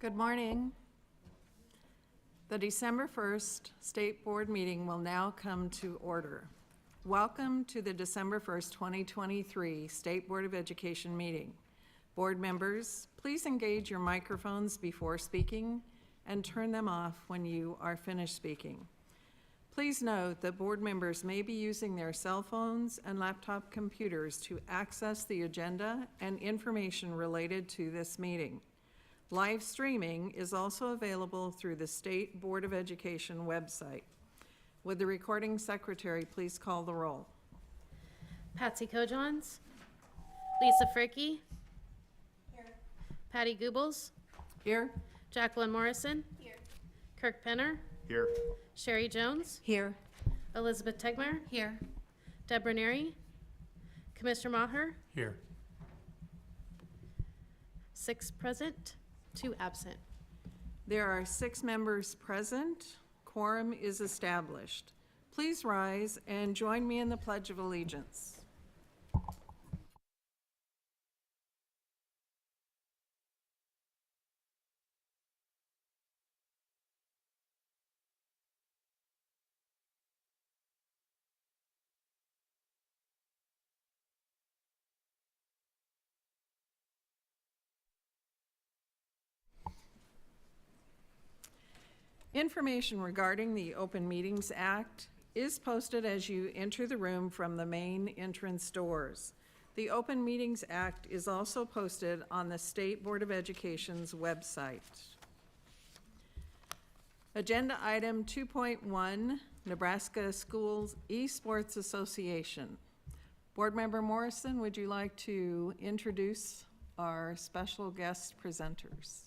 Good morning. The December 1st State Board meeting will now come to order. Welcome to the December 1st, 2023 State Board of Education meeting. Board members, please engage your microphones before speaking and turn them off when you are finished speaking. Please note that board members may be using their cell phones and laptop computers to access the agenda and information related to this meeting. Live streaming is also available through the State Board of Education website. Would the recording secretary please call the roll? Patsy Kojons. Lisa Fricke. Here. Patty Goobles. Here. Jacqueline Morrison. Here. Kirk Penner. Here. Sherry Jones. Here. Elizabeth Tegmeyer. Here. Deborah Neri. Commissioner Maher. Here. 6 present, 2 absent. There are 6 members present. Quorum is established. Please rise and join me in the Pledge of Allegiance. Information regarding the Open Meetings Act is posted as you enter the room from the main entrance doors. The Open Meetings Act is also posted on the State Board of Education's website. Agenda item 2.1, Nebraska Schools Esports Association. Board Member Morrison, would you like to introduce our special guest presenters?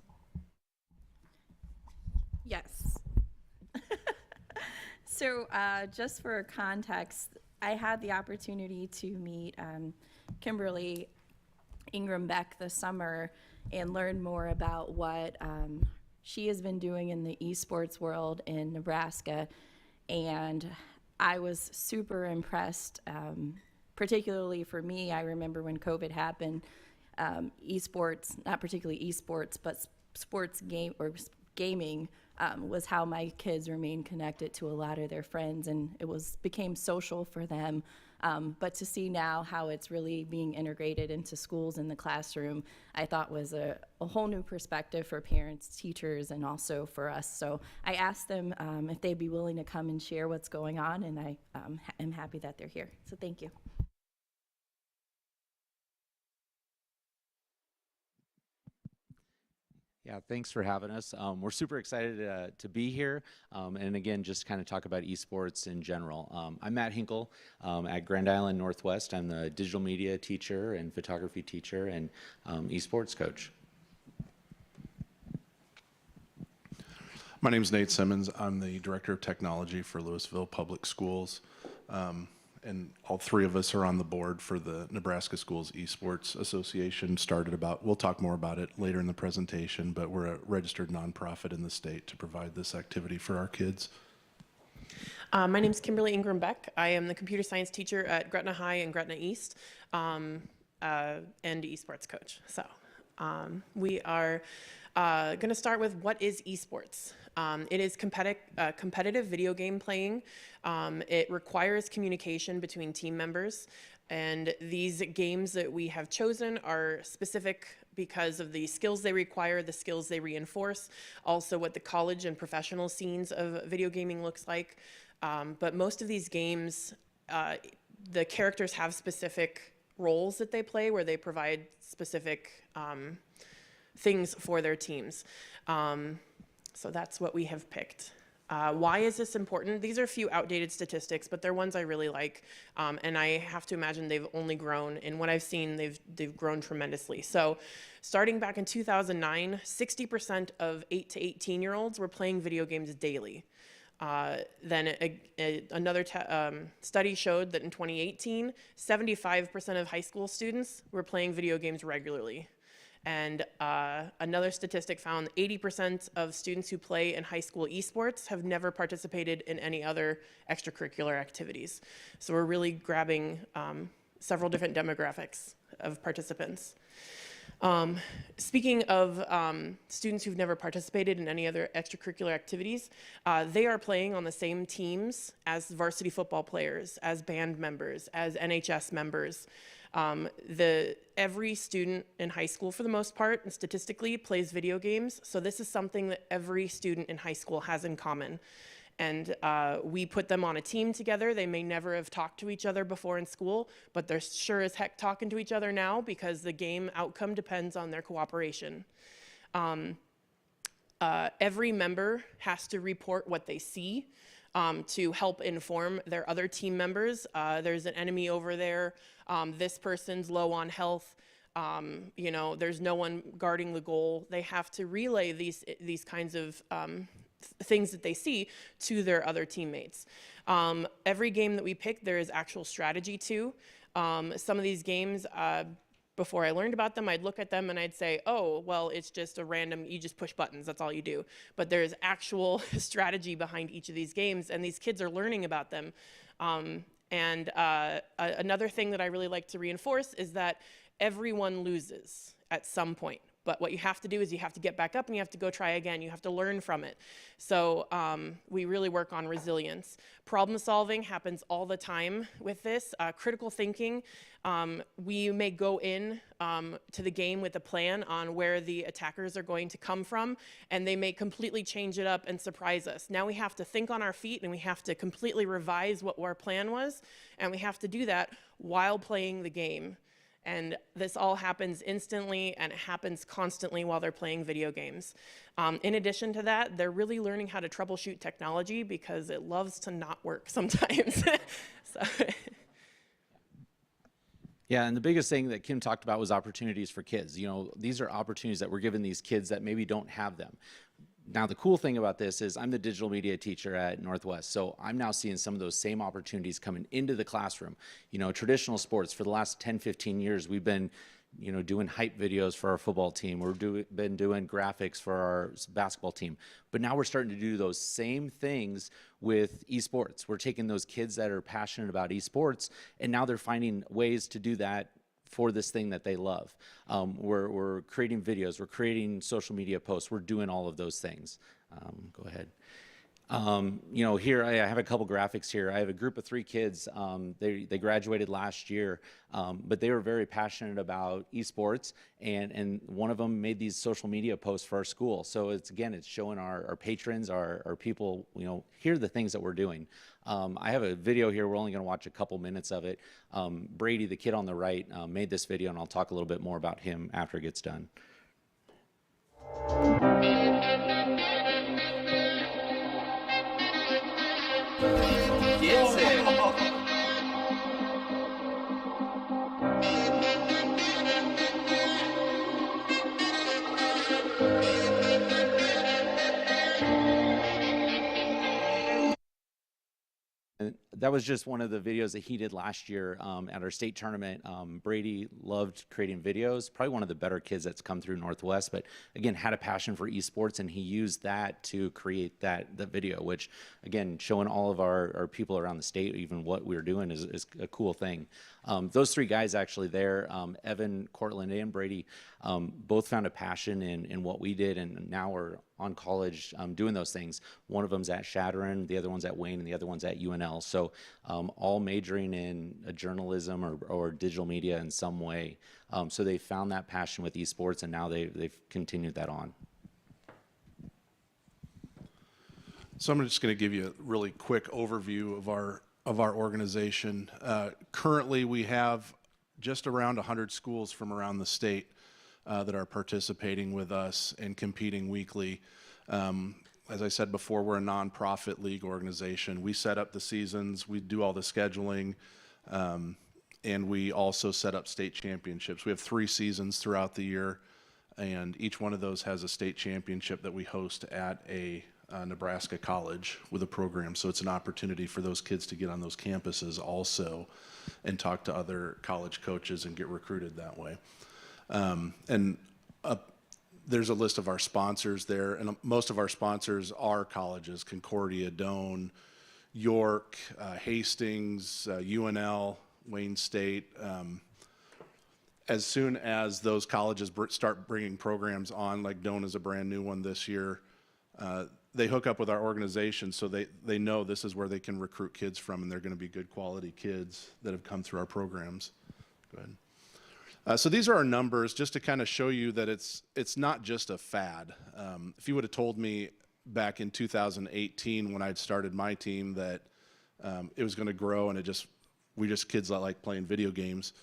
Yes. So just for context, I had the opportunity to meet Kimberly Ingram Beck this summer and learn more about what she has been doing in the esports world in Nebraska. And I was super impressed, particularly for me. I remember when COVID happened, esports, not particularly esports, but sports gaming was how my kids remained connected to a lot of their friends, and it became social for them. But to see now how it's really being integrated into schools in the classroom, I thought was a whole new perspective for parents, teachers, and also for us. So I asked them if they'd be willing to come and share what's going on, and I am happy that they're here. So thank you. Yeah, thanks for having us. We're super excited to be here, and again, just kind of talk about esports in general. I'm Matt Hinkle at Grand Island Northwest. I'm the digital media teacher and photography teacher and esports coach. My name is Nate Simmons. I'm the Director of Technology for Louisville Public Schools. And all 3 of us are on the board for the Nebraska Schools Esports Association. We'll talk more about it later in the presentation, but we're a registered nonprofit in the state to provide this activity for our kids. My name is Kimberly Ingram Beck. I am the computer science teacher at Gretna High and Gretna East, and esports coach. So we are going to start with what is esports. It is competitive video game playing. It requires communication between team members, and these games that we have chosen are specific because of the skills they require, the skills they reinforce, also what the college and professional scenes of video gaming looks like. But most of these games, the characters have specific roles that they play where they provide specific things for their teams. So that's what we have picked. Why is this important? These are a few outdated statistics, but they're ones I really like. And I have to imagine they've only grown. In what I've seen, they've grown tremendously. So starting back in 2009, 60% of 8 to 18-year-olds were playing video games daily. Then another study showed that in 2018, 75% of high school students were playing video games regularly. And another statistic found 80% of students who play in high school esports have never participated in any other extracurricular activities. So we're really grabbing several different demographics of participants. Speaking of students who've never participated in any other extracurricular activities, they are playing on the same teams as varsity football players, as band members, as NHS members. Every student in high school, for the most part, and statistically, plays video games. So this is something that every student in high school has in common. And we put them on a team together. They may never have talked to each other before in school, but they're sure as heck talking to each other now because the game outcome depends on their cooperation. Every member has to report what they see to help inform their other team members. There's an enemy over there. This person's low on health. There's no one guarding the goal. They have to relay these kinds of things that they see to their other teammates. Every game that we pick, there is actual strategy to. Some of these games, before I learned about them, I'd look at them and I'd say, oh, well, it's just a random, you just push buttons, that's all you do. But there's actual strategy behind each of these games, and these kids are learning about them. Another thing that I really like to reinforce is that everyone loses at some point. But what you have to do is you have to get back up and you have to go try again. You have to learn from it. So we really work on resilience. Problem solving happens all the time with this. Critical thinking, we may go in to the game with a plan on where the attackers are going to come from, and they may completely change it up and surprise us. Now we have to think on our feet and we have to completely revise what our plan was, and we have to do that while playing the game. And this all happens instantly, and it happens constantly while they're playing video games. In addition to that, they're really learning how to troubleshoot technology because it loves to not work sometimes. So. Yeah, and the biggest thing that Kim talked about was opportunities for kids. These are opportunities that we're giving these kids that maybe don't have them. Now, the cool thing about this is I'm the digital media teacher at Northwest, so I'm now seeing some of those same opportunities coming into the classroom. Traditional sports, for the last 10, 15 years, we've been, doing hype videos for our football team. We've been doing graphics for our basketball team. But now we're starting to do those same things with esports. We're taking those kids that are passionate about esports, and now they're finding ways to do that for this thing that they love. We're creating videos, we're creating social media posts, we're doing all of those things. Go ahead. Here I have a couple graphics here. I have a group of 3 kids. They graduated last year, but they were very passionate about esports, and one of them made these social media posts for our school. So it's showing our patrons, our people, hear the things that we're doing. I have a video here. We're only going to watch a couple minutes of it. Brady, the kid on the right, made this video, and I'll talk a little bit more about him after it gets done. Gets it. And that was just one of the videos that he did last year at our state tournament. Brady loved creating videos, probably one of the better kids that's come through Northwest, but again, had a passion for esports, and he used that to create the video, which again, showing all of our people around the state, even what we're doing is a cool thing. Those 3 guys actually there, Evan, Cortland, and Brady, both found a passion in what we did, and now we're on college doing those things. One of them's at Shadron, the other one's at Wayne, and the other one's at UNL. So all majoring in journalism or digital media in some way. So they found that passion with esports, and now they've continued that on. So I'm just going to give you a really quick overview of our organization. Currently, we have just around 100 schools from around the state that are participating with us and competing weekly. As I said before, we're a nonprofit league organization. We set up the seasons, we do all the scheduling, and we also set up state championships. We have 3 seasons throughout the year, and each one of those has a state championship that we host at a Nebraska college with a program. So it's an opportunity for those kids to get on those campuses also and talk to other college coaches and get recruited that way. There's a list of our sponsors there, and most of our sponsors are colleges: Concordia, Doane, York, Hastings, UNL, Wayne State. as soon as those colleges start bringing programs on, like Dona's a brand new one this year, they hook up with our organization so they know this is where they can recruit kids from, and they're going to be good quality kids that have come through our programs. Go ahead. So these are our numbers, just to kind of show you that it's not just a fad. If you would have told me back in 2018 when I'd started my team that it was going to grow and we just kids that like playing video games,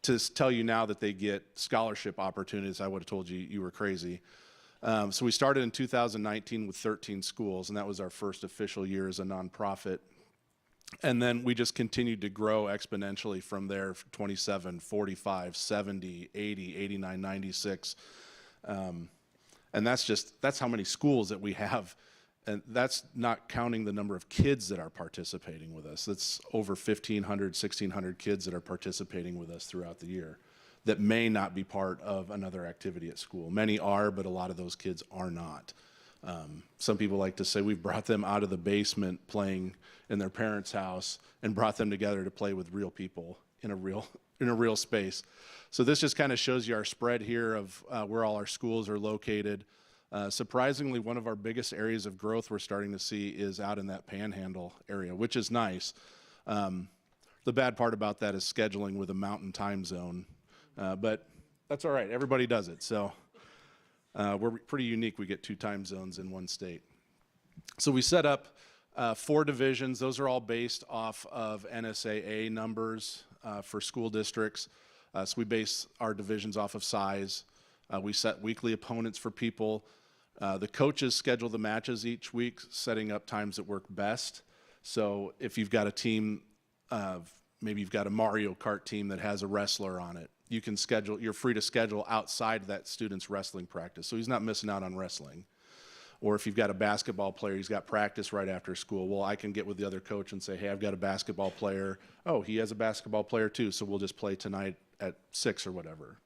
to tell you now that they get scholarship opportunities, I would have told you you were crazy. So we started in 2019 with 13 schools, and that was our first official year as a nonprofit. And then we just continued to grow exponentially from there, 27, 45, 70, 80, 89, 96. And that's how many schools that we have. And that's not counting the number of kids that are participating with us. That's over 1,500, 1,600 kids that are participating with us throughout the year that may not be part of another activity at school. Many are, but a lot of those kids are not. Some people like to say we've brought them out of the basement playing in their parents' house and brought them together to play with real people in a real space. So this just kind of shows you our spread here of where all our schools are located. Surprisingly, one of our biggest areas of growth we're starting to see is out in that Panhandle area, which is nice. The bad part about that is scheduling with a mountain time zone, but that's all right. Everybody does it, so we're pretty unique. We get 2 time zones in one state. So we set up 4 divisions. Those are all based off of NSAA numbers for school districts. So we base our divisions off of size. We set weekly opponents for people. The coaches schedule the matches each week, setting up times that work best. So if you've got a team, maybe you've got a Mario Kart team that has a wrestler on it, you're free to schedule outside that student's wrestling practice. So he's not missing out on wrestling. Or if you've got a basketball player, he's got practice right after school. Well, I can get with the other coach and say, hey, I've got a basketball player. Oh, he has a basketball player too, so we'll just play tonight at 6 or whatever.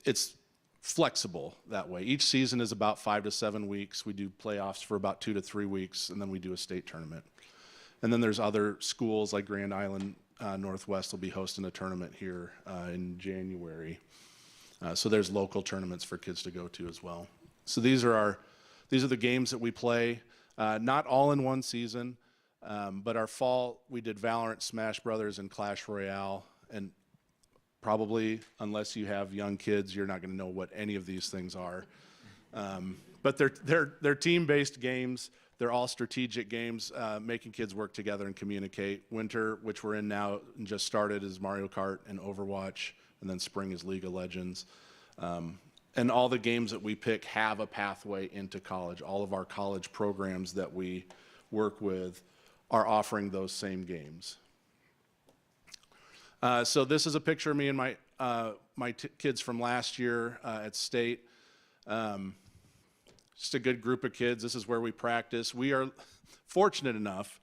It's flexible that way. Each season is about 5 to 7 weeks. We do playoffs for about 2 to 3 weeks, and then we do a state tournament. And then there's other schools like Grand Island Northwest will be hosting a tournament here in January. So there's local tournaments for kids to go to as well. So these are the games that we play, not all in one season, but our fall we did Valorant, Smash Brothers, and Clash Royale, and probably, unless you have young kids, you're not going to know what any of these things are. But they're team-based games. They're all strategic games, making kids work together and communicate. Winter, which we're in now and just started, is Mario Kart and Overwatch, and then spring is League of Legends. And all the games that we pick have a pathway into college. All of our college programs that we work with are offering those same games. So this is a picture of me and my kids from last year at state. Just a good group of kids. This is where we practice. We are fortunate enough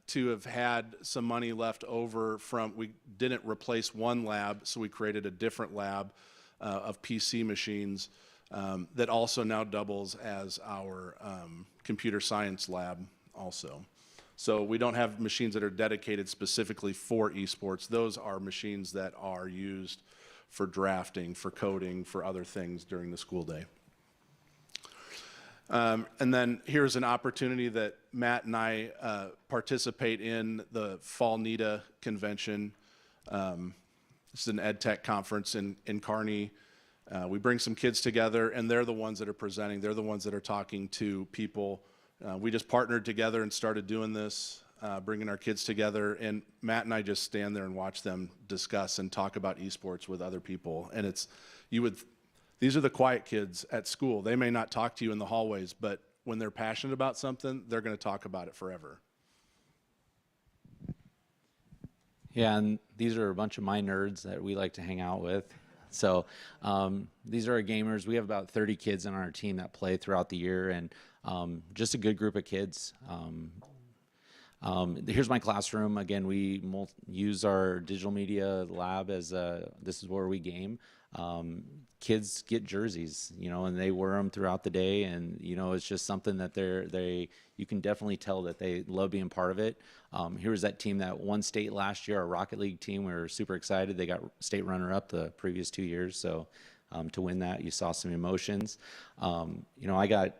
to have had some money left over we didn't replace one lab, so we created a different lab of PC machines that also now doubles as our computer science lab also. So we don't have machines that are dedicated specifically for esports. Those are machines that are used for drafting, for coding, for other things during the school day. And then here's an opportunity that Matt and I participate in the Fall NEDA convention. This is an ed tech conference in Kearney. We bring some kids together, and they're the ones that are presenting. They're the ones that are talking to people. We just partnered together and started doing this, bringing our kids together. And Matt and I just stand there and watch them discuss and talk about esports with other people. And these are the quiet kids at school. They may not talk to you in the hallways, but when they're passionate about something, they're going to talk about it forever. Yeah, and these are a bunch of my nerds that we like to hang out with. So these are our gamers. We have about 30 kids on our team that play throughout the year, and just a good group of kids. Here's my classroom. Again, we use our digital media lab as this is where we game. kids get jerseys, and they wear them throughout the day, and it's just something that you can definitely tell that they love being part of it. Here was that team that won state last year, our Rocket League team. We were super excited. They got state runner-up the previous 2 years, so to win that, you saw some emotions. I got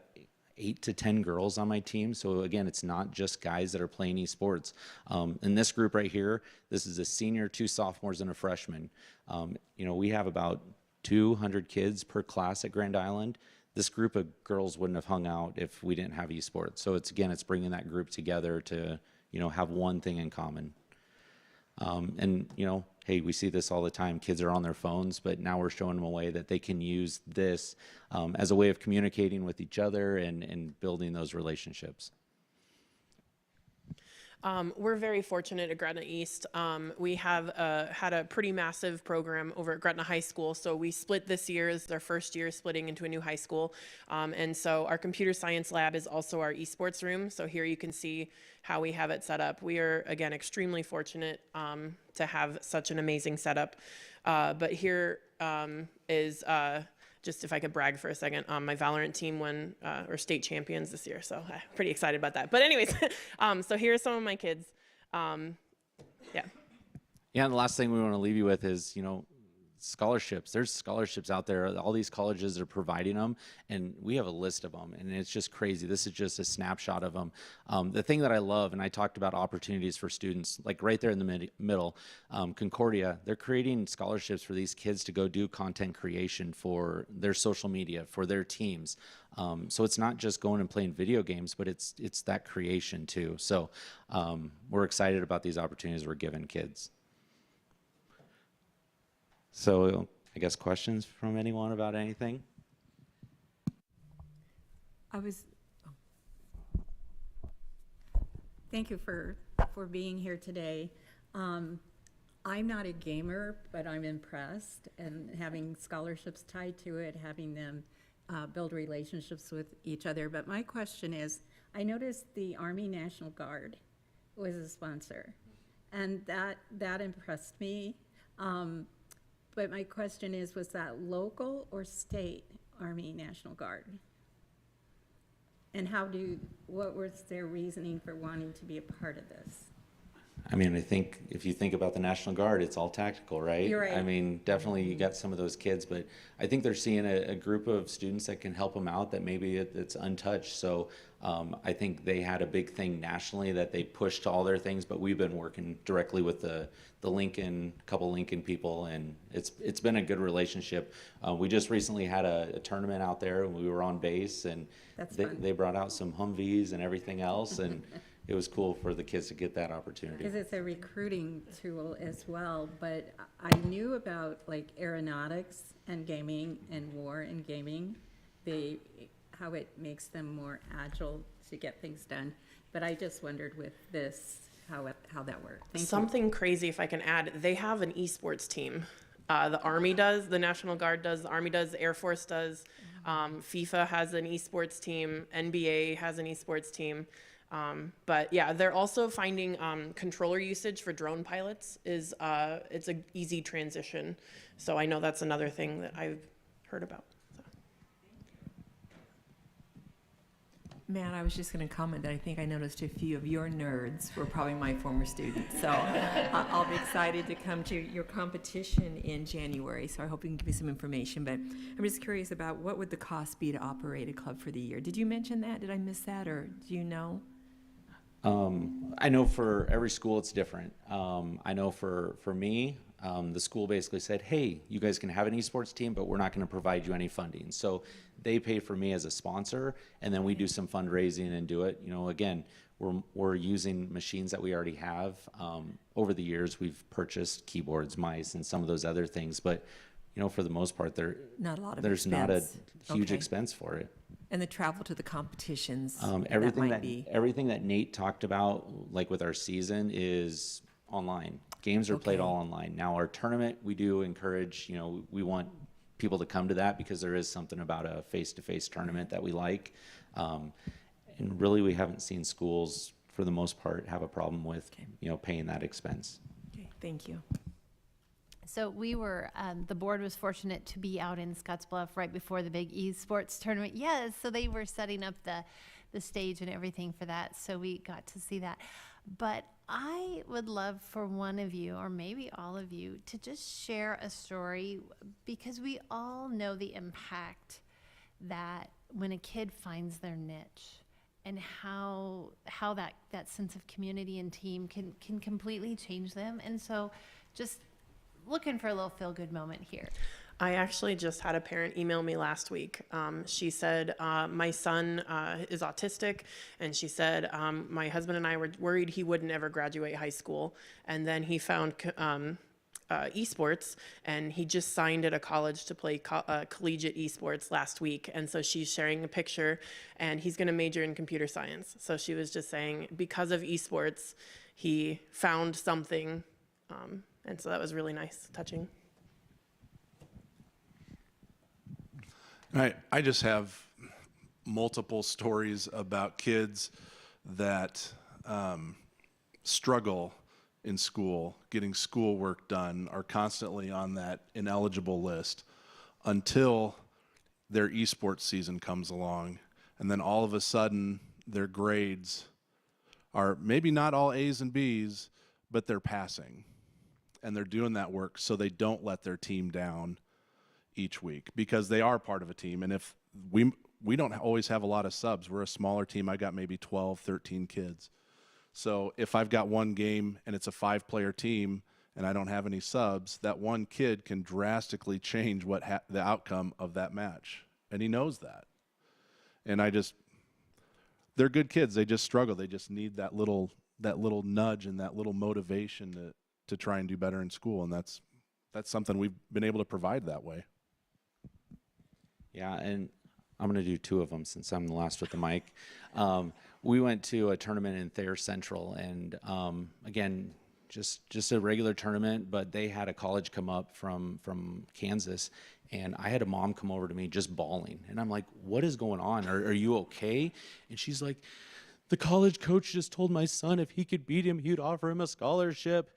8 to 10 girls on my team. So again, it's not just guys that are playing esports. In this group right here, this is a senior, 2 sophomores, and a freshman. We have about 200 kids per class at Grand Island. This group of girls wouldn't have hung out if we didn't have esports. So it's bringing that group together to, have one thing in common. Hey, we see this all the time. Kids are on their phones, but now we're showing them a way that they can use this as a way of communicating with each other and building those relationships. We're very fortunate at Gretna East. We have had a pretty massive program over at Gretna High School. So we split this year. This is our first year splitting into a new high school. And so our computer science lab is also our esports room. So here you can see how we have it set up. We are, again, extremely fortunate to have such an amazing setup. But here is just if I could brag for a second, my Valorant team won or state champions this year, so I'm pretty excited about that. But anyways, so here are some of my kids. Yeah. Yeah, and the last thing we want to leave you with is, scholarships. There's scholarships out there. All these colleges are providing them, and we have a list of them, and it's just crazy. This is just a snapshot of them. The thing that I love, and I talked about opportunities for students, like right there in the middle, Concordia, they're creating scholarships for these kids to go do content creation for their social media, for their teams. So it's not just going and playing video games, but it's that creation too. So we're excited about these opportunities we're giving kids. So I guess questions from anyone about anything? Thank you for being here today. I'm not a gamer, but I'm impressed, and having scholarships tied to it, having them build relationships with each other. But my question is, I noticed the Army National Guard was a sponsor, and that impressed me. But my question is, was that local or state Army National Guard? And what was their reasoning for wanting to be a part of this? I mean, I think if you think about the National Guard, it's all tactical, right? You're right. I mean, definitely you got some of those kids, but I think they're seeing a group of students that can help them out that maybe it's untouched. So I think they had a big thing nationally that they pushed to all their things, but we've been working directly with the couple Lincoln people, and it's been a good relationship. We just recently had a tournament out there, and we were on base, and they brought out some Humvees and everything else, and it was cool for the kids to get that opportunity. Because it's a recruiting tool as well, but I knew about like aeronautics and gaming and war and gaming, how it makes them more agile to get things done. But I just wondered with this, how that worked. Thank you. Something crazy, if I can add, they have an esports team. The Army does, the National Guard does, the Army does, the Air Force does. FIFA has an esports team, NBA has an esports team. But yeah, they're also finding controller usage for drone pilots it's an easy transition. So I know that's another thing that I've heard about. So. Matt, I was just going to comment that I think I noticed a few of your nerds were probably my former students. So I'll be excited to come to your competition in January. So I hope you can give me some information. But I'm just curious about what would the cost be to operate a club for the year? Did you mention that? Did I miss that, or do you know? I know for every school it's different. I know for me, the school basically said, hey, you guys can have an esports team, but we're not going to provide you any funding. So they pay for me as a sponsor, and then we do some fundraising and do it. Again, we're using machines that we already have. Over the years, we've purchased keyboards, mice, and some of those other things. But, for the most part, there's not a huge expense for it. And the travel to the competitions, everything that Nate talked about, like with our season, is online. Games are played all online. Now our tournament, we do encourage, we want people to come to that because there is something about a face-to-face tournament that we like. And really, we haven't seen schools, for the most part, have a problem with, paying that expense. Okay, thank you. So we were, the board was fortunate to be out in Scottsbluff right before the big esports tournament. Yes, so they were setting up the stage and everything for that, so we got to see that. But I would love for one of you, or maybe all of you, to just share a story, because we all know the impact that when a kid finds their niche, and how that sense of community and team can completely change them. And so just looking for a little feel-good moment here. I actually just had a parent email me last week. She said, my son is autistic, and she said, my husband and I were worried he wouldn't ever graduate high school. And then he found esports, and he just signed at a college to play collegiate esports last week. And so she's sharing a picture, and he's going to major in computer science. So she was just saying, because of esports, he found something. And so that was really nice, touching. I just have multiple stories about kids that struggle in school, getting schoolwork done, are constantly on that ineligible list until their esports season comes along. And then all of a sudden, their grades are maybe not all A's and B's, but they're passing. And they're doing that work so they don't let their team down each week, because they are part of a team. And if we don't always have a lot of subs, we're a smaller team. I got maybe 12, 13 kids. So if I've got one game and it's a 5-player team and I don't have any subs, that one kid can drastically change the outcome of that match. And he knows that. And they're good kids. They just struggle. They just need that little nudge and that little motivation to try and do better in school. And that's something we've been able to provide that way. Yeah, and I'm going to do 2 of them since I'm the last with the mic. We went to a tournament in Thayer Central, and again, just a regular tournament, but they had a college come up from Kansas, and I had a mom come over to me just bawling. And I'm like, what is going on? Are you okay? And she's like, the college coach just told my son if he could beat him, he'd offer him a scholarship.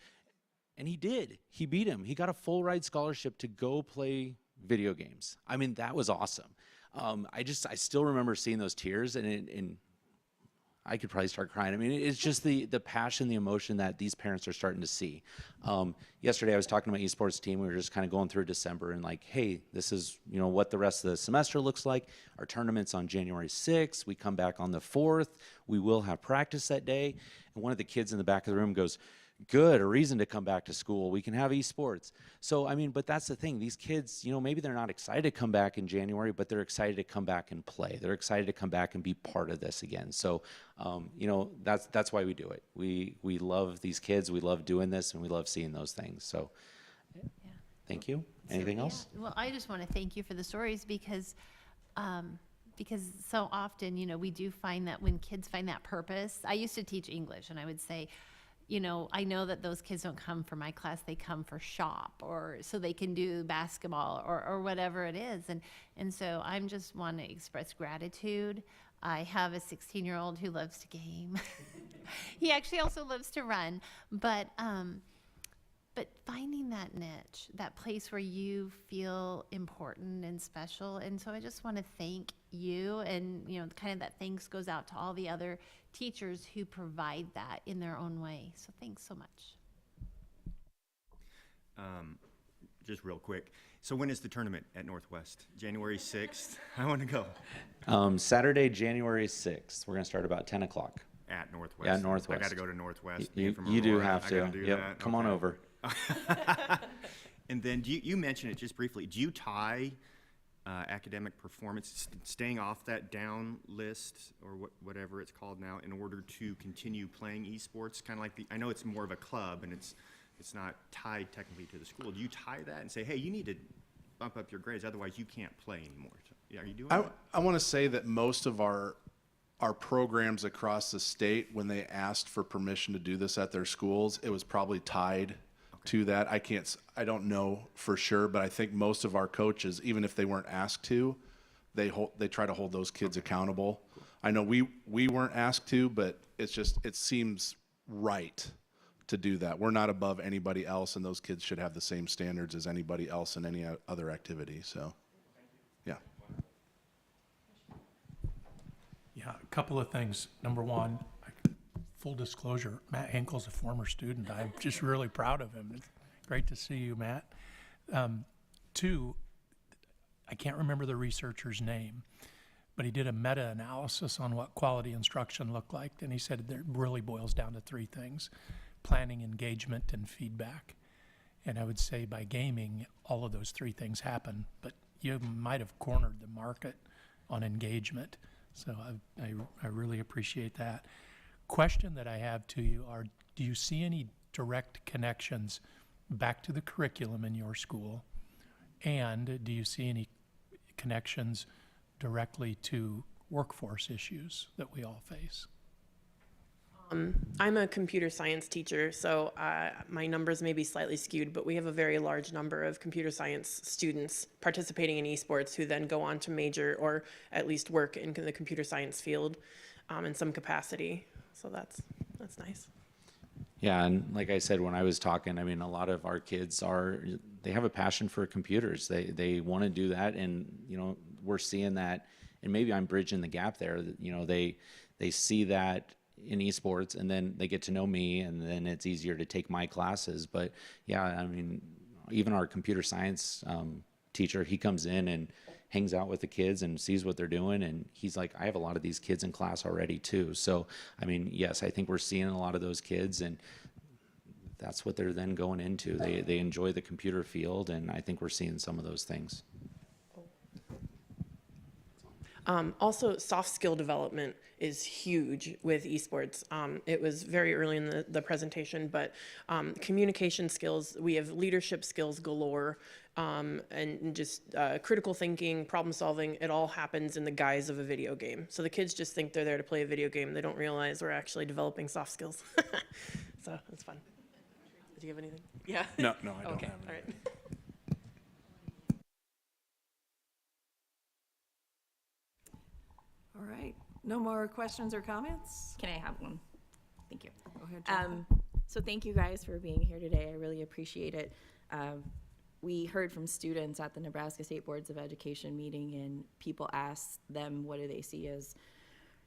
And he did. He beat him. He got a full ride scholarship to go play video games. I mean, that was awesome. I still remember seeing those tears, and I could probably start crying. I mean, it's just the passion, the emotion that these parents are starting to see. Yesterday, I was talking to my esports team. We were just kind of going through December and like, hey, this is what the rest of the semester looks like. Our tournament's on January 6th. We come back on the 4th. We will have practice that day. And one of the kids in the back of the room goes, good, a reason to come back to school. We can have esports. So, I mean, but that's the thing. These kids, maybe they're not excited to come back in January, but they're excited to come back and play. They're excited to come back and be part of this again. So, that's why we do it. We love these kids. We love doing this, and we love seeing those things. So, thank you. Anything else? Well, I just want to thank you for the stories, because so often, we do find that when kids find that purpose. I used to teach English, and I would say, I know that those kids don't come for my class, they come for shop, or so they can do basketball or whatever it is. And so I'm just want to express gratitude. I have a 16-year-old who loves to game. He actually also loves to run, but finding that niche, that place where you feel important and special. And so I just want to thank you, and kind of that thanks goes out to all the other teachers who provide that in their own way. So thanks so much. Just real quick. So when is the tournament at Northwest? January 6th? I want to go. Saturday, January 6th. We're going to start about 10 o'clock. At Northwest? Yeah, Northwest. I got to go to Northwest. You from do Aurora. have to. I gotta do Yep. that. Come on over. And then you mentioned it just briefly. Do you tie academic performance, staying off that down list or whatever it's called now, in order to continue playing esports? Kind of like I know it's more of a club and it's not tied technically to the school. Do you tie that and say, hey, you need to bump up your grades, otherwise you can't play anymore? So, yeah, are you doing that? I want to say that most of our programs across the state, when they asked for permission to do this at their schools, it was probably tied to that. I don't know for sure, but I think most of our coaches, even if they weren't asked to, they try to hold those kids accountable. Cool. I know we weren't asked to, but it seems right to do that. We're not above anybody else, and those kids should have the same standards as anybody else in any other activity. So, yeah. Yeah, a couple of things. Number one, full disclosure, Matt Hinkle's a former student. I'm just really proud of him. It's great to see you, Matt. Two, I can't remember the researcher's name, but he did a meta-analysis on what quality instruction looked like, and he said it really boils down to three things: planning, engagement, and feedback. And I would say by gaming, all of those three things happen, but you might have cornered the market on engagement. So I really appreciate that. Question that I have to you are, do you see any direct connections back to the curriculum in your school? And do you see any connections directly to workforce issues that we all face? I'm a computer science teacher, so my numbers may be slightly skewed, but we have a very large number of computer science students participating in esports who then go on to major or at least work in the computer science field in some capacity. So that's nice. Yeah, and like I said, when I was talking, I mean, a lot of our kids they have a passion for computers. They want to do that, and, you know, we're seeing that, and maybe I'm bridging the gap there. You know, they see that in esports, and then they get to know me, and then it's easier to take my classes. But yeah, I mean, even our computer science teacher, he comes in and hangs out with the kids and sees what they're doing, and he's like, I have a lot of these kids in class already too. So I mean, yes, I think we're seeing a lot of those kids, and that's what they're then going into. They enjoy the computer field, and I think we're seeing some of those things. Also, soft skill development is huge with esports. It was very early in the presentation, but communication skills, we have leadership skills galore, and just critical thinking, problem solving, it all happens in the guise of a video game. So the kids just think they're there to play a video game. They don't realize we're actually developing soft skills. So it's fun. Did you have anything? Yeah? No, I don't Okay, have all right. All right, no more questions or comments? Can I have one? Thank you. Go ahead, Jennifer. So thank you guys for being here today. I really appreciate it. We heard from students at the Nebraska State Boards of Education meeting, and people asked them, what do they see as,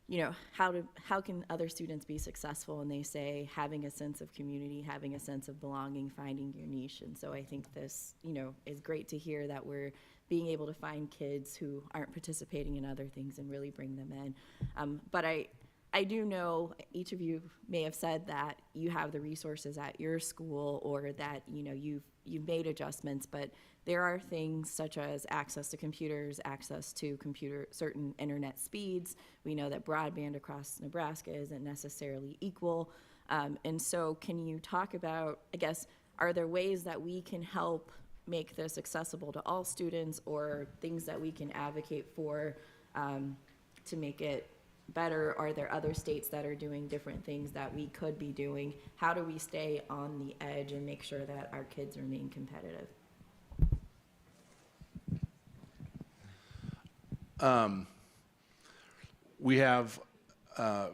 you know, how can other students be successful? And they say having a sense of community, having a sense of belonging, finding your niche. And so I think this, you know, is great to hear that we're being able to find kids who aren't participating in other things and really bring them in. But I do know each of you may have said that you have the resources at your school, or that, you know, you've made adjustments, but there are things such as access to computers, access to certain internet speeds. We know that broadband across Nebraska isn't necessarily equal. And so can you talk about, I guess, are there ways that we can help make this accessible to all students, or things that we can advocate for to make it better? Are there other states that are doing different things that we could be doing? How do we stay on the edge and make sure that our kids remain competitive? We have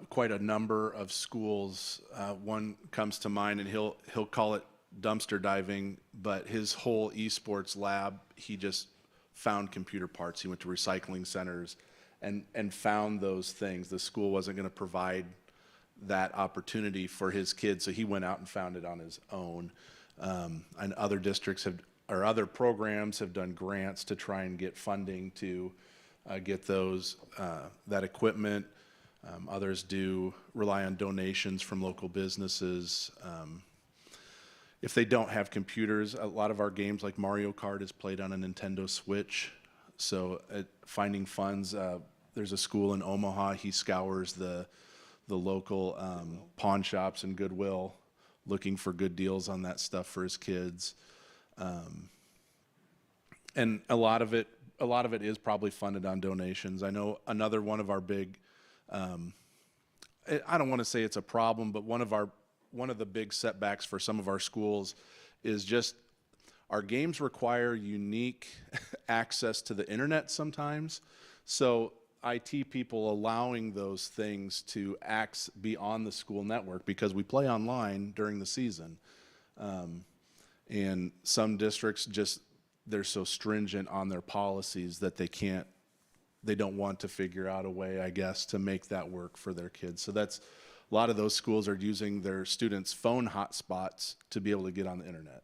quite a number of schools. One comes to mind, and he'll call it dumpster diving, but his whole esports lab, he just found computer parts. He went to recycling centers and found those things. The school wasn't going to provide that opportunity for his kids, so he went out and found it on his own. And other districts or other programs have done grants to try and get funding to get that equipment. Others do rely on donations from local businesses. If they don't have computers, a lot of our games like Mario Kart is played on a Nintendo Switch. So finding funds, there's a school in Omaha, he scours the local pawn shops and Goodwill looking for good deals on that stuff for his kids. And a lot of it is probably funded on donations. I know another one of our big, I don't want to say it's a problem, but one of the big setbacks for some of our schools is just our games require unique access to the internet sometimes. So IT people allowing those things to be on the school network because we play online during the season. And some districts they're so stringent on their policies that they don't want to figure out a way, I guess, to make that work for their kids. So a lot of those schools are using their students' phone hotspots to be able to get on the internet.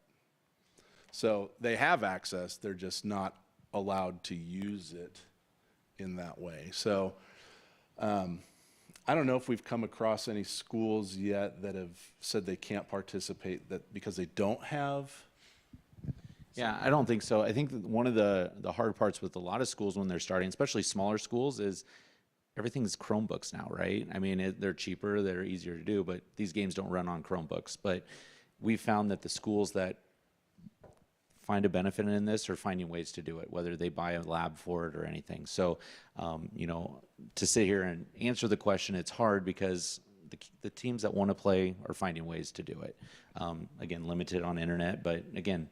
So they have access, they're just not allowed to use it in that way. So I don't know if we've come across any schools yet that have said they can't participate because they don't have. Yeah, I don't think so. I think that one of the hard parts with a lot of schools when they're starting, especially smaller schools, is everything's Chromebooks now, right? I mean, they're cheaper, they're easier to do, but these games don't run on Chromebooks. But we found that the schools that find a benefit in this are finding ways to do it, whether they buy a lab for it or anything. So, to sit here and answer the question, it's hard because the teams that want to play are finding ways to do it. Again, limited on internet, but again,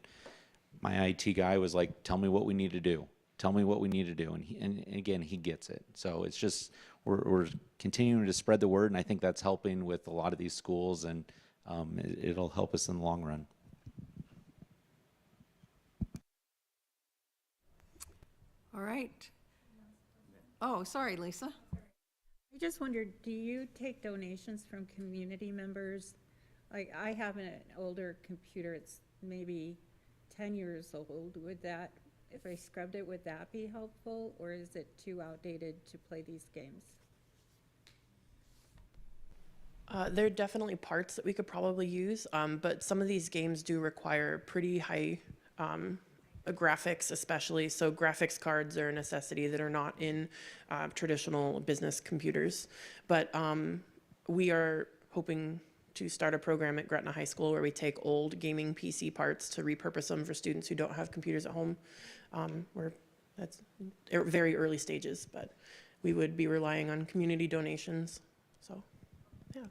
my IT guy was like, tell me what we need to do. Tell me what we need to do. And again, he gets it. So it's just, we're continuing to spread the word, and I think that's helping with a lot of these schools, and it'll help us in the long run. All right. Oh, sorry, Lisa. I just wondered, do you take donations from community members? Like, I have an older computer, it's maybe 10 years old. Would that, if I scrubbed it, would that be helpful, or is it too outdated to play these games? There are definitely parts that we could probably use, but some of these games do require pretty high graphics, especially. So graphics cards are a necessity that are not in traditional business computers. But we are hoping to start a program at Gretna High School where we take old gaming PC parts to repurpose them for students who don't have computers at home. That's very early stages, but we would be relying on community donations. So, yeah.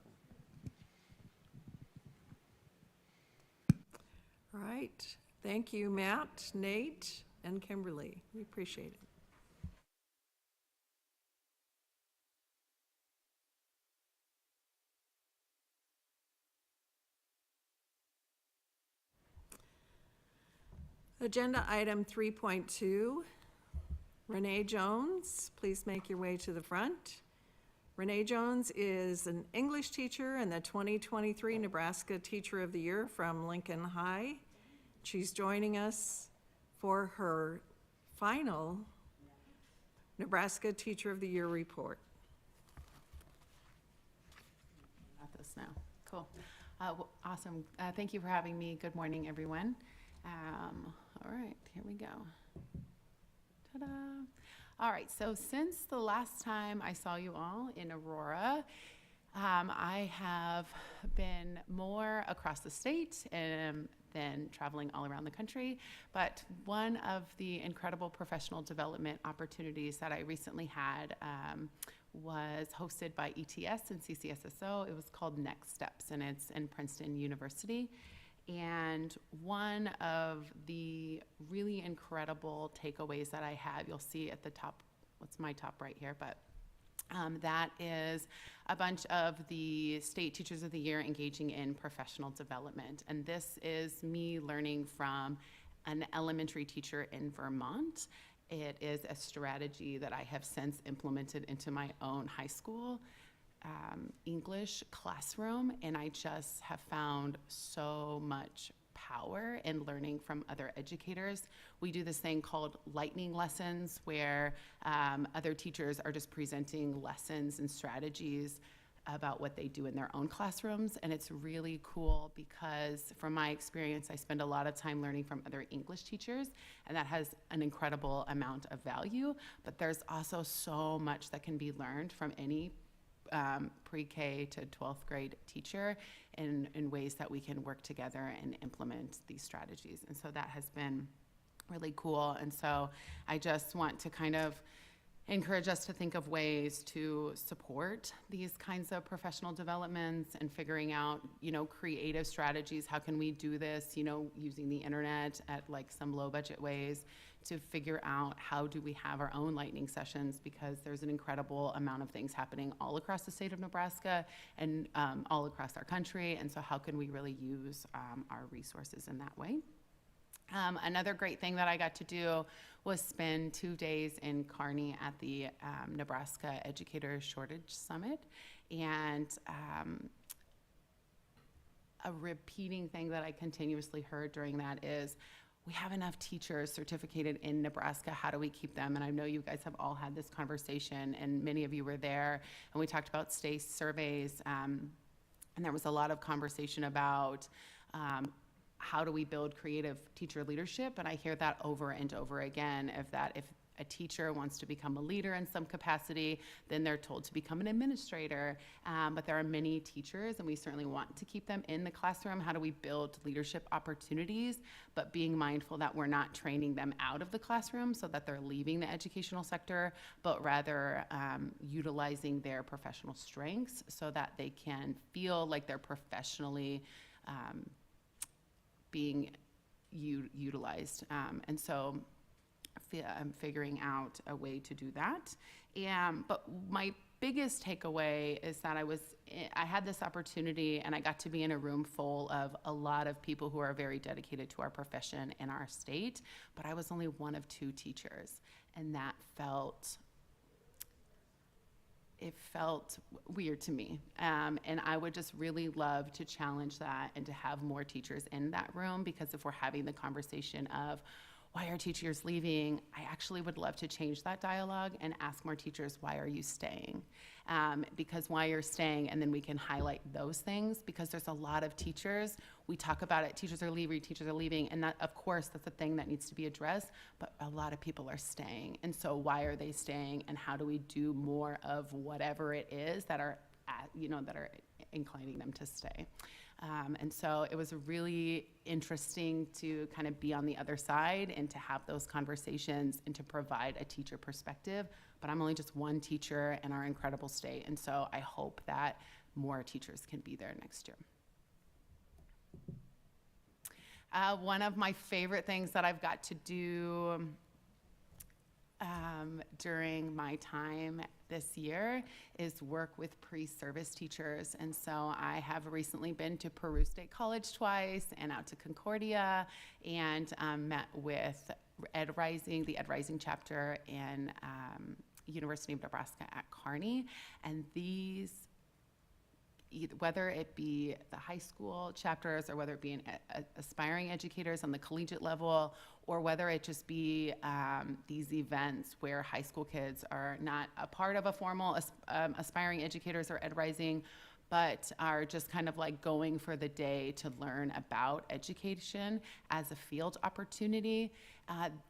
All right. Thank you, Matt, Nate, and Kimberly. We appreciate it. Agenda item 3.2, Renee Jones, please make your way to the front. Renee Jones is an English teacher and the 2023 Nebraska Teacher of the Year from Lincoln High. She's joining us for her final Nebraska Teacher of the Year report. Got this now. Cool. Awesome. Thank you for having me. Good morning, everyone. All right, here we go. Ta-da. All right, so since the last time I saw you all in Aurora, I have been more across the state than traveling all around the country. But one of the incredible professional development opportunities that I recently had was hosted by ETS and CCSSO. It was called Next Steps, and it's in Princeton University. And one of the really incredible takeaways that I have, you'll see at the top, what's my top right here, but that is a bunch of the State Teachers of the Year engaging in professional development. And this is me learning from an elementary teacher in Vermont. It is a strategy that I have since implemented into my own high school English classroom, and I just have found so much power in learning from other educators. We do this thing called lightning lessons, where other teachers are just presenting lessons and strategies about what they do in their own classrooms, and it's really cool because from my experience, I spend a lot of time learning from other English teachers, and that has an incredible amount of value, but there's also so much that can be learned from any pre-K to 12th grade teacher in ways that we can work together and implement these strategies. And so that has been really cool. And so I just want to kind of encourage us to think of ways to support these kinds of professional developments and figuring out, creative strategies. How can we do this, using the internet at like some low budget ways to figure out how do we have our own lightning sessions, because there's an incredible amount of things happening all across the state of Nebraska and all across our country. And so how can we really use our resources in that way? Another great thing that I got to do was spend 2 days in Kearney at the Nebraska Educator Shortage Summit. And a repeating thing that I continuously heard during that is, we have enough teachers certificated in Nebraska. How do we keep them? And I know you guys have all had this conversation, and many of you were there, and we talked about state surveys, and there was a lot of conversation about how do we build creative teacher leadership? And I hear that over and over again, if a teacher wants to become a leader in some capacity, then they're told to become an administrator. But there are many teachers, and we certainly want to keep them in the classroom. How do we build leadership opportunities, but being mindful that we're not training them out of the classroom so that they're leaving the educational sector, but rather utilizing their professional strengths so that they can feel like they're professionally being utilized. And so I'm figuring out a way to do that. But my biggest takeaway is that I had this opportunity, and I got to be in a room full of a lot of people who are very dedicated to our profession and our state, but I was only one of 2 teachers, and that felt weird to me. And I would just really love to challenge that and to have more teachers in that room, because if we're having the conversation of why are teachers leaving, I actually would love to change that dialogue and ask more teachers, why are you staying? Because why you're staying, and then we can highlight those things, because there's a lot of teachers, we talk about it, teachers are leaving, and that, of course, that's a thing that needs to be addressed, but a lot of people are staying. And so why are they staying, and how do we do more of whatever it is that are inclining them to stay? And so it was really interesting to kind of be on the other side and to have those conversations and to provide a teacher perspective. But I'm only just one teacher in our incredible state, and so I hope that more teachers can be there next year. One of my favorite things that I've got to do during my time this year is work with pre-service teachers. And so I have recently been to Peru State College twice and out to Concordia, and met with Ed Rising, the Ed Rising chapter in University of Nebraska at Kearney. And these, whether it be the high school chapters or whether it be aspiring educators on the collegiate level, or whether it just be these events where high school kids are not a part of a formal aspiring educators or Ed Rising, but are just kind of like going for the day to learn about education as a field opportunity.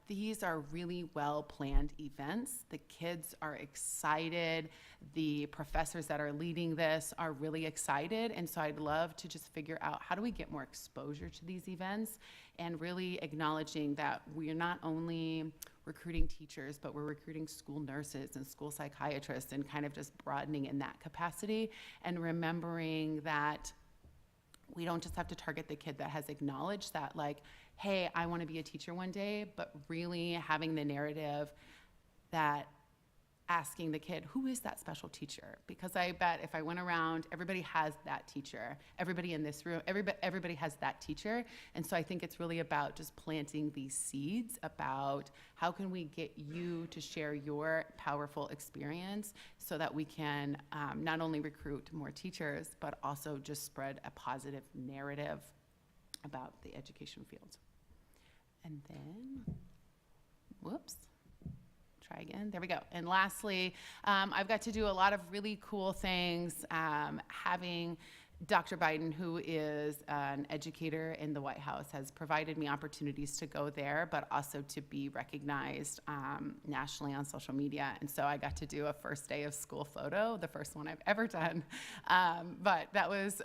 These are really well-planned events. The kids are excited. The professors that are leading this are really excited. And so I'd love to just figure out, how do we get more exposure to these events, and really acknowledging that we're not only recruiting teachers, but we're recruiting school nurses and school psychiatrists, and kind of just broadening in that capacity, and remembering that we don't just have to target the kid that has acknowledged that, like, hey, I want to be a teacher one day, but really having the narrative that asking the kid, who is that special teacher? Because I bet if I went around, everybody has that teacher. Everybody in this room, everybody has that teacher. And so I think it's really about just planting these seeds about how can we get you to share your powerful experience so that we can not only recruit more teachers, but also just spread a positive narrative about the education field. And then, whoops. Try again. There we go. And lastly, I've got to do a lot of really cool things. Having Dr. Biden, who is an educator in the White House, has provided me opportunities to go there, but also to be recognized nationally on social media. And so I got to do a first day of school photo, the first one I've ever done. But that was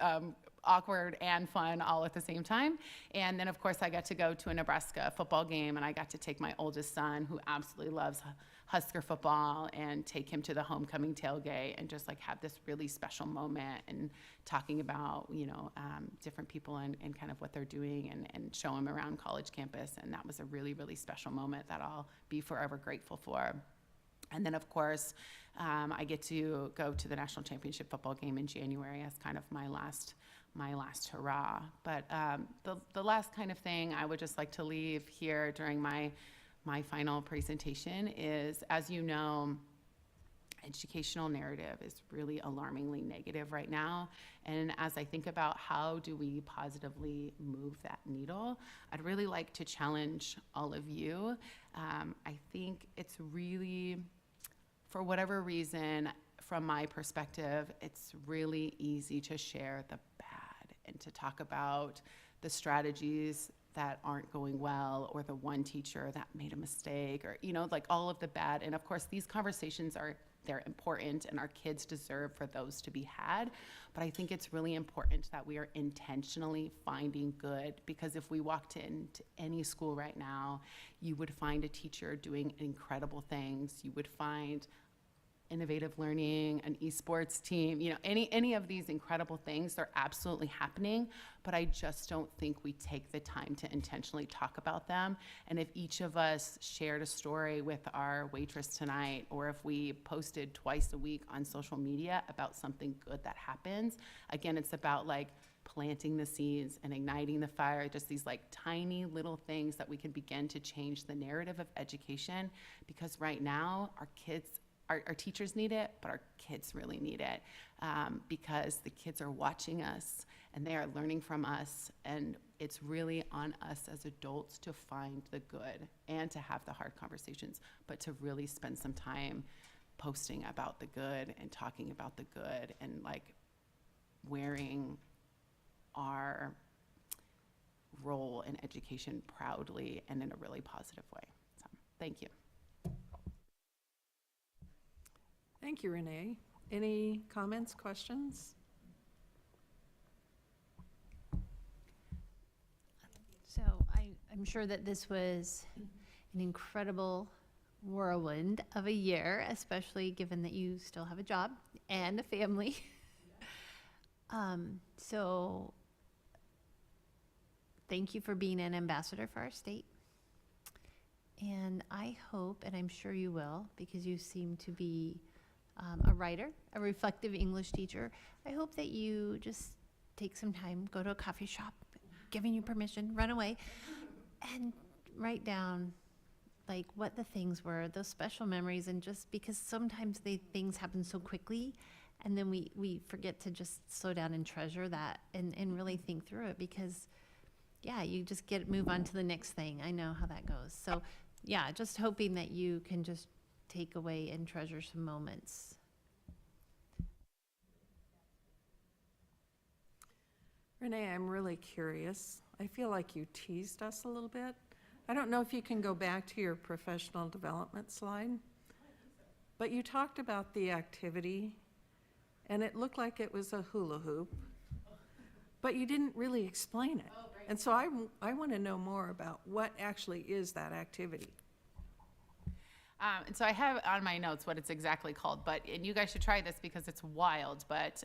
awkward and fun all at the same time. And then, of course, I got to go to a Nebraska football game, and I got to take my oldest son, who absolutely loves Husker football, and take him to the homecoming tailgate and just like have this really special moment and talking about, different people and kind of what they're doing and show him around college campus. And that was a really, really special moment that I'll be forever grateful for. And then, of course, I get to go to the national championship football game in January as kind of my last hurrah. But the last kind of thing I would just like to leave here during my final presentation is, as you know, educational narrative is really alarmingly negative right now. And as I think about how do we positively move that needle, I'd really like to challenge all of you. I think it's really, for whatever reason, from my perspective, it's really easy to share the bad and to talk about the strategies that aren't going well, or the one teacher that made a mistake, or, like all of the bad. And of course, these conversations they're important, and our kids deserve for those to be had. But I think it's really important that we are intentionally finding good, because if we walked into any school right now, you would find a teacher doing incredible things. You would find innovative learning, an esports team, any of these incredible things, they're absolutely happening, but I just don't think we take the time to intentionally talk about them. And if each of us shared a story with our waitress tonight, or if we posted twice a week on social media about something good that happens, again, it's about like planting the seeds and igniting the fire, just these like tiny little things that we can begin to change the narrative of education. Because right now, our teachers need it, but our kids really need it, because the kids are watching us and they are learning from us, and it's really on us as adults to find the good and to have the hard conversations, but to really spend some time posting about the good and talking about the good and like wearing our role in education proudly and in a really positive way. So, thank you. Thank you, Renee. Any comments, questions? So I'm sure that this was an incredible whirlwind of a year, especially given that you still have a job and a family. So thank you for being an ambassador for our state. And I hope, and I'm sure you will, because you seem to be a writer, a reflective English teacher, I hope that you just take some time, go to a coffee shop, giving you permission, run away, and write down like what the things were, those special memories. And just because sometimes things happen so quickly, and then we forget to just slow down and treasure that and really think through it, because you just move on to the next thing. I know how that goes. So just hoping that you can just take away and treasure some moments. Renee, I'm really curious. I feel like you teased us a little bit. I don't know if you can go back to your professional development slide, but you talked about the activity, and it looked like it was a hula hoop, but you didn't really explain it. And so I want to know more about what actually is that activity. And so I have on my notes what it's exactly called, and you guys should try this because it's wild, but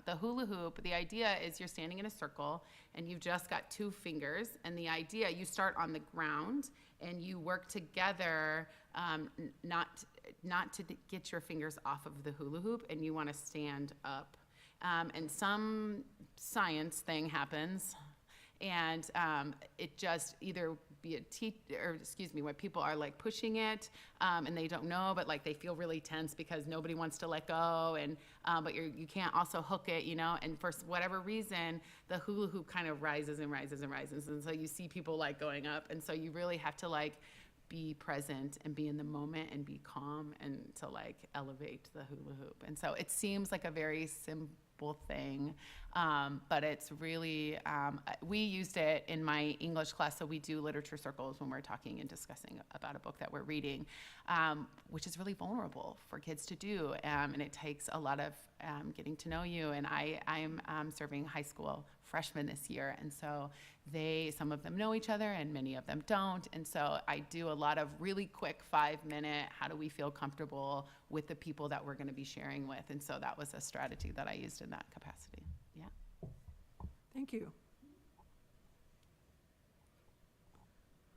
the hula hoop, the idea is you're standing in a circle and you've just got two fingers, and the idea, you start on the ground and you work together, not to get your fingers off of the hula hoop, and you want to stand up. And some science thing happens, and it just either be when people are like pushing it, and they don't know, but like they feel really tense because nobody wants to let go, and but you can't also hook it, and for whatever reason, the hula hoop kind of rises and rises and rises, and so you see people like going up, and so you really have to like be present and be in the moment and be calm and to like elevate the hula hoop. And so it seems like a very thing. But it's really, we used it in my English class, so we do literature circles when we're talking and discussing about a book that we're reading, which is really vulnerable for kids to do, and it takes a lot of getting to know you. And I'm serving high school freshmen this year, and so some of them know each other and many of them don't, and so I do a lot of really quick 5-minute, how do we feel comfortable with the people that we're going to be sharing with, and so that was a strategy that I used in that capacity. Yeah. Thank you.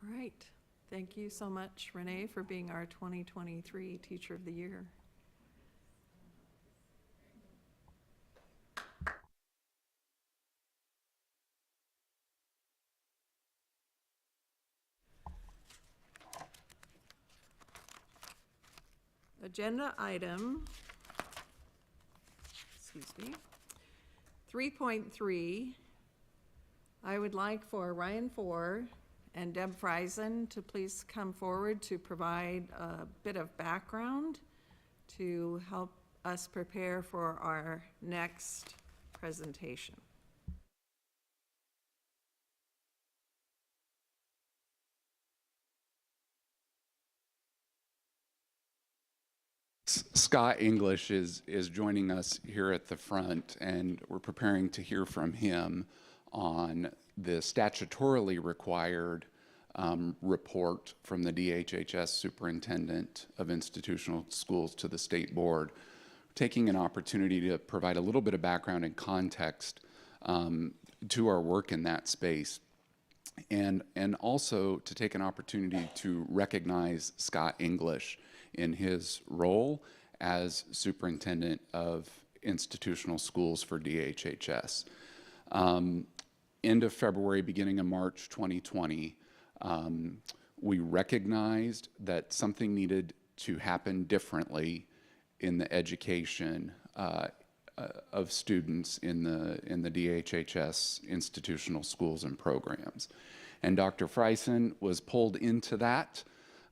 All right. Thank you so much, Renee, for being our 2023 Teacher of the Year. Agenda item, excuse me, 3.3, I would like for Ryan Four and Deb Friesen to please come forward to provide a bit of background to help us prepare for our next presentation. Scott English is joining us here at the front, and we're preparing to hear from him on the statutorily required report from the DHHS Superintendent of Institutional Schools to the State Board, taking an opportunity to provide a little bit of background and context to our work in that space, and also to take an opportunity to recognize Scott English in his role as Superintendent of Institutional Schools for DHHS. End of February, beginning of March 2020, we recognized that something needed to happen differently in the education of students in the DHHS institutional schools and programs. And Dr. Friesen was pulled into that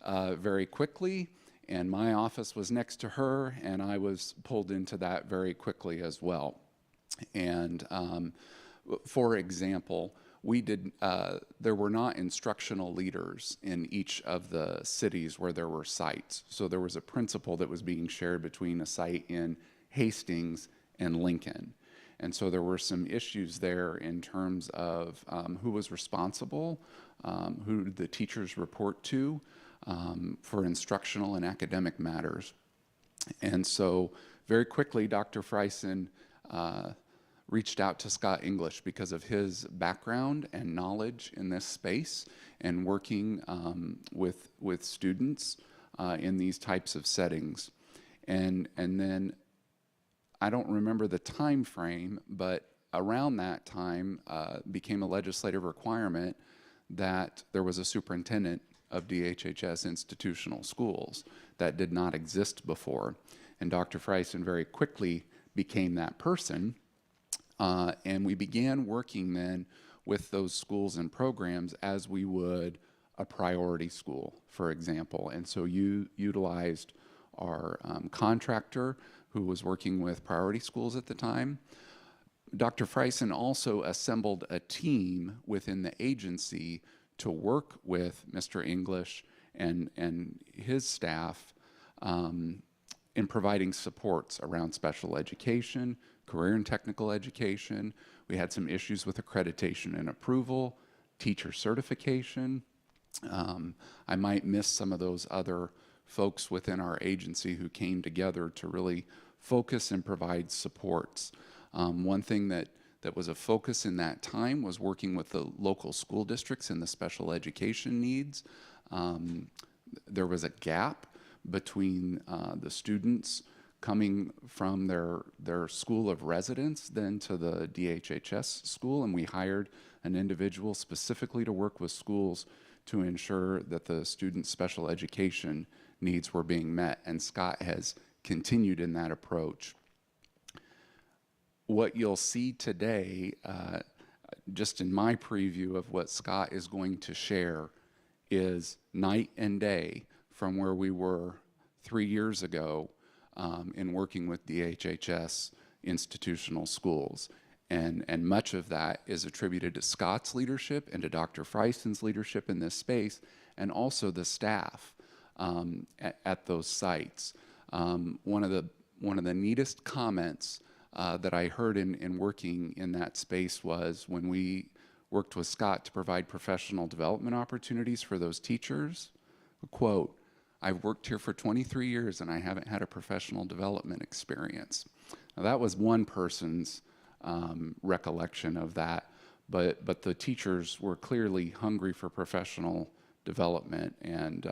very quickly, and my office was next to her, and I was pulled into that very quickly as well. And for example, there were not instructional leaders in each of the cities where there were sites. So there was a principal that was being shared between a site in Hastings and Lincoln. And so there were some issues there in terms of who was responsible, who the teachers report to for instructional and academic matters. And so very quickly, Dr. Friesen reached out to Scott English because of his background and knowledge in this space and working with students in these types of settings. And then I don't remember the time frame, but around that time became a legislative requirement that there was a superintendent of DHHS institutional schools. That did not exist before. And Dr. Friesen very quickly became that person. And we began working then with those schools and programs as we would a priority school, for example. And so you utilized our contractor who was working with priority schools at the time. Dr. Friesen also assembled a team within the agency to work with Mr. English and his staff in providing supports around special education, career and technical education. We had some issues with accreditation and approval, teacher certification. I might miss some of those other folks within our agency who came together to really focus and provide supports. One thing that was a focus in that time was working with the local school districts and the special education needs. There was a gap between the students coming from their school of residence then to the DHHS school, and we hired an individual specifically to work with schools to ensure that the students' special education needs were being met, and Scott has continued in that approach. What you'll see today, just in my preview of what Scott is going to share, is night and day from where we were 3 years ago in working with DHHS institutional schools. And much of that is attributed to Scott's leadership and to Dr. Fryson's leadership in this space, and also the staff at those sites. One of the neatest comments that I heard in working in that space was when we worked with Scott to provide professional development opportunities for those teachers. Quote, "I've worked here for 23 years and I haven't had a professional development experience." Now, that was one person's recollection of that, but the teachers were clearly hungry for professional development, and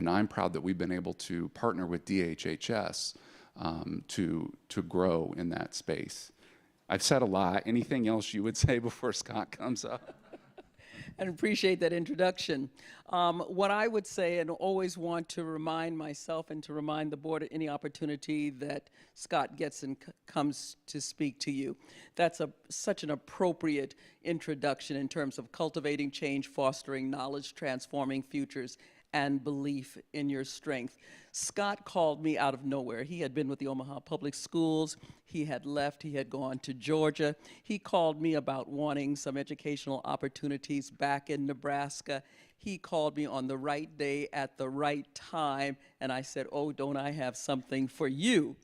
I'm proud that we've been able to partner with DHHS to grow in that space. I've said a lot. Anything else you would say before Scott comes up? And appreciate that introduction. What I would say, and always want to remind myself and to remind the board at any opportunity that Scott gets and comes to speak to you, that's such an appropriate introduction in terms of cultivating change, fostering knowledge, transforming futures, and belief in your strength. Scott called me out of nowhere. He had been with the Omaha Public Schools. He had left. He had gone to Georgia. He called me about wanting some educational opportunities back in Nebraska. He called me on the right day at the right time, and I said, "Oh, don't I have something for you?"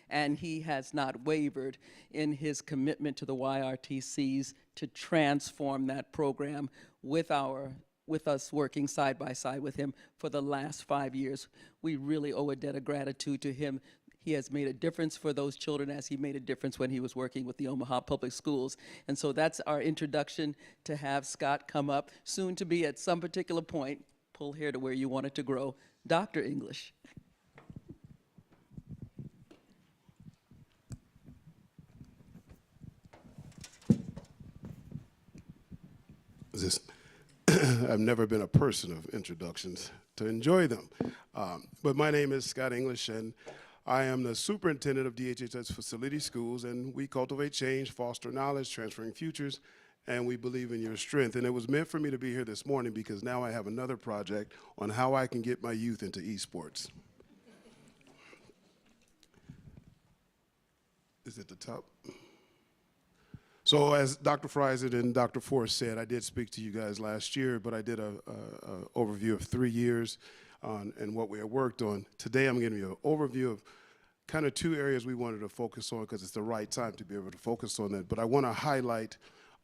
And he has not wavered in his commitment to the YRTCs to transform that program with us working side by side with him for the last 5 years. We really owe a debt of gratitude to him. He has made a difference for those children as he made a difference when he was working with the Omaha Public Schools. And so that's our introduction, to have Scott come up, soon to be at some particular point, pull hair to where you want it to grow, Dr. English. I've never been a person of introductions to enjoy them. But my name is Scott English, and I am the superintendent of DHHS Facility Schools, and we cultivate change, foster knowledge, transferring futures, and we believe in your strength. And it was meant for me to be here this morning because now I have another project on how I can get my youth into esports. Is it the top? So as Dr. Friesen and Dr. Forrest said, I did speak to you guys last year, but I did a overview of 3 years and what we have worked on. Today I'm giving you an overview of kind of 2 areas we wanted to focus on because it's the right time to be able to focus on that. But I want to highlight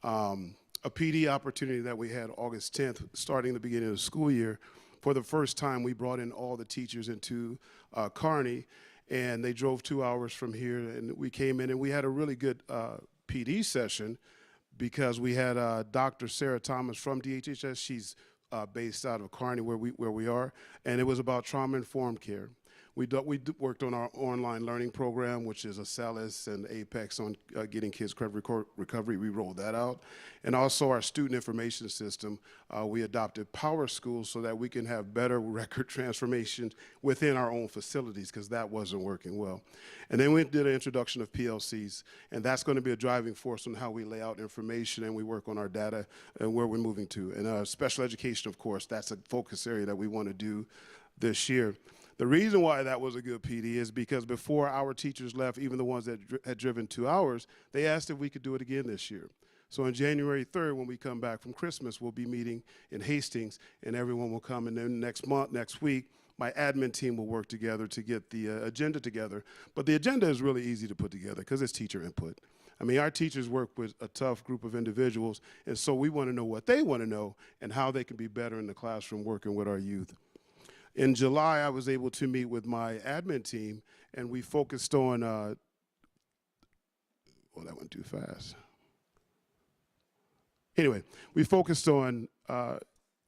a PD opportunity that we had August 10th, starting the beginning of the school year. For the first time, we brought in all the teachers into Kearney, and they drove 2 hours from here, and we came in and we had a really good PD session because we had Dr. Sarah Thomas from DHHS. She's based out of Kearney, where we are, and it was about trauma-informed care. We worked on our online learning program, which is a SALIS and APEX on getting kids recovery. We rolled that out. And also our student information system, we adopted Power Schools so that we can have better record transformation within our own facilities, because that wasn't working well. And then we did an introduction of PLCs, and that's going to be a driving force on how we lay out information and we work on our data and where we're moving to. And special education, of course, that's a focus area that we want to do this year. The reason why that was a good PD is because before our teachers left, even the ones that had driven 2 hours, they asked if we could do it again this year. So on January 3rd, when we come back from Christmas, we'll be meeting in Hastings, and everyone will come. And then next week, my admin team will work together to get the agenda together. But the agenda is really easy to put together because it's teacher input. I mean, our teachers work with a tough group of individuals, and so we want to know what they want to know and how they can be better in the classroom working with our youth. In July, I was able to meet with my admin team, and we focused on, well, that went too fast. Anyway, we focused on, or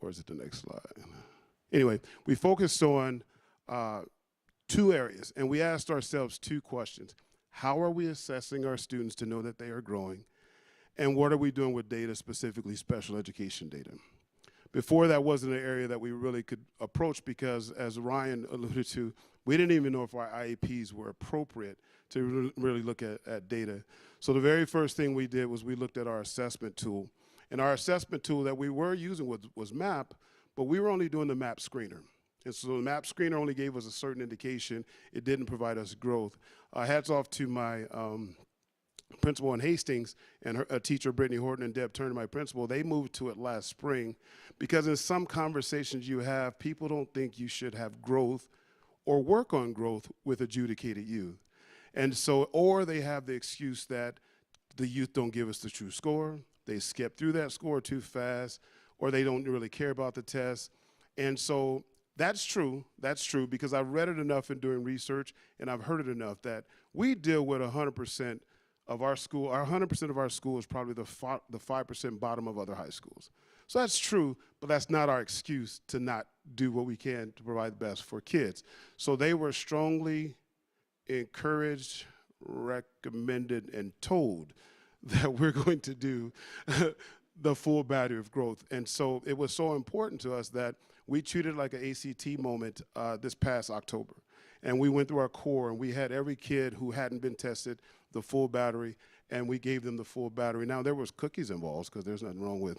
is it the next slide? Anyway, we focused on 2 areas, and we asked ourselves 2 questions. How are we assessing our students to know that they are growing? And what are we doing with data, specifically special education data? Before, that wasn't an area that we really could approach because, as Ryan alluded to, we didn't even know if our IEPs were appropriate to really look at data. So the very first thing we did was we looked at our assessment tool. And our assessment tool that we were using was MAP, but we were only doing the MAP screener. And so the map screener only gave us a certain indication. It didn't provide us growth. Hats off to my principal in Hastings and her teacher, Brittany Horton, and Deb Turner, my principal. They moved to it last spring because in some conversations you have, people don't think you should have growth or work on growth with adjudicated youth. And so, or they have the excuse that the youth don't give us the true score, they skip through that score too fast, or they don't really care about the test. And so that's true because I've read it enough in doing research and I've heard it enough that we deal with 100% of our school. 100% of our school is probably the 5% bottom of other high schools. So that's true, but that's not our excuse to not do what we can to provide the best for kids. So they were strongly encouraged, recommended, and told that we're going to do the full battery of growth. And so it was so important to us that we treated it like an ACT moment this past October. And we went through our core, and we had every kid who hadn't been tested the full battery, and we gave them the full battery. Now, there was cookies involved, because there's nothing wrong with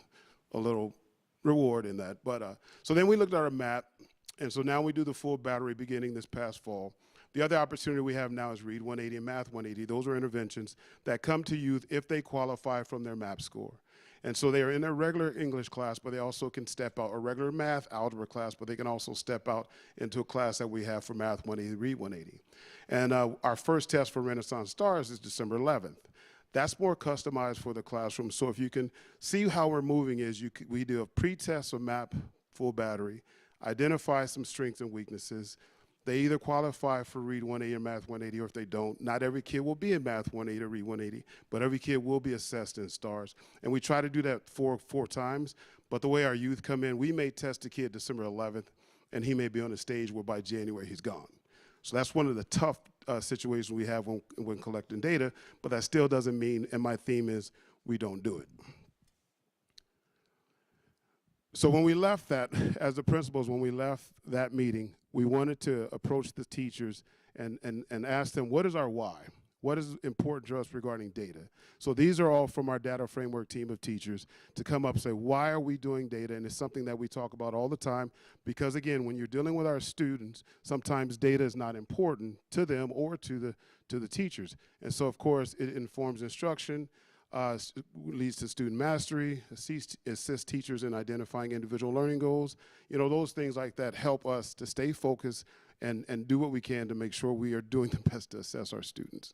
a little reward in that. But so then we looked at our map, and so now we do the full battery beginning this past fall. The other opportunity we have now is Read 180 and Math 180. Those are interventions that come to youth if they qualify from their MAP score. And so they are in their regular English class, but they also can step out, or regular math algebra class, but they can also step out into a class that we have for Math 180, Read 180. And our first test for Renaissance Stars is December 11th. That's more customized for the classroom. So if you can see how we're moving is we do a pre-test of MAP full battery, identify some strengths and weaknesses. They either qualify for Read 180 or Math 180, or if they don't, not every kid will be in Math 180 or Read 180, but every kid will be assessed in STARS. And we try to do that four times, but the way our youth come in, we may test a kid December 11th, and he may be on a stage where by January he's gone. So that's one of the tough situations we have when collecting data, but that still doesn't mean, and my theme is, we don't do it. So when we left that, as the principals, when we left that meeting, we wanted to approach the teachers and ask them, what is our why? What is important to us regarding data? So these are all from our data framework team of teachers to come up and say, why are we doing data? And it's something that we talk about all the time because, again, when you're dealing with our students, sometimes data is not important to them or to the teachers. And so, of course, it informs instruction, leads to student mastery, assists teachers in identifying individual learning goals. You know, those things like that help us to stay focused and do what we can to make sure we are doing the best to assess our students.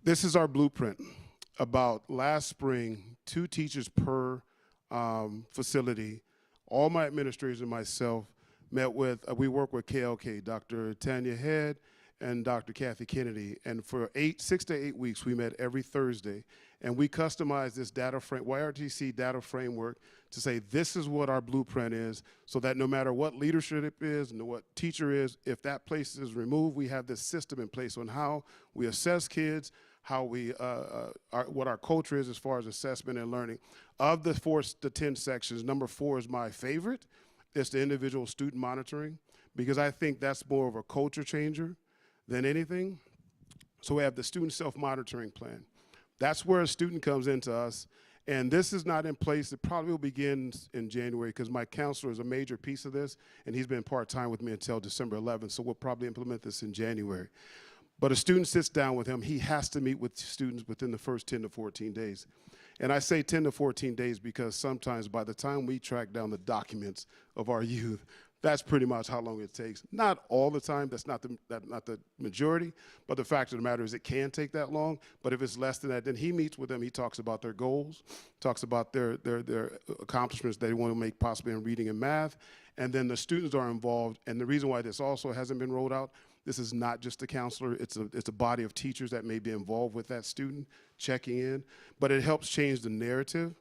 This is our blueprint. About last spring, 2 teachers per facility, all my administrators and myself met with, we work with KLK, Dr. Tanya Head and Dr. Kathy Kennedy, and for 6 to 8 weeks, we met every Thursday, and we customized this YRTC data framework to say this is what our blueprint is, so that no matter what leadership is and what teacher is, if that place is removed, we have this system in place on how we assess kids, how we, what our culture is as far as assessment and learning. Of the 4 to 10 sections, number 4 is my favorite. It's the individual student monitoring, because I think that's more of a culture changer than anything. So we have the student self-monitoring plan. That's where a student comes into us, and this is not in place. It probably will begin in January, because my counselor is a major piece of this, and he's been part-time with me until December 11th, so we'll probably implement this in January. But a student sits down with him. He has to meet with students within the first 10 to 14 days. And I say 10 to 14 days because sometimes by the time we track down the documents of our youth, that's pretty much how long it takes. Not all the time, that's not the majority, but the fact of the matter is it can take that long. But if it's less than that, then he meets with them, he talks about their goals, talks about their accomplishments they want to make possibly in reading and math, and then the students are involved. And the reason why this also hasn't been rolled out, this is not just a counselor, it's a body of teachers that may be involved with that student, checking in, but it helps change the narrative.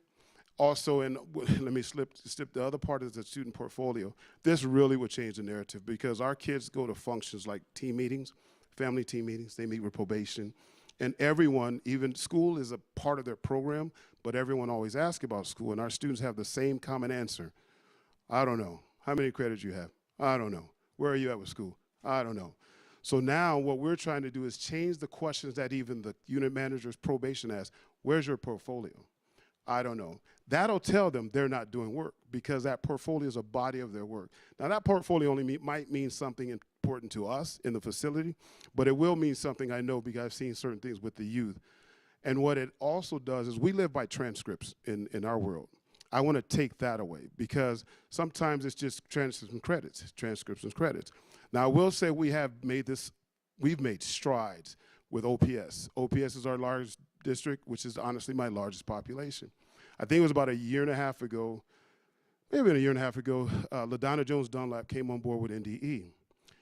Also, and let me skip the other part of the student portfolio. This really would change the narrative, because our kids go to functions like team meetings, family team meetings, they meet with probation, and everyone, even school is a part of their program, but everyone always asks about school, and our students have the same common answer. I don't know. How many credits you have? I don't know. Where are you at with school? I don't know. So now what we're trying to do is change the questions that even the unit manager's probation asks. Where's your portfolio? I don't know. That'll tell them they're not doing work because that portfolio is a body of their work. Now that portfolio only might mean something important to us in the facility, but it will mean something I know because I've seen certain things with the youth. And what it also does is we live by transcripts in our world. I want to take that away because sometimes it's just transcripts and credits. Now I will say we've made strides with OPS. OPS is our largest district, which is honestly my largest population. I think it was about a year and a half ago, LaDonna Jones Dunlap came on board with NDE.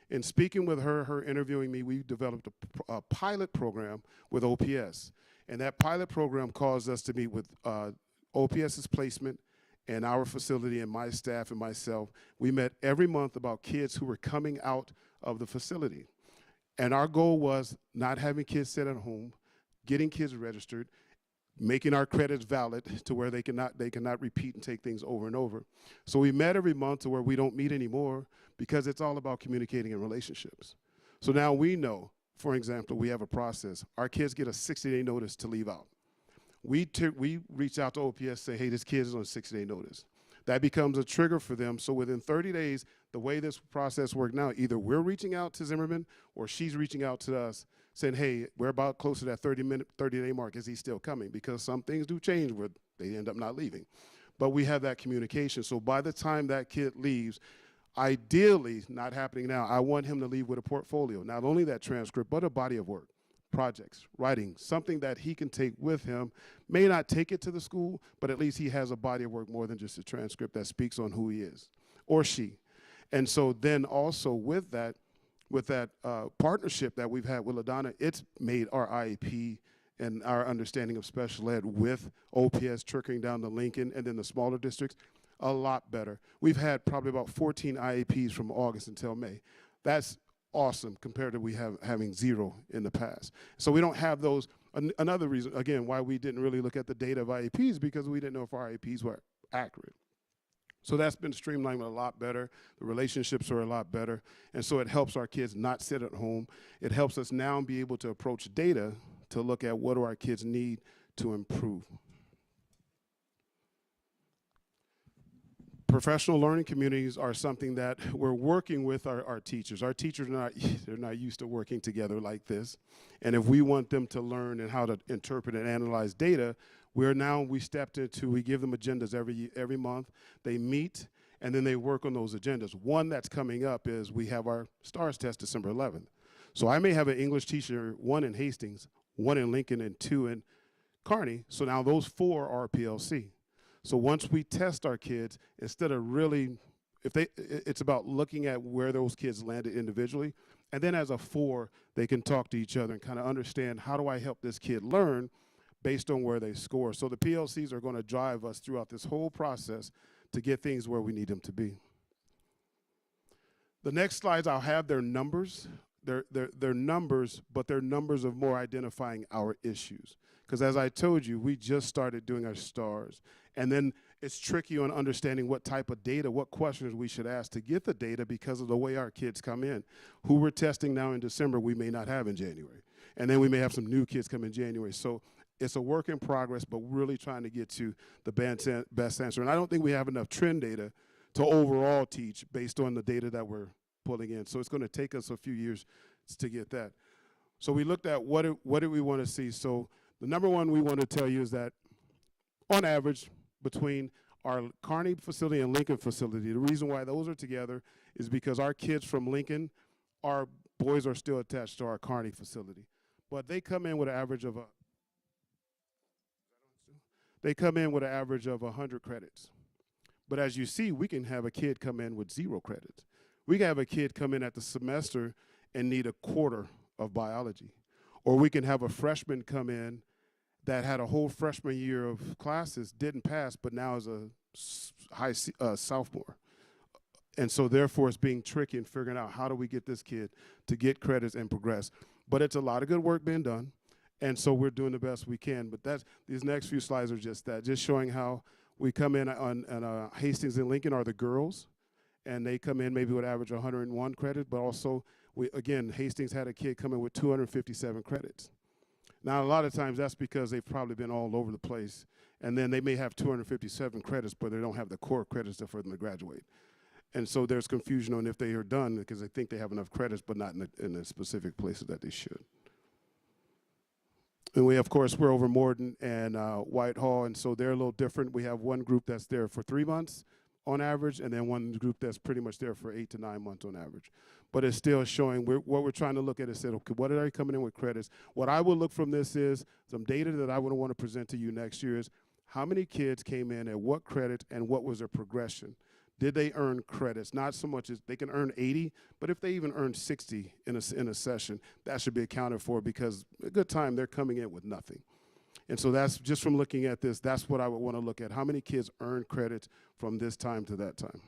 In speaking with her interviewing me, we developed a pilot program with OPS. And that pilot program caused us to meet with OPS's placement and our facility and my staff and myself. We met every month about kids who were coming out of the facility. And our goal was not having kids sit at home, getting kids registered, making our credits valid to where they cannot repeat and take things over and over. So we met every month to where we don't meet anymore because it's all about communicating in relationships. So now we know, for example, we have a process. Our kids get a 60-day notice to leave out. We reach out to OPS, say, hey, this kid is on a 60-day notice. That becomes a trigger for them. So within 30 days, the way this process works now, either we're reaching out to Zimmerman or she's reaching out to us saying, hey, we're about close to that 30-day mark. Is he still coming? Because some things do change where they end up not leaving. But we have that communication. So by the time that kid leaves, ideally, not happening now, I want him to leave with a portfolio. Not only that transcript, but a body of work, projects, writing, something that he can take with him. May not take it to the school, but at least he has a body of work more than just a transcript that speaks on who he is, or she. And so then also with that partnership that we've had with LaDonna, it's made our IEP and our understanding of special ed with OPS trickling down to Lincoln and then the smaller districts a lot better. We've had probably about 14 IEPs from August until May. That's awesome compared to having 0 in the past. So we don't have those. Another reason, again, why we didn't really look at the data of IEPs because we didn't know if our IEPs were accurate. So that's been streamlined a lot better. The relationships are a lot better. And so it helps our kids not sit at home. It helps us now be able to approach data to look at what do our kids need to improve. Professional learning communities are something that we're working with our teachers. Our teachers they're not used to working together like this. And if we want them to learn and how to interpret and analyze data, we give them agendas every month. They meet and then they work on those agendas. One that's coming up is we have our STARS test December 11th. So I may have an English teacher, 1 in Hastings, 1 in Lincoln, and 2 in Kearney. So now those 4 are PLC. So once we test our kids, instead of really, it's about looking at where those kids landed individually. And then as a 4, they can talk to each other and kind of understand how do I help this kid learn based on where they score. So the PLCs are going to drive us throughout this whole process to get things where we need them to be. The next slides, I'll have their numbers. They're numbers, but they're numbers of more identifying our issues. Because as I told you, we just started doing our STARS. And then it's tricky on understanding what type of data, what questions we should ask to get the data because of the way our kids come in. Who we're testing now in December, we may not have in January. And then we may have some new kids come in January. So it's a work in progress, but really trying to get to the best answer. And I don't think we have enough trend data to overall teach based on the data that we're pulling in. So it's going to take us a few years to get that. So we looked at what do we want to see. So the number one we want to tell you is that on average, between our Kearney facility and Lincoln facility, the reason why those are together is because our kids from Lincoln, our boys are still attached to our Kearney facility. But they come in with an average of 100 credits. But as you see, we can have a kid come in with 0 credits. We can have a kid come in at the semester and need a quarter of biology. Or we can have a freshman come in that had a whole freshman year of classes, didn't pass, but now is a high sophomore. And so therefore it's being tricky and figuring out how do we get this kid to get credits and progress. But it's a lot of good work being done. And so we're doing the best we can. But these next few slides are just that, just showing how we come in on Hastings and Lincoln are the girls. And they come in maybe with average 101 credit, but also Again, Hastings had a kid come in with 257 credits. Now, a lot of times that's because they've probably been all over the place, and then they may have 257 credits, but they don't have the core credits for them to graduate. And so there's confusion on if they are done because they think they have enough credits, but not in the specific places that they should. And we, of course, we're over Morton and Whitehall, and so they're a little different. We have one group that's there for 3 months on average, and then one group that's pretty much there for 8 to 9 months on average. But it's still showing, what we're trying to look at is, say, okay, what are they coming in with credits? What I will look from this is, some data that I would want to present to you next year is, how many kids came in at what credit and what was their progression? Did they earn credits? Not so much as they can earn 80, but if they even earn 60 in a session, that should be accounted for, because a good time they're coming in with nothing. And so that's just from looking at this, that's what I would want to look at. How many kids earn credits from this time to that time?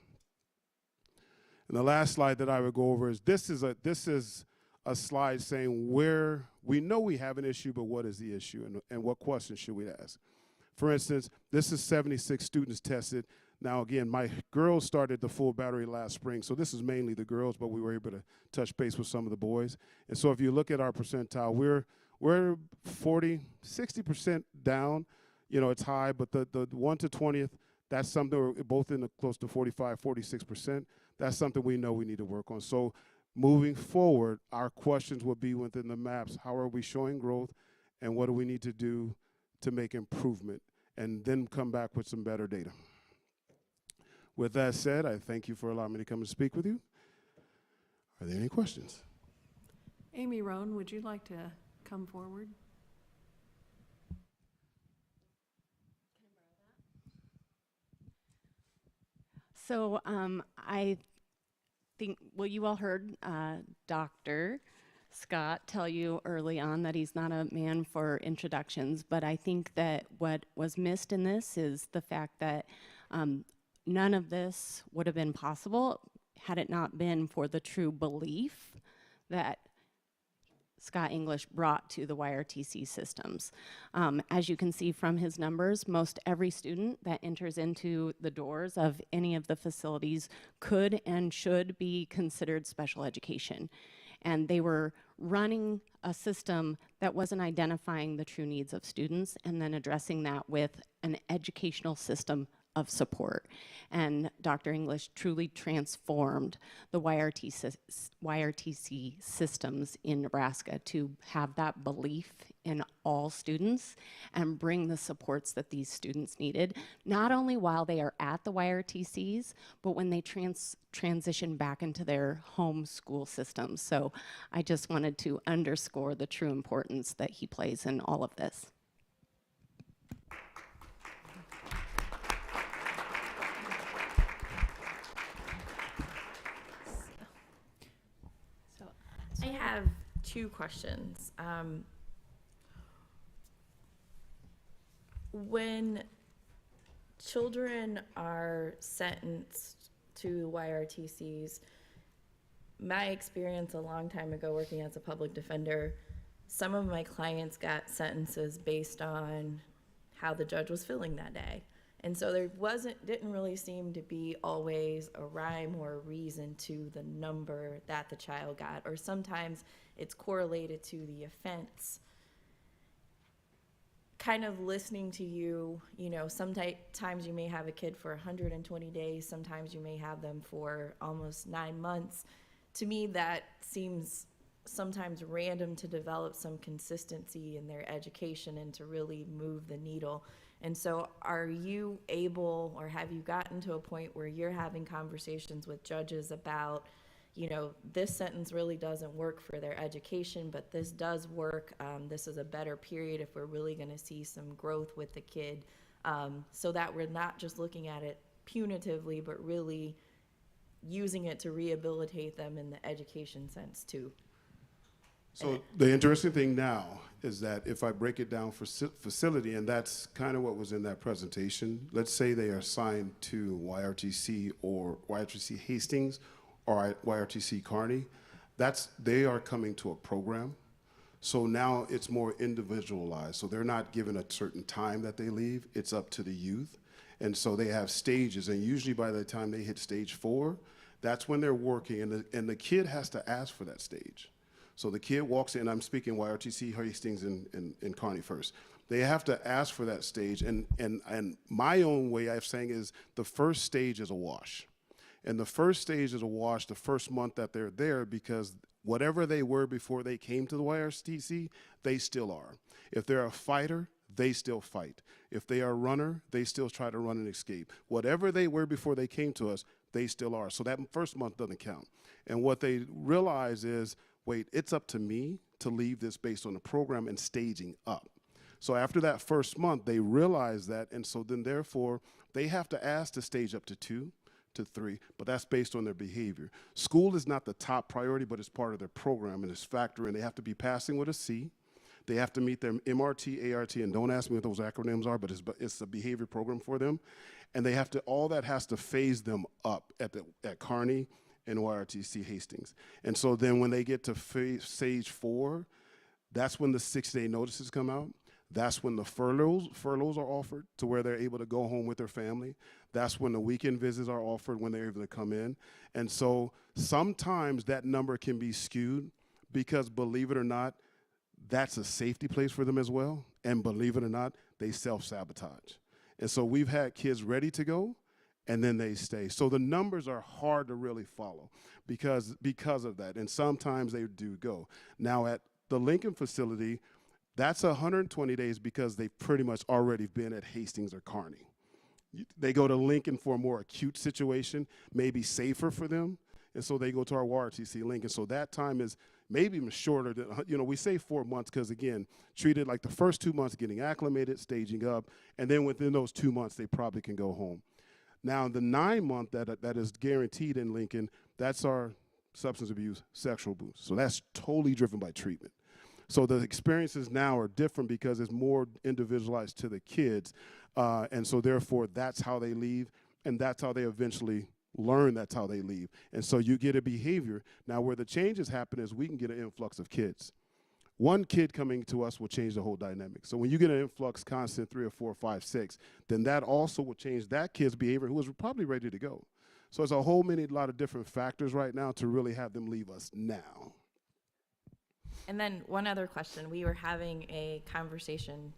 And the last slide that I would go over is this is a slide saying where we know we have an issue, but what is the issue and what questions should we ask? For instance, this is 76 students tested. Now, again, my girls started the full battery last spring, so this is mainly the girls, but we were able to touch base with some of the boys. And so if you look at our percentile, we're 40, 60% down. You know, it's high, but the 1 to 20th, that's something we're both in the close to 45, 46%. That's something we know we need to work on. So moving forward, our questions will be within the maps. How are we showing growth, and what do we need to do to make improvement, and then come back with some better data. With that said, I thank you for allowing me to come and speak with you. Are there any questions? Amy Rohn, would you like to come forward? So I think, well, you all heard Dr. Scott tell you early on that he's not a man for introductions, but I think that what was missed in this is the fact that none of this would have been possible had it not been for the true belief that Scott English brought to the YRTC systems. As you can see from his numbers, most every student that enters into the doors of any of the facilities could and should be considered special education. And they were running a system that wasn't identifying the true needs of students and then addressing that with an educational system of support. And Dr. English truly transformed the YRTC systems in Nebraska to have that belief in all students and bring the supports that these students needed, not only while they are at the YRTCs, but when they transition back into their home school systems. So I just wanted to underscore the true importance that he plays in all of this. I have 2 questions. When children are sentenced to YRTCs, my experience a long time ago working as a public defender, some of my clients got sentences based on how the judge was feeling that day. And so there didn't really seem to be always a rhyme or a reason to the number that the child got, or sometimes it's correlated to the offense. Kind of listening to you, you know, sometimes you may have a kid for 120 days, sometimes you may have them for almost 9 months. To me, that seems sometimes random to develop some consistency in their education and to really move the needle. And so are you able, or have you gotten to a point where you're having conversations with judges about, you know, this sentence really doesn't work for their education, but this does work. This is a better period if we're really going to see some growth with the kid, so that we're not just looking at it punitively, but really using it to rehabilitate them in the education sense too. So the interesting thing now is that if I break it down for facility, and that's kind of what was in that presentation, let's say they are assigned to YRTC or YRTC Hastings or YRTC Kearney, they are coming to a program. So now it's more individualized. So they're not given a certain time that they leave, it's up to the youth. And so they have stages, and usually by the time they hit stage 4, That's when they're working, and the kid has to ask for that stage. So the kid walks in, I'm speaking YRTC Hastings and Kearney first. They have to ask for that stage, and my own way of saying is the first stage is a wash. And the first stage is a wash the first month that they're there, because whatever they were before they came to the YRTC, they still are. If they're a fighter, they still fight. If they are a runner, they still try to run and escape. Whatever they were before they came to us, they still are. So that first month doesn't count. And what they realize is, wait, it's up to me to leave this based on the program and staging up. So after that first month, they realize that, and so then therefore, they have to ask to stage up to 2 to 3, but that's based on their behavior. School is not the top priority, but it's part of their program, and it's factor, and they have to be passing with a C. They have to meet their MRT, ART, and don't ask me what those acronyms are, but it's a behavior program for them. And they have to, all that has to phase them up at Kearney and YRTC Hastings. And so then when they get to stage 4, that's when the 6-day notices come out. That's when the furloughs are offered to where they're able to go home with their family. That's when the weekend visits are offered when they're able to come in. And so sometimes that number can be skewed because, believe it or not, that's a safety place for them as well. And believe it or not, they self-sabotage. And so we've had kids ready to go, and then they stay. So the numbers are hard to really follow because of that. And sometimes they do go. Now at the Lincoln facility, that's 120 days because they've pretty much already been at Hastings or Kearney. They go to Lincoln for a more acute situation, maybe safer for them, and so they go to our YRTC Lincoln. So that time is maybe even shorter than, we say 4 months because, again, treated like the first 2 months getting acclimated, staging up, and then within those 2 months, they probably can go home. Now, the 9-month that is guaranteed in Lincoln, that's our substance abuse, sexual abuse. So that's totally driven by treatment. So the experiences now are different because it's more individualized to the kids. And so therefore, that's how they leave, and that's how they eventually learn that's how they leave. And so you get a behavior. Now, where the changes happen is we can get an influx of kids. One kid coming to us will change the whole dynamic. So when you get an influx constant 3 or 4, 5, 6, then that also will change that kid's behavior who was probably ready to go. So it's a lot of different factors right now to really have them leave us now. And then one other question. We were having a conversation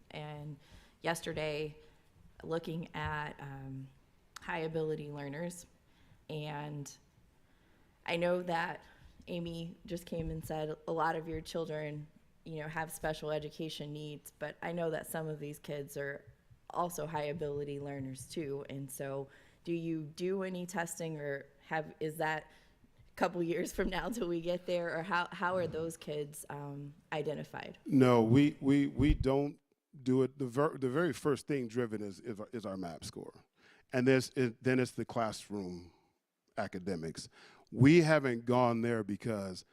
yesterday looking at high ability learners. And I know that Amy just came and said a lot of your children, have special education needs, but I know that some of these kids are also high ability learners too. And so do you do any testing, or is that couple years from now till we get there, or how are those kids identified? No, we don't do it. The very first thing driven is our MAP score, and then it's the classroom academics. We haven't gone there because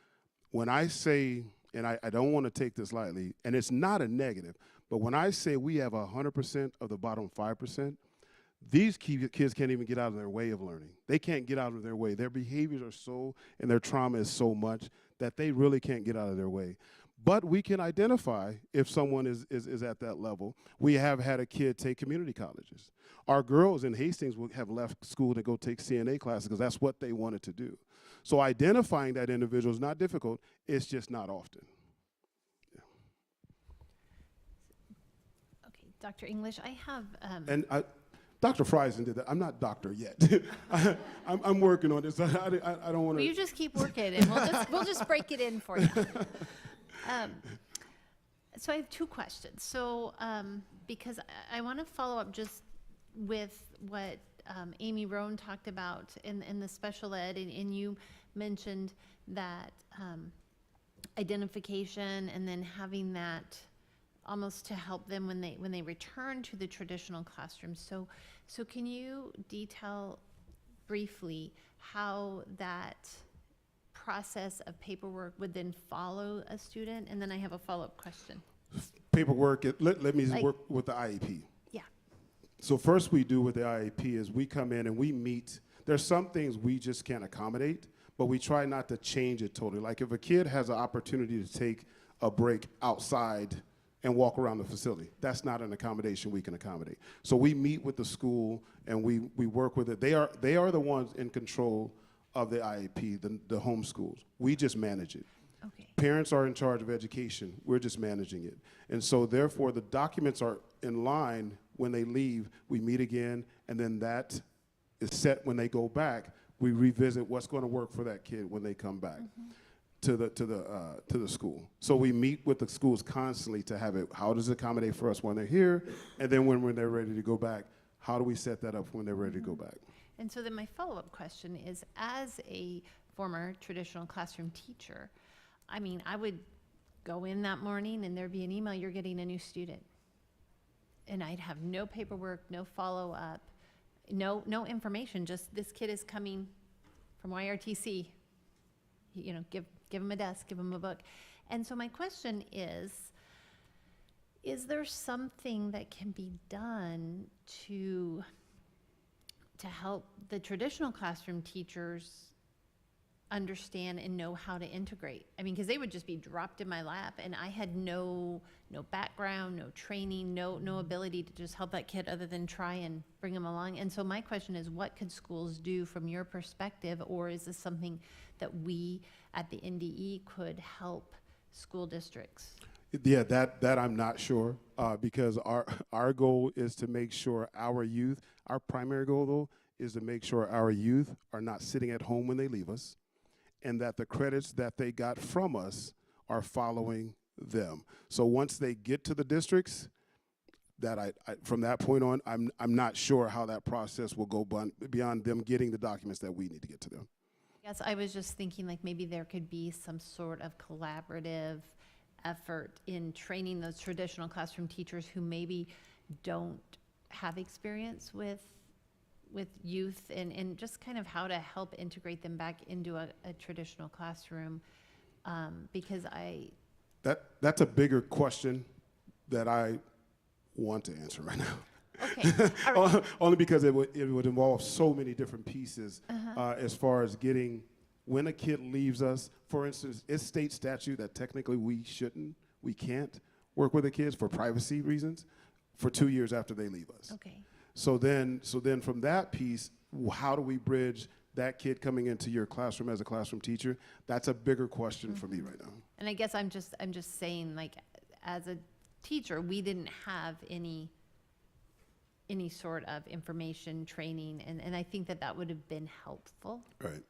when I say, and I don't want to take this lightly, and it's not a negative, but when I say we have 100% of the bottom 5%, these kids can't even get out of their way of learning. They can't get out of their way. Their behaviors are so, and their trauma is so much that they really can't get out of their way. But we can identify if someone is at that level. We have had a kid take community colleges. Our girls in Hastings will have left school to go take CNA classes because that's what they wanted to do. So identifying that individual is not difficult. It's just not often. Yeah. Okay, Dr. English, I have... And Dr. Friesen did that. I'm not doctor yet. I'm working on this. I don't want to... Well, you just keep working, and we'll just break it in for you. So I have 2 questions. So because I want to follow up just with what Amy Rohn talked about in the special ed, and you mentioned that identification and then having that almost to help them when they return to the traditional classroom. So can you detail briefly how that process of paperwork would then follow a student? And then I have a follow-up question. Paperwork, let me work with the IEP. Yeah. So first we do with the IEP is we come in and we meet. There's some things we just can't accommodate, but we try not to change it totally. Like if a kid has an opportunity to take a break outside and walk around the facility, that's not an accommodation we can accommodate. So we meet with the school and we work with it. They are the ones in control of the IEP, the homeschools. We just manage it. Okay. Parents are in charge of education. We're just managing it. And so therefore the documents are in line when they leave. We meet again, and then that is set when they go back. We revisit what's going to work for that kid when they come back to the school. So we meet with the schools constantly to have it, how does it accommodate for us when they're here? And then when they're ready to go back, how do we set that up when they're ready to go back? And so then my follow-up question is, as a former traditional classroom teacher, I mean, I would go in that morning and there'd be an email, you're getting a new student. And I'd have no paperwork, no follow-up, no information, just this kid is coming from YRTC. You know, give him a desk, give him a book. And so my question is there something that can be done to help the traditional classroom teachers understand and know how to integrate? I mean, because they would just be dropped in my lap, and I had no background, no training, no ability to just help that kid other than try and bring them along. And so my question is, what could schools do from your perspective, or is this something that we at the NDE could help school districts? Yeah, that I'm not sure, because our goal is to make sure our youth, our primary goal though, is to make sure our youth are not sitting at home when they leave us, and that the credits that they got from us are following them. So once they get to the districts, that I from that point on, I'm not sure how that process will go beyond them getting the documents that we need to get to them. Yes, I was just thinking like maybe there could be some sort of collaborative effort in training those traditional classroom teachers who maybe don't have experience with youth, and just kind of how to help integrate them back into a traditional classroom, because That's a bigger question that I want to answer right now. Okay. All right. Only because it would involve so many different pieces as far as getting, when a kid leaves us, for instance, it's state statute that technically we can't work with the kids for privacy reasons for 2 years after they leave us. Okay. So then from that piece, how do we bridge that kid coming into your classroom as a classroom teacher? That's a bigger question for me right now. And I guess I'm just saying, like, as a teacher, we didn't have any sort of information training, and I think that would have been helpful. Right.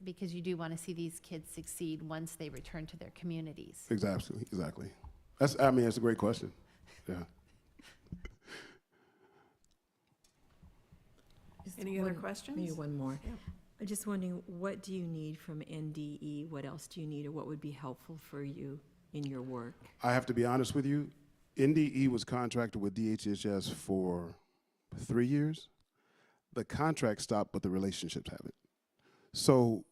Because you do want to see these kids succeed once they return to their communities. Exactly. That's a great question. Yeah. Any other questions? Maybe one more. I'm just wondering, what do you need from NDE? What else do you need, or what would be helpful for you in your work? I have to be honest with you. NDE was contracted with DHHS for 3 years. The contract stopped, but the relationships haven't. So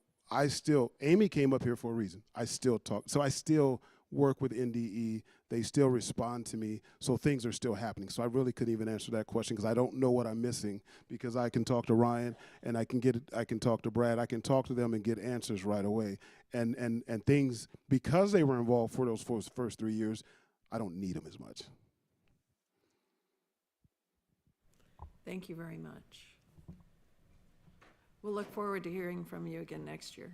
Amy came up here for a reason. I still talk. So I still work with NDE. They still respond to me. So things are still happening. So I really couldn't even answer that question because I don't know what I'm missing, because I can talk to Ryan and I can talk to Brad. I can talk to them and get answers right away. And things, because they were involved for those first 3 years, I don't need them as much. Thank you very much. We'll look forward to hearing from you again next year.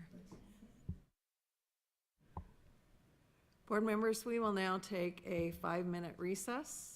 Board members, we will now take a 5-minute recess.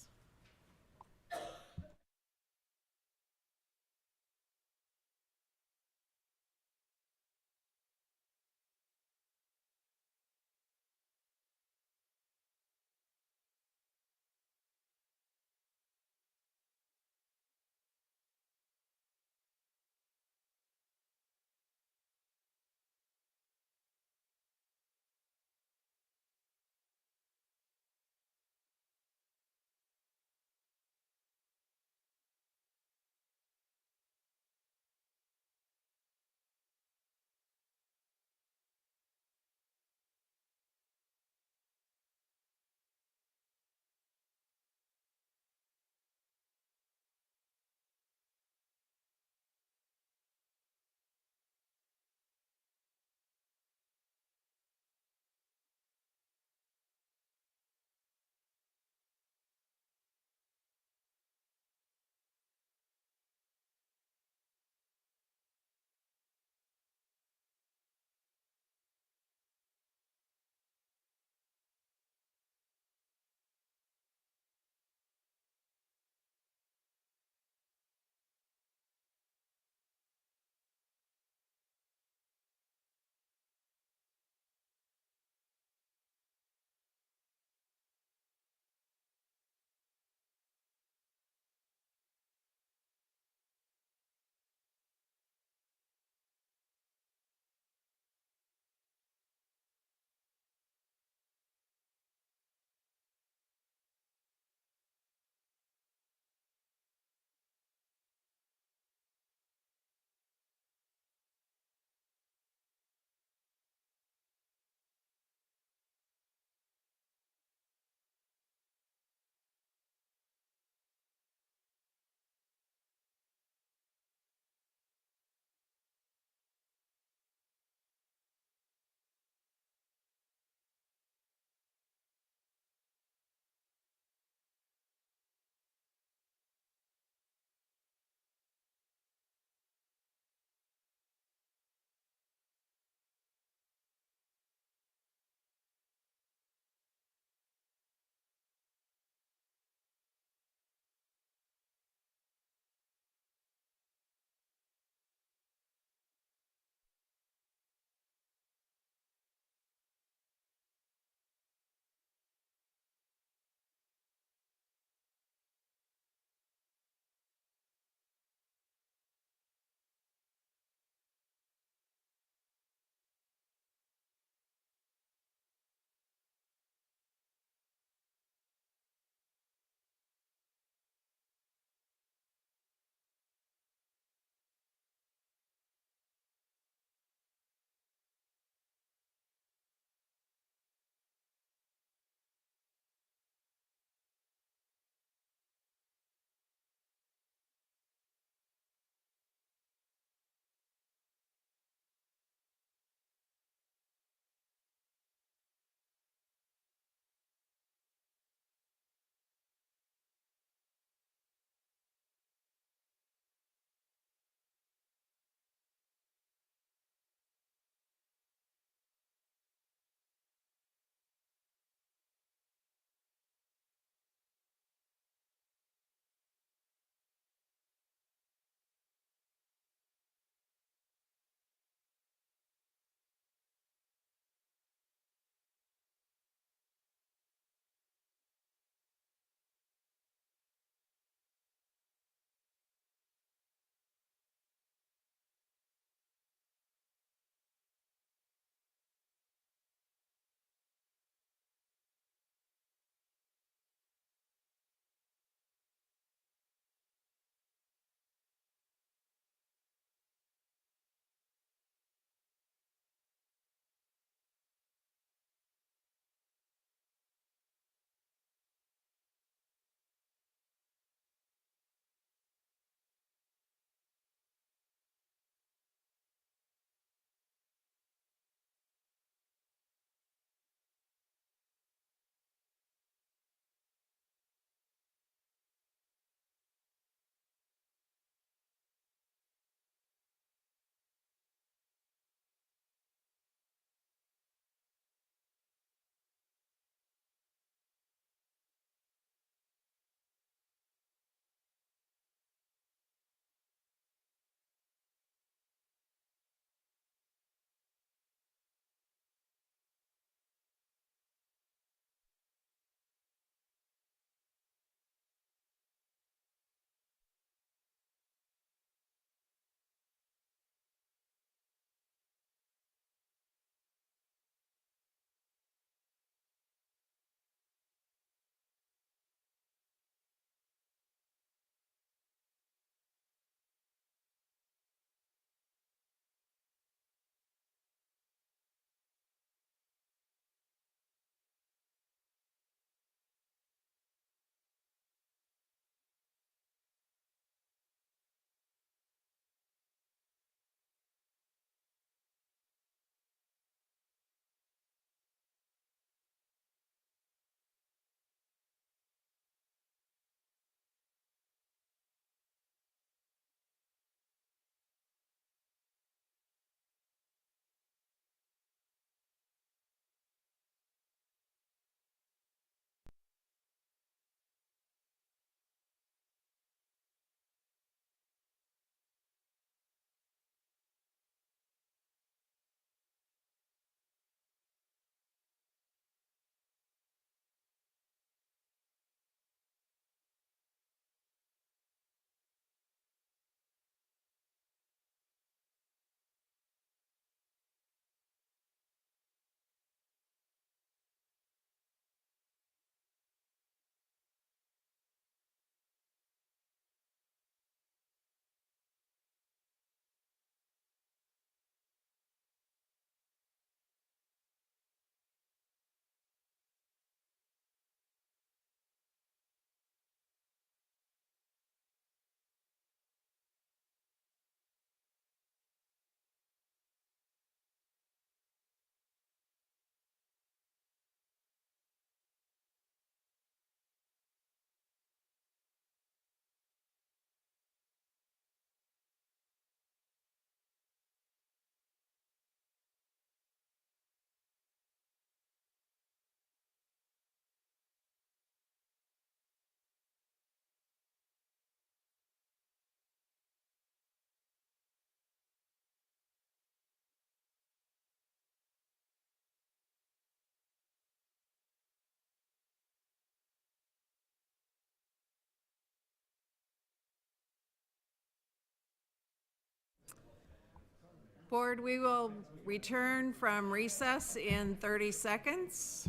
Board, we will return from recess in 30 seconds.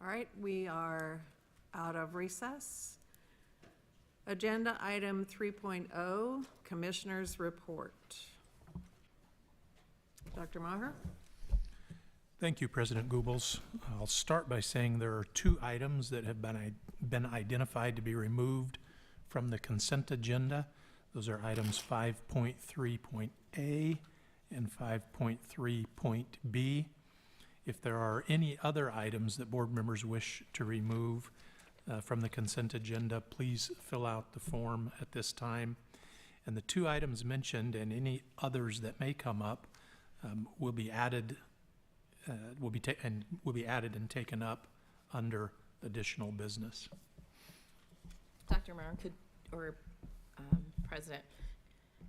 All right, we are out of recess. Agenda item 3.0, Commissioners Report. Dr. Maher? Thank you, President Goebbels. I'll start by saying there are two items that have been identified to be removed from the consent agenda. Those are items 5.3.A and 5.3.B. If there are any other items that board members wish to remove from the consent agenda, please fill out the form at this time. And the two items mentioned and any others that may come up will be added and taken up under additional business. Dr. Brown, President,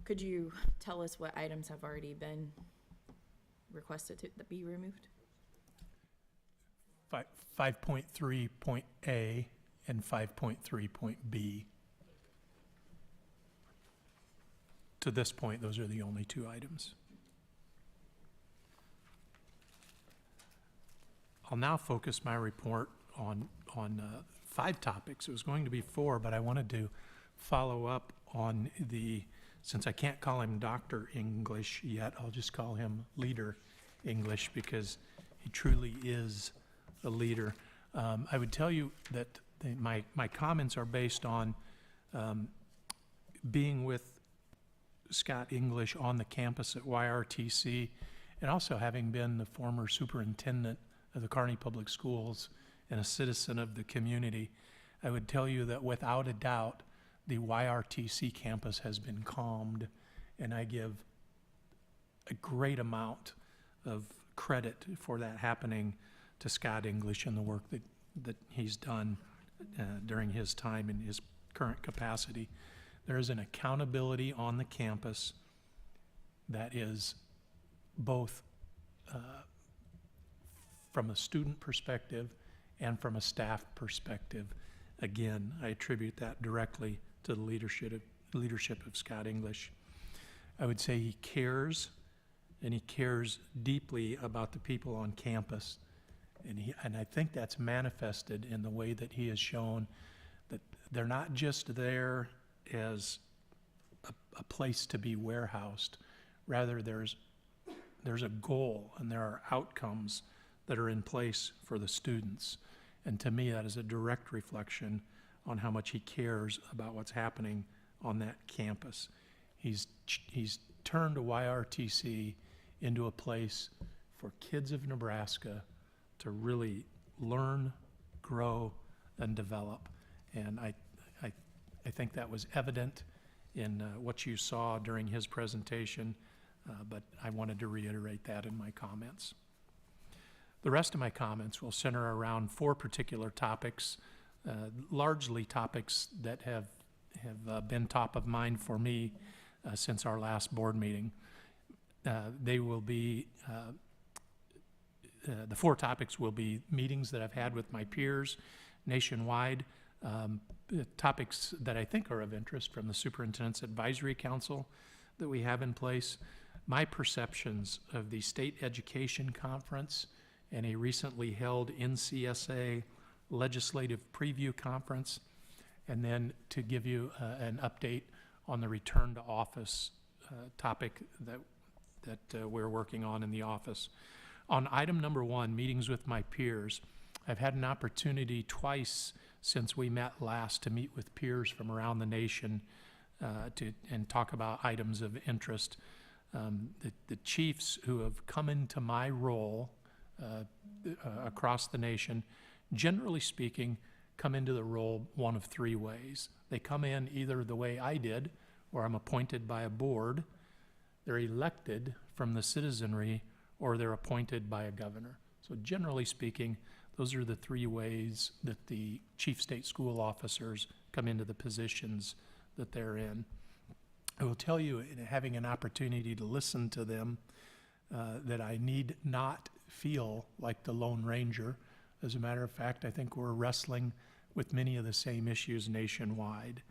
could you tell us what items have already been requested to be removed? 5.3.A and 5.3.B. To this point, those are the only two items. I'll now focus my report on 5 topics. It was going to be 4, but I wanted to follow up on since I can't call him Dr. English yet, I'll just call him Leader English because he truly is a leader. I would tell you that my comments are based on being with Scott English on the campus at YRTC and also having been the former superintendent of the Kearney Public Schools and a citizen of the community. I would tell you that without a doubt, the YRTC campus has been calmed, and I give a great amount of credit for that happening to Scott English and the work that he's done during his time in his current capacity. There is an accountability on the campus that is both from a student perspective and from a staff perspective. Again, I attribute that directly to the leadership of Scott English. I would say he cares, and he cares deeply about the people on campus. And I think that's manifested in the way that he has shown that they're not just there as a place to be warehoused. Rather, there's a goal and there are outcomes that are in place for the students. And to me, that is a direct reflection on how much he cares about what's happening on that campus. He's turned YRTC into a place for kids of Nebraska to really learn, grow, and develop. And I think that was evident in what you saw during his presentation, but I wanted to reiterate that in my comments. The rest of my comments will center around 4 particular topics, largely topics that have been top of mind for me since our last board meeting. They will be the 4 topics will be meetings that I've had with my peers nationwide, topics that I think are of interest from the Superintendent's Advisory Council that we have in place, my perceptions of the State Education Conference and a recently held NCSA Legislative Preview Conference, and then to give you an update on the return to office topic that we're working on in the office. On item number 1, meetings with my peers, I've had an opportunity twice since we met last to meet with peers from around the nation and talk about items of interest. The chiefs who have come into my role across the nation, generally speaking, come into the role one of three ways. They come in either the way I did, where I'm appointed by a board, they're elected from the citizenry, or they're appointed by a governor. So generally speaking, those are the three ways that the chief state school officers come into the positions that they're in. I will tell you, in having an opportunity to listen to them, that I need not feel like the Lone Ranger. As a matter of fact, I think we're wrestling with many of the same issues nationwide.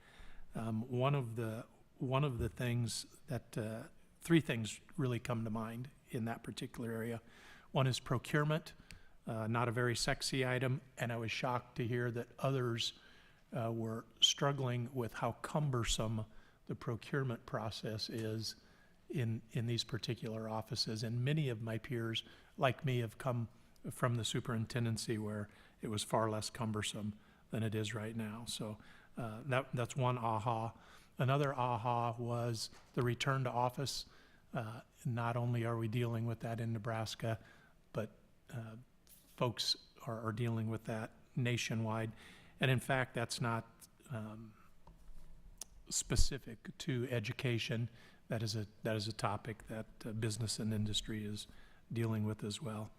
One of the things that, three things really come to mind in that particular area. One is procurement, not a very sexy item, and I was shocked to hear that others were struggling with how cumbersome the procurement process is in these particular offices. And many of my peers, like me, have come from the superintendency where it was far less cumbersome than it is right now. So that's one aha. Another aha was the return to office. Not only are we dealing with that in Nebraska, but folks are dealing with that nationwide. And in fact, that's not specific to education. That is a topic that business and industry is dealing with as well.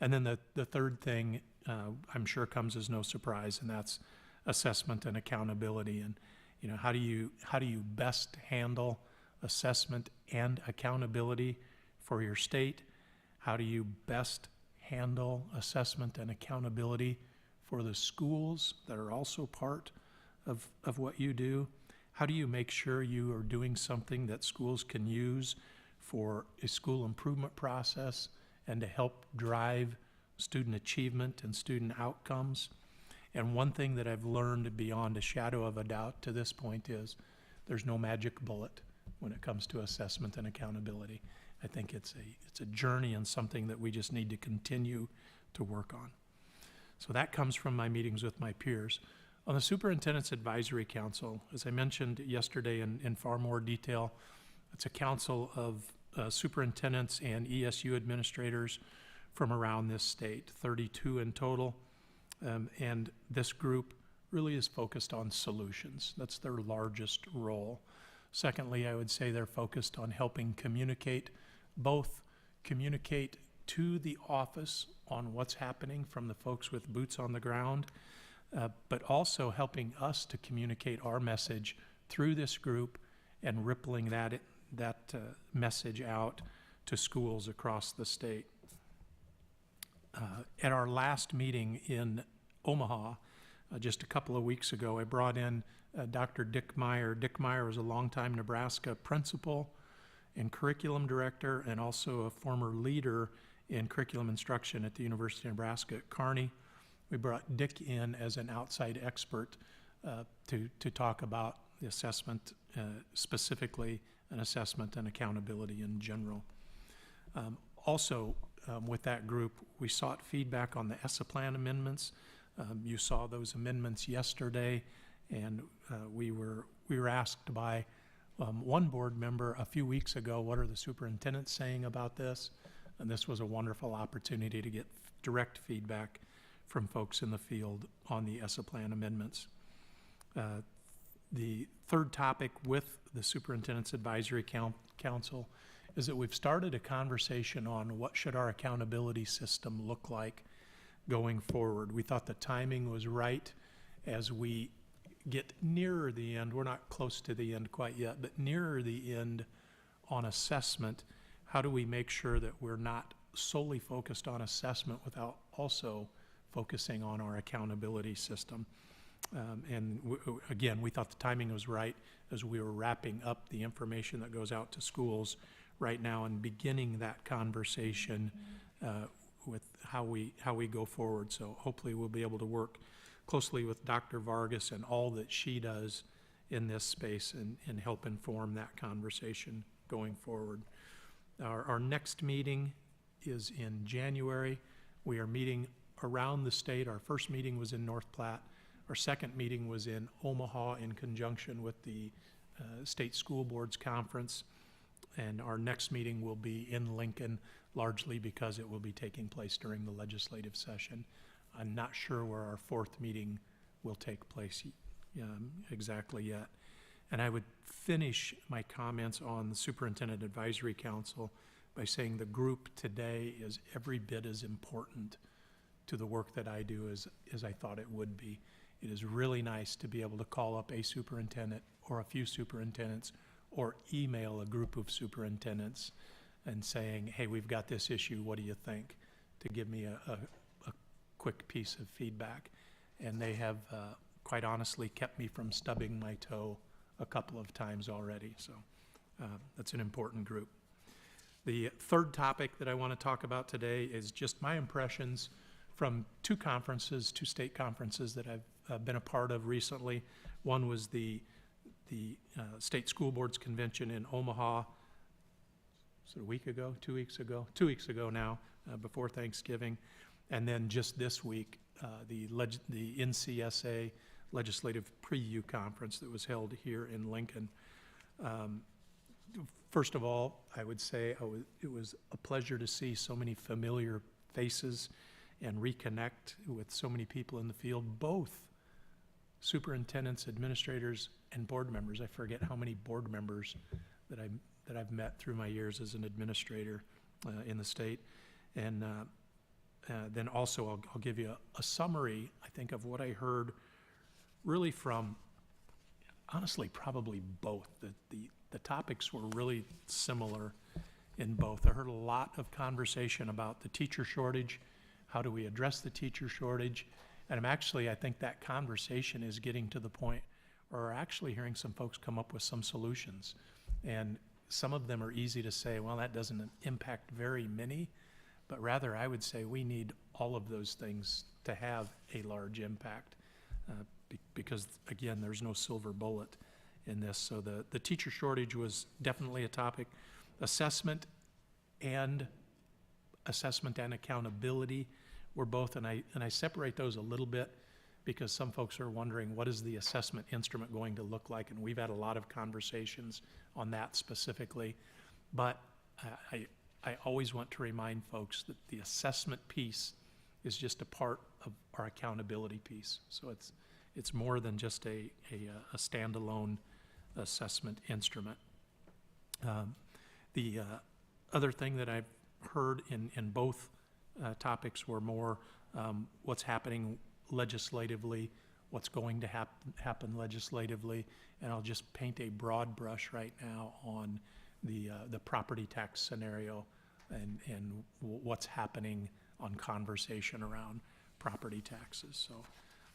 And then the third thing, I'm sure comes as no surprise, and that's assessment and accountability. And how do you best handle assessment and accountability for your state? How do you best handle assessment and accountability for the schools that are also part of what you do? How do you make sure you are doing something that schools can use for a school improvement process and to help drive student achievement and student outcomes? And one thing that I've learned beyond a shadow of a doubt to this point is there's no magic bullet when it comes to assessment and accountability. I think it's a journey and something that we just need to continue to work on. So that comes from my meetings with my peers. On the Superintendent's Advisory Council, as I mentioned yesterday in far more detail, it's a council of superintendents and ESU administrators from around this state, 32 in total. And this group really is focused on solutions. That's their largest role. Secondly, I would say they're focused on helping communicate to the office on what's happening from the folks with boots on the ground, but also helping us to communicate our message through this group and rippling that message out to schools across the state. At our last meeting in Omaha, just a couple of weeks ago, I brought in Dr. Dick Meyer. Dick Meyer was a longtime Nebraska principal and curriculum director, and also a former leader in curriculum instruction at the University of Nebraska at Kearney. We brought Dick in as an outside expert to talk about the assessment, specifically an assessment and accountability in general. Also, with that group, we sought feedback on the ESSA plan amendments. You saw those amendments yesterday, and we were asked by one board member a few weeks ago, what are the superintendents saying about this? And this was a wonderful opportunity to get direct feedback from folks in the field on the ESSA plan amendments. The third topic with the Superintendent's Advisory Council is that we've started a conversation on what should our accountability system look like going forward. We thought the timing was right as we get nearer the end. We're not close to the end quite yet, but nearer the end on assessment. How do we make sure that we're not solely focused on assessment without also focusing on our accountability system? Again, we thought the timing was right as we were wrapping up the information that goes out to schools right now and beginning that conversation with how we go forward. So hopefully we'll be able to work closely with Dr. Vargas and all that she does in this space and help inform that conversation going forward. Our next meeting is in January. We are meeting around the state. Our first meeting was in North Platte. Our second meeting was in Omaha in conjunction with the State School Boards Conference. And our next meeting will be in Lincoln, largely because it will be taking place during the legislative session. I'm not sure where our fourth meeting will take place exactly yet. And I would finish my comments on the Superintendent Advisory Council by saying the group today is every bit as important to the work that I do as I thought it would be. It is really nice to be able to call up a superintendent or a few superintendents or email a group of superintendents and saying, hey, we've got this issue, what do you think? To give me a quick piece of feedback. And they have, quite honestly, kept me from stubbing my toe a couple of times already. So that's an important group. The third topic that I want to talk about today is just my impressions from two state conferences that I've been a part of recently. One was the State School Boards Convention in Omaha, was it a week ago, 2 weeks ago? 2 weeks ago now, before Thanksgiving. And then just this week, the NCSA Legislative Preview Conference that was held here in Lincoln. First of all, I would say it was a pleasure to see so many familiar faces and reconnect with so many people in the field, both superintendents, administrators, and board members. I forget how many board members that I've met through my years as an administrator in the state. And then also I'll give you a summary, I think, of what I heard really from, honestly, probably both. The topics were really similar in both. I heard a lot of conversation about the teacher shortage, how do we address the teacher shortage, and I think that conversation is getting to the point where we're actually hearing some folks come up with some solutions. And some of them are easy to say, well, that doesn't impact very many, but rather I would say we need all of those things to have a large impact because, again, there's no silver bullet in this. So the teacher shortage was definitely a topic. Assessment and accountability were both, and I separate those a little bit because some folks are wondering what is the assessment instrument going to look like, and we've had a lot of conversations on that specifically. But I always want to remind folks that the assessment piece is just a part of our accountability piece. So it's more than just a standalone assessment instrument. The other thing that I've heard in both topics were more what's happening legislatively, what's going to happen legislatively, and I'll just paint a broad brush right now on the property tax scenario and what's happening on conversation around property taxes. So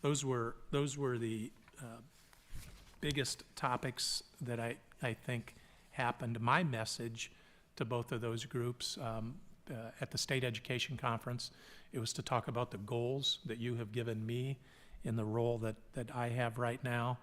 those were the biggest topics that I think happened. My message to both of those groups at the State Education Conference, it was to talk about the goals that you have given me in the role that I have right now.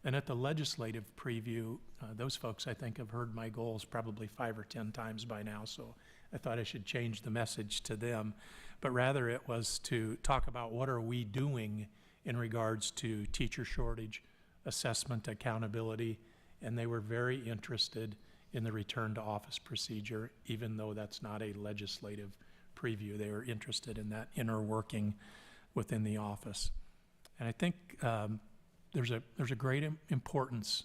And at the legislative preview, those folks, I think, have heard my goals probably 5 or 10 times by now, so I thought I should change the message to them. But rather it was to talk about what are we doing in regards to teacher shortage, assessment, accountability, and they were very interested in the return to office procedure, even though that's not a legislative preview. They were interested in that inner working within the office. And I think there's a great importance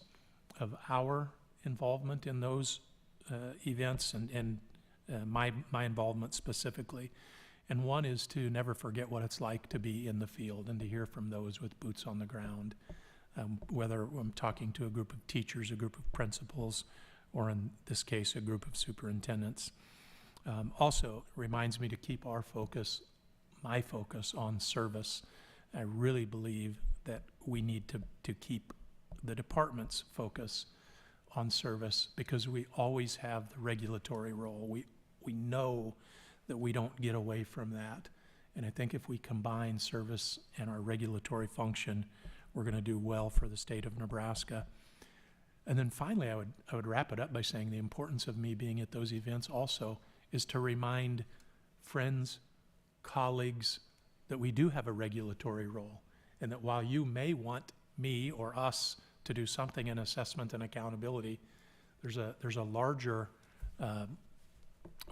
of our involvement in those events and my involvement specifically. And one is to never forget what it's like to be in the field and to hear from those with boots on the ground, whether I'm talking to a group of teachers, a group of principals, or in this case, a group of superintendents. Also reminds me to keep our focus, my focus, on service. I really believe that we need to keep the department's focus on service because we always have the regulatory role. We know that we don't get away from that. And I think if we combine service and our regulatory function, we're going to do well for the state of Nebraska. And then finally, I would wrap it up by saying the importance of me being at those events also is to remind friends, colleagues, that we do have a regulatory role. and that while you may want me or us to do something in assessment and accountability, there's a larger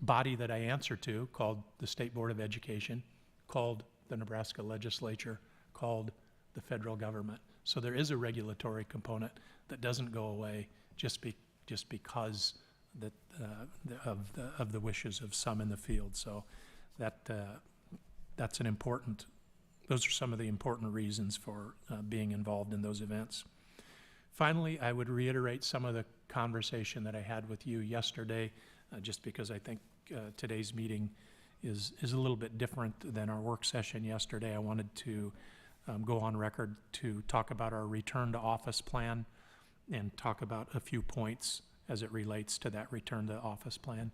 body that I answer to called the State Board of Education, called the Nebraska Legislature, called the federal government. So there is a regulatory component that doesn't go away just because of the wishes of some in the field. So that's an important. Those are some of the important reasons for being involved in those events. Finally, I would reiterate some of the conversation that I had with you yesterday, just because I think today's meeting is a little bit different than our work session yesterday. I wanted to go on record to talk about our return to office plan and talk about a few points as it relates to that return to office plan.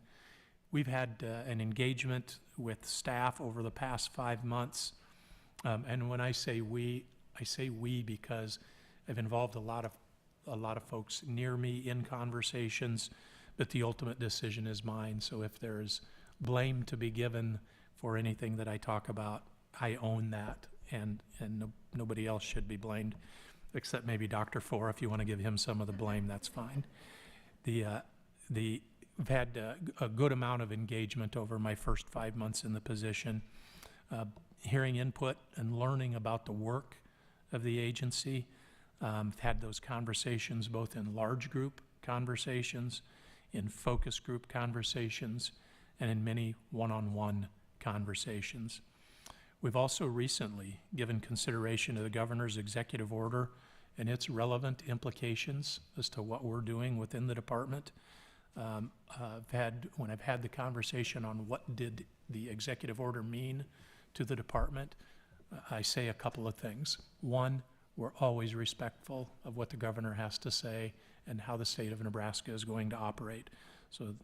We've had an engagement with staff over the past 5 months. And when I say we because I've involved a lot of folks near me in conversations, but the ultimate decision is mine. So if there's blame to be given for anything that I talk about, I own that, and nobody else should be blamed, except maybe Dr. Four. If you want to give him some of the blame, that's fine. We've had a good amount of engagement over my first 5 months in the position, hearing input and learning about the work of the agency. I've had those conversations both in large group conversations, in focus group conversations, and in many one-on-one conversations. We've also recently given consideration to the governor's executive order and its relevant implications as to what we're doing within the department. When I've had the conversation on what did the executive order mean to the department, I say a couple of things. One, we're always respectful of what the governor has to say and how the state of Nebraska is going to operate. So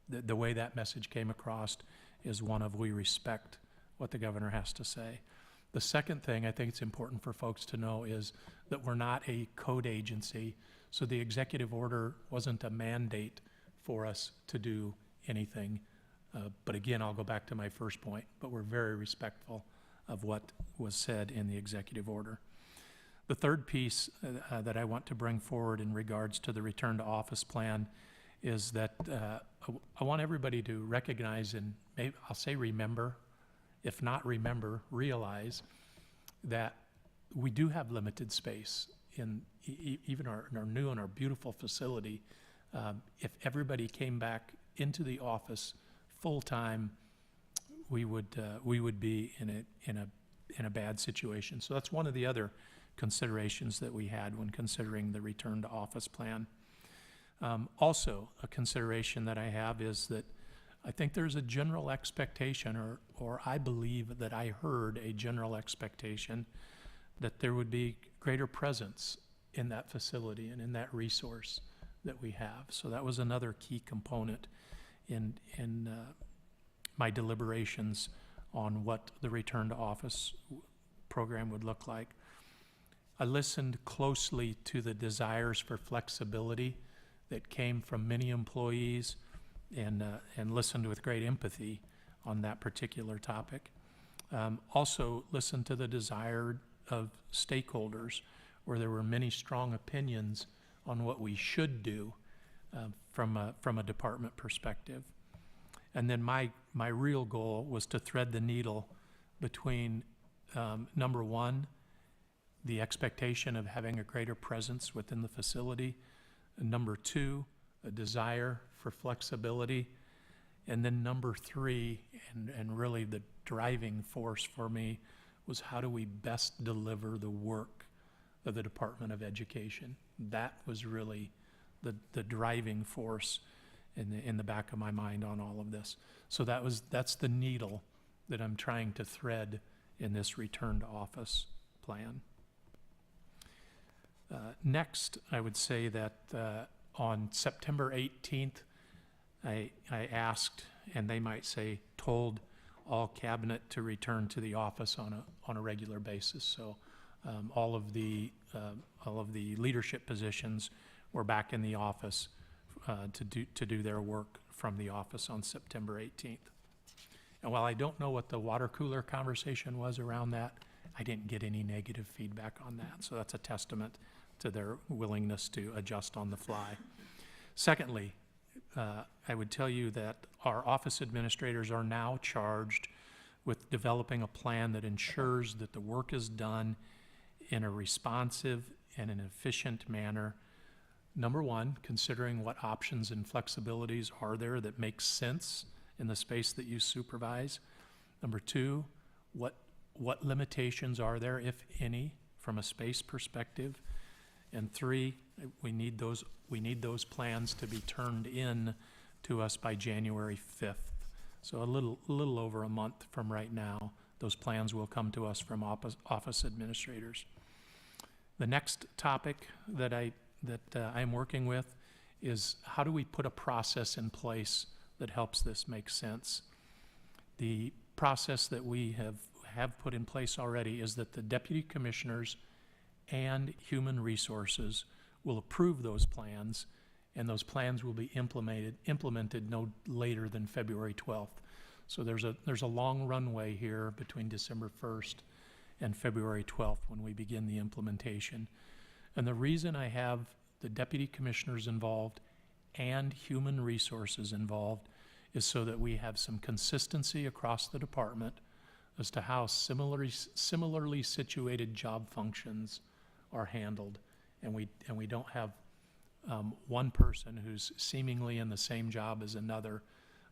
the way that message came across is one of we respect what the governor has to say. The second thing I think it's important for folks to know is that we're not a code agency, so the executive order wasn't a mandate for us to do anything. But again, I'll go back to my first point, but we're very respectful of what was said in the executive order. The third piece that I want to bring forward in regards to the return to office plan is that I want everybody to recognize, and maybe I'll say remember, if not remember, realize that we do have limited space in even our new and our beautiful facility. If everybody came back into the office full-time, we would be in a bad situation. So that's one of the other considerations that we had when considering the return to office plan. Also, a consideration that I have is that I think there's a general expectation, or I believe that I heard a general expectation that there would be greater presence in that facility and in that resource that we have. So that was another key component in my deliberations on what the return to office program would look like. I listened closely to the desires for flexibility that came from many employees and listened with great empathy on that particular topic. Also listened to the desire of stakeholders, where there were many strong opinions on what we should do from a department perspective. And then my real goal was to thread the needle between number one, the expectation of having a greater presence within the facility, and number two, a desire for flexibility, and then number three, and really the driving force for me, was how do we best deliver the work of the Department of Education. That was really the driving force in the back of my mind on all of this. So that's the needle that I'm trying to thread in this return to office plan. Next, I would say that on September 18th, I asked, and they might say told, all cabinet to return to the office on a regular basis. So all of the leadership positions were back in the office to do their work from the office on September 18th. And while I don't know what the water cooler conversation was around that, I didn't get any negative feedback on that. So that's a testament to their willingness to adjust on the fly. Secondly, I would tell you that our office administrators are now charged with developing a plan that ensures that the work is done in a responsive and an efficient manner. Number one, considering what options and flexibilities are there that make sense in the space that you supervise. Number two, what limitations are there, if any, from a space perspective? And three, we need those plans to be turned in to us by January 5th. So a little over a month from right now, those plans will come to us from office administrators. The next topic that I'm working with is how do we put a process in place that helps this make sense? The process that we have put in place already is that the deputy commissioners and human resources will approve those plans, and those plans will be implemented no later than February 12th. So there's a long runway here between December 1st and February 12th when we begin the implementation. And the reason I have the deputy commissioners involved and human resources involved is so that we have some consistency across the department as to how similarly situated job functions are handled, and we don't have one person who's seemingly in the same job as another,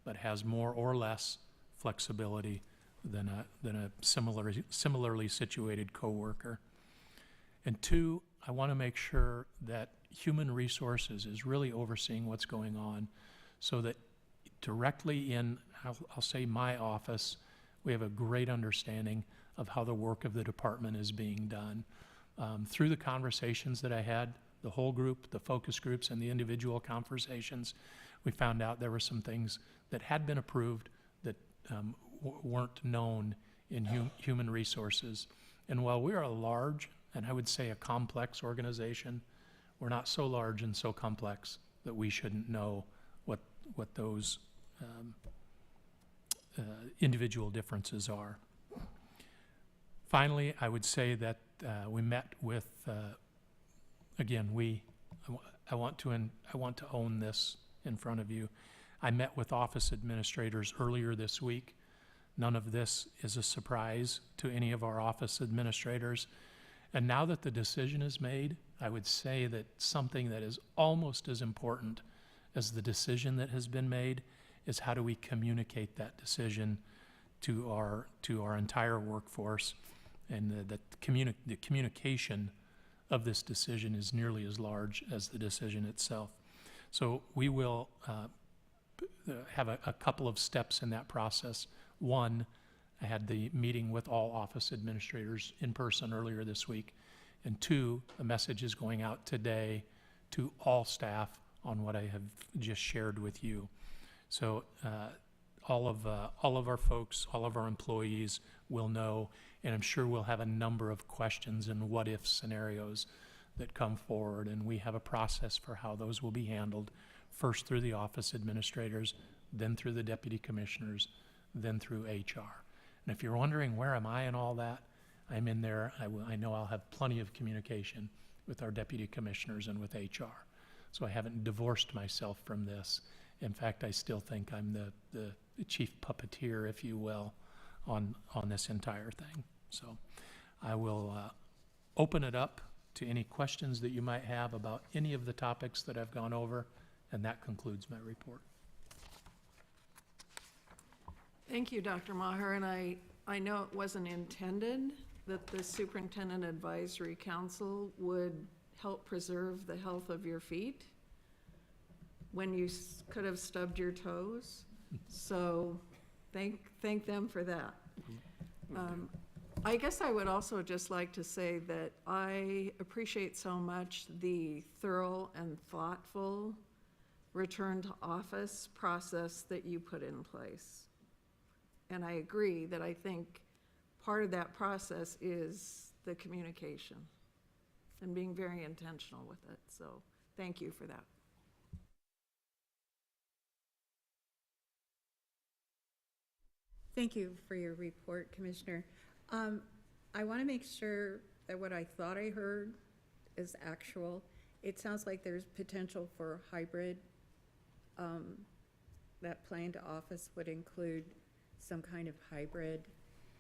but has more or less flexibility than a similarly situated coworker. And two, I want to make sure that human resources is really overseeing what's going on, so that directly in, I'll say, my office, we have a great understanding of how the work of the department is being done. Through the conversations that I had, the whole group, the focus groups, and the individual conversations, we found out there were some things that had been approved that weren't known in human resources. And while we are a large, and I would say a complex organization, we're not so large and so complex that we shouldn't know what those individual differences are. Finally, I would say that we met with, again, I want to own this in front of you. I met with office administrators earlier this week. None of this is a surprise to any of our office administrators. And now that the decision is made, I would say that something that is almost as important as the decision that has been made is how do we communicate that decision to our entire workforce, and the communication of this decision is nearly as large as the decision itself. So we will have a couple of steps in that process. One, I had the meeting with all office administrators in person earlier this week. And two, a message is going out today to all staff on what I have just shared with you. So all of our folks, all of our employees will know, and I'm sure we'll have a number of questions and what-if scenarios that come forward, and we have a process for how those will be handled, first through the office administrators, then through the deputy commissioners, then through HR. And if you're wondering where am I in all that, I'm in there. I know I'll have plenty of communication with our deputy commissioners and with HR. So I haven't divorced myself from this. In fact, I still think I'm the chief puppeteer, if you will, on this entire thing. So I will open it up to any questions that you might have about any of the topics that I've gone over, and that concludes my report. Thank you, Dr. Maher, and I know it wasn't intended that the Superintendent Advisory Council would help preserve the health of your feet when you could have stubbed your toes. So thank them for that. I guess I would also just like to say that I appreciate so much the thorough and thoughtful return to office process that you put in place. And I agree that I think part of that process is the communication and being very intentional with it. So thank you for that. Thank you for your report, Commissioner. I want to make sure that what I thought I heard is actual. It sounds like there's potential for hybrid. That plan to office would include some kind of hybrid,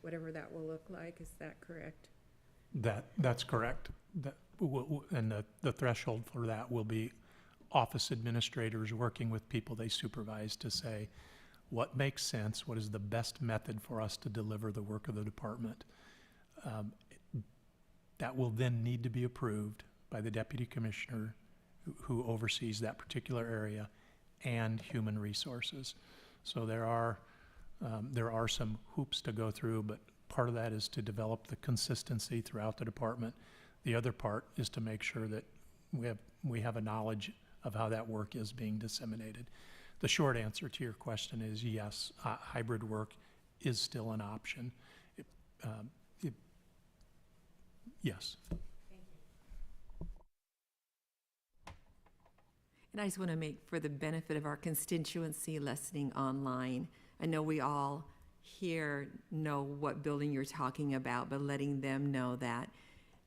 whatever that will look like. Is that correct? That's correct. And the threshold for that will be office administrators working with people they supervise to say, what makes sense, what is the best method for us to deliver the work of the department. That will then need to be approved by the deputy commissioner who oversees that particular area and human resources. So there are some hoops to go through, but part of that is to develop the consistency throughout the department. The other part is to make sure that we have a knowledge of how that work is being disseminated. The short answer to your question is yes, hybrid work is still an option. Yes. And I just want to make, for the benefit of our constituency listening online, I know we all here know what building you're talking about, but letting them know that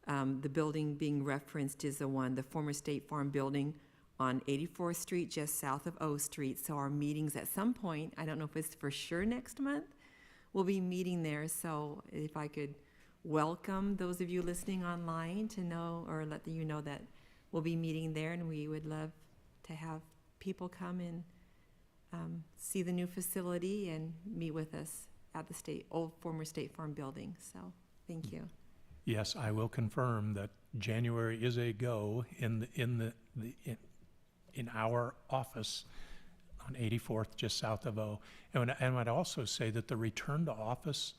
the building being referenced is the former State Farm building on 84th Street, just south of O Street. So our meetings at some point, I don't know if it's for sure next month, we'll be meeting there. So if I could welcome those of you listening online to know, or let you know that we'll be meeting there, and we would love to have people come and see the new facility and meet with us at the former State Farm building. So thank you. Yes, I will confirm that January is a go in our office on 84th, just south of O. And I'd also say that the return to office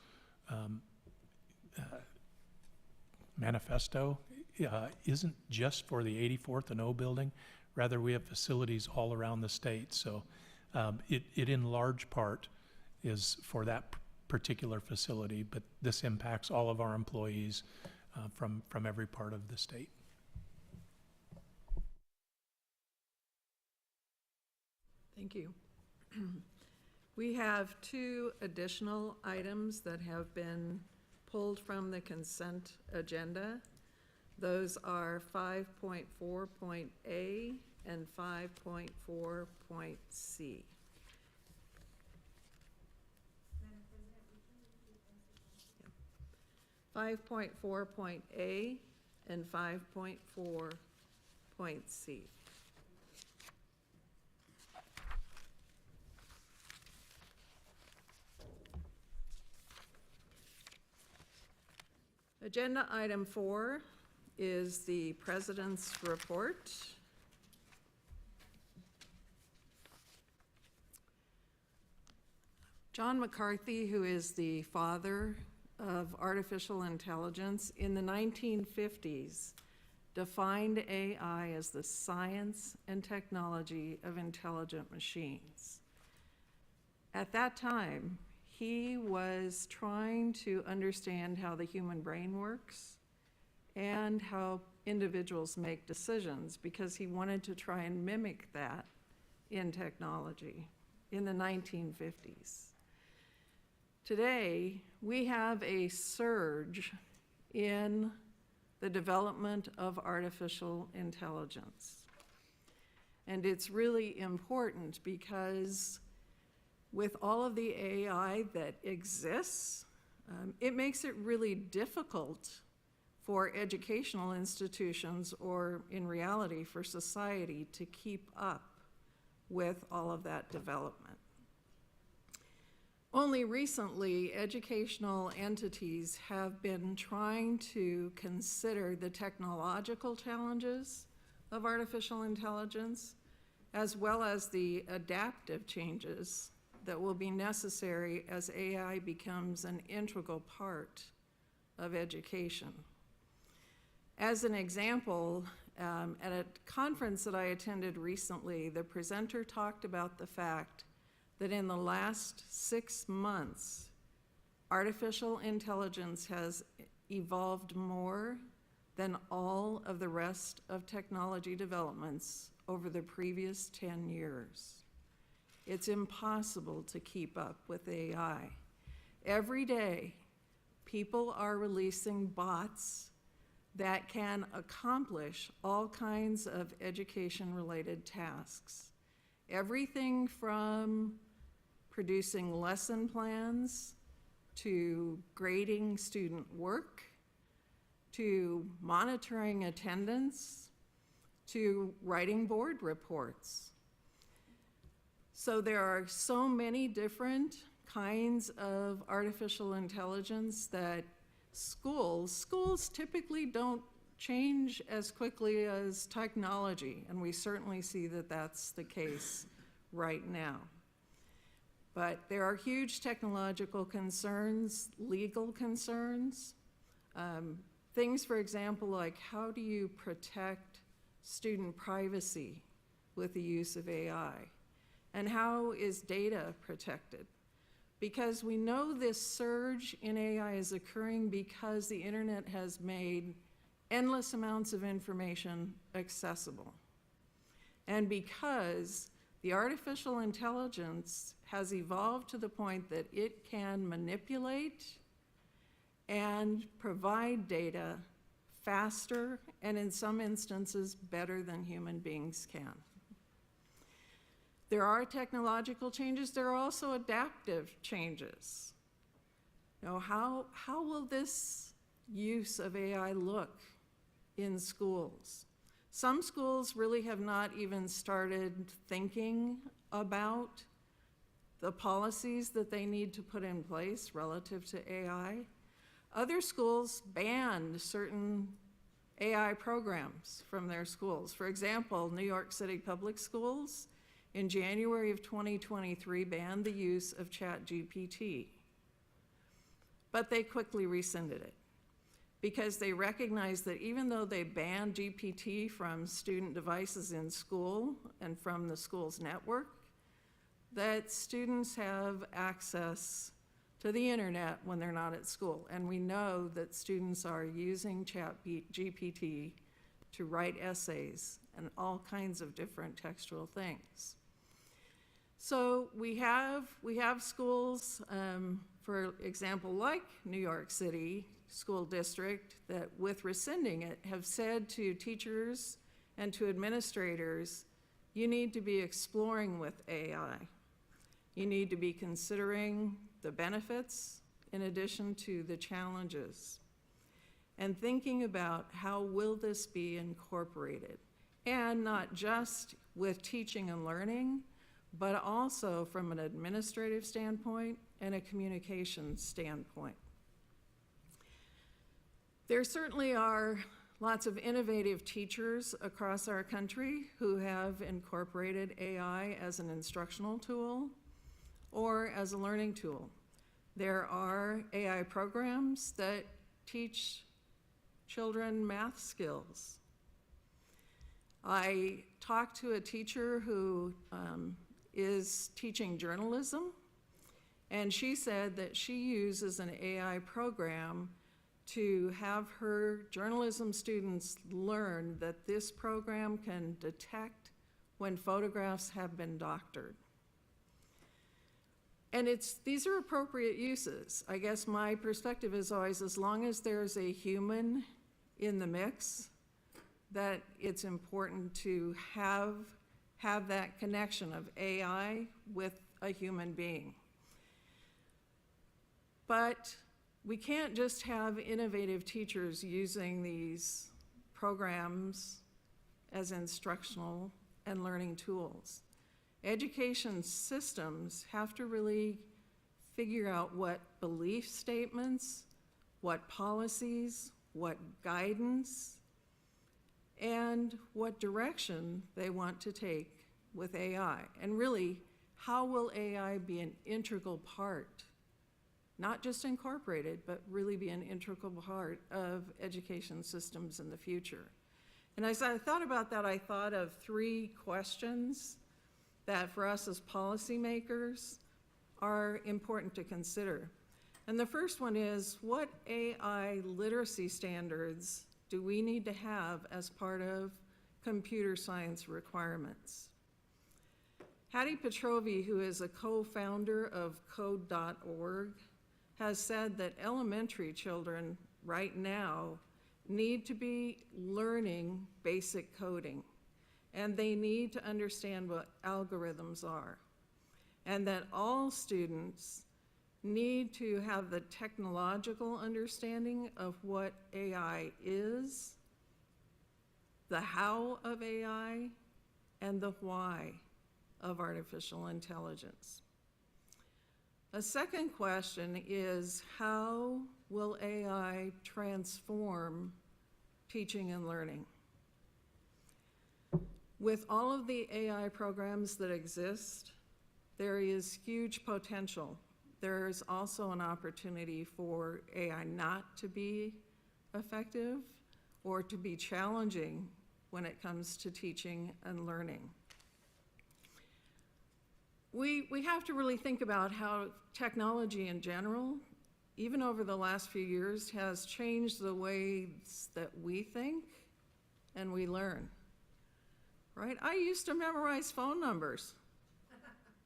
manifesto isn't just for the 84th and O building. Rather, we have facilities all around the state. So it in large part is for that particular facility, but this impacts all of our employees from every part of the state. Thank you. We have two additional items that have been pulled from the consent agenda. Those are 5.4.A and 5.4.C. 5.4.A and 5.4.C. Agenda item 4 is the President's report. John McCarthy, who is the father of artificial intelligence, in the 1950s defined AI as the science and technology of intelligent machines. At that time, he was trying to understand how the human brain works and how individuals make decisions, because he wanted to try and mimic that in technology in the 1950s. Today, we have a surge in the development of artificial intelligence. And it's really important because with all of the AI that exists, it makes it really difficult for educational institutions, or in reality for society, to keep up with all of that development. Only recently, educational entities have been trying to consider the technological challenges of artificial intelligence, as well as the adaptive changes that will be necessary as AI becomes an integral part of education. As an example, at a conference that I attended recently, the presenter talked about the fact that in the last 6 months, artificial intelligence has evolved more than all of the rest of technology developments over the previous 10 years. It's impossible to keep up with AI. Every day, people are releasing bots that can accomplish all kinds of education-related tasks. Everything from producing lesson plans, to grading student work, to monitoring attendance, to writing board reports. So there are so many different kinds of artificial intelligence that schools typically don't change as quickly as technology, and we certainly see that that's the case right now. But there are huge technological concerns, legal concerns, things, for example, like how do you protect student privacy with the use of AI? And how is data protected? Because we know this surge in AI is occurring because the internet has made endless amounts of information accessible. And because the artificial intelligence has evolved to the point that it can manipulate and provide data faster and in some instances better than human beings can. There are technological changes, there are also adaptive changes. Now, how will this use of AI look in schools? Some schools really have not even started thinking about the policies that they need to put in place relative to AI. Other schools banned certain AI programs from their schools. For example, New York City Public Schools in January of 2023 banned the use of ChatGPT, but they quickly rescinded it because they recognized that even though they banned GPT from student devices in school and from the school's network, that students have access to the internet when they're not at school. And we know that students are using ChatGPT to write essays and all kinds of different textual things. So we have schools, for example, like New York City School District, that with rescinding it have said to teachers and to administrators, you need to be exploring with AI. You need to be considering the benefits in addition to the challenges, and thinking about how will this be incorporated, and not just with teaching and learning, but also from an administrative standpoint and a communication standpoint. There certainly are lots of innovative teachers across our country who have incorporated AI as an instructional tool or as a learning tool. There are AI programs that teach children math skills. I talked to a teacher who is teaching journalism, and she said that she uses an AI program to have her journalism students learn that this program can detect when photographs have been doctored. And these are appropriate uses. I guess my perspective is always, as long as there's a human in the mix, that it's important to have that connection of AI with a human being. But we can't just have innovative teachers using these programs as instructional and learning tools. Education systems have to really figure out what belief statements, what policies, what guidance, and what direction they want to take with AI. And really, how will AI be an integral part, not just incorporated, but really be an integral part of education systems in the future? And as I thought about that, I thought of 3 questions that for us as policymakers are important to consider. And the first one is, what AI literacy standards do we need to have as part of computer science requirements? Hattie Petrovi, who is a co-founder of Code.org, has said that elementary children right now need to be learning basic coding, and they need to understand what algorithms are, and that all students need to have the technological understanding of what AI is, the how of AI, and the why of artificial intelligence. A second question is, how will AI transform teaching and learning? With all of the AI programs that exist, there is huge potential. There's also an opportunity for AI not to be effective or to be challenging when it comes to teaching and learning. We have to really think about how technology in general, even over the last few years, has changed the ways that we think and we learn, right? I used to memorize phone numbers.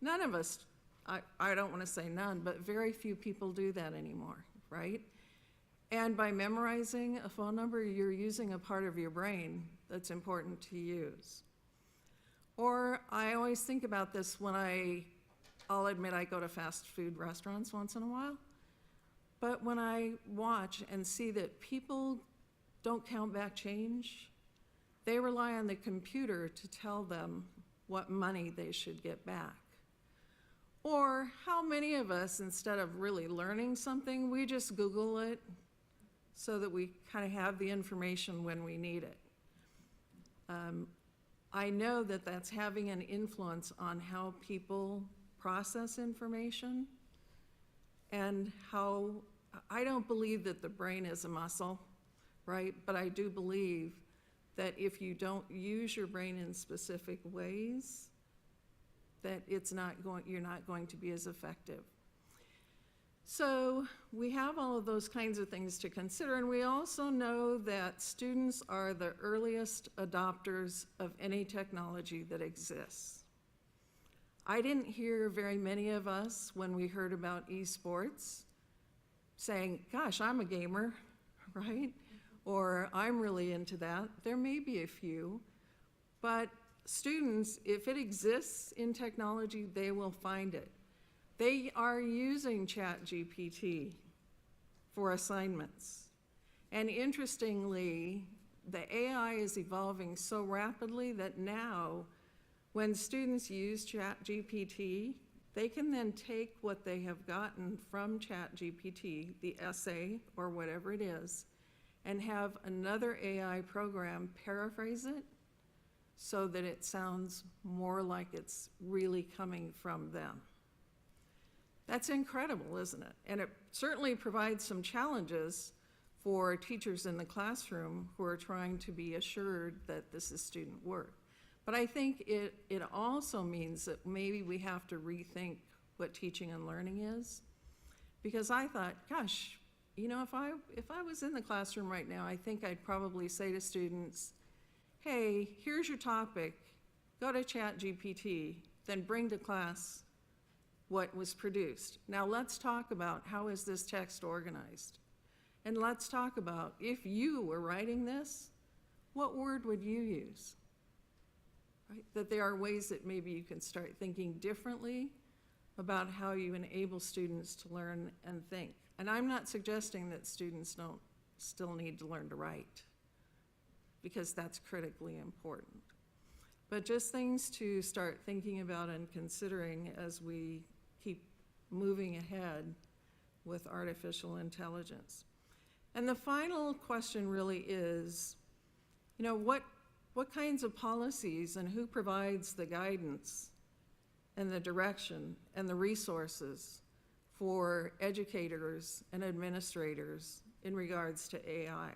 None of us, I don't want to say none, but very few people do that anymore, right? And by memorizing a phone number, you're using a part of your brain that's important to use. Or I always think about this when I'll admit I go to fast food restaurants once in a while, but when I watch and see that people don't count back change, they rely on the computer to tell them what money they should get back. Or how many of us, instead of really learning something, we just Google it so that we kind of have the information when we need it. I know that that's having an influence on how people process information, and how, I don't believe that the brain is a muscle, right? But I do believe that if you don't use your brain in specific ways, that you're not going to be as effective. So we have all of those kinds of things to consider, and we also know that students are the earliest adopters of any technology that exists. I didn't hear very many of us, when we heard about esports, saying, gosh, I'm a gamer, right? Or I'm really into that. There may be a few, but students, if it exists in technology, they will find it. They are using ChatGPT for assignments. And interestingly, the AI is evolving so rapidly that now, when students use ChatGPT, they can then take what they have gotten from ChatGPT, the essay or whatever it is, and have another AI program paraphrase it so that it sounds more like it's really coming from them. That's incredible, isn't it? And it certainly provides some challenges for teachers in the classroom who are trying to be assured that this is student work. But I think it also means that maybe we have to rethink what teaching and learning is. Because I thought, gosh, you know, if I was in the classroom right now, I think I'd probably say to students, hey, here's your topic, go to ChatGPT, then bring to class what was produced. Now let's talk about how is this text organized? And let's talk about, if you were writing this, what word would you use? Right? That there are ways that maybe you can start thinking differently about how you enable students to learn and think. And I'm not suggesting that students don't still need to learn to write, because that's critically important. But just things to start thinking about and considering as we keep moving ahead with artificial intelligence. And the final question really is, you know, what kinds of policies and who provides the guidance and the direction and the resources for educators and administrators in regards to AI?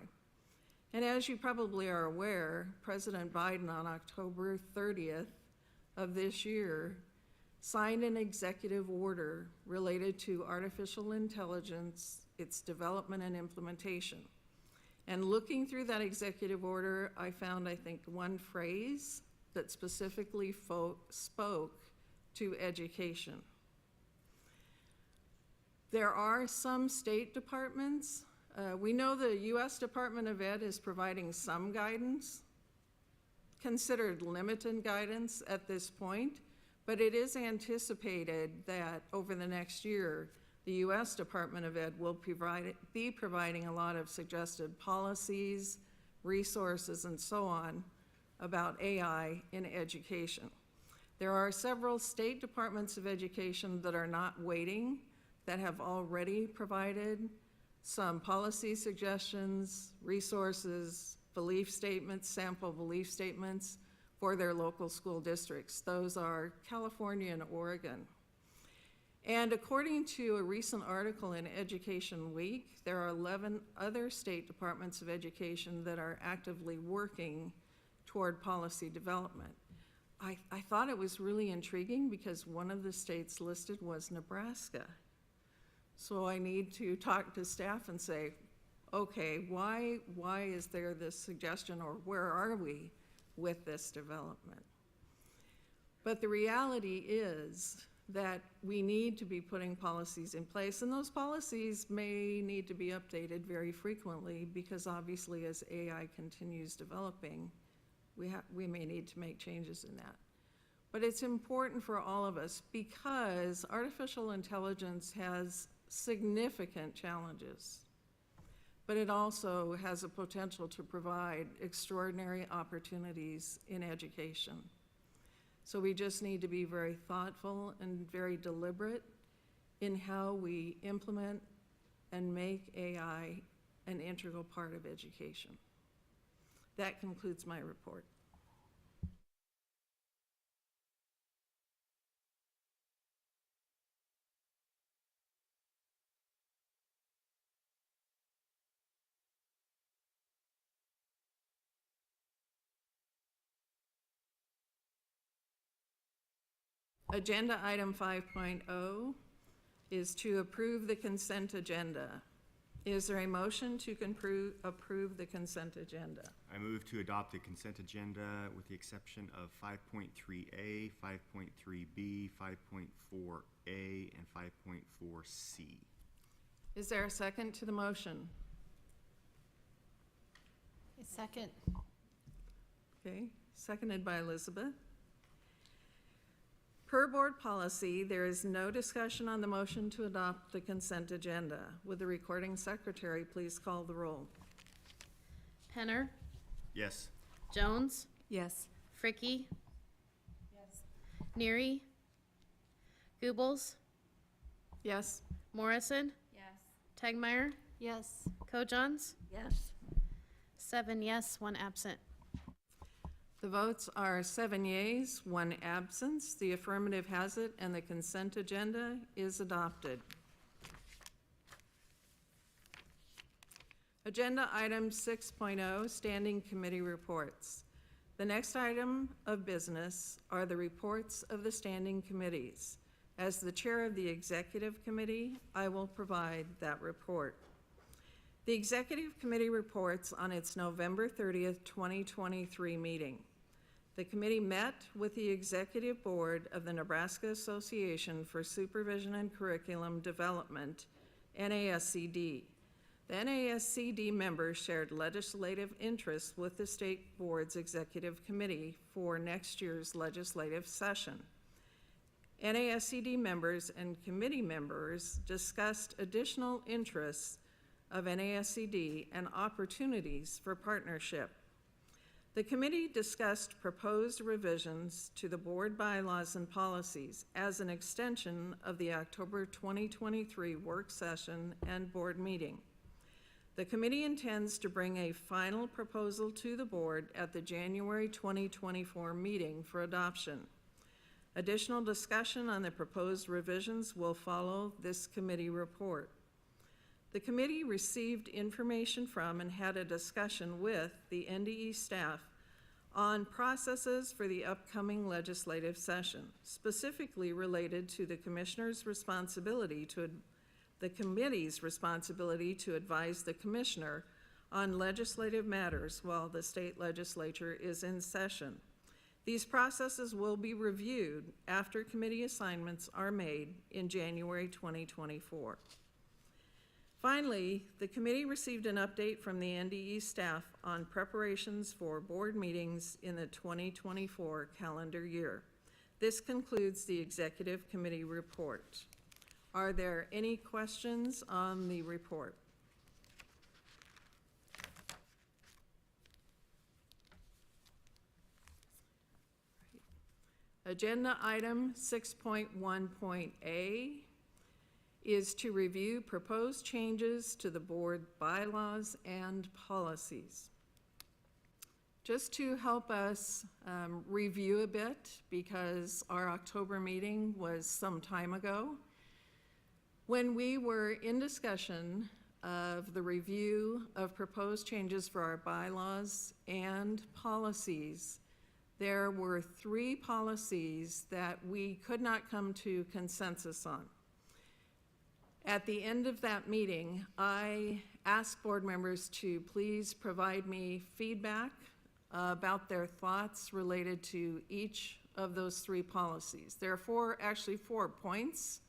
And as you probably are aware, President Biden on October 30th of this year signed an executive order related to artificial intelligence, its development and implementation. And looking through that executive order, I found, I think, one phrase that specifically spoke to education. There are some state departments. We know the U.S. Department of Ed is providing some guidance, considered limited guidance at this point, but it is anticipated that over the next year, the U.S. Department of Ed will be providing a lot of suggested policies, resources, and so on about AI in education. There are several state departments of education that are not waiting, that have already provided some policy suggestions, resources, belief statements, sample belief statements for their local school districts. Those are California and Oregon. And according to a recent article in Education Week, there are 11 other state departments of education that are actively working toward policy development. I thought it was really intriguing because one of the states listed was Nebraska. So I need to talk to staff and say, okay, why is there this suggestion, or where are we with this development? But the reality is that we need to be putting policies in place, and those policies may need to be updated very frequently because obviously as AI continues developing, we may need to make changes in that. But it's important for all of us because artificial intelligence has significant challenges, but it also has a potential to provide extraordinary opportunities in education. So we just need to be very thoughtful and very deliberate in how we implement and make AI an integral part of education. That concludes my report. Agenda item 5.0 is to approve the consent agenda. Is there a motion to approve the consent agenda? I move to adopt the consent agenda with the exception of 5.3A, 5.3B, 5.4A, and 5.4C. Is there a second to the motion? A second. Okay, seconded by Elizabeth. Per board policy, there is no discussion on the motion to adopt the consent agenda. Would the recording secretary please call the roll? Penner, Yes. Jones, Yes. Fricky. Yes. Neary, Goebbels, Yes. Morrison, Yes. Tegmeyer, Yes. Kojons, Yes. 7 yes, 1 absent. The votes are 7 yeas, 1 absence. The affirmative has it, and the consent agenda is adopted. Agenda item 6.0, standing committee reports. The next item of business are the reports of the standing committees. As the chair of the executive committee, I will provide that report. The executive committee reports on its November 30th, 2023 meeting. The committee met with the executive board of the Nebraska Association for Supervision and Curriculum Development, NASCD. The NASCD members shared legislative interests with the state board's executive committee for next year's legislative session. NASCD members and committee members discussed additional interests of NASCD and opportunities for partnership. The committee discussed proposed revisions to the board bylaws and policies as an extension of the October 2023 work session and board meeting. The committee intends to bring a final proposal to the board at the January 2024 meeting for adoption. Additional discussion on the proposed revisions will follow this committee report. The committee received information from and had a discussion with the NDE staff on processes for the upcoming legislative session, specifically related to the commissioner's responsibility to the committee's responsibility to advise the commissioner on legislative matters while the state legislature is in session. These processes will be reviewed after committee assignments are made in January 2024. Finally, the committee received an update from the NDE staff on preparations for board meetings in the 2024 calendar year. This concludes the executive committee report. Are there any questions on the report? Agenda item 6.1.A is to review proposed changes to the board bylaws and policies. Just to help us review a bit, because our October meeting was some time ago, when we were in discussion of the review of proposed changes for our bylaws and policies, there were 3 policies that we could not come to consensus on. At the end of that meeting, I asked board members to please provide me feedback about their thoughts related to each of those 3 policies. There are actually 4 points,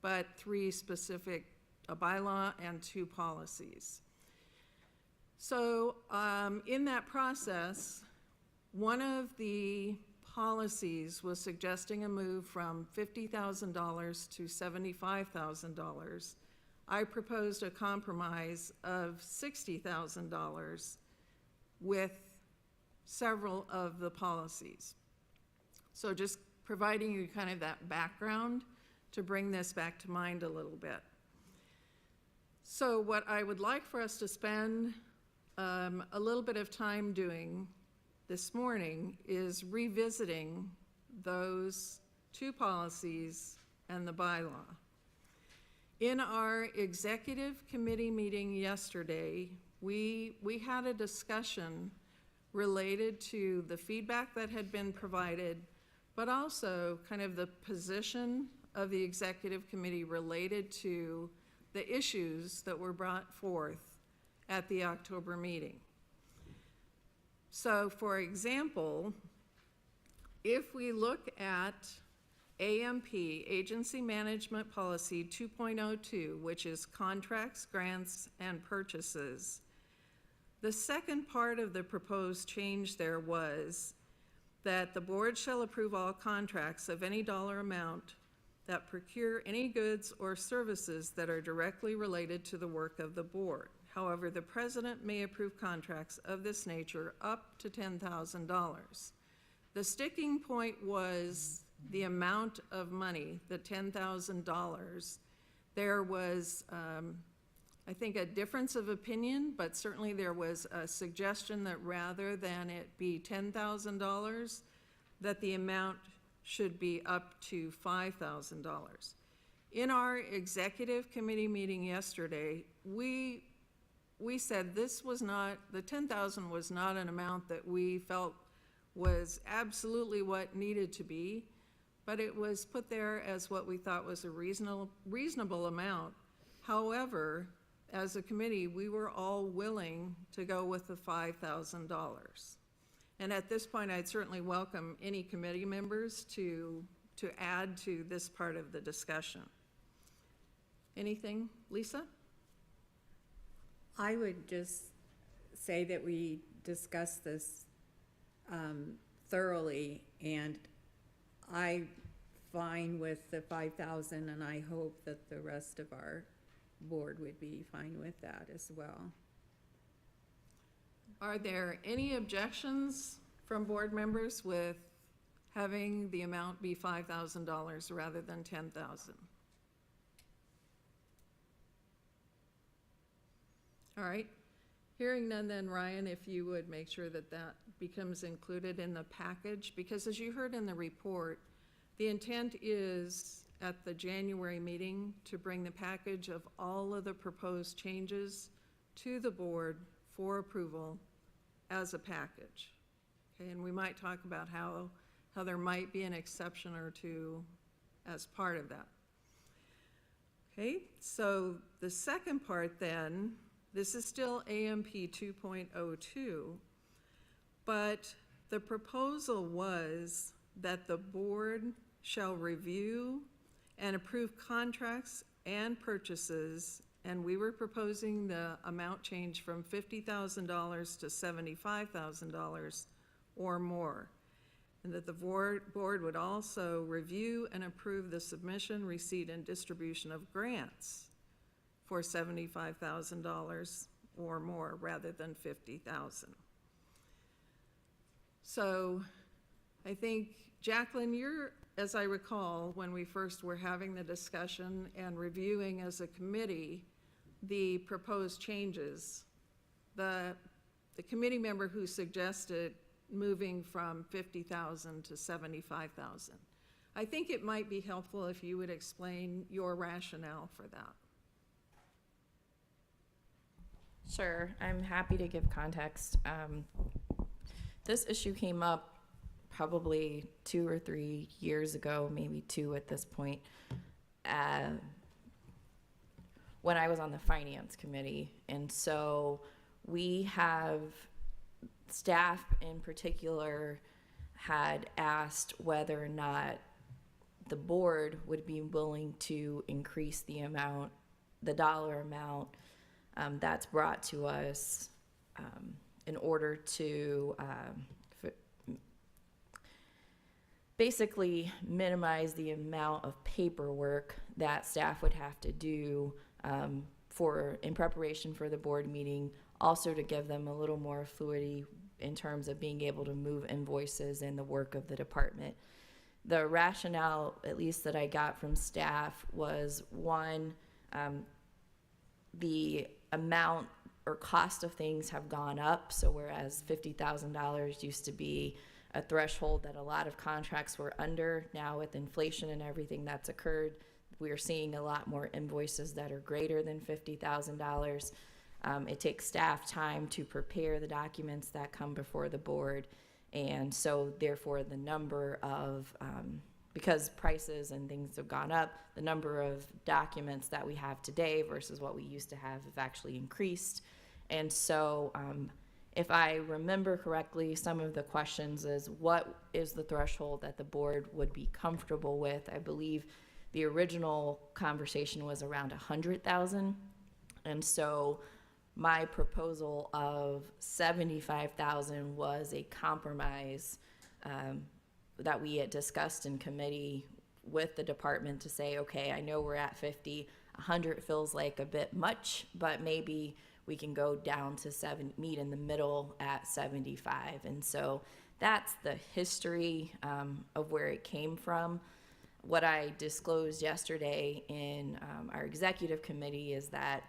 but 3 specific, a bylaw and 2 policies. So in that process, one of the policies was suggesting a move from $50,000 to $75,000. I proposed a compromise of $60,000 with several of the policies. So just providing you kind of that background to bring this back to mind a little bit. So what I would like for us to spend a little bit of time doing this morning is revisiting those 2 policies and the bylaw. In our executive committee meeting yesterday, we had a discussion related to the feedback that had been provided, but also kind of the position of the executive committee related to the issues that were brought forth at the October meeting. So, for example, if we look at AMP, Agency Management Policy 2.02, which is contracts, grants, and purchases, the second part of the proposed change there was that the board shall approve all contracts of any dollar amount that procure any goods or services that are directly related to the work of the board. However, the president may approve contracts of this nature up to $10,000. The sticking point was the amount of money, the $10,000. There was, I think, a difference of opinion, but certainly there was a suggestion that rather than it be $10,000, that the amount should be up to $5,000. In our executive committee meeting yesterday, we said this was not, the $10,000 was not an amount that we felt was absolutely what needed to be, but it was put there as what we thought was a reasonable amount. However, as a committee, we were all willing to go with the $5,000. And at this point, I'd certainly welcome any committee members to add to this part of the discussion. Anything, Lisa? I would just say that we discussed this thoroughly, and I'm fine with the 5,000, and I hope that the rest of our board would be fine with that as well. Are there any objections from board members with having the amount be $5,000 rather than $10,000? All right, hearing none then, Ryan, if you would make sure that that becomes included in the package, because as you heard in the report, the intent is at the January meeting to bring the package of all of the proposed changes to the board for approval as a package. Okay, and we might talk about how there might be an exception or two as part of that. Okay, so the second part then, this is still AMP 2.02, but the proposal was that the board shall review and approve contracts and purchases and we were proposing the amount change from $50,000 to $75,000 or more. And that the board would also review and approve the submission, receipt, and distribution of grants for $75,000 or more rather than $50,000. So I think, Jacqueline, you're, as I recall, when we first were having the discussion and reviewing as a committee the proposed changes, the committee member who suggested moving from 50,000 to 75,000. I think it might be helpful if you would explain your rationale for that. Sure, I'm happy to give context. This issue came up probably 2 or 3 years ago, maybe 2 at this point, when I was on the finance committee. And so we have, staff in particular had asked whether or not the board would be willing to increase the amount, the dollar amount that's brought to us in order to basically minimize the amount of paperwork that staff would have to do in preparation for the board meeting, also to give them a little more fluidity in terms of being able to move invoices and the work of the department. The rationale, at least that I got from staff, was one, the amount or cost of things have gone up. So whereas $50,000 used to be a threshold that a lot of contracts were under, now with inflation and everything that's occurred, we are seeing a lot more invoices that are greater than $50,000. It takes staff time to prepare the documents that come before the board. And so therefore the number of, because prices and things have gone up, the number of documents that we have today versus what we used to have actually increased. And so if I remember correctly, some of the questions is, what is the threshold that the board would be comfortable with? I believe the original conversation was around 100,000. And so my proposal of 75,000 was a compromise that we had discussed in committee with the department to say, okay, I know we're at 50, 100 feels like a bit much, but maybe we can go down to meet in the middle at 75. And so that's the history of where it came from. What I disclosed yesterday in our executive committee is that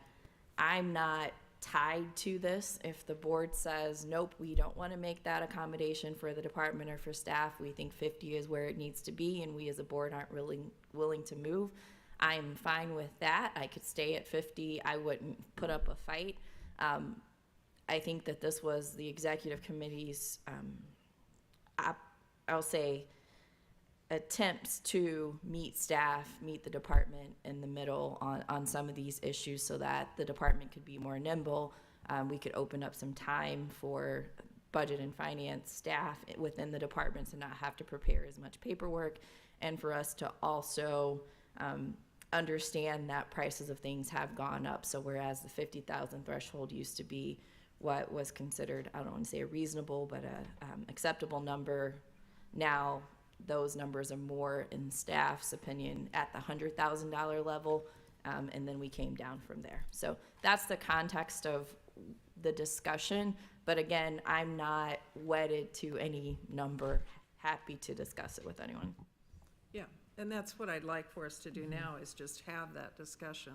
I'm not tied to this. If the board says, nope, we don't want to make that accommodation for the department or for staff, we think 50 is where it needs to be, and we as a board aren't really willing to move, I'm fine with that. I could stay at 50. I wouldn't put up a fight. I think that this was the executive committee's, I'll say, attempts to meet staff, meet the department in the middle on some of these issues so that the department could be more nimble. We could open up some time for budget and finance staff within the departments and not have to prepare as much paperwork, and for us to also understand that prices of things have gone up. So whereas the 50,000 threshold used to be what was considered, I don't want to say a reasonable, but a acceptable number, now those numbers are more, in staff's opinion, at the $100,000 level, and then we came down from there. So that's the context of the discussion, but again, I'm not wedded to any number. Happy to discuss it with anyone. Yeah, and that's what I'd like for us to do now, is just have that discussion.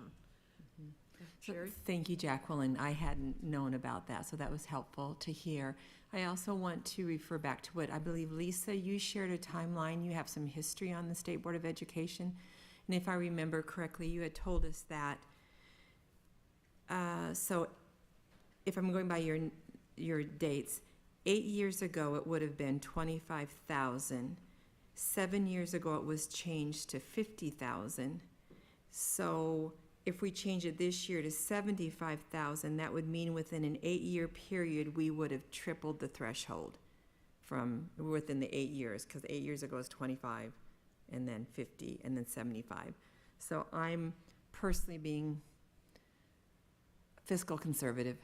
Sherry? Thank you, Jacqueline. I hadn't known about that, so that was helpful to hear. I also want to refer back to what I believe, Lisa, you shared a timeline. You have some history on the State Board of Education. And if I remember correctly, you had told us that, so if I'm going by your dates, 8 years ago it would have been 25,000. 7 years ago it was changed to 50,000. So if we change it this year to 75,000, that would mean within an 8-year period, we would have tripled the threshold from within the 8 years, because 8 years ago was 25, and then 50, and then 75. So I'm personally being fiscal conservative.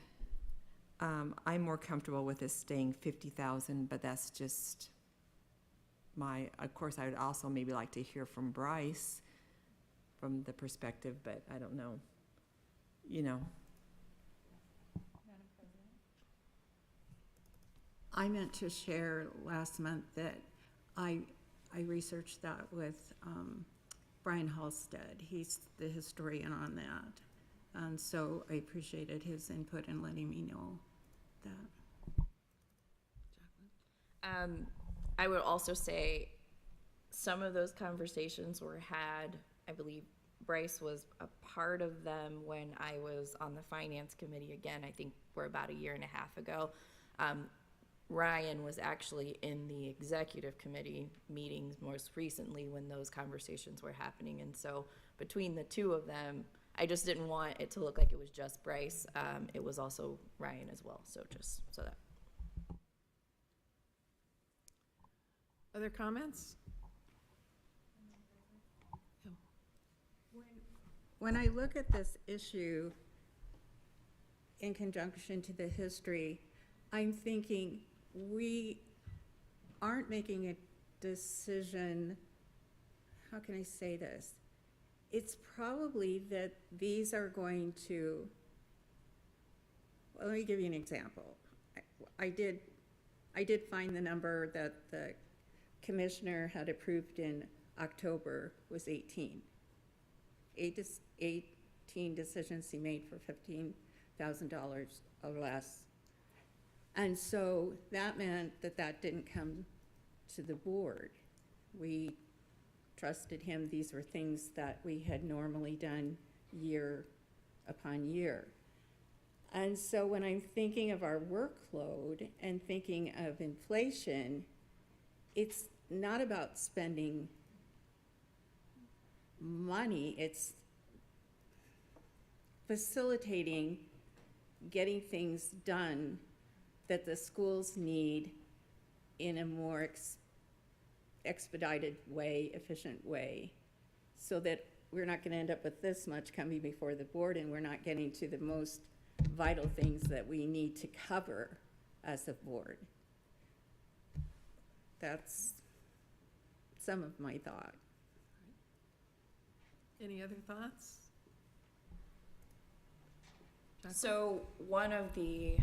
I'm more comfortable with this staying 50,000, but that's just of course, I would also maybe like to hear from Bryce from the perspective, but I don't know, I meant to share last month that I researched that with Brian Halstead. He's the historian on that. And so I appreciated his input in letting me know that. I would also say some of those conversations were had, I believe Bryce was a part of them when I was on the finance committee. Again, I think we're about a year and a half ago. Ryan was actually in the executive committee meetings most recently when those conversations were happening. And so between the two of them, I just didn't want it to look like it was just Bryce. It was also Ryan as well. So just so that. Other comments? When I look at this issue in conjunction to the history, I'm thinking we aren't making a decision, how can I say this? It's probably that these are going to, well, let me give you an example. I did find the number that the commissioner had approved in October was 18. 18 decisions he made for $15,000 or less. And so that meant that that didn't come to the board. We trusted him. These were things that we had normally done year upon year. And so when I'm thinking of our workload and thinking of inflation, it's not about spending money, it's facilitating getting things done that the schools need in a more expedited way, efficient way, so that we're not going to end up with this much coming before the board and we're not getting to the most vital things that we need to cover as a board. That's some of my thought. Any other thoughts? So one of the,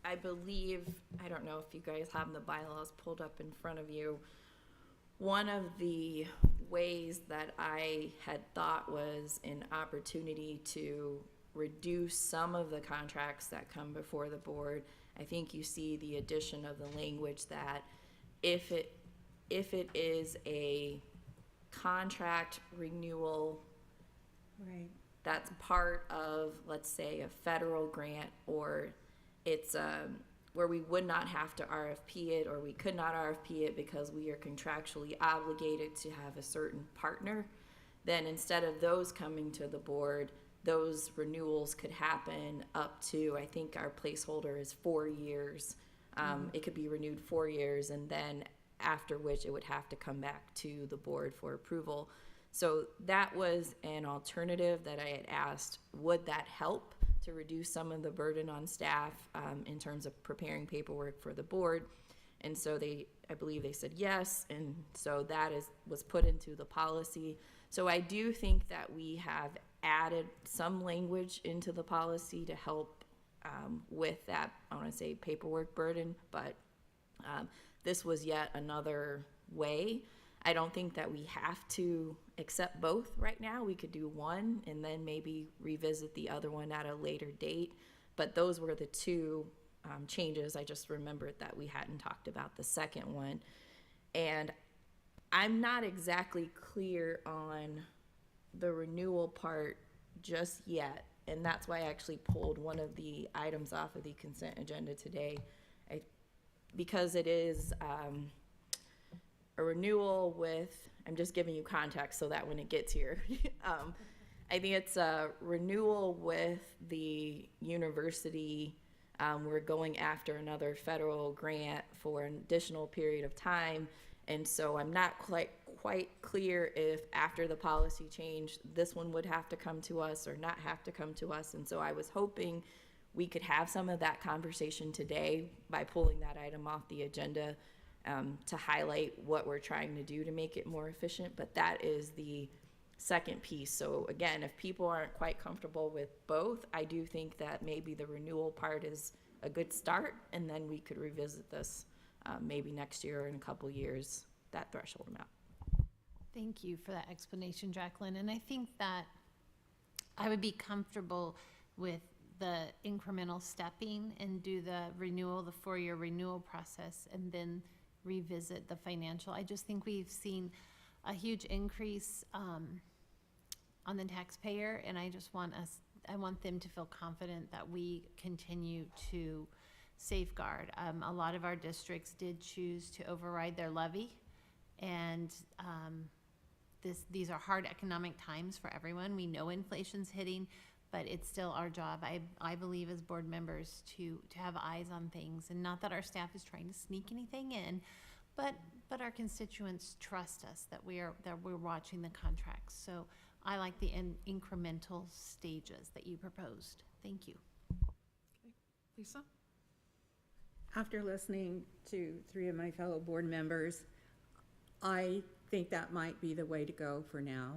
I believe, I don't know if you guys have the bylaws pulled up in front of you. One of the ways that I had thought was an opportunity to reduce some of the contracts that come before the board. I think you see the addition of the language that if it is a contract renewal, right, that's part of, let's say, a federal grant, or it's where we would not have to RFP it, or we could not RFP it because we are contractually obligated to have a certain partner, then instead of those coming to the board, those renewals could happen up to, I think our placeholder is 4 years. It could be renewed 4 years, and then after which it would have to come back to the board for approval. So that was an alternative that I had asked, would that help to reduce some of the burden on staff in terms of preparing paperwork for the board? And so I believe they said yes, and so that was put into the policy. So I do think that we have added some language into the policy to help with that, I want to say, paperwork burden, but this was yet another way. I don't think that we have to accept both right now. We could do one and then maybe revisit the other one at a later date. But those were the two changes. I just remembered that we hadn't talked about the second one. And I'm not exactly clear on the renewal part just yet. And that's why I actually pulled one of the items off of the consent agenda today. Because it is a renewal with, I'm just giving you context so that when it gets here, I think it's a renewal with the university. We're going after another federal grant for an additional period of time. And so I'm not quite clear if after the policy change, this one would have to come to us or not have to come to us. And so I was hoping we could have some of that conversation today by pulling that item off the agenda to highlight what we're trying to do to make it more efficient. But that is the second piece. So again, if people aren't quite comfortable with both, I do think that maybe the renewal part is a good start, and then we could revisit this maybe next year or in a couple years, that threshold amount. Thank you for that explanation, Jacqueline. And I think that I would be comfortable with the incremental stepping and do the renewal, the 4-year renewal process, and then revisit the financial. I just think we've seen a huge increase on the taxpayer, and I want them to feel confident that we continue to safeguard. A lot of our districts did choose to override their levy, and these are hard economic times for everyone. We know inflation's hitting, but it's still our job, I believe, as board members to have eyes on things, and not that our staff is trying to sneak anything in, but our constituents trust us that we're watching the contracts. So I like the incremental stages that you proposed. Thank you. Okay. Lisa? After listening to 3 of my fellow board members, I think that might be the way to go for now,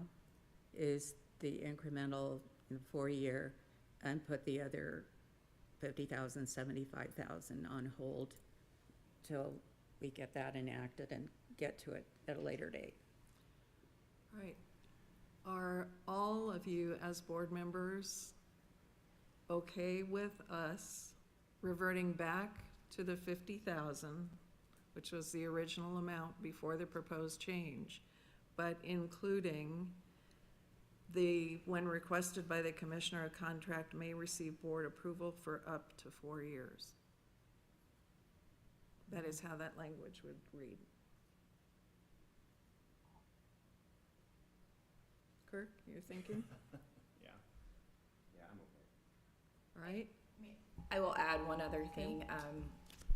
is the incremental 4-year, and put the other 50,000, 75,000 on hold till we get that enacted and get to it at a later date. All right. Are all of you as board members okay with us reverting back to the 50,000, which was the original amount before the proposed change, but including when requested by the commissioner, a contract may receive board approval for up to 4 years? That is how that language would read. Kirk, you're thinking? Yeah, I'm okay. All right. I will add one other thing.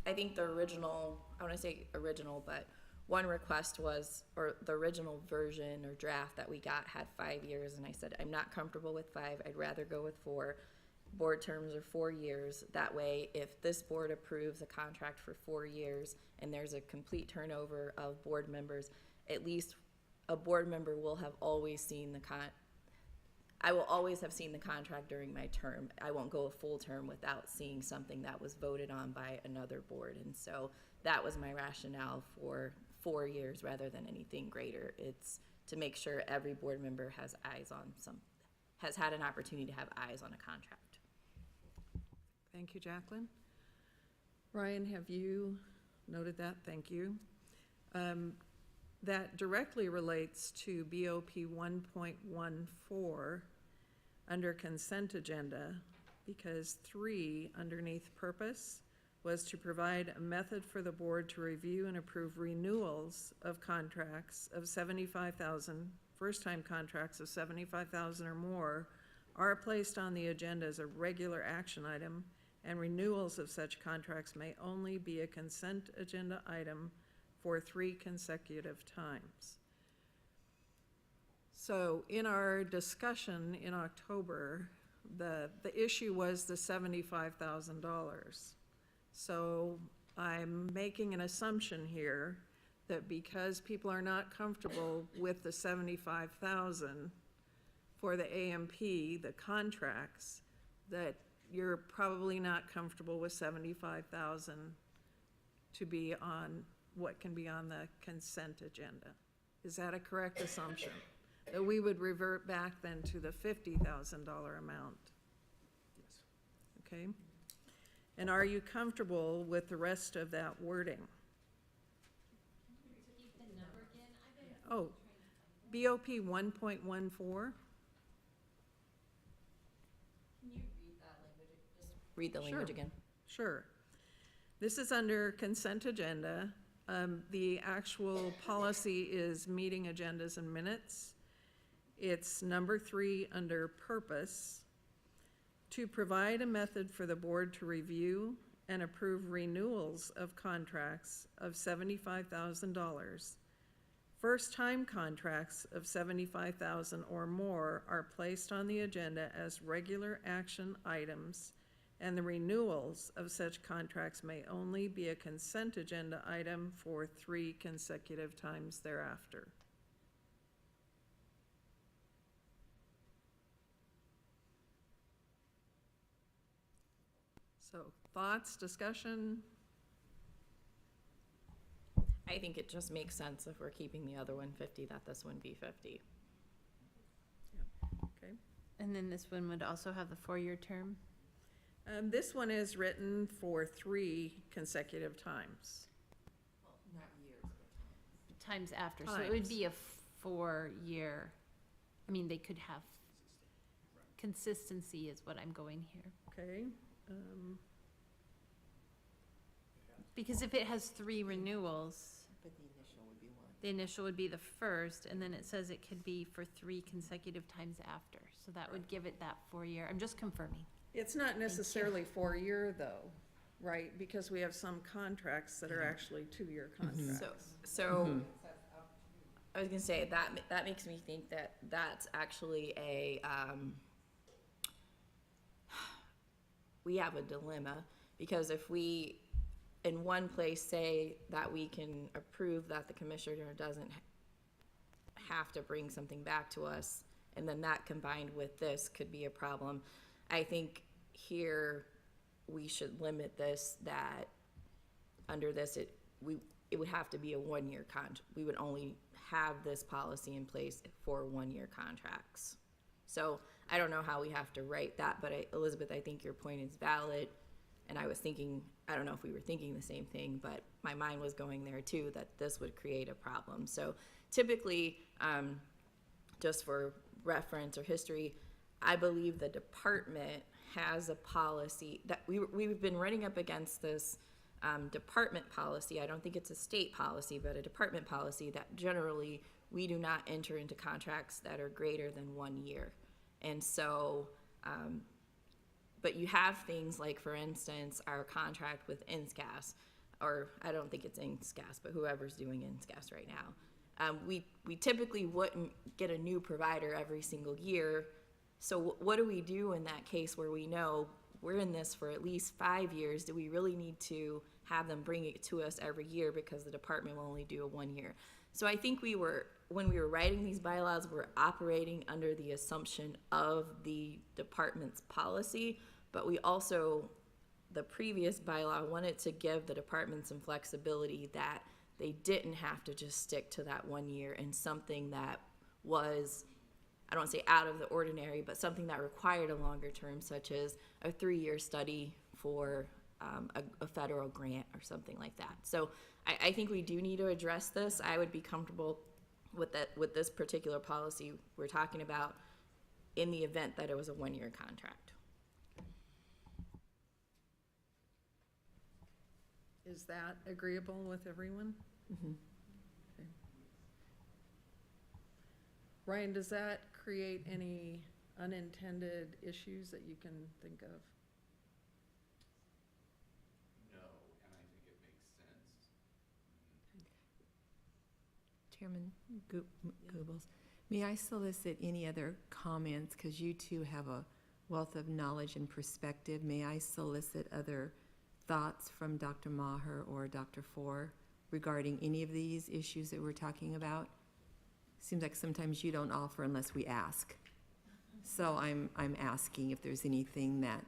I think the original, I want to say original, but one request was, or the original version or draft that we got had 5 years, and I said, I'm not comfortable with 5, I'd rather go with 4. Board terms are 4 years. That way, if this board approves a contract for 4 years and there's a complete turnover of board members, at least a board member will have always seen I will always have seen the contract during my term. I won't go a full term without seeing something that was voted on by another board. And so that was my rationale for 4 years rather than anything greater. It's to make sure every board member has had an opportunity to have eyes on a contract. Thank you, Jacqueline. Ryan, have you noted that? Thank you. That directly relates to BOP 1.14 under consent agenda, because 3 underneath purpose was to provide a method for the board to review and approve renewals of contracts of 75,000, first-time contracts of 75,000 or more are placed on the agenda as a regular action item, and renewals of such contracts may only be a consent agenda item for 3 consecutive times. So in our discussion in October, the issue was the $75,000. So I'm making an assumption here that because people are not comfortable with the 75,000 for the AMP, the contracts, that you're probably not comfortable with 75,000 to be on what can be on the consent agenda. Is that a correct assumption? That we would revert back then to the $50,000 amount? Yes. Okay. And are you comfortable with the rest of that wording? Oh, BOP 1.14? Can you read that language? Just read the language again. Sure. This is under consent agenda. The actual policy is meeting agendas and minutes. It's number 3 under purpose, to provide a method for the board to review and approve renewals of contracts of $75,000 First-time contracts of $75,000 or more are placed on the agenda as regular action items, and the renewals of such contracts may only be a consent agenda item for 3 consecutive times thereafter. So, thoughts, discussion? I think it just makes sense if we're keeping the other one 50, that this one be 50. Okay. And then this one would also have the 4-year term? This one is written for 3 consecutive times. Times after, so it would be a 4-year, I mean, they could have, consistency is what I'm going here. Okay. Because if it has 3 renewals. But the initial would be one. The initial would be the first, and then it says it could be for 3 consecutive times after. So that would give it that 4-year. I'm just confirming. It's not necessarily 4-year though, right? Because we have some contracts that are actually 2-year contracts. So I was gonna say, that makes me think that that's actually a, we have a dilemma, because if we, in one place, say that we can approve that the commissioner doesn't have to bring something back to us, and then that combined with this could be a problem. I think here we should limit this, that under this, it would have to be a 1-year contract. We would only have this policy in place for 1-year contracts. So I don't know how we have to write that, but Elizabeth, I think your point is valid. And I was thinking, I don't know if we were thinking the same thing, but my mind was going there too, that this would create a problem. So typically, just for reference or history, I believe the department has a policy that we've been running up against this department policy. I don't think it's a state policy, but a department policy that generally we do not enter into contracts that are greater than 1 year. And so, but you have things like, for instance, our contract with NSCAS, or I don't think it's NSCAS, but whoever's doing NSCAS right now. We typically wouldn't get a new provider every single year. So what do we do in that case where we know we're in this for at least 5 years? Do we really need to have them bring it to us every year because the department will only do a 1 year? So I think when we were writing these bylaws, we're operating under the assumption of the department's policy, but we also, the previous bylaw wanted to give the department some flexibility that they didn't have to just stick to that 1 year, and something that was, I don't want to say out of the ordinary, but something that required a longer term, such as a 3-year study for a federal grant or something like that. So I think we do need to address this. I would be comfortable with this particular policy we're talking about in the event that it was a 1-year contract. Is that agreeable with everyone? Mm-hmm. Okay. Ryan, does that create any unintended issues that you can think of? No, and I think it makes sense. Chairman Goebbels, may I solicit any other comments, because you two have a wealth of knowledge and perspective. May I solicit other thoughts from Dr. Maher or Dr. Four regarding any of these issues that we're talking about? Seems like sometimes you don't offer unless we ask. So I'm asking if there's anything that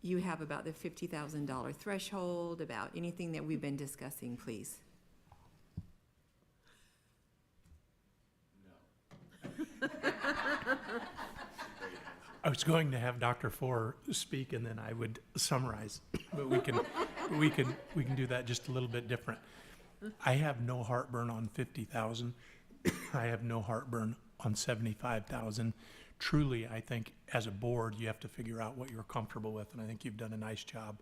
you have about the $50,000 threshold, about anything that we've been discussing, please. I was going to have Dr. Four speak and then I would summarize, but we can do that just a little bit different. I have no heartburn on 50,000. I have no heartburn on 75,000. Truly, I think as a board, you have to figure out what you're comfortable with, and I think you've done a nice job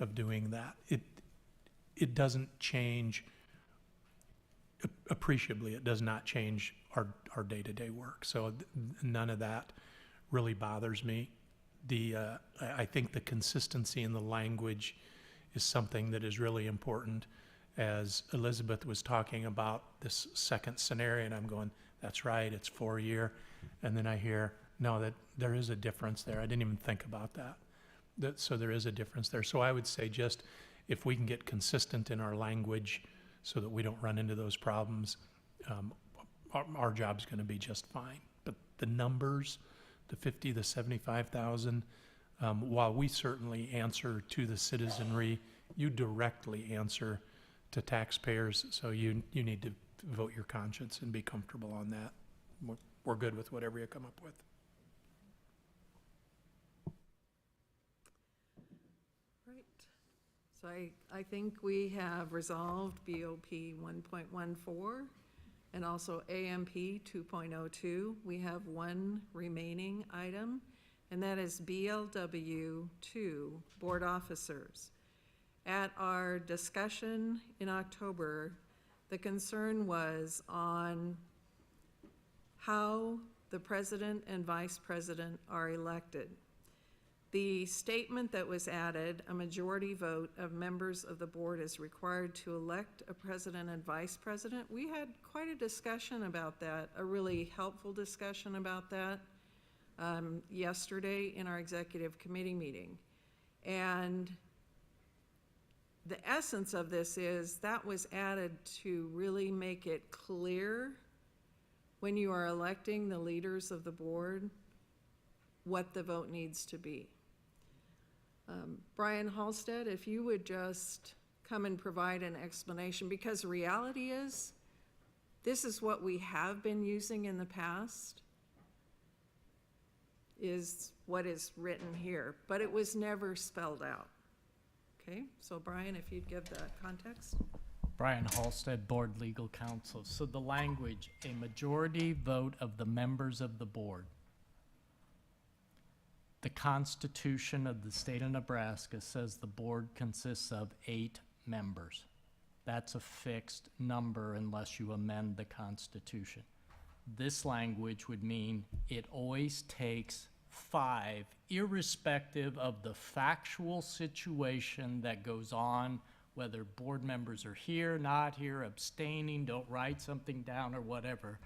of doing that. It doesn't change appreciably. It does not change our day-to-day work. So none of that really bothers me. I think the consistency in the language is something that is really important. as Elizabeth was talking about this second scenario, and I'm going, that's right, it's 4-year. And then I hear, no, that there is a difference there. I didn't even think about that. So there is a difference there. So I would say just if we can get consistent in our language so that we don't run into those problems, our job's going to be just fine. But the numbers, the 50, the 75,000, while we certainly answer to the citizenry, you directly answer to taxpayers, so you need to vote your conscience and be comfortable on that. We're good with whatever you come up with. Right. So I think we have resolved BOP 1.14 and also AMP 2.02. We have one remaining item, and that is BLW 2, Board Officers. At our discussion in October, the concern was on how the president and vice president are elected. The statement that was added, a majority vote of members of the board is required to elect a president and vice president. We had quite a discussion about that, a really helpful discussion about that yesterday in our executive committee meeting. And the essence of this is that was added to really make it clear when you are electing the leaders of the board what the vote needs to be. Brian Halstead, if you would just come and provide an explanation, because the reality is this is what we have been using in the past, is what is written here, but it was never spelled out. Okay, so Brian, if you'd give the context. Brian Halstead, Board Legal Counsel. So the language, a majority vote of the members of the board. The Constitution of the state of Nebraska says the board consists of 8 members. That's a fixed number unless you amend the Constitution. This language would mean it always takes 5, irrespective of the factual situation that goes on, whether board members are here, not here, abstaining, don't write something down or whatever.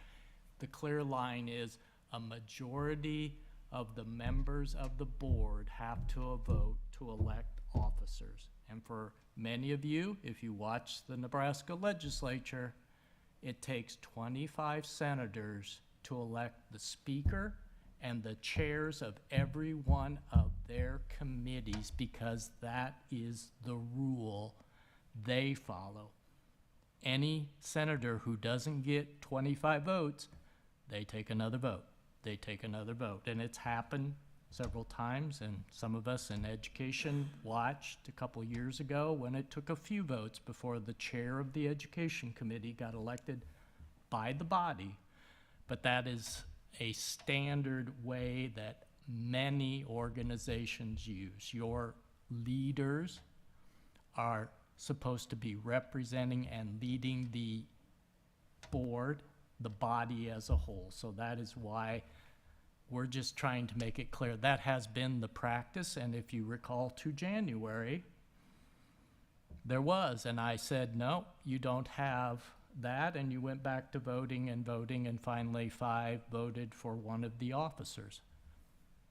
The clear line is a majority of the members of the board have to vote to elect officers. And for many of you, if you watch the Nebraska legislature, it takes 25 senators to elect the speaker and the chairs of every one of their committees, because that is the rule they follow. Any senator who doesn't get 25 votes, they take another vote. They take another vote. And it's happened several times, and some of us in education watched a couple years ago when it took a few votes before the chair of the education committee got elected by the body. But that is a standard way that many organizations use. Your leaders are supposed to be representing and leading the board, the body as a whole. So that is why we're just trying to make it clear that has been the practice. And if you recall, to January, there was, and I said, no, you don't have that, and you went back to voting, and finally 5 voted for one of the officers.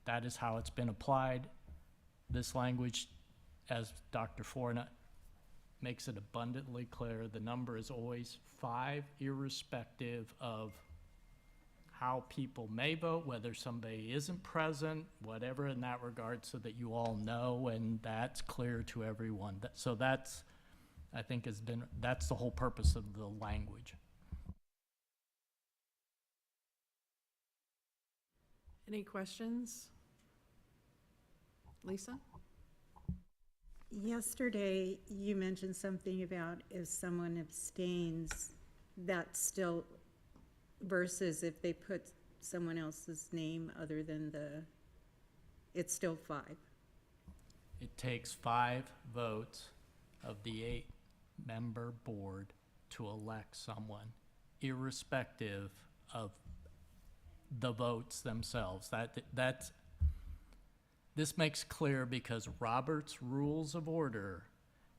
That is how it's been applied. This language, as Dr. Forna makes it abundantly clear, the number is always 5, irrespective of how people may vote, whether somebody isn't present, whatever in that regard, so that you all know, and that's clear to everyone. So that's, I think, that's the whole purpose of the language. Any questions? Lisa? Yesterday, you mentioned something about if someone abstains, that's still, versus if they put someone else's name other than it's still 5. It takes 5 votes of the 8-member board to elect someone, irrespective of the votes themselves. This makes clear because Robert's Rules of Order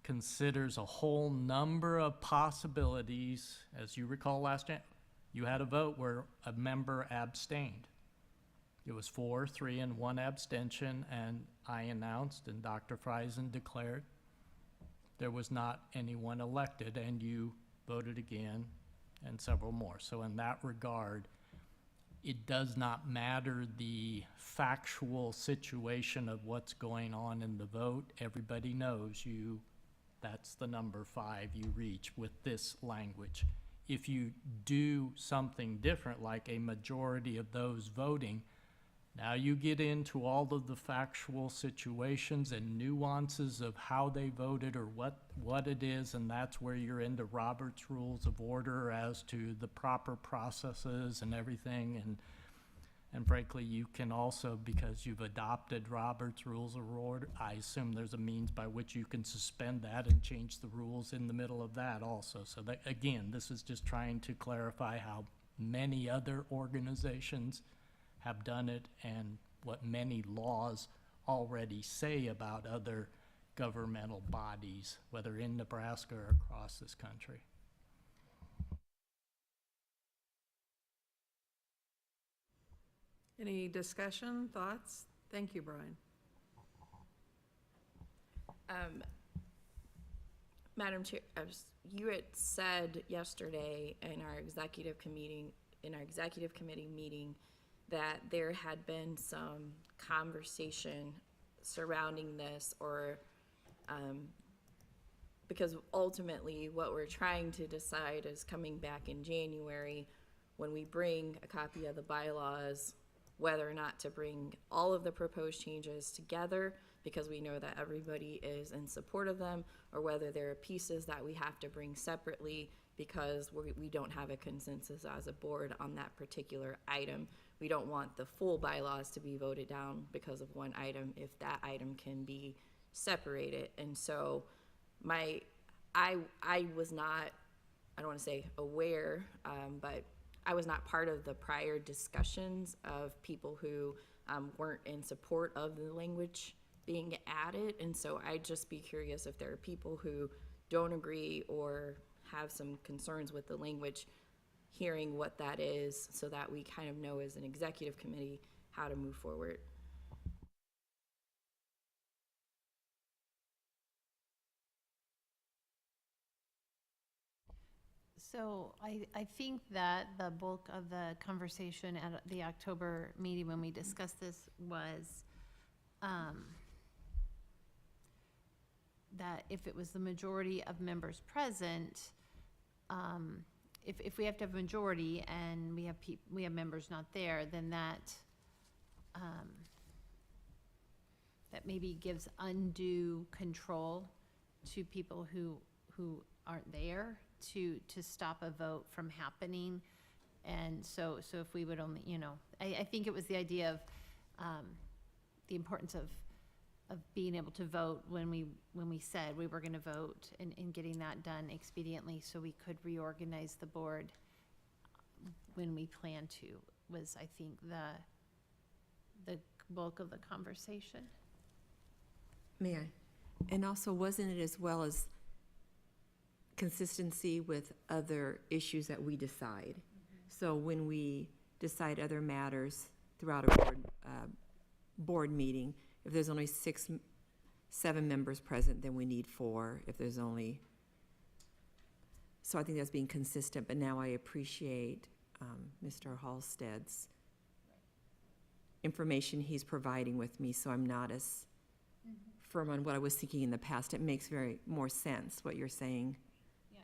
considers a whole number of possibilities. As you recall last time, you had a vote where a member abstained. It was 4-3 and 1 abstention, and I announced and Dr. Friesen declared there was not anyone elected, and you voted again and several more. So in that regard, it does not matter the factual situation of what's going on in the vote. Everybody knows that's the number 5 you reach with this language. If you do something different, like a majority of those voting, now you get into all of the factual situations and nuances of how they voted or what it is, and that's where you're into Robert's Rules of Order as to the proper processes and everything. And frankly, you can also, because you've adopted Robert's Rules of Order, I assume there's a means by which you can suspend that and change the rules in the middle of that also. So that, again, this is just trying to clarify how many other organizations have done it and what many laws already say about other governmental bodies, whether in Nebraska or across this country. Any discussion, thoughts? Thank you, Brian. Madam Chair, you had said yesterday in our executive committee meeting that there had been some conversation surrounding this, or because ultimately what we're trying to decide is coming back in January when we bring a copy of the bylaws, whether or not to bring all of the proposed changes together because we know that everybody is in support of them, or whether there are pieces that we have to bring separately because we don't have a consensus as a board on that particular item. We don't want the full bylaws to be voted down because of one item if that item can be separated. And so I was not, I don't want to say aware, but I was not part of the prior discussions of people who weren't in support of the language being added. And so I'd just be curious if there are people who don't agree or have some concerns with the language, hearing what that is so that we kind of know as an executive committee how to move forward. So I think that the bulk of the conversation at the October meeting when we discussed this was that if it was the majority of members present, if we have to have a majority and we have members not there, then that maybe gives undue control to people who aren't there to stop a vote from happening. And so if we would only, I think it was the idea of the importance of being able to vote when we said we were going to vote and getting that done expediently so we could reorganize the board when we plan to, was I think the bulk of the conversation. May I? And also, wasn't it as well as consistency with other issues that we decide? So when we decide other matters throughout a board meeting, if there's only 7 members present, then we need 4. If there's only, so I think that's being consistent, but now I appreciate Mr. Halstead's information he's providing with me, so I'm not as firm on what I was thinking in the past. It makes more sense what you're saying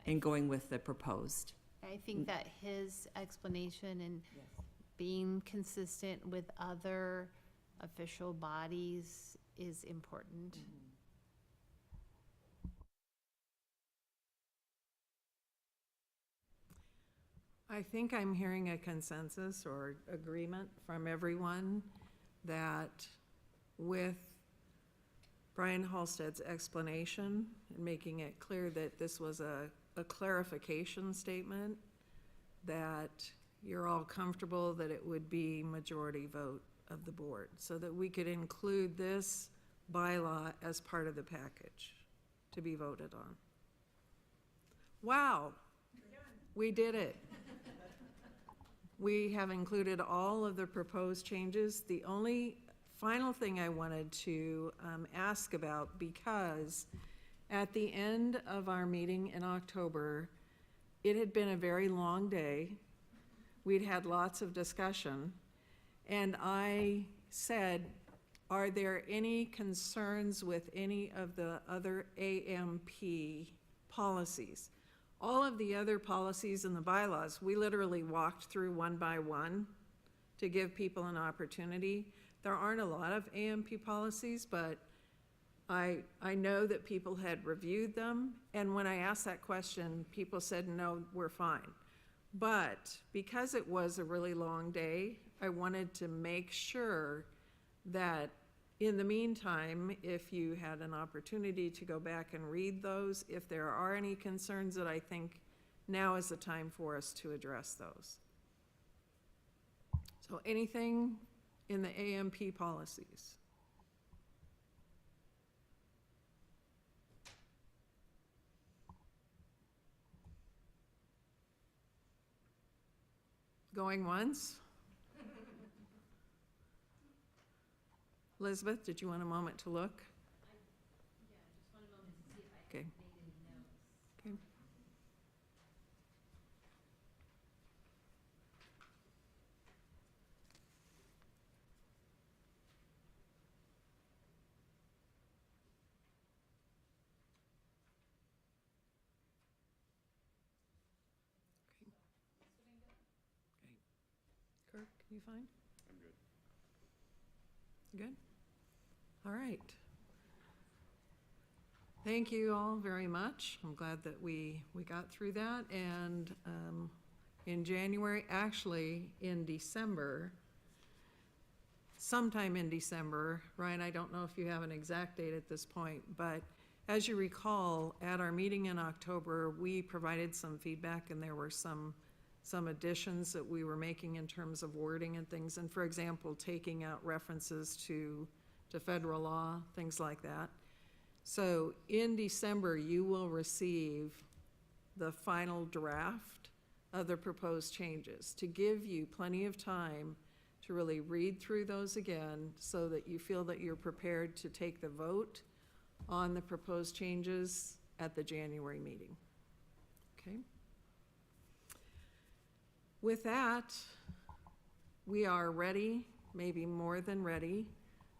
and going with the proposed. I think that his explanation and being consistent with other official bodies is important. I think I'm hearing a consensus or agreement from everyone that with Brian Halstead's explanation and making it clear that this was a clarification statement, that you're all comfortable that it would be majority vote of the board, so that we could include this bylaw as part of the package to be voted on. Wow, we did it. We have included all of the proposed changes. The only final thing I wanted to ask about, because at the end of our meeting in October, it had been a very long day. We'd had lots of discussion, and I said, are there any concerns with any of the other AMP policies? All of the other policies and the bylaws, we literally walked through one by one to give people an opportunity. There aren't a lot of AMP policies, but I know that people had reviewed them, and when I asked that question, people said, no, we're fine. But because it was a really long day, I wanted to make sure that in the meantime, if you had an opportunity to go back and read those, if there are any concerns, that I think now is the time for us to address those. So anything in the AMP policies? Going once? Elizabeth, did you want a moment to look? Yeah, just want a moment to see if I Okay. made any notes. Okay. Kirk, you fine? I'm good. Good? All right. Thank you all very much. I'm glad that we got through that. And in January, actually in December, sometime in December, Ryan, I don't know if you have an exact date at this point, but as you recall, at our meeting in October, we provided some feedback, and there were some additions that we were making in terms of wording and things. And for example, taking out references to federal law, things like that. So in December, you will receive the final draft of the proposed changes to give you plenty of time to really read through those again so that you feel that you're prepared to take the vote on the proposed changes at the January meeting. Okay? With that, we are ready, maybe more than ready,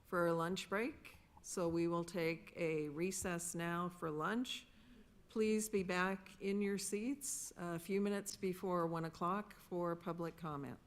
for a lunch break. So we will take a recess now for lunch. Please be back in your seats a few minutes before 1 o'clock for public comment.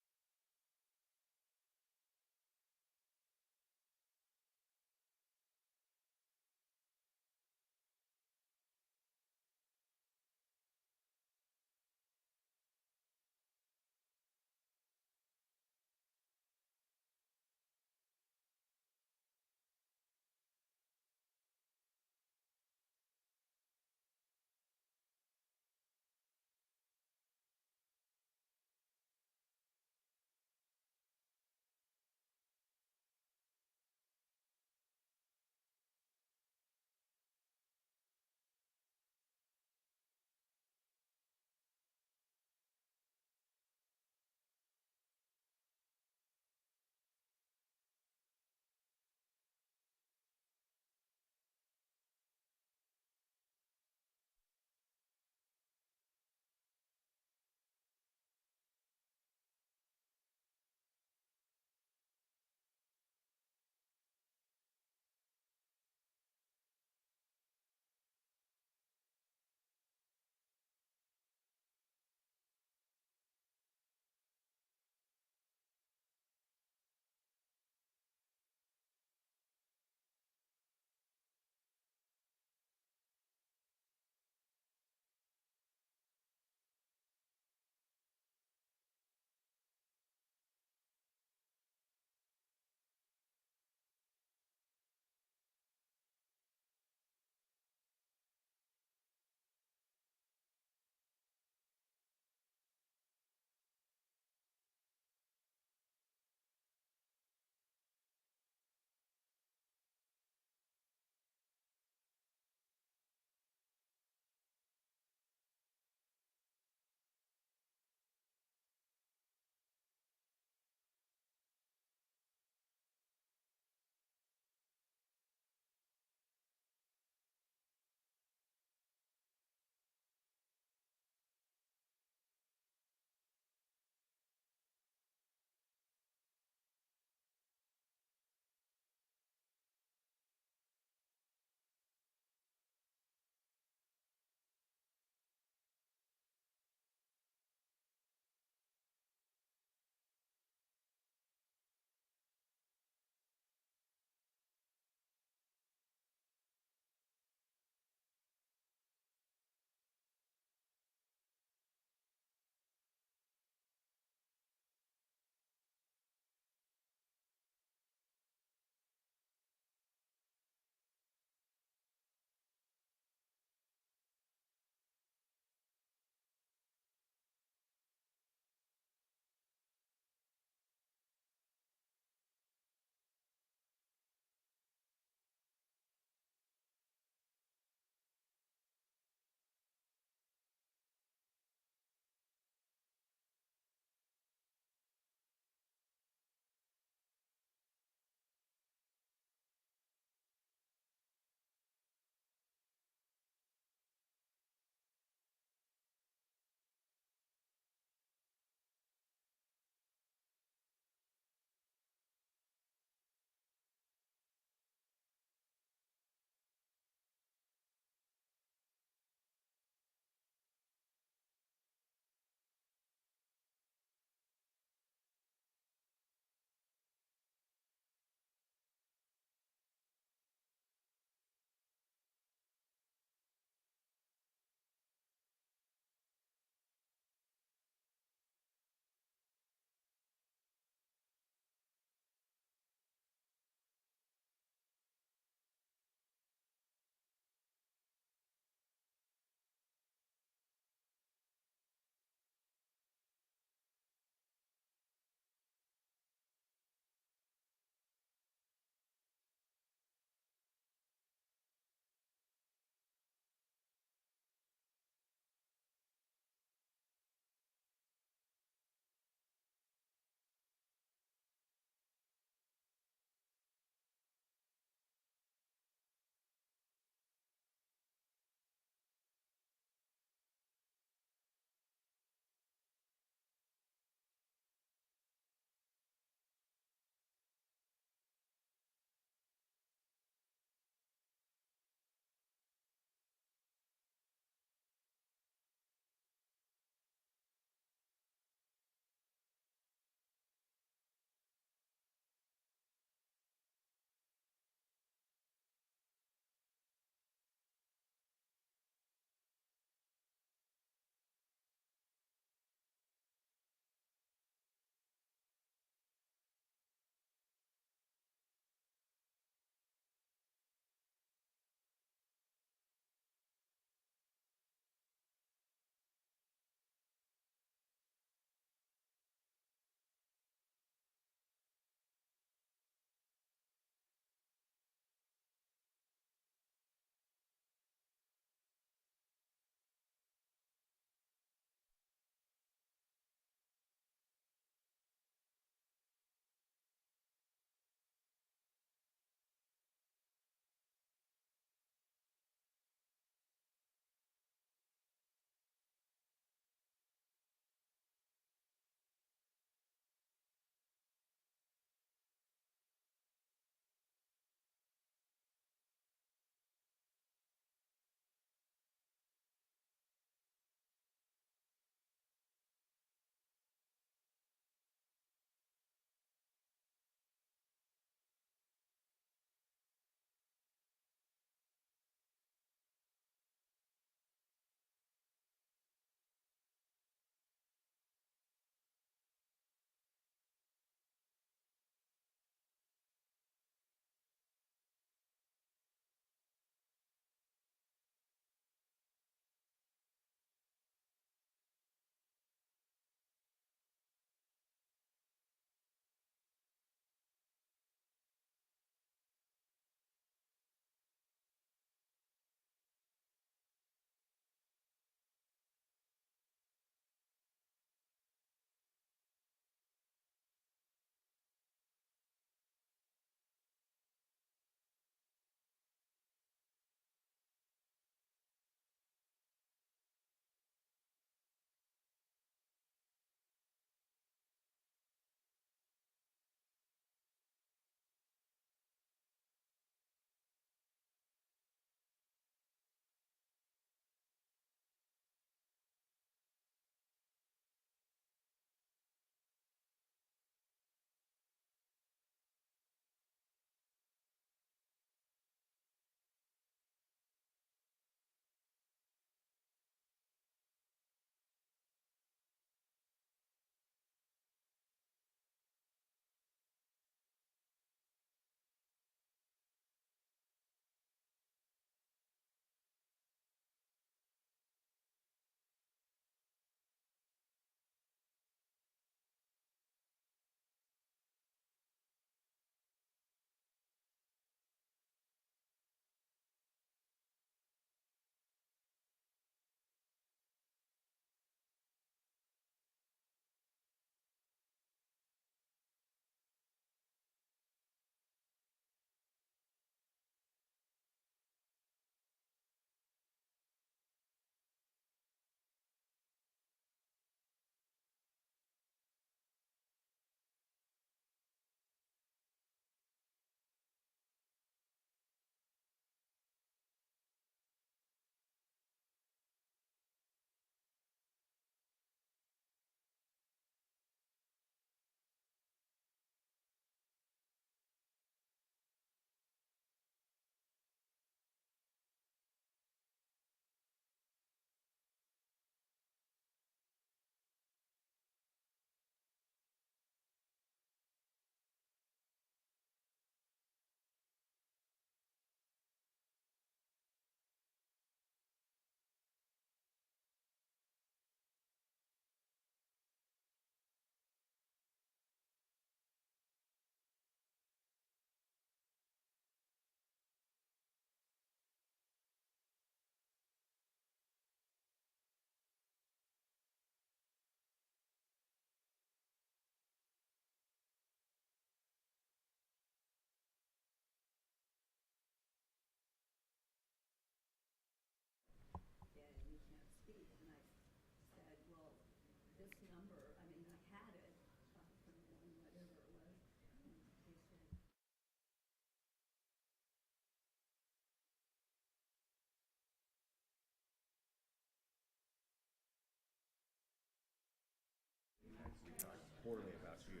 poorly about you.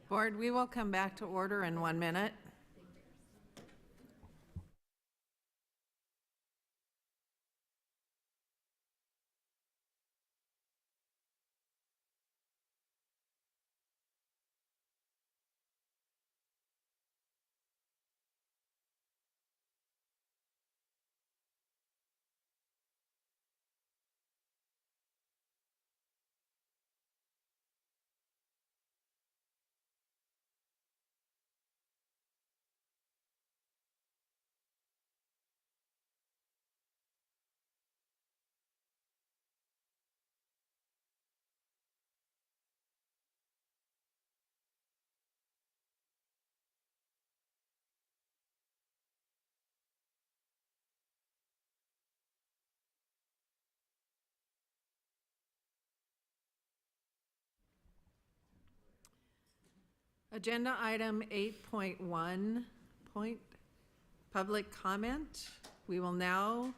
Board, we will come back to order in 1 minute. Agenda item 8.1, public comment. We will now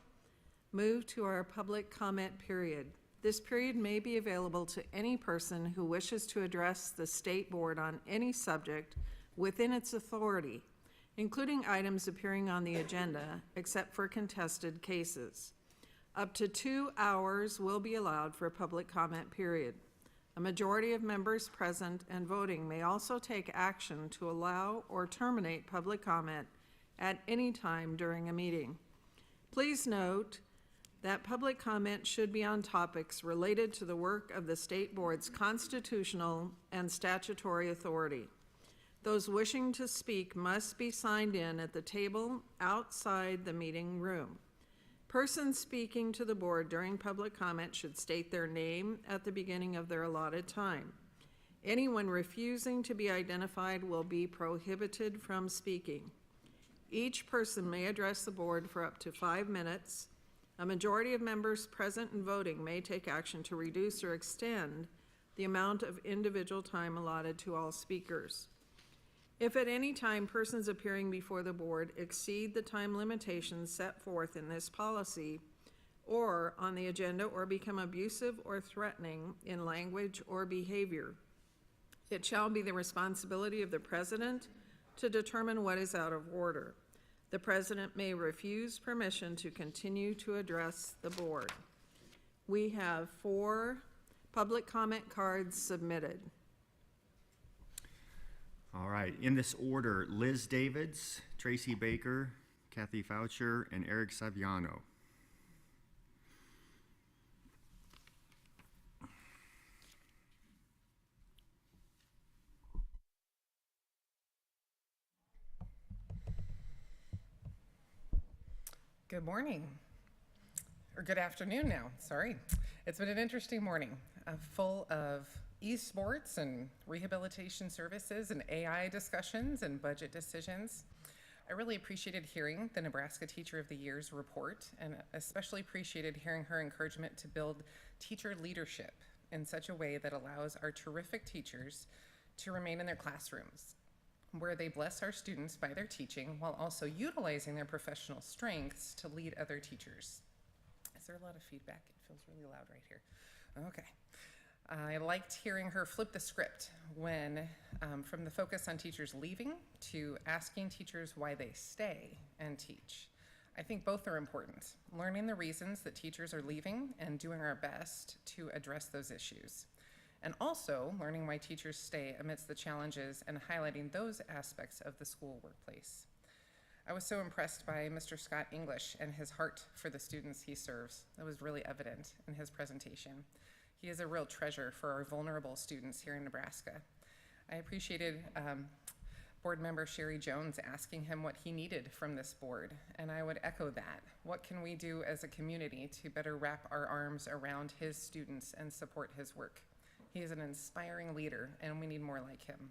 move to our public comment period. This period may be available to any person who wishes to address the state board on any subject within its authority, including items appearing on the agenda, except for contested cases. Up to 2 hours will be allowed for a public comment period. A majority of members present and voting may also take action to allow or terminate public comment at any time during a meeting. Please note that public comment should be on topics related to the work of the state board's constitutional and statutory authority. Those wishing to speak must be signed in at the table outside the meeting room. Persons speaking to the board during public comment should state their name at the beginning of their allotted time. Anyone refusing to be identified will be prohibited from speaking. Each person may address the board for up to 5 minutes. A majority of members present and voting may take action to reduce or extend the amount of individual time allotted to all speakers. If at any time persons appearing before the board exceed the time limitations set forth in this policy or on the agenda or become abusive or threatening in language or behavior, it shall be the responsibility of the president to determine what is out of order. The president may refuse permission to continue to address the board. We have 4 public comment cards submitted. All right, in this order, Liz Davids, Tracy Baker, Kathy Foucher, and Eric Saviano. Good morning, or good afternoon now, sorry. It's been an interesting morning, full of esports and rehabilitation services and AI discussions and budget decisions. I really appreciated hearing the Nebraska Teacher of the Year's report, and especially appreciated hearing her encouragement to build teacher leadership in such a way that allows our terrific teachers to remain in their classrooms, where they bless our students by their teaching while also utilizing their professional strengths to lead other teachers. Is there a lot of feedback? It feels really loud right here. Okay. I liked hearing her flip the script when, from the focus on teachers leaving to asking teachers why they stay and teach. I think both are important. Learning the reasons that teachers are leaving and doing our best to address those issues. And also learning why teachers stay amidst the challenges and highlighting those aspects of the school workplace. I was so impressed by Mr. Scott English and his heart for the students he serves. That was really evident in his presentation. He is a real treasure for our vulnerable students here in Nebraska. I appreciated board member Sherry Jones asking him what he needed from this board, and I would echo that. What can we do as a community to better wrap our arms around his students and support his work? He is an inspiring leader, and we need more like him.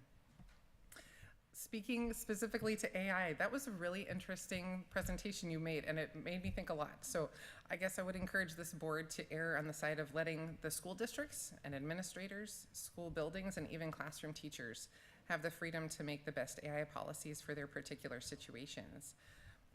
Speaking specifically to AI, that was a really interesting presentation you made, and it made me think a lot. So I guess I would encourage this board to err on the side of letting the school districts and administrators, school buildings, and even classroom teachers have the freedom to make the best AI policies for their particular situations.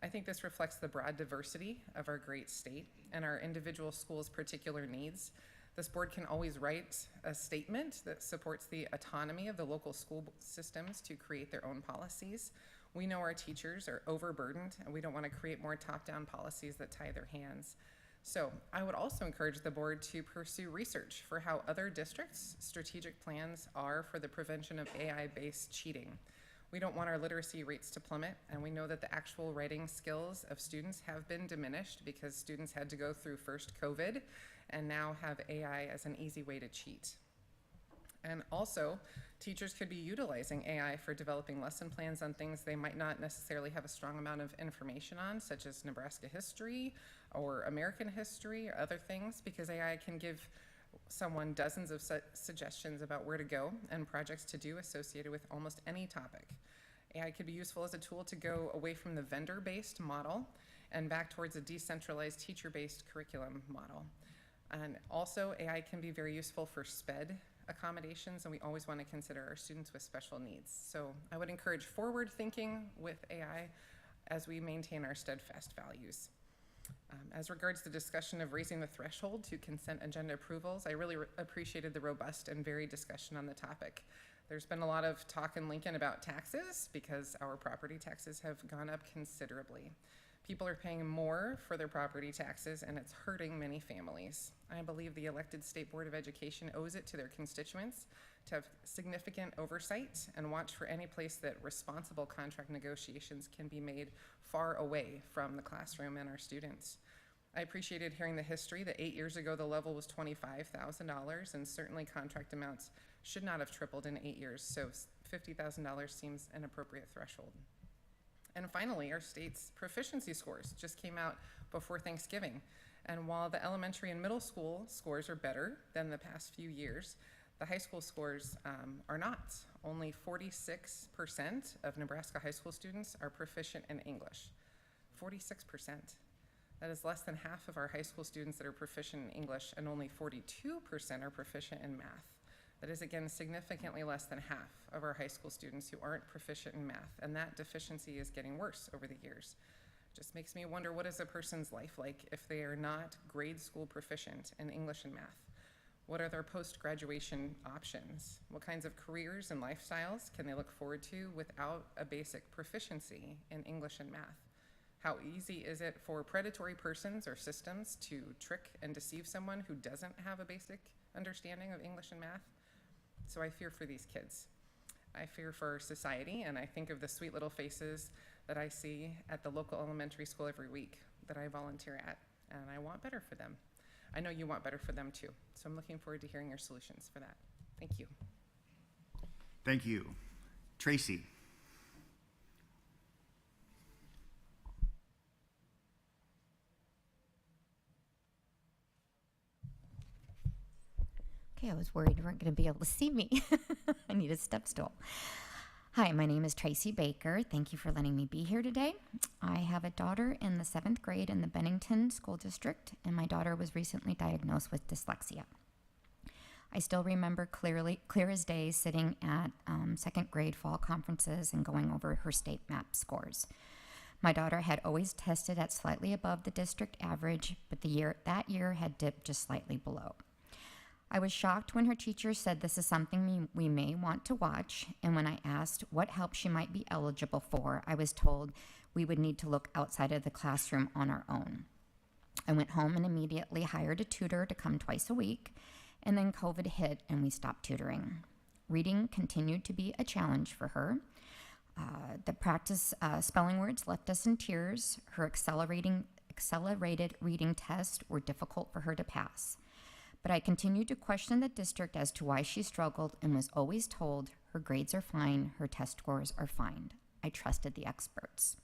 I think this reflects the broad diversity of our great state and our individual schools' particular needs. This board can always write a statement that supports the autonomy of the local school systems to create their own policies. We know our teachers are overburdened, and we don't want to create more top-down policies that tie their hands. So I would also encourage the board to pursue research for how other districts' strategic plans are for the prevention of AI-based cheating. We don't want our literacy rates to plummet, and we know that the actual writing skills of students have been diminished because students had to go through first COVID and now have AI as an easy way to cheat. And also, teachers could be utilizing AI for developing lesson plans on things they might not necessarily have a strong amount of information on, such as Nebraska history or American history or other things, because AI can give someone dozens of suggestions about where to go and projects to do associated with almost any topic. AI could be useful as a tool to go away from the vendor-based model and back towards a decentralized teacher-based curriculum model. And also, AI can be very useful for SPED accommodations, and we always want to consider our students with special needs. So I would encourage forward thinking with AI as we maintain our steadfast values. As regards the discussion of raising the threshold to consent agenda approvals, I really appreciated the robust and varied discussion on the topic. There's been a lot of talk in Lincoln about taxes because our property taxes have gone up considerably. People are paying more for their property taxes, and it's hurting many families. I believe the elected State Board of Education owes it to their constituents to have significant oversight and watch for any place that responsible contract negotiations can be made far away from the classroom and our students. I appreciated hearing the history that 8 years ago the level was $25,000, and certainly contract amounts should not have tripled in 8 years, so $50,000 seems an appropriate threshold. And finally, our state's proficiency scores just came out before Thanksgiving. And while the elementary and middle school scores are better than the past few years, the high school scores are not. Only 46% of Nebraska high school students are proficient in English. 46%. That is less than half of our high school students that are proficient in English, and only 42% are proficient in math. That is, again, significantly less than half of our high school students who aren't proficient in math, and that deficiency is getting worse over the years. Just makes me wonder, what is a person's life like if they are not grade school proficient in English and math? What are their post-graduation options? What kinds of careers and lifestyles can they look forward to without a basic proficiency in English and math? How easy is it for predatory persons or systems to trick and deceive someone who doesn't have a basic understanding of English and math? So I fear for these kids. I fear for our society, and I think of the sweet little faces that I see at the local elementary school every week that I volunteer at, and I want better for them. I know you want better for them too, so I'm looking forward to hearing your solutions for that. Thank you. Thank you. Tracy. Okay, I was worried you weren't going to be able to see me. I need a step stool. Hi, my name is Tracy Baker. Thank you for letting me be here today. I have a daughter in the 7th grade in the Bennington School District, and my daughter was recently diagnosed with dyslexia. I still remember clear as day, sitting at 2nd grade fall conferences and going over her state map scores. My daughter had always tested at slightly above the district average, but that year had dipped just slightly below. I was shocked when her teacher said this is something we may want to watch, and when I asked what help she might be eligible for, I was told we would need to look outside of the classroom on our own. I went home and immediately hired a tutor to come twice a week, and then COVID hit and we stopped tutoring. Reading continued to be a challenge for her. The practice spelling words left us in tears. Her accelerated reading tests were difficult for her to pass. But I continued to question the district as to why she struggled and was always told her grades are fine, her test scores are fine. I trusted the experts.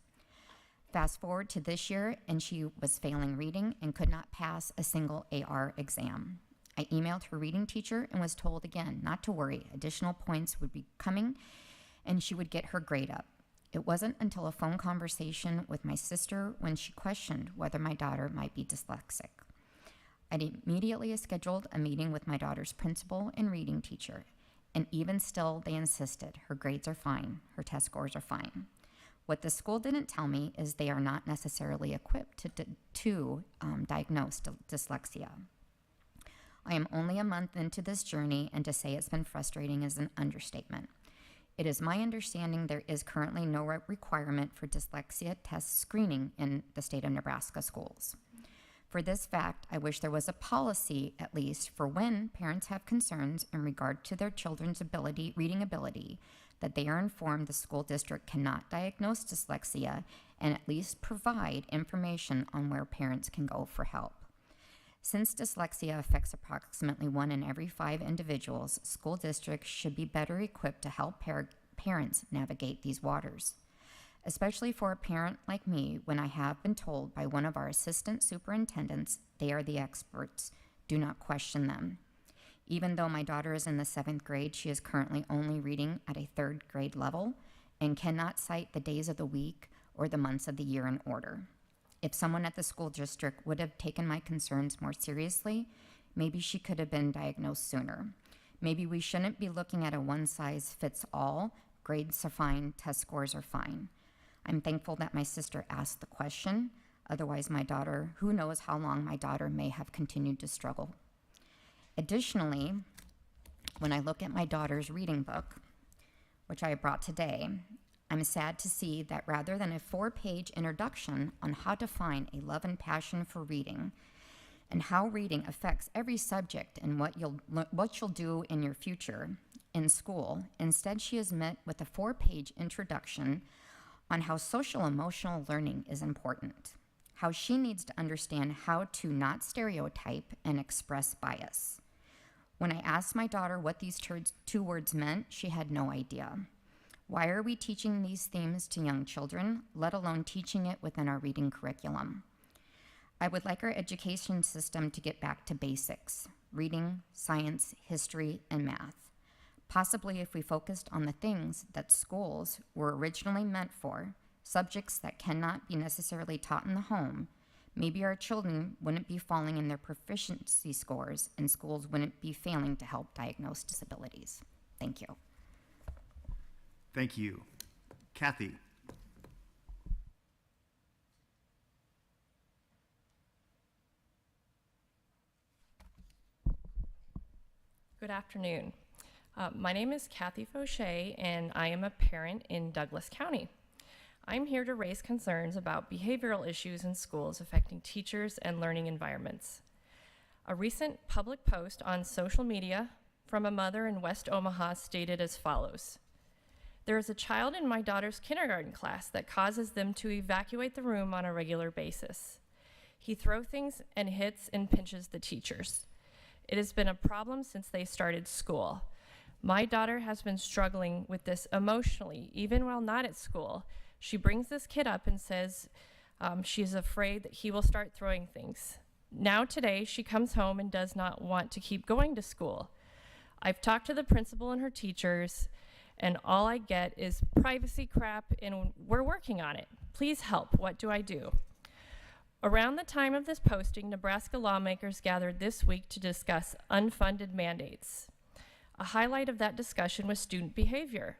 Fast forward to this year, and she was failing reading and could not pass a single AR exam. I emailed her reading teacher and was told again not to worry, additional points would be coming and she would get her grade up. It wasn't until a phone conversation with my sister when she questioned whether my daughter might be dyslexic. I immediately scheduled a meeting with my daughter's principal and reading teacher, and even still they insisted her grades are fine, her test scores are fine. What the school didn't tell me is they are not necessarily equipped to diagnose dyslexia. I am only a month into this journey, and to say it's been frustrating is an understatement. It is my understanding there is currently no requirement for dyslexia test screening in the state of Nebraska schools. For this fact, I wish there was a policy, at least, for when parents have concerns in regard to their children's reading ability, that they are informed the school district cannot diagnose dyslexia and at least provide information on where parents can go for help. Since dyslexia affects approximately 1 in every 5 individuals, school districts should be better equipped to help parents navigate these waters. Especially for a parent like me, when I have been told by one of our assistant superintendents they are the experts, do not question them. Even though my daughter is in the 7th grade, she is currently only reading at a 3rd grade level and cannot cite the days of the week or the months of the year in order. If someone at the school district would have taken my concerns more seriously, maybe she could have been diagnosed sooner. Maybe we shouldn't be looking at a one-size-fits-all, grades are fine, test scores are fine. I'm thankful that my sister asked the question. Otherwise, my daughter, who knows how long my daughter may have continued to struggle. Additionally, when I look at my daughter's reading book, which I brought today, I'm sad to see that rather than a 4-page introduction on how to find a love and passion for reading and how reading affects every subject and what you'll do in your future in school, instead she is met with a 4-page introduction on how social emotional learning is important, how she needs to understand how to not stereotype and express bias. When I asked my daughter what these 2 words meant, she had no idea. Why are we teaching these themes to young children, let alone teaching it within our reading curriculum? I would like our education system to get back to basics: reading, science, history, and math. Possibly if we focused on the things that schools were originally meant for, subjects that cannot be necessarily taught in the home, maybe our children wouldn't be falling in their proficiency scores and schools wouldn't be failing to help diagnose disabilities. Thank you. Thank you. Kathy. Good afternoon. My name is Kathy Fauché, and I am a parent in Douglas County. I'm here to raise concerns about behavioral issues in schools affecting teachers and learning environments. A recent public post on social media from a mother in West Omaha stated as follows: "There is a child in my daughter's kindergarten class that causes them to evacuate the room on a regular basis. He throws things and hits and pinches the teachers. It has been a problem since they started school. My daughter has been struggling with this emotionally, even while not at school. She brings this kid up and says she is afraid that he will start throwing things. Now today, she comes home and does not want to keep going to school. I've talked to the principal and her teachers, and all I get is privacy crap, and we're working on it. Please help. What do I do?" Around the time of this posting, Nebraska lawmakers gathered this week to discuss unfunded mandates. A highlight of that discussion was student behavior.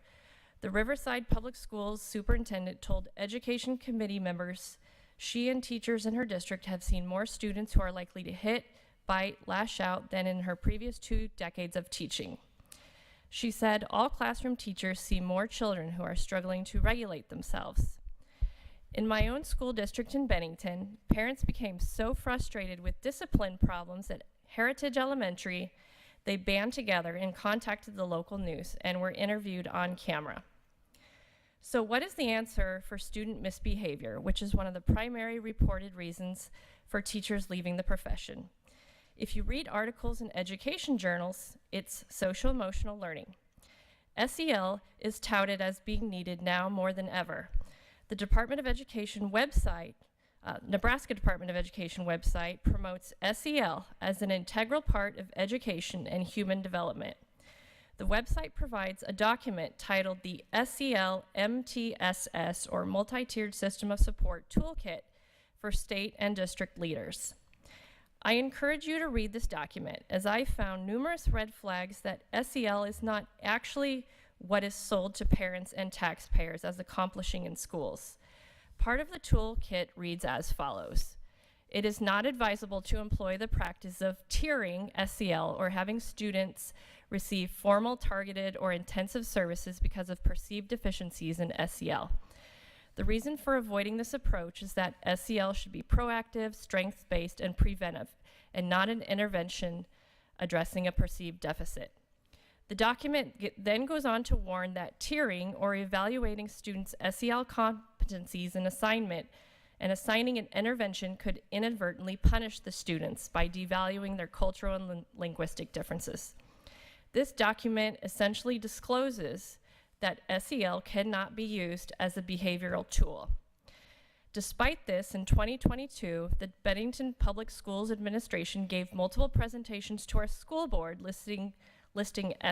The Riverside Public Schools superintendent told education committee members she and teachers in her district have seen more students who are likely to hit, bite, lash out than in her previous 2 decades of teaching. She said all classroom teachers see more children who are struggling to regulate themselves. In my own school district in Bennington, parents became so frustrated with discipline problems at Heritage Elementary, they band together and contacted the local news and were interviewed on camera. So what is the answer for student misbehavior, which is one of the primary reported reasons for teachers leaving the profession? If you read articles in education journals, it's social-emotional learning. SEL is touted as being needed now more than ever. The Department of Education website, Nebraska Department of Education website, promotes SEL as an integral part of education and human development. The website provides a document titled the SEL MTSS, or Multi-Tiered System of Support Toolkit for state and district leaders. I encourage you to read this document, as I found numerous red flags that SEL is not actually what is sold to parents and taxpayers as accomplishing in schools. Part of the toolkit reads as follows: It is not advisable to employ the practice of tiering SEL or having students receive formal, targeted, or intensive services because of perceived deficiencies in SEL. The reason for avoiding this approach is that SEL should be proactive, strengths-based, and preventive, and not an intervention addressing a perceived deficit. The document then goes on to warn that tiering or evaluating students' SEL competencies in assignment and assigning an intervention could inadvertently punish the students by devaluing their cultural and linguistic differences. This document essentially discloses that SEL cannot be used as a behavioral tool. Despite this, in 2022, the Bennington Public Schools Administration gave multiple presentations to our school board listing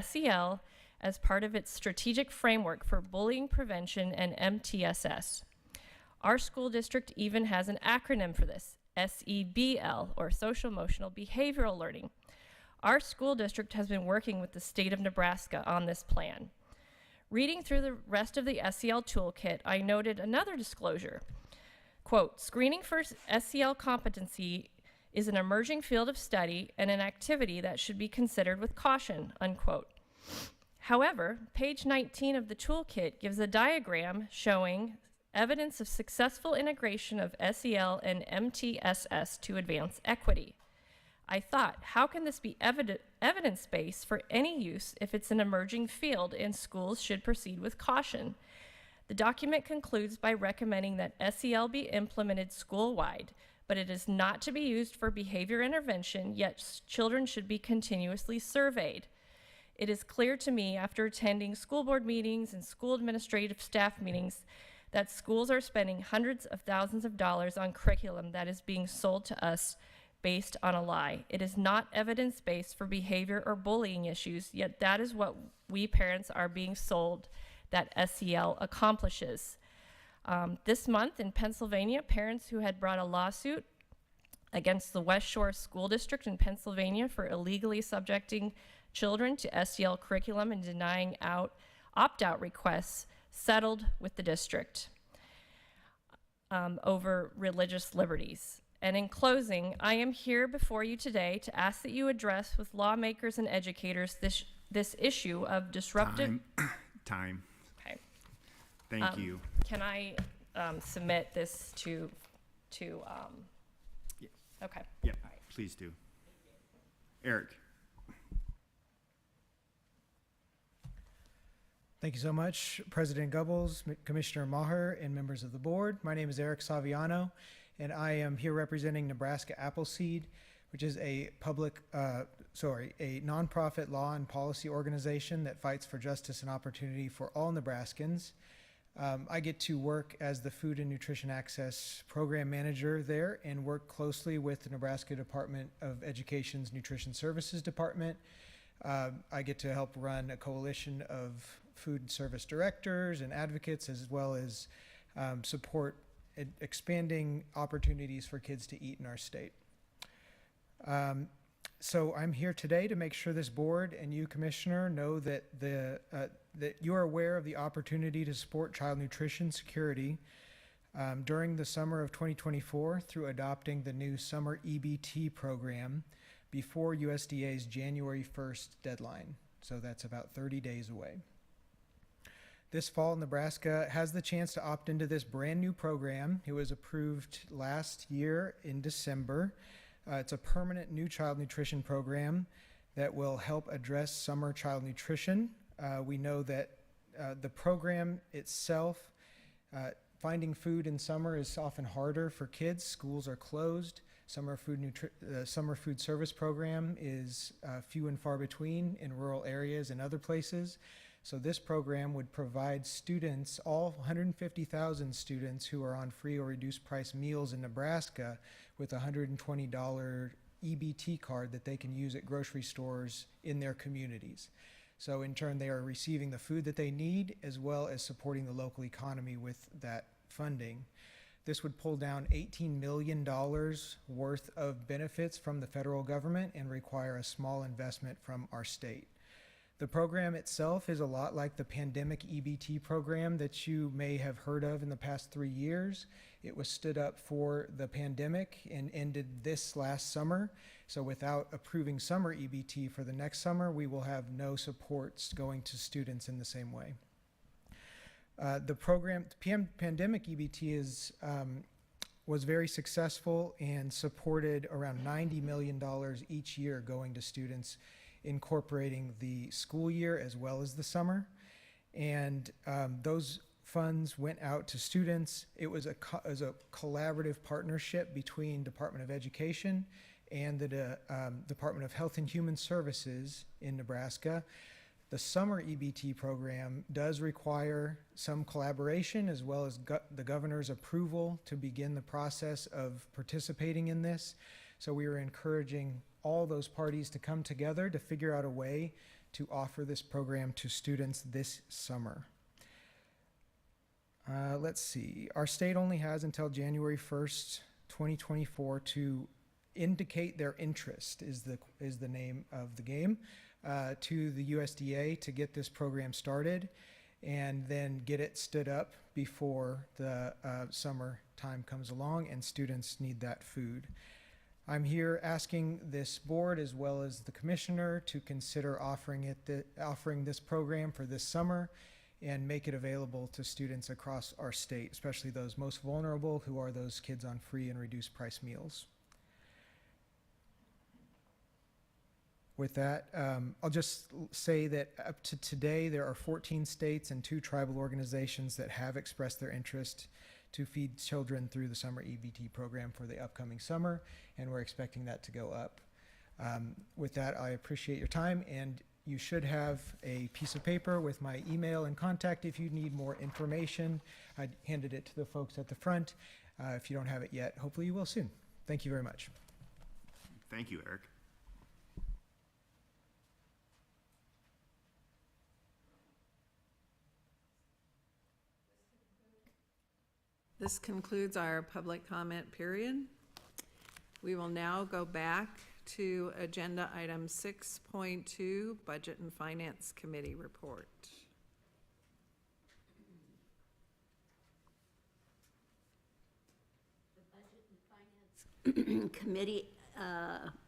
SEL as part of its strategic framework for bullying prevention and MTSS. Our school district even has an acronym for this, SEBL, or Social Emotional Behavioral Learning. Our school district has been working with the state of Nebraska on this plan. Reading through the rest of the SEL toolkit, I noted another disclosure. Quote, screening for SEL competency is an emerging field of study and an activity that should be considered with caution, unquote. However, page 19 of the toolkit gives a diagram showing evidence of successful integration of SEL and MTSS to advance equity. I thought, how can this be evidence-based for any use if it's an emerging field and schools should proceed with caution? The document concludes by recommending that SEL be implemented school-wide, but it is not to be used for behavior intervention, yet children should be continuously surveyed. It is clear to me after attending school board meetings and school administrative staff meetings that schools are spending hundreds of thousands of dollars on curriculum that is being sold to us based on a lie. It is not evidence-based for behavior or bullying issues, yet that is what we parents are being sold that SEL accomplishes. This month in Pennsylvania, parents who had brought a lawsuit against the West Shore School District in Pennsylvania for illegally subjecting children to SEL curriculum and denying opt-out requests settled with the district over religious liberties. And in closing, I am here before you today to ask that you address with lawmakers and educators this issue of disruptive... Time. Okay. Thank you. Can I submit this to Yes. Okay. Yeah, please do. Eric. Thank you so much, President Gubbles, Commissioner Maher, and members of the board. My name is Eric Saviano, and I am here representing Nebraska Appleseed, which is a nonprofit law and policy organization that fights for justice and opportunity for all Nebraskans. I get to work as the Food and Nutrition Access Program Manager there and work closely with the Nebraska Department of Education's Nutrition Services Department. I get to help run a coalition of food service directors and advocates, as well as support expanding opportunities for kids to eat in our state. So I'm here today to make sure this board and you, Commissioner, know that that you are aware of the opportunity to support child nutrition security during the summer of 2024 through adopting the new summer EBT program before USDA's January 1st deadline. So that's about 30 days away. This fall, Nebraska has the chance to opt into this brand new program. It was approved last year in December. It's a permanent new child nutrition program that will help address summer child nutrition. We know that the program itself, finding food in summer is often harder for kids. Schools are closed. Summer food service program is few and far between in rural areas and other places. So this program would provide students, all 150,000 students who are on free or reduced price meals in Nebraska, with a $120 EBT card that they can use at grocery stores in their communities. So in turn, they are receiving the food that they need, as well as supporting the local economy with that funding. This would pull down $18 million worth of benefits from the federal government and require a small investment from our state. The program itself is a lot like the pandemic EBT program that you may have heard of in the past 3 years. It was stood up for the pandemic and ended this last summer. So without approving summer EBT for the next summer, we will have no supports going to students in the same way. The program, pandemic EBT was very successful and supported around $90 million each year going to students, incorporating the school year as well as the summer. And those funds went out to students. It was a collaborative partnership between Department of Education and the Department of Health and Human Services in Nebraska. The summer EBT program does require some collaboration as well as the governor's approval to begin the process of participating in this. So we are encouraging all those parties to come together to figure out a way to offer this program to students this summer. Let's see, our state only has until January 1st, 2024 to indicate their interest is the name of the game to the USDA to get this program started and then get it stood up before the summer time comes along and students need that food. I'm here asking this board as well as the commissioner to consider offering this program for this summer and make it available to students across our state, especially those most vulnerable who are those kids on free and reduced price meals. With that, I'll just say that up to today, there are 14 states and 2 tribal organizations that have expressed their interest to feed children through the summer EBT program for the upcoming summer, and we're expecting that to go up. With that, I appreciate your time, and you should have a piece of paper with my email and contact if you need more information. I handed it to the folks at the front. If you don't have it yet, hopefully you will soon. Thank you very much. Thank you, Eric. This concludes our public comment period. We will now go back to agenda item 6.2, Budget and Finance Committee report. The Budget and Finance Committee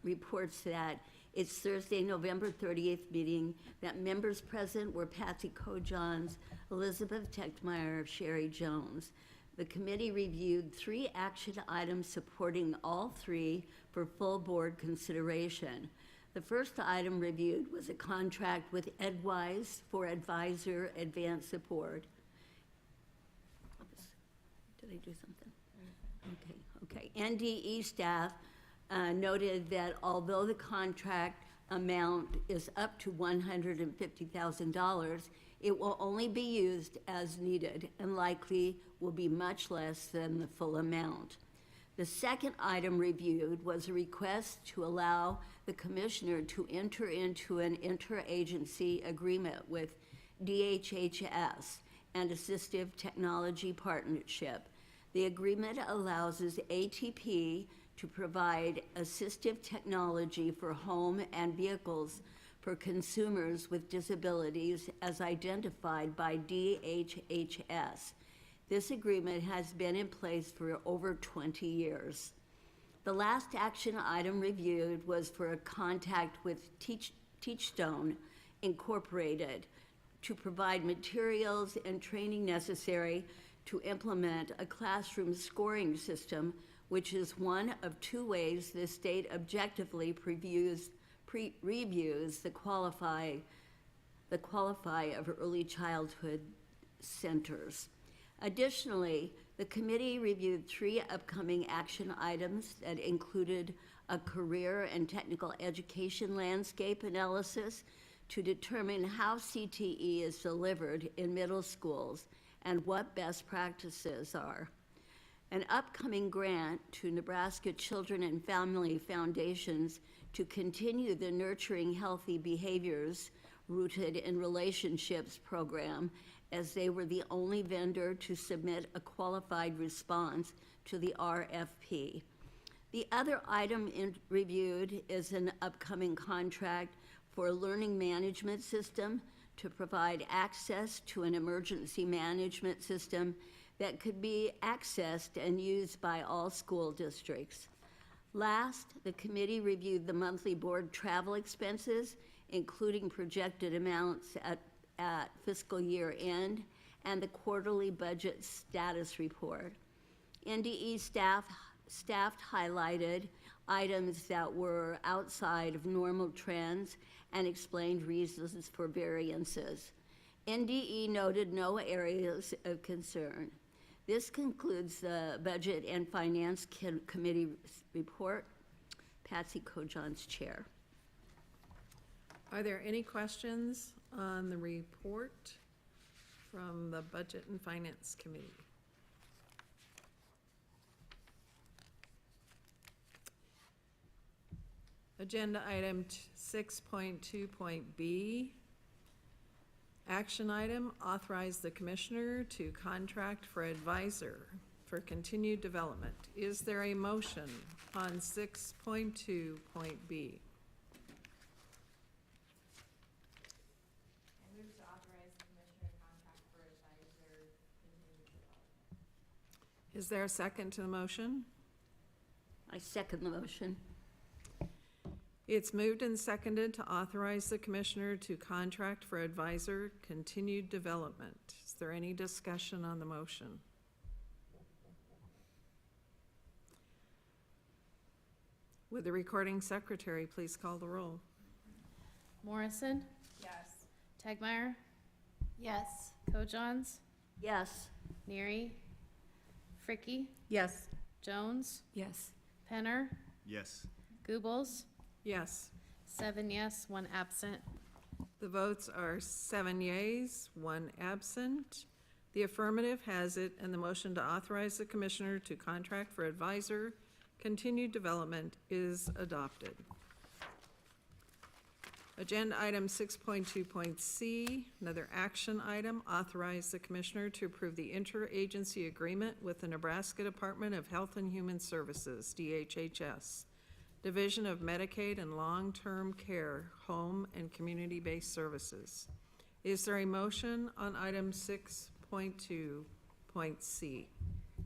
reports that it's Thursday, November 30th meeting, that members present were Patsy Kojohns, Elizabeth Techmeyer, Sherry Jones. The committee reviewed 3 action items supporting all 3 for full board consideration. The first item reviewed was a contract with Edwise for advisor advanced support. Oops. Did I do something? Okay. NDE staff noted that although the contract amount is up to $150,000, it will only be used as needed and likely will be much less than the full amount. The second item reviewed was a request to allow the commissioner to enter into an interagency agreement with DHHS and Assistive Technology Partnership. The agreement allows ATP to provide assistive technology for home and vehicles for consumers with disabilities as identified by DHHS. This agreement has been in place for over 20 years. The last action item reviewed was for a contact with Teachstone Incorporated to provide materials and training necessary to implement a classroom scoring system, which is one of 2 ways the state objectively reviews the qualify of early childhood centers. Additionally, the committee reviewed 3 upcoming action items that included a career and technical education landscape analysis to determine how CTE is delivered in middle schools and what best practices are. An upcoming grant to Nebraska Children and Family Foundations to continue the Nurturing Healthy Behaviors Rooted in Relationships program, as they were the only vendor to submit a qualified response to the RFP. The other item reviewed is an upcoming contract for a learning management system to provide access to an emergency management system that could be accessed and used by all school districts. Last, the committee reviewed the monthly board travel expenses, including projected amounts at fiscal year end, and the quarterly budget status report. NDE staff highlighted items that were outside of normal trends and explained reasons for variances. NDE noted no areas of concern. This concludes the Budget and Finance Committee report. Patsy Kojon's chair. Are there any questions on the report from the Budget and Finance Committee? Agenda item 6.2.b. Action item, authorize the commissioner to contract for advisor for continued development. Is there a motion on 6.2.b? Is there a second to the motion? I second the motion. It's moved and seconded to authorize the commissioner to contract for advisor continued development. Is there any discussion on the motion? Would the recording secretary please call the roll? Morrison? Yes. Tegmeyer? Yes. Kojons? Yes. Neary? Fricky? Yes. Jones? Yes. Penner? Yes. Goebbels? Yes. 7 yes, 1 absent. The votes are 7 yeas, 1 absent. The affirmative has it, and the motion to authorize the commissioner to contract for advisor continued development is adopted. Agenda item 6.2.c, another action item, authorize the commissioner to approve the interagency agreement with the Nebraska Department of Health and Human Services, DHHS, Division of Medicaid and Long-Term Care, Home and Community-Based Services. Is there a motion on item 6.2.c?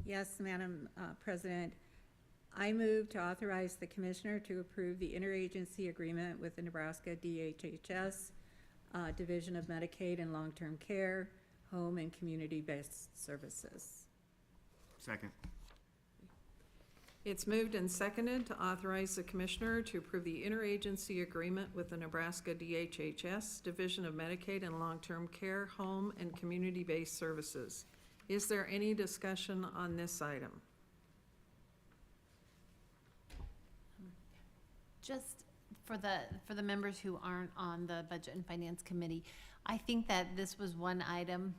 Yes, Madam President. I move to authorize the commissioner to approve the interagency agreement with the Nebraska DHHS, Division of Medicaid and Long-Term Care, Home and Community-Based Services. Second. It's moved and seconded to authorize the commissioner to approve the interagency agreement with the Nebraska DHHS, Division of Medicaid and Long-Term Care, Home and Community-Based Services. Is there any discussion on this item? Just for the members who aren't on the Budget and Finance Committee, I think that this was one item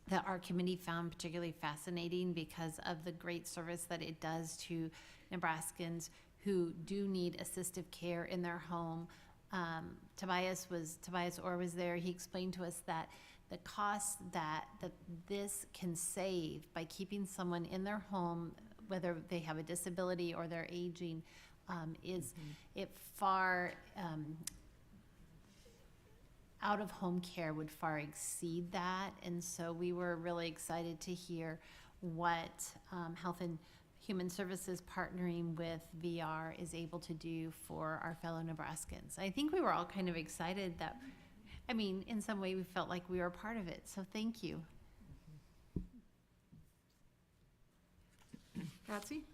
that our committee found particularly fascinating because of the great service that it does to Nebraskans who do need assistive care in their home. Tobias Orr was there. He explained to us that the cost that this can save by keeping someone in their home, whether they have a disability or they're aging, is it far out-of-home care would far exceed that, and so we were really excited to hear what Health and Human Services partnering with VR is able to do for our fellow Nebraskans. I think we were all kind of excited that, I mean, in some way we felt like we were a part of it, so thank you. Patsy?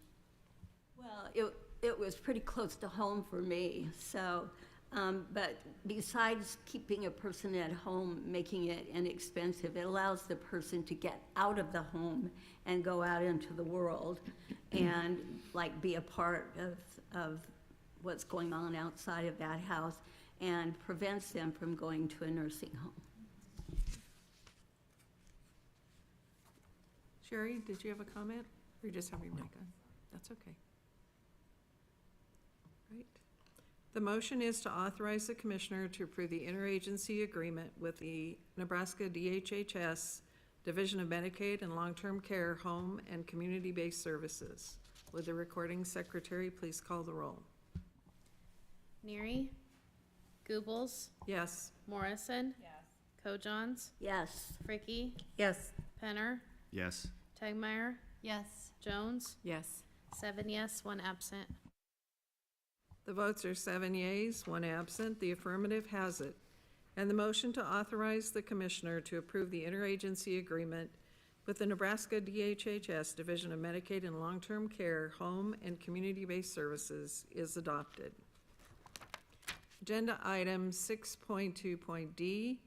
Well, it was pretty close to home for me, so, but besides keeping a person at home, making it inexpensive, it allows the person to get out of the home and go out into the world and like be a part of what's going on outside of that house and prevents them from going to a nursing home. Sherry, did you have a comment? Or you just have your mic on? That's okay. Right. The motion is to authorize the commissioner to approve the interagency agreement with the Nebraska DHHS, Division of Medicaid and Long-Term Care, Home and Community-Based Services. Would the recording secretary please call the roll? Neary? Googles, Yes. Morrison. Yes. Kojons, Yes. Fricky, Yes. Penner, Yes. Tegmeyer, Yes. Jones. Yes. 7 yes, 1 absent. The votes are 7 yeas, 1 absent. The affirmative has it. And the motion to authorize the commissioner to approve the interagency agreement with the Nebraska DHHS Division of Medicaid and Long-Term Care, Home and Community-Based Services is adopted. Agenda item 6.2.d,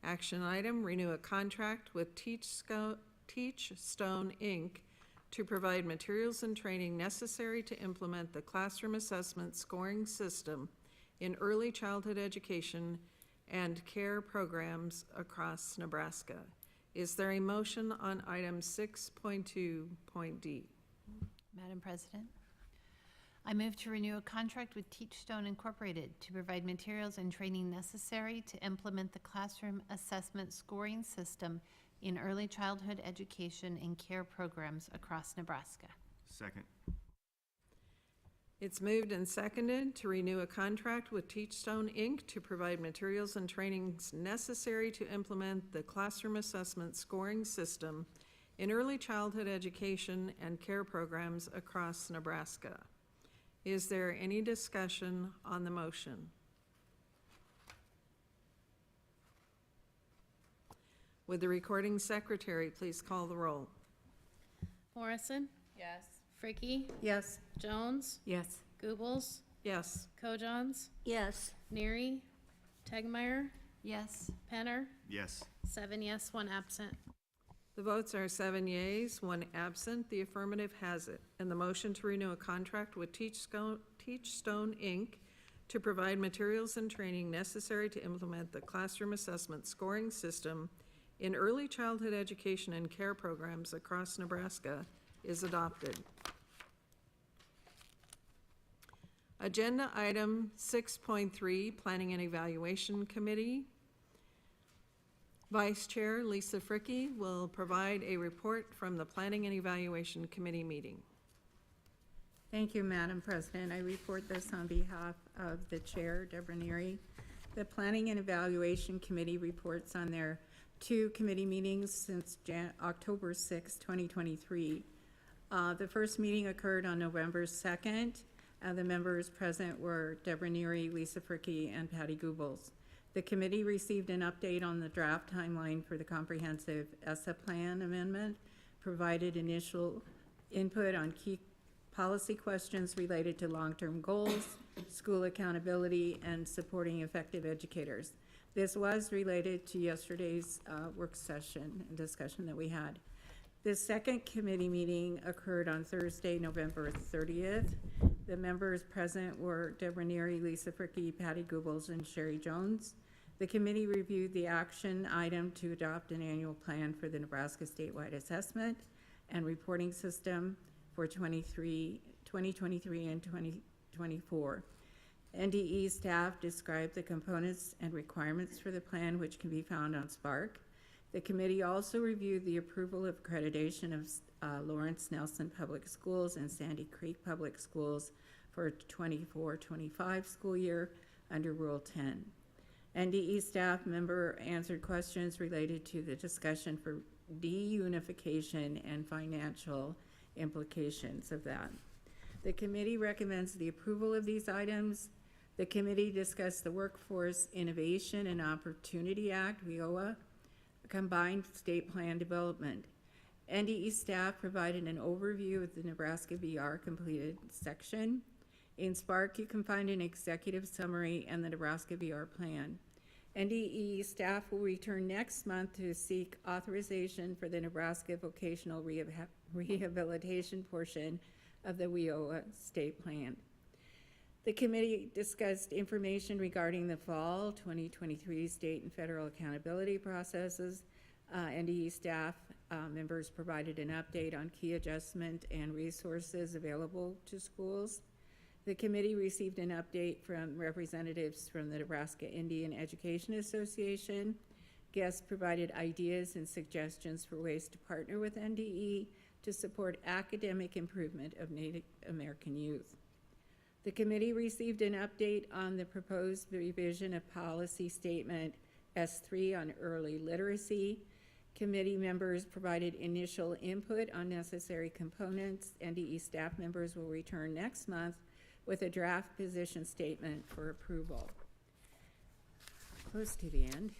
action item, renew a contract with Teachstone, Inc. to provide materials and training necessary to implement the classroom assessment scoring system in early childhood education and care programs across Nebraska. Is there a motion on item 6.2.d? Madam President, I move to renew a contract with Teachstone Incorporated to provide materials and training necessary to implement the classroom assessment scoring system in early childhood education and care programs across Nebraska. Second. It's moved and seconded to renew a contract with Teachstone, Inc. to provide materials and trainings necessary to implement the classroom assessment scoring system in early childhood education and care programs across Nebraska. Is there any discussion on the motion? Would the recording secretary please call the roll? Morrison, Yes. Fricky, Yes. Jones, Yes. Googles, Yes. Kojons, Yes. Neary, Tegmeyer, Yes. Penner. Yes. 7 yes, 1 absent. The votes are 7 yeas, 1 absent. The affirmative has it. And the motion to renew a contract with Teachstone, Inc. to provide materials and training necessary to implement the classroom assessment scoring system in early childhood education and care programs across Nebraska is adopted. Agenda item 6.3, Planning and Evaluation Committee. Vice Chair Lisa Fricky will provide a report from the Planning and Evaluation Committee meeting. Thank you, Madam President. I report this on behalf of the Chair, Deborah Neary. The Planning and Evaluation Committee reports on their 2 committee meetings since October 6, 2023. The first meeting occurred on November 2nd. The members present were Deborah Neary, Lisa Fricky, and Patty Googles. The committee received an update on the draft timeline for the comprehensive ESSA plan amendment, provided initial input on key policy questions related to long-term goals, school accountability, and supporting effective educators. This was related to yesterday's work session and discussion that we had. The second committee meeting occurred on Thursday, November 30th. The members present were Deborah Neary, Lisa Fricky, Patty Googles, and Sherry Jones. The committee reviewed the action item to adopt an annual plan for the Nebraska statewide assessment and reporting system for 2023 and 2024. NDE staff described the components and requirements for the plan, which can be found on Spark. The committee also reviewed the approval of accreditation of Lawrence Nelson Public Schools and Sandy Creek Public Schools for 24-25 school year under Rule 10. NDE staff member answered questions related to the discussion for deunification and financial implications of that. The committee recommends the approval of these items. The committee discussed the Workforce Innovation and Opportunity Act, WIOA, combined state plan development. NDE staff provided an overview of the Nebraska VR completed section. In Spark, you can find an executive summary and the Nebraska VR plan. NDE staff will return next month to seek authorization for the Nebraska vocational rehabilitation portion of the WIOA state plan. The committee discussed information regarding the fall 2023 state and federal accountability processes. NDE staff members provided an update on key adjustment and resources available to schools. The committee received an update from representatives from the Nebraska Indian Education Association. Guests provided ideas and suggestions for ways to partner with NDE to support academic improvement of Native American youth. The committee received an update on the proposed revision of policy statement S3 on early literacy. Committee members provided initial input on necessary components. NDE staff members will return next month with a draft position statement for approval. Close to the end.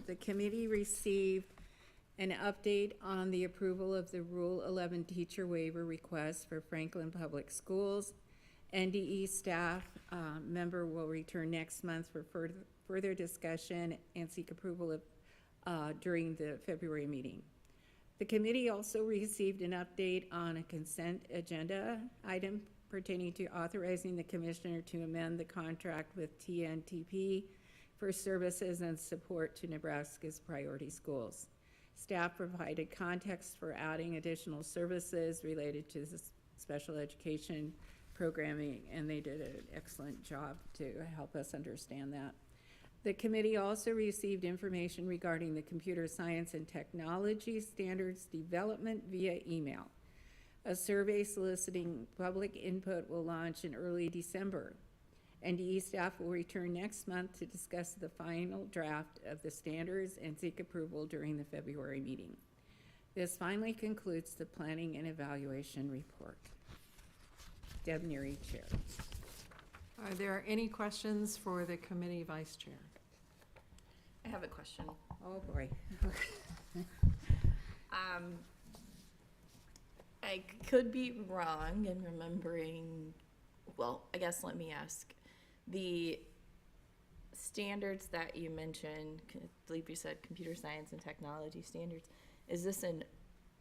The committee received an update on the approval of the Rule 11 teacher waiver request for Franklin Public Schools. NDE staff member will return next month for further discussion and seek approval of during the February meeting. The committee also received an update on a consent agenda item pertaining to authorizing the commissioner to amend the contract with TNTP for services and support to Nebraska's priority schools. Staff provided context for adding additional services related to special education programming, and they did an excellent job to help us understand that. The committee also received information regarding the computer science and technology standards development via email. A survey soliciting public input will launch in early December. NDE staff will return next month to discuss the final draft of the standards and seek approval during the February meeting. This finally concludes the planning and evaluation report. Deb Neary, Chair. Are there any questions for the committee vice chair? I have a question. Oh, boy. I could be wrong in remembering, well, I guess let me ask. The standards that you mentioned, I believe you said computer science and technology standards, is this an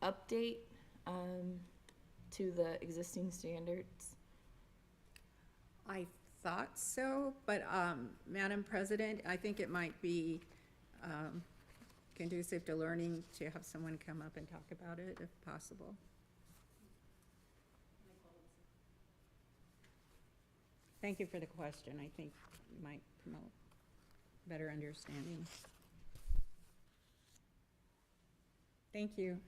update to the existing standards? I thought so, but Madam President, I think it might be conducive to learning to have someone come up and talk about it if possible. Thank you for the question. I think it might promote better understanding. Thank you.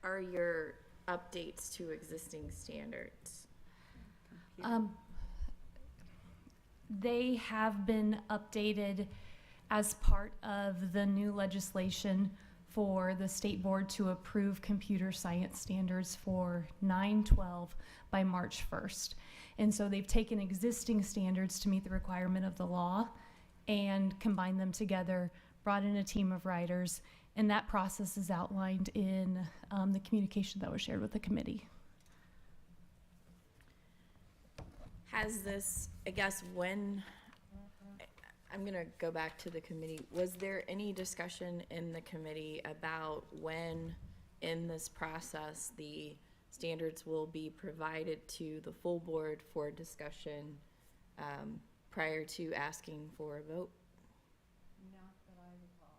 Are your updates to existing standards? They have been updated as part of the new legislation for the state board to approve computer science standards for 9/12 by March 1st. And so they've taken existing standards to meet the requirement of the law and combined them together, brought in a team of writers, and that process is outlined in the communication that was shared with the committee. Has this, I guess, when, I'm going to go back to the committee, was there any discussion in the committee about when in this process the standards will be provided to the full board for discussion prior to asking for a vote? Not that I recall.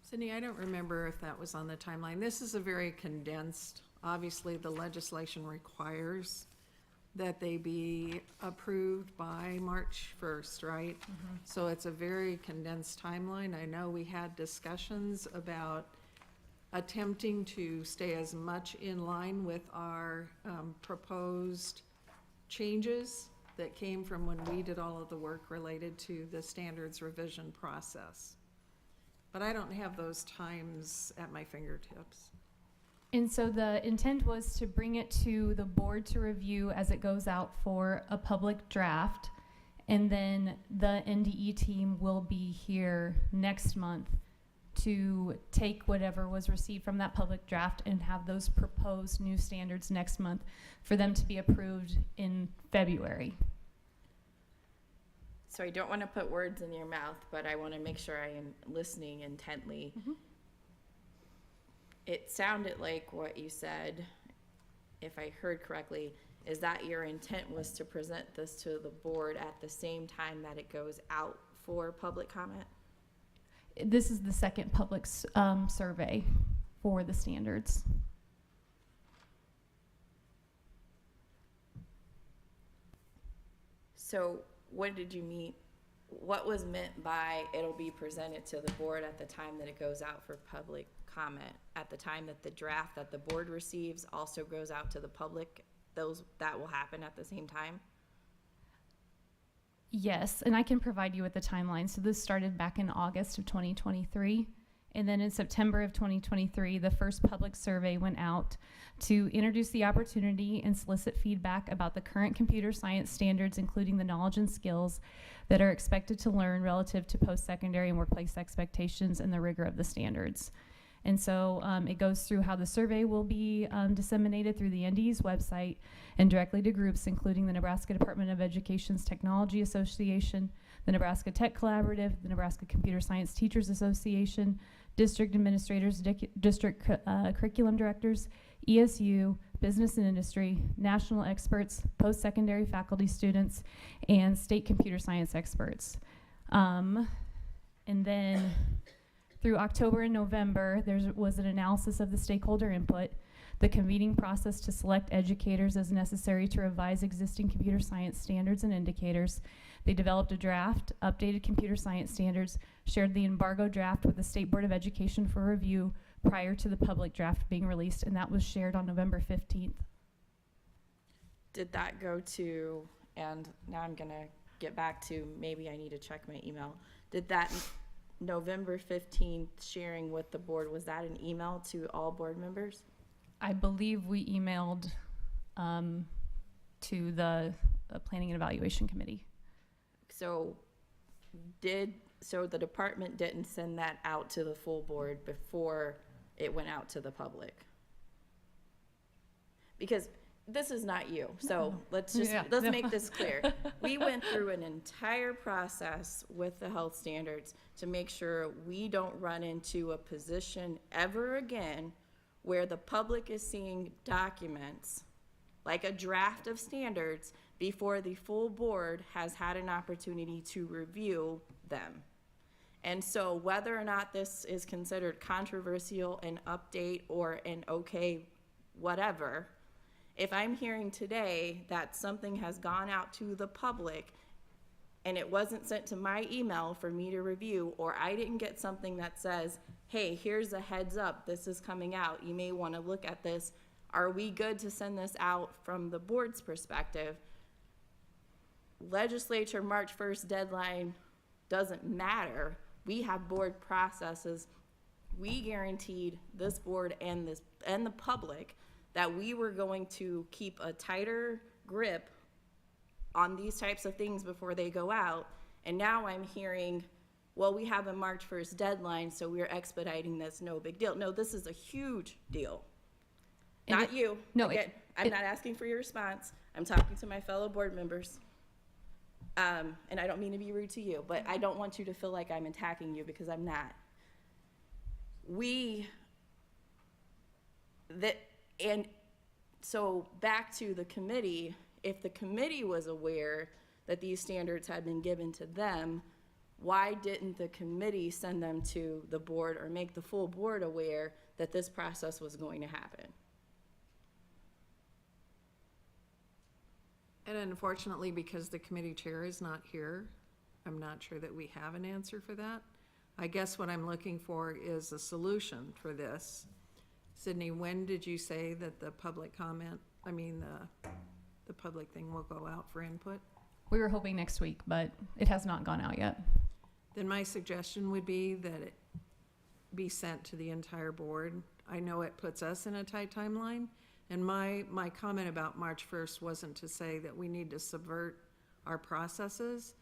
Sydney, I don't remember if that was on the timeline. This is a very condensed, obviously the legislation requires that they be approved by March 1st, right? So it's a very condensed timeline. I know we had discussions about attempting to stay as much in line with our proposed changes that came from when we did all of the work related to the standards revision process. But I don't have those times at my fingertips. And so the intent was to bring it to the board to review as it goes out for a public draft. And then the NDE team will be here next month to take whatever was received from that public draft and have those proposed new standards next month for them to be approved in February. So I don't want to put words in your mouth, but I want to make sure I am listening intently. It sounded like what you said, if I heard correctly, is that your intent was to present this to the board at the same time that it goes out for public comment? This is the second public survey for the standards. So what did you mean what was meant by it'll be presented to the board at the time that it goes out for public comment, at the time that the draft that the board receives also goes out to the public, that will happen at the same time? Yes, and I can provide you with the timeline. So this started back in August of 2023. And then in September of 2023, the first public survey went out to introduce the opportunity and solicit feedback about the current computer science standards, including the knowledge and skills that are expected to learn relative to post-secondary and workplace expectations and the rigor of the standards. And so it goes through how the survey will be disseminated through the NDE's website and directly to groups including the Nebraska Department of Education's Technology Association, the Nebraska Tech Collaborative, the Nebraska Computer Science Teachers Association, district administrators, district curriculum directors, ESU, business and industry, national experts, post-secondary faculty students, and state computer science experts. And then through October and November, there was an analysis of the stakeholder input, the convening process to select educators as necessary to revise existing computer science standards and indicators. They developed a draft, updated computer science standards, shared the embargo draft with the State Board of Education for review prior to the public draft being released, and that was shared on November 15th. Did that go to, and now I'm gonna get back to, maybe I need to check my email. Did that November 15th sharing with the board, was that an email to all board members? I believe we emailed to the Planning and Evaluation Committee. So the department didn't send that out to the full board before it went out to the public? Because this is not you, so let's make this clear. We went through an entire process with the health standards to make sure we don't run into a position ever again where the public is seeing documents like a draft of standards before the full board has had an opportunity to review them. And so whether or not this is considered controversial, an update, or an okay, whatever, if I'm hearing today that something has gone out to the public and it wasn't sent to my email for me to review, or I didn't get something that says, hey, here's a heads up, this is coming out, you may want to look at this, are we good to send this out from the board's perspective? Legislature March 1st deadline doesn't matter. We have board processes. We guaranteed this board and the public that we were going to keep a tighter grip on these types of things before they go out. And now I'm hearing, well, we have a March 1st deadline, so we're expediting this, no big deal. No, this is a huge deal. Not you. No, again, I'm not asking for your response. I'm talking to my fellow board members. And I don't mean to be rude to you, but I don't want you to feel like I'm attacking you, because I'm not. And so back to the committee, if the committee was aware that these standards had been given to them, why didn't the committee send them to the board or make the full board aware that this process was going to happen? And unfortunately, because the committee chair is not here, I'm not sure that we have an answer for that. I guess what I'm looking for is a solution for this. Sydney, when did you say that the public comment, the public thing will go out for input? We were hoping next week, but it has not gone out yet. Then my suggestion would be that it be sent to the entire board. I know it puts us in a tight timeline. And my comment about March 1st wasn't to say that we need to subvert our processes,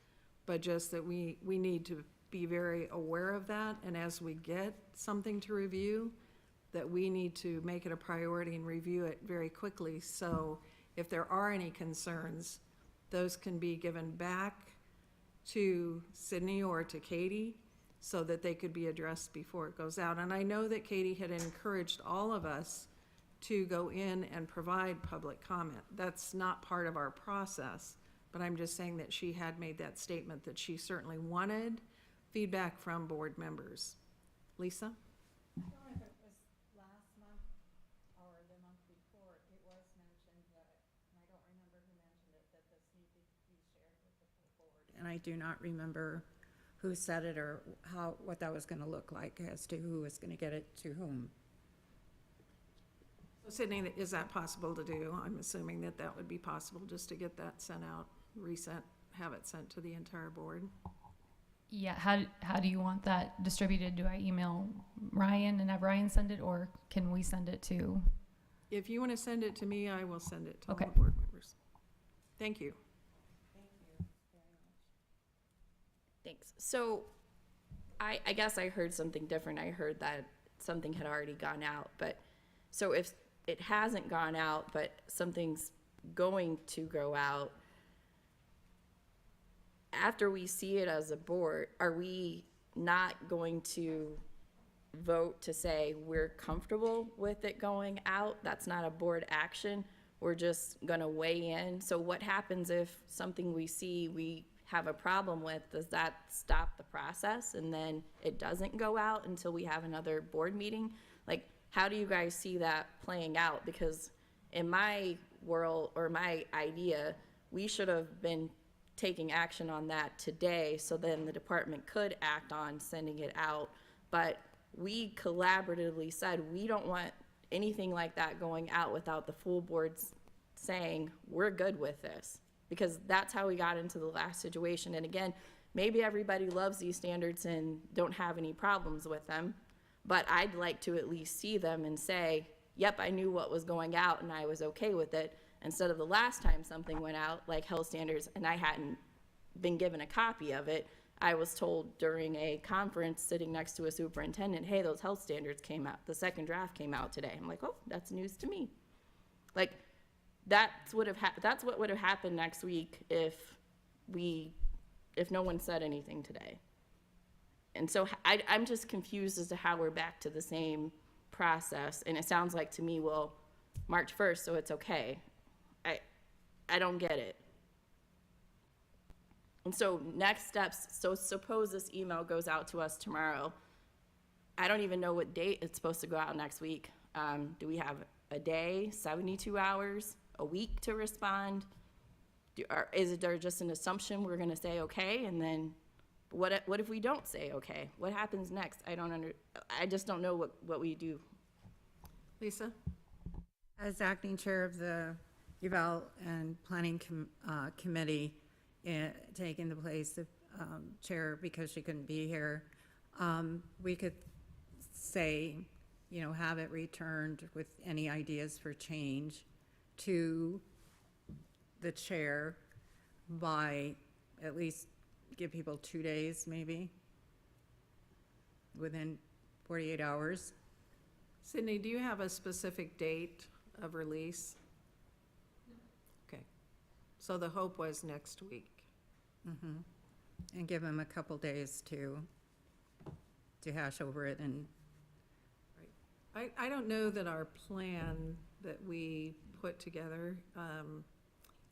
but just that we need to be very aware of that. And as we get something to review, that we need to make it a priority and review it very quickly. So if there are any concerns, those can be given back to Sydney or to Katie so that they could be addressed before it goes out. And I know that Katie had encouraged all of us to go in and provide public comment. That's not part of our process, but I'm just saying that she had made that statement that she certainly wanted feedback from board members. Lisa? I don't know if it was last month or the month before, it was mentioned that, and I don't remember who mentioned it, that this needed to be shared with the full board. and I do not remember who said it or what that was going to look like as to who was going to get it to whom. Sydney, is that possible to do? I'm assuming that that would be possible, just to get that sent out, have it sent to the entire board. Yeah, how do you want that distributed? Do I email Ryan and have Ryan send it, or can we send it to? If you want to send it to me, I will send it to all Okay. the board members. Thank you. Thanks. So I guess I heard something different. I heard that something had already gone out, but so if it hasn't gone out, but something's going to go out, after we see it as a board, are we not going to vote to say we're comfortable with it going out? That's not a board action. We're just gonna weigh in. So what happens if something we see we have a problem with? Does that stop the process and then it doesn't go out until we have another board meeting? Like, how do you guys see that playing out? Because in my world, or my idea, we should have been taking action on that today, so then the department could act on sending it out. But we collaboratively said we don't want anything like that going out without the full boards saying we're good with this, because that's how we got into the last situation. And again, maybe everybody loves these standards and don't have any problems with them, but I'd like to at least see them and say, yep, I knew what was going out and I was okay with it, instead of the last time something went out, like health standards, and I hadn't been given a copy of it. I was told during a conference sitting next to a superintendent, hey, those health standards came out, the second draft came out today. I'm like, oh, that's news to me. Like, that's what would have happened next week if no one said anything today. And so I'm just confused as to how we're back to the same process. And it sounds like to me, well, March 1st, so it's okay. I don't get it. And so next steps, so suppose this email goes out to us tomorrow. I don't even know what date it's supposed to go out next week. Do we have a day, 72 hours, a week to respond? Is there just an assumption we're gonna say okay, and then what if we don't say okay? What happens next? I just don't know what we do. Lisa? As acting chair of the Eval and Planning Committee, taking the place of chair because she couldn't be here, we could say, have it returned with any ideas for change to the chair by at least give people 2 days, maybe, within 48 hours. Sydney, do you have a specific date of release? Okay. So the hope was next week. Mm-hmm. And give them a couple days to hash over it. And I don't know that our plan that we put together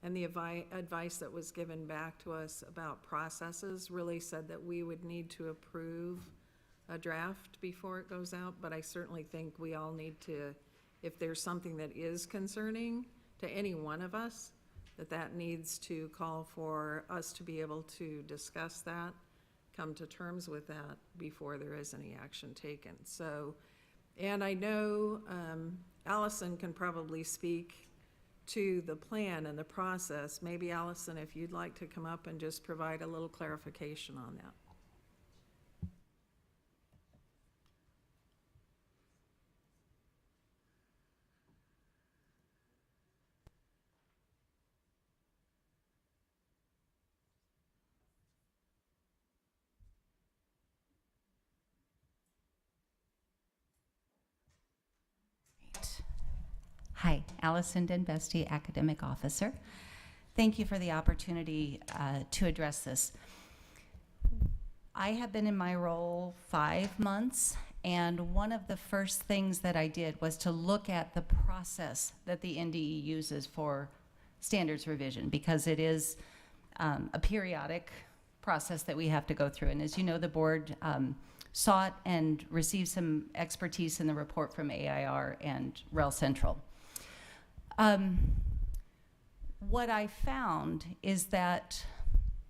and the advice that was given back to us about processes really said that we would need to approve a draft before it goes out, but I certainly think we all need to, if there's something that is concerning to any one of us, that needs to call for us to be able to discuss that, come to terms with that before there is any action taken. So, and I know Allison can probably speak to the plan and the process. Maybe Allison, if you'd like to come up and just provide a little clarification on that. Hi, Allison Denbesti, Academic Officer. Thank you for the opportunity to address this. I have been in my role 5 months, and one of the first things that I did was to look at the process that the NDE uses for standards revision, because it is a periodic process that we have to go through. And as you know, the board sought and received some expertise in the report from AIR and Rel Central. What I found is that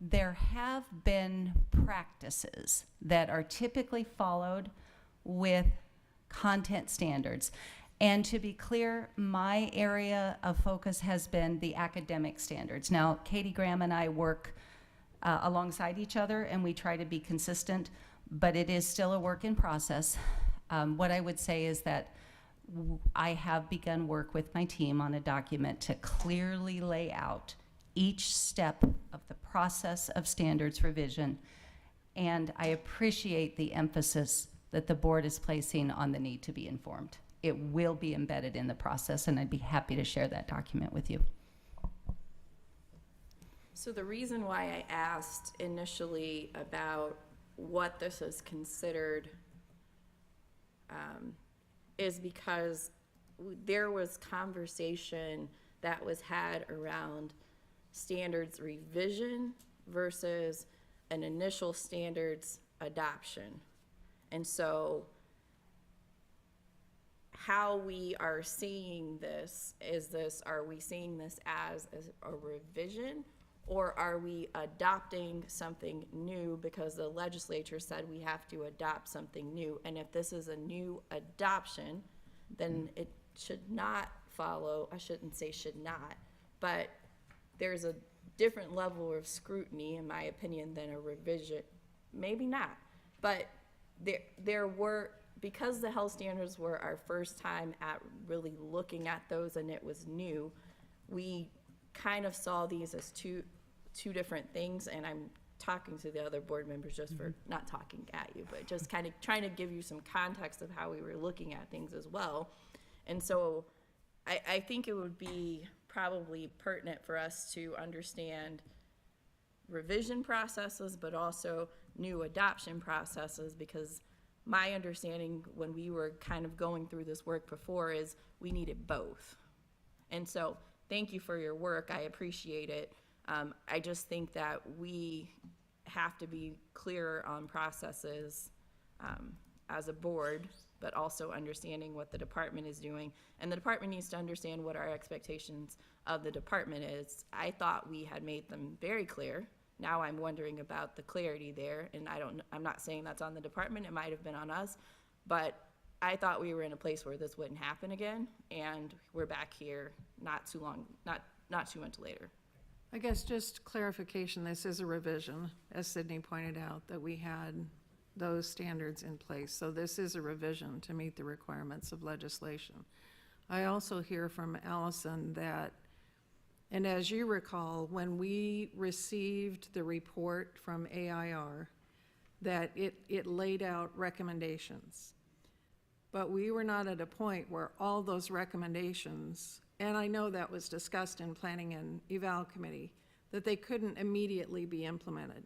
there have been practices that are typically followed with content standards. And to be clear, my area of focus has been the academic standards. Now, Katie Graham and I work alongside each other, and we try to be consistent, but it is still a work in process. What I would say is that I have begun work with my team on a document to clearly lay out each step of the process of standards revision, and I appreciate the emphasis that the board is placing on the need to be informed. It will be embedded in the process, and I'd be happy to share that document with you. So the reason why I asked initially about what this is considered is because there was conversation that was had around standards revision versus an initial standards adoption. And so how we are seeing this, are we seeing this as a revision, or are we adopting something new because the legislature said we have to adopt something new? And if this is a new adoption, then it should not follow, I shouldn't say should not, but there's a different level of scrutiny, in my opinion, than a revision. Maybe not, but there were, because the health standards were our first time at really looking at those and it was new, we kind of saw these as two different things, and I'm talking to the other board members just for not talking at you, but just kind of trying to give you some context of how we were looking at things as well. And so I think it would be probably pertinent for us to understand revision processes, but also new adoption processes, because my understanding when we were kind of going through this work before is we needed both. And so thank you for your work. I appreciate it. I just think that we have to be clearer on processes as a board, but also understanding what the department is doing. And the department needs to understand what our expectations of the department is. I thought we had made them very clear. Now I'm wondering about the clarity there, and I'm not saying that's on the department, it might have been on us, but I thought we were in a place where this wouldn't happen again, and we're back here not too much later. I guess just clarification, this is a revision, as Sydney pointed out, that we had those standards in place. So this is a revision to meet the requirements of legislation. I also hear from Allison that, and as you recall, when we received the report from AIR, that it laid out recommendations. But we were not at a point where all those recommendations, and I know that was discussed in Planning and Eval Committee, that they couldn't immediately be implemented.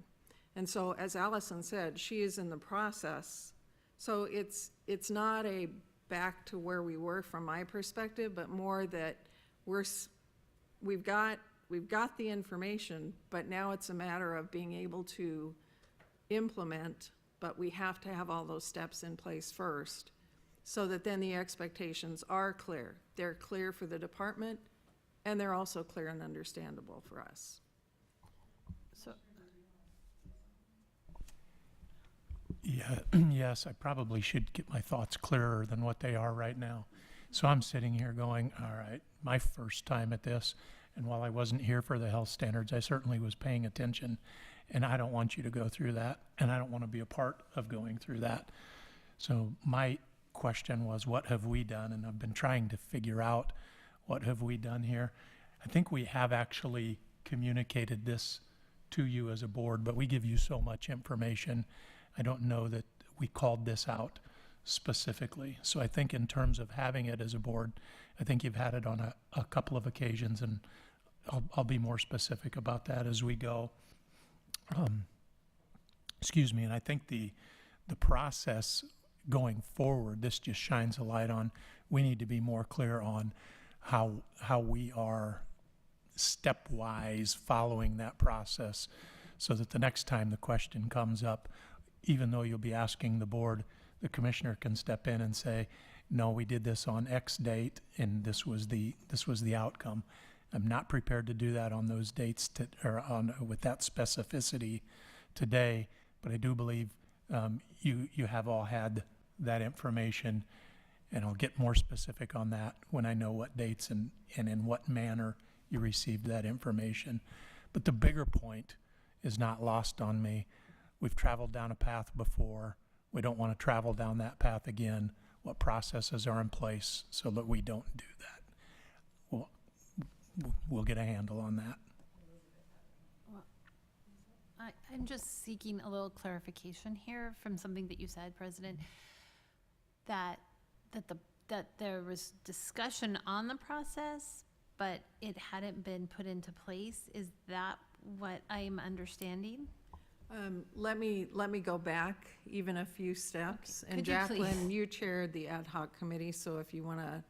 And so, as Allison said, she is in the process. So it's not a back to where we were from my perspective, but more that we've got the information, but now it's a matter of being able to implement, but we have to have all those steps in place first, so that then the expectations are clear. They're clear for the department, and they're also clear and understandable for us. So, Yeah, yes, I probably should get my thoughts clearer than what they are right now. So I'm sitting here going, all right, my first time at this, and while I wasn't here for the health standards, I certainly was paying attention, and I don't want you to go through that, and I don't want to be a part of going through that. So my question was, what have we done? And I've been trying to figure out what have we done here. I think we have actually communicated this to you as a board, but we give you so much information. I don't know that we called this out specifically. So I think in terms of having it as a board, I think you've had it on a couple of occasions, and I'll be more specific about that as we go. Excuse me, and I think the process going forward, this just shines a light on, we need to be more clear on how we are stepwise following that process, so that the next time the question comes up, even though you'll be asking the board, the commissioner can step in and say, no, we did this on X date, and this was the outcome. I'm not prepared to do that on those dates with that specificity today, but I do believe you have all had that information, and I'll get more specific on that when I know what dates and in what manner you received that information. But the bigger point is not lost on me. We've traveled down a path before. We don't want to travel down that path again. What processes are in place so that we don't do that? We'll get a handle on that. I'm just seeking a little clarification here from something that you said, President, that there was discussion on the process, but it hadn't been put into place. Is that what I am understanding? Let me go back even a few steps. Okay. And Could you please? Jacqueline, you chaired the ad hoc committee, so if you want to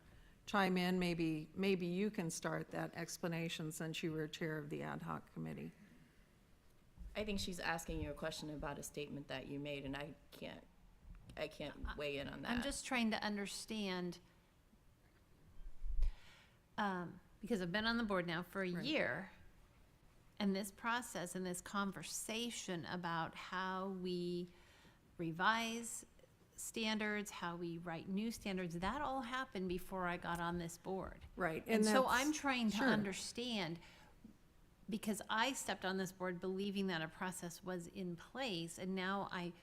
chime in, maybe you can start that explanation since you were chair of the ad hoc committee. I think she's asking you a question about a statement that you made, and I can't weigh in on that. I'm just trying to understand, because I've been on the board now for a year, and this process and this conversation about how we revise standards, how we write new standards, that all happened before I got on this board. Right. And so that's- I'm trying to sure. understand, because I stepped on this board believing that a process was in place, and now I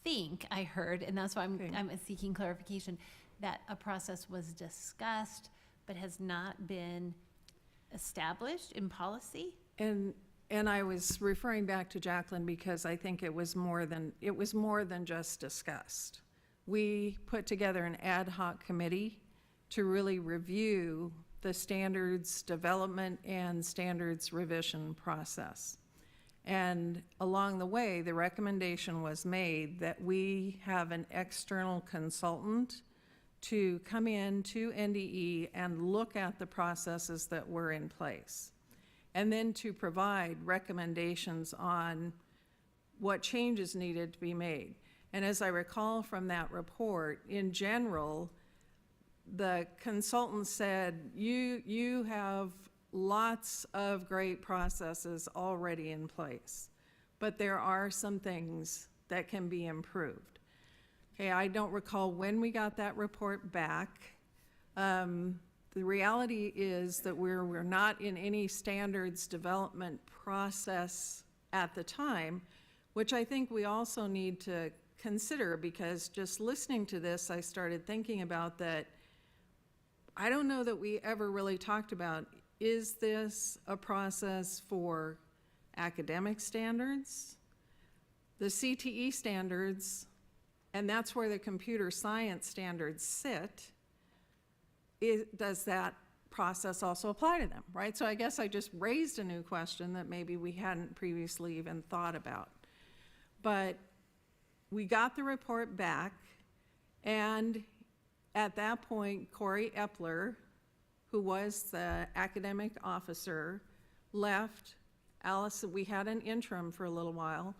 think I heard, and that's why I'm seeking clarification, that a process was discussed but has not been established in policy. And I was referring back to Jacqueline because I think it was more than just discussed. We put together an ad hoc committee to really review the standards development and standards revision process. And along the way, the recommendation was made that we have an external consultant to come in to NDE and look at the processes that were in place, and then to provide recommendations on what changes needed to be made. And as I recall from that report, in general, the consultant said, you have lots of great processes already in place, but there are some things that can be improved. Okay, I don't recall when we got that report back. The reality is that we're not in any standards development process at the time, which I think we also need to consider, because just listening to this, I started thinking about that. I don't know that we ever really talked about, is this a process for academic standards, the CTE standards, and that's where the computer science standards sit. Does that process also apply to them, right? So I guess I just raised a new question that maybe we hadn't previously even thought about. But we got the report back, and at that point, Corey Epler, who was the academic officer, left. Alice, we had an interim for a little while.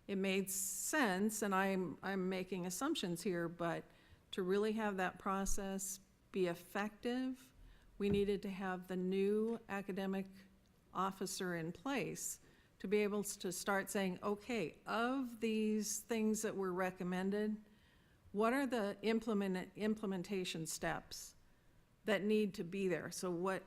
It made sense, and I'm making assumptions here, but to really have that process be effective, we needed to have the new academic officer in place to be able to start saying, okay, of these things that were recommended, what are the implementation steps that need to be there? So what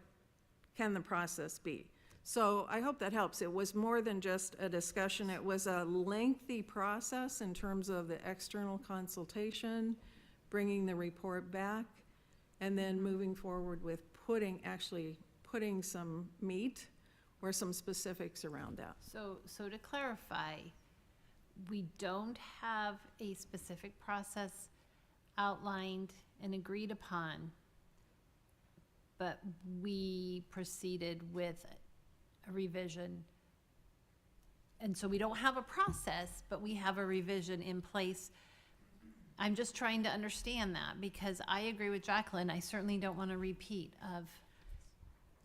can the process be? So I hope that helps. It was more than just a discussion. It was a lengthy process in terms of the external consultation, bringing the report back, and then moving forward with putting some meat or some specifics around that. So to clarify, we don't have a specific process outlined and agreed upon, but we proceeded with a revision. And so we don't have a process, but we have a revision in place. I'm just trying to understand that, because I agree with Jacqueline. I certainly don't want a repeat of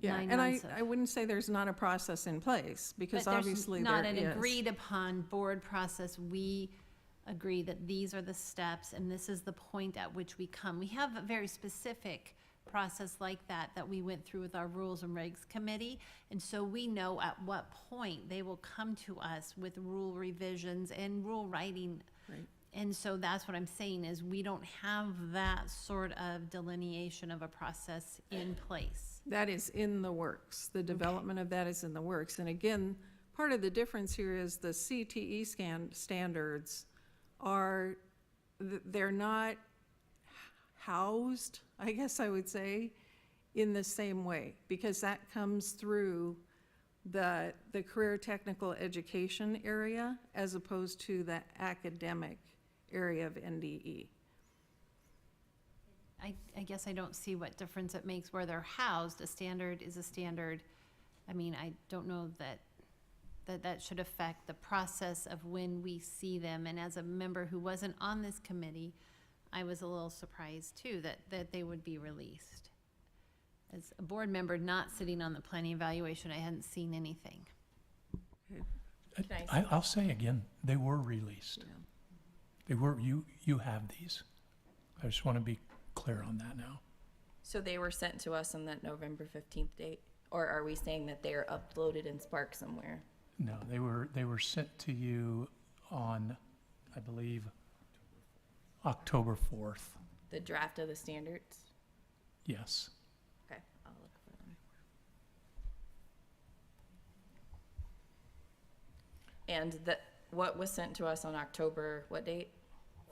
9 months. And I wouldn't say there's not a process in place, because But there's obviously not there an is. agreed upon board process. We agree that these are the steps and this is the point at which we come. We have a very specific process like that we went through with our Rules and Regs Committee. And so we know at what point they will come to us with rule revisions and rule writing. Right. And so that's what I'm saying is we don't have that sort of delineation of a process in place. That is in the works. The development of that is in the works. And again, part of the difference here is the CTE standards are, they're not housed, I guess I would say, in the same way, because that comes through the career technical education area as opposed to the academic area of NDE. I guess I don't see what difference it makes where they're housed. A standard is a standard. I mean, I don't know that should affect the process of when we see them. And as a member who wasn't on this committee, I was a little surprised too that they would be released. As a board member not sitting on the planning evaluation, I hadn't seen anything. I'll say again, they were released. Yeah. They were, you have these. I just want to be clear on that now. So they were sent to us on that November 15th date? Or are we saying that they are uploaded in Spark somewhere? No, they were sent to you on, I believe, October 4th. The draft of the standards? Yes. Okay, I'll look for them. And what was sent to us on October, what date?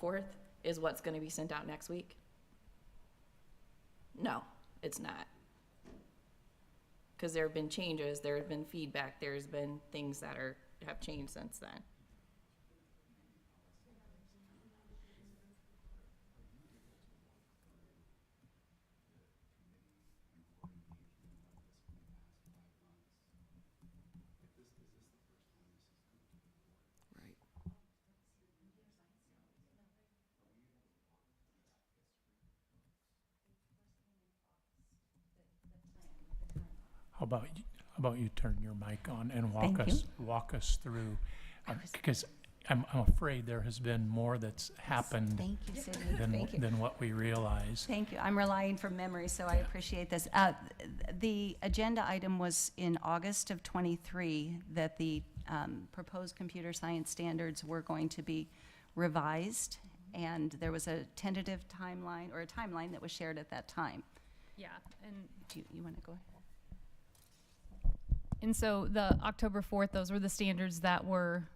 4th, is what's gonna be sent out next week? No, it's not. Because there have been changes, there have been feedback, there's been things that have changed since then. Right. How about you turn your mic on and Thank you. walk us through, because I'm afraid there has been more that's happened Thank you, Sydney. than what we realize. Thank you. I'm relying from memory, so I appreciate this. The agenda item was in August of '23 that the proposed computer science standards were going to be revised, and there was a tentative timeline, or a timeline that was shared at that time. Yeah, and Do you want to go ahead? And so the October 4th, those were the standards that were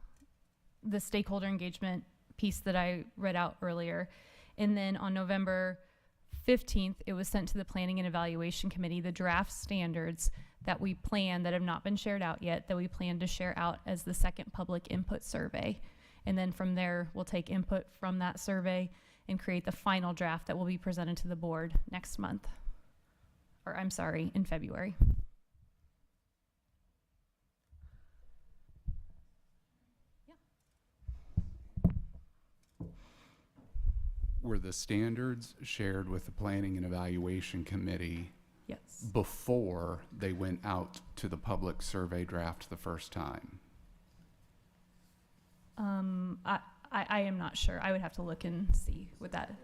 the stakeholder engagement piece that I read out earlier. And then on November 15th, it was sent to the Planning and Evaluation Committee, the draft standards that we plan, that have not been shared out yet, that we plan to share out as the second public input survey. And then from there, we'll take input from that survey and create the final draft that will be presented to the board next month. Or I'm sorry, in February. Were the standards shared with the Planning and Evaluation Committee Yes. before they went out to the public survey draft the first time? I am not sure. I would have to look and see what that.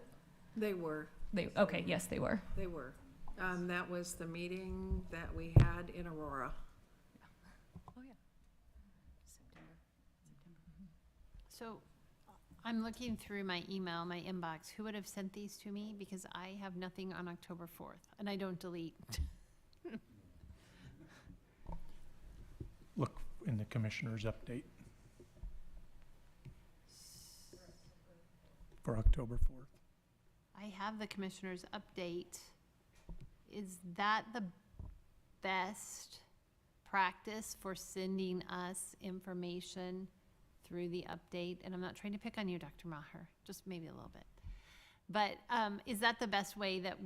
They were. Okay, yes, they were. They were. That was the meeting that we had in Aurora. Oh, yeah. So I'm looking through my email, my inbox. Who would have sent these to me? Because I have nothing on October 4th, and I don't delete. Look in the commissioner's update for October 4th. I have the commissioner's update. Is that the best practice for sending us information through the update? And I'm not trying to pick on you, Dr. Maher, just maybe a little bit. But is that the best way that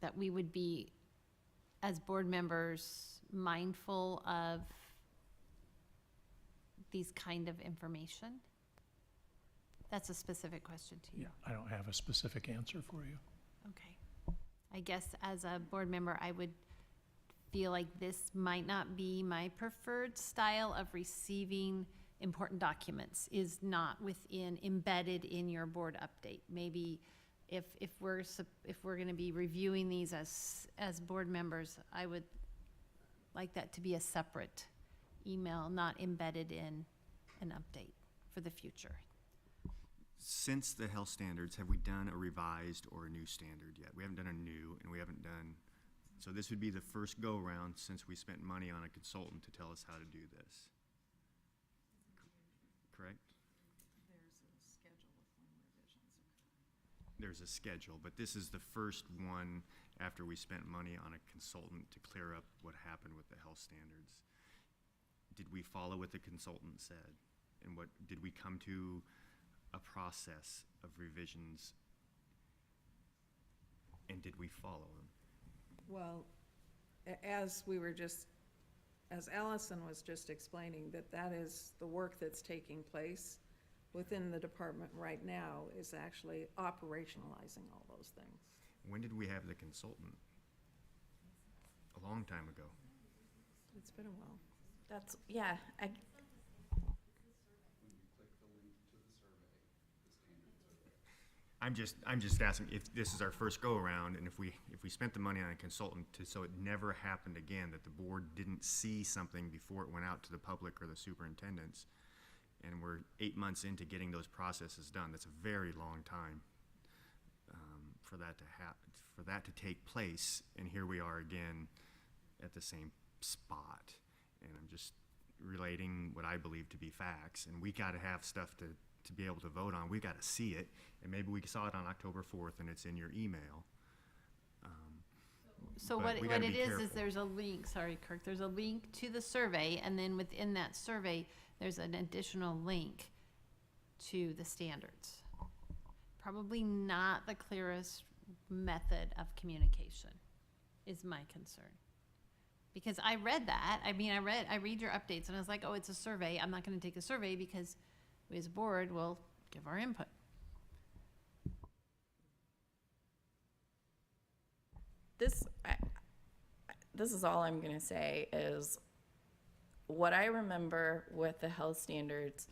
that we would be, as board members, mindful of these kind of information? That's a specific question to you. Yeah, I don't have a specific answer for you. Okay. I guess as a board member, I would feel like this might not be my preferred style of receiving important documents, is not embedded in your board update. Maybe if we're gonna be reviewing these as board members, I would like that to be a separate email, not embedded in an update for the future. Since the health standards, have we done a revised or a new standard yet? We haven't done a new, and we haven't done, so this would be the first go-around since we spent money on a consultant to tell us how to do this. Correct? There's a schedule, but this is the first one after we spent money on a consultant to clear up what happened with the health standards. Did we follow what the consultant said? And what, did we come to a process of revisions? And did we follow them? Well, as Allison was just explaining, that is the work that's taking place within the department right now is actually operationalizing all those things. When did we have the consultant? A long time ago. It's been a while. That's, yeah, I'm just asking if this is our first go around, and if we spent the money on a consultant so it never happened again, that the board didn't see something before it went out to the public or the superintendents, and we're 8 months into getting those processes done. That's a very long time for that to happen, for that to take place, and here we are again at the same spot. And I'm just relating what I believe to be facts, and we got to have stuff to be able to vote on. We got to see it, and maybe we saw it on October 4th and it's in your email. So But what we gotta it be is careful. there's a link, sorry Kirk, there's a link to the survey, and then within that survey, there's an additional link to the standards. Probably not the clearest method of communication, is my concern. Because I read that, I read your updates, and I was like, oh, it's a survey, I'm not gonna take a survey because we as a board will give our input. this is all I'm gonna say is what I remember with the health standards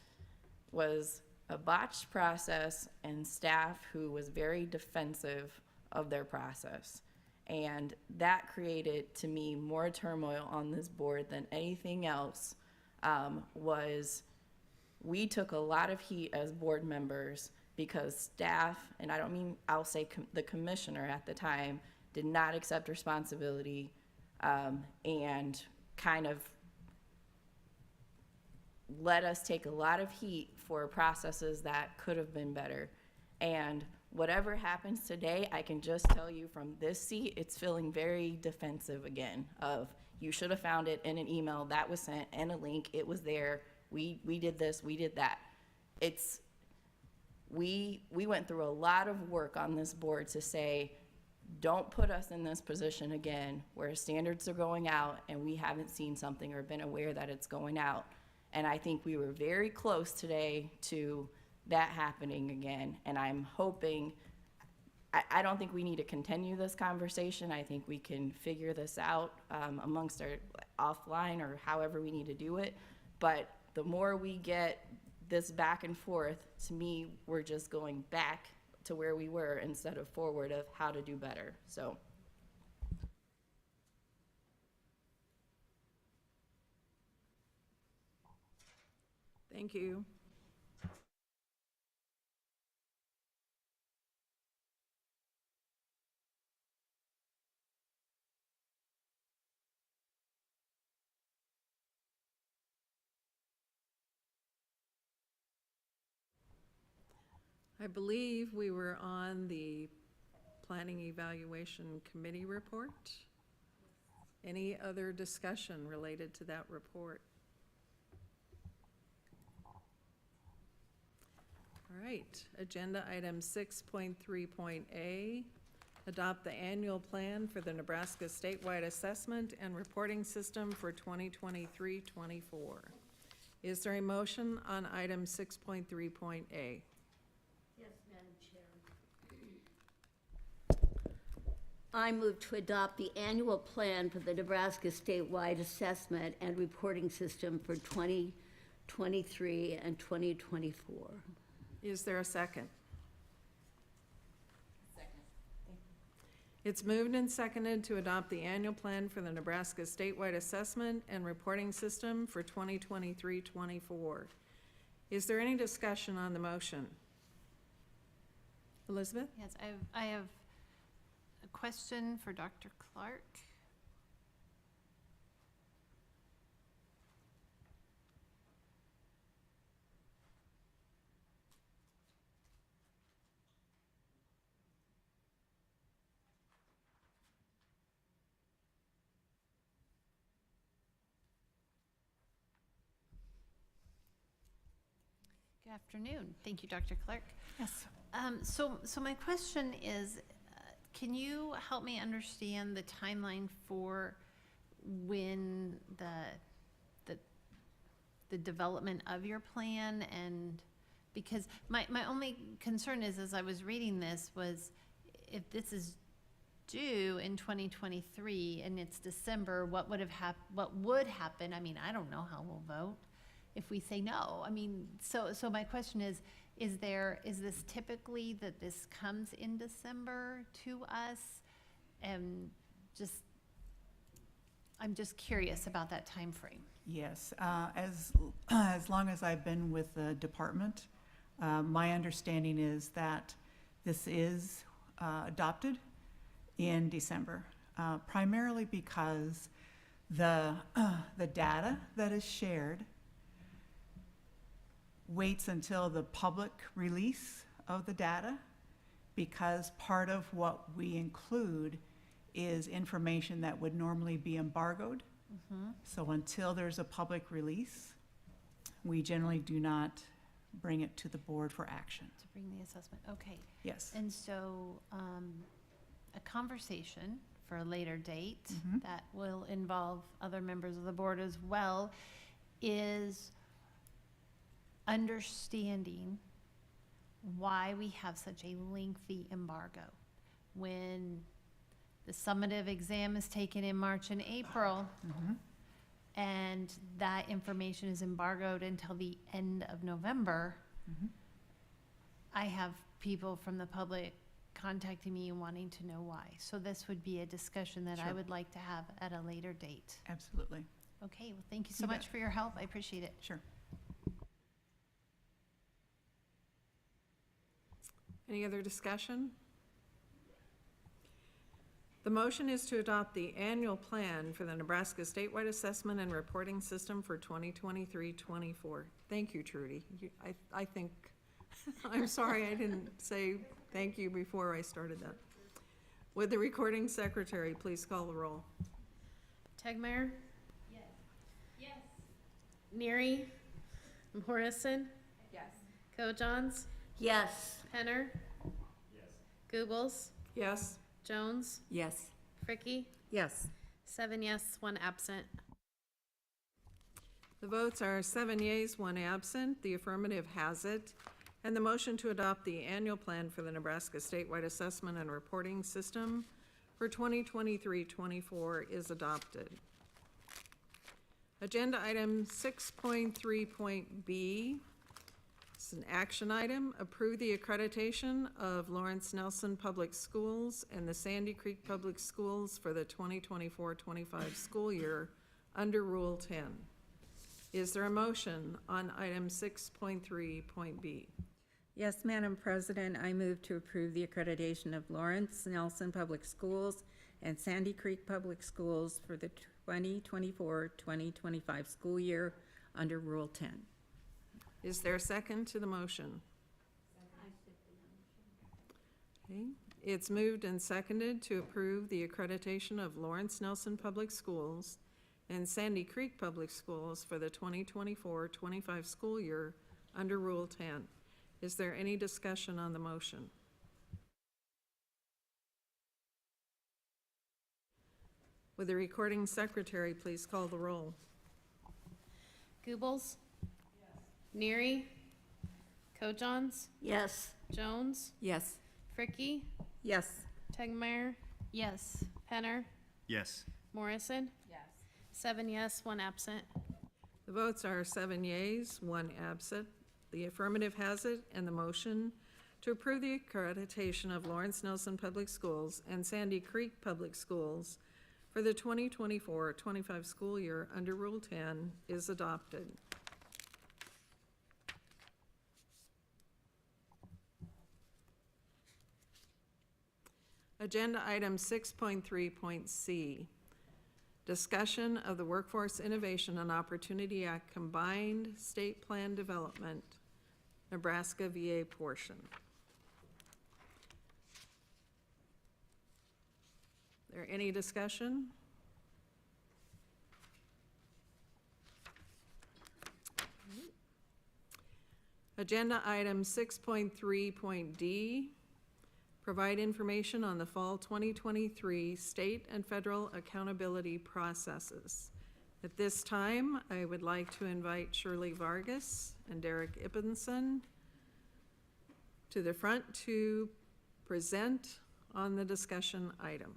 was a botched process and staff who was very defensive of their process. And that created, to me, more turmoil on this board than anything else. We took a lot of heat as board members because staff, and I don't mean, I'll say the commissioner at the time, did not accept responsibility and kind of let us take a lot of heat for processes that could have been better. And whatever happens today, I can just tell you from this seat, it's feeling very defensive again of you should have found it in an email that was sent and a link, it was there, we did this, we did that. We went through a lot of work on this board to say, don't put us in this position again where standards are going out and we haven't seen something or been aware that it's going out. And I think we were very close today to that happening again. And I'm hoping, I don't think we need to continue this conversation. I think we can figure this out amongst our offline or however we need to do it. But the more we get this back and forth, to me, we're just going back to where we were instead of forward of how to do better. So. Thank you. I believe we were on the Planning Evaluation Committee report. Any other discussion related to that report? All right, agenda item 6.3.A, adopt the annual plan for the Nebraska statewide assessment and reporting system for 2023-24. Is there a motion on item 6.3.A? I move to adopt the annual plan for the Nebraska statewide assessment and reporting system for 2023 and 2024. Is there a second? It's moved and seconded to adopt the annual plan for the Nebraska statewide assessment and reporting system for 2023-24. Is there any discussion on the motion? Elizabeth? Yes, I have a question for Dr. Clark. Good afternoon. Thank you, Dr. Clark. Yes. So my question is, can you help me understand the timeline for when the development of your plan? And because my only concern is, as I was reading this, was if this is due in 2023 and it's December, what would happen? I mean, I don't know how we'll vote if we say no. I mean, so my question is this typically that this comes in December to us? And I'm just curious about that time frame. Yes, as long as I've been with the department, my understanding is that this is adopted in December, primarily because the data that is shared waits until the public release of the data, because part of what we include is information that would normally be embargoed. Mm-hmm. So until there's a public release, we generally do not bring it to the board for action. To bring the assessment, okay. Yes. And so a conversation for a later date Mhm. that will involve other members of the board as well is understanding why we have such a lengthy embargo. When the summative exam is taken in March and April, Mhm. and that information is embargoed until the end of November, Mhm. I have people from the public contacting me and wanting to know why. So this would be a discussion that I Sure. would like to have at a later date. Absolutely. Okay, well, thank you so You much bet. for your help. I appreciate it. Sure. Any other discussion? The motion is to adopt the annual plan for the Nebraska statewide assessment and reporting system for 2023-24. Thank you, Trudy. I think, I'm sorry I didn't say thank you before I started that. Would the recording secretary please call the roll? Tegmeyer? Yes. Neary? Morrison? Yes. Co-Johns? Yes. Penner? Yes. Googles? Yes. Jones? Yes. Fricky? Yes. 7 yes, 1 absent. The votes are 7 yeas, 1 absent. The affirmative has it. And the motion to adopt the annual plan for the Nebraska statewide assessment and reporting system for 2023-24 is adopted. Agenda item 6.3.b. It's an action item. Approve the accreditation of Lawrence Nelson Public Schools and the Sandy Creek Public Schools for the 2024-25 school year under Rule 10. Is there a motion on item 6.3.b? Yes, Madam President, I move to approve the accreditation of Lawrence Nelson Public Schools and Sandy Creek Public Schools for the 2024-2025 school year under Rule 10. Is there a second to the motion? Okay, it's moved and seconded to approve the accreditation of Lawrence Nelson Public Schools and Sandy Creek Public Schools for the 2024-25 school year under Rule 10. Is there any discussion on the motion? Would the recording secretary please call the roll? Googles? Neary? Co-Johns? Yes. Jones? Yes. Fricky? Yes. Tegmeyer? Yes. Penner? Yes. Morrison? Yes. 7 yes, 1 absent. The votes are 7 yeas, 1 absent. The affirmative has it, and the motion to approve the accreditation of Lawrence Nelson Public Schools and Sandy Creek Public Schools for the 2024-25 school year under Rule 10 is adopted. Agenda item 6.3.c, discussion of the Workforce Innovation and Opportunity Act Combined State Plan Development, Nebraska VA portion. There any discussion? Agenda item 6.3.d, provide information on the fall 2023 state and federal accountability processes. At this time, I would like to invite Shirley Vargas and Derek Ippenson to the front to present on the discussion item.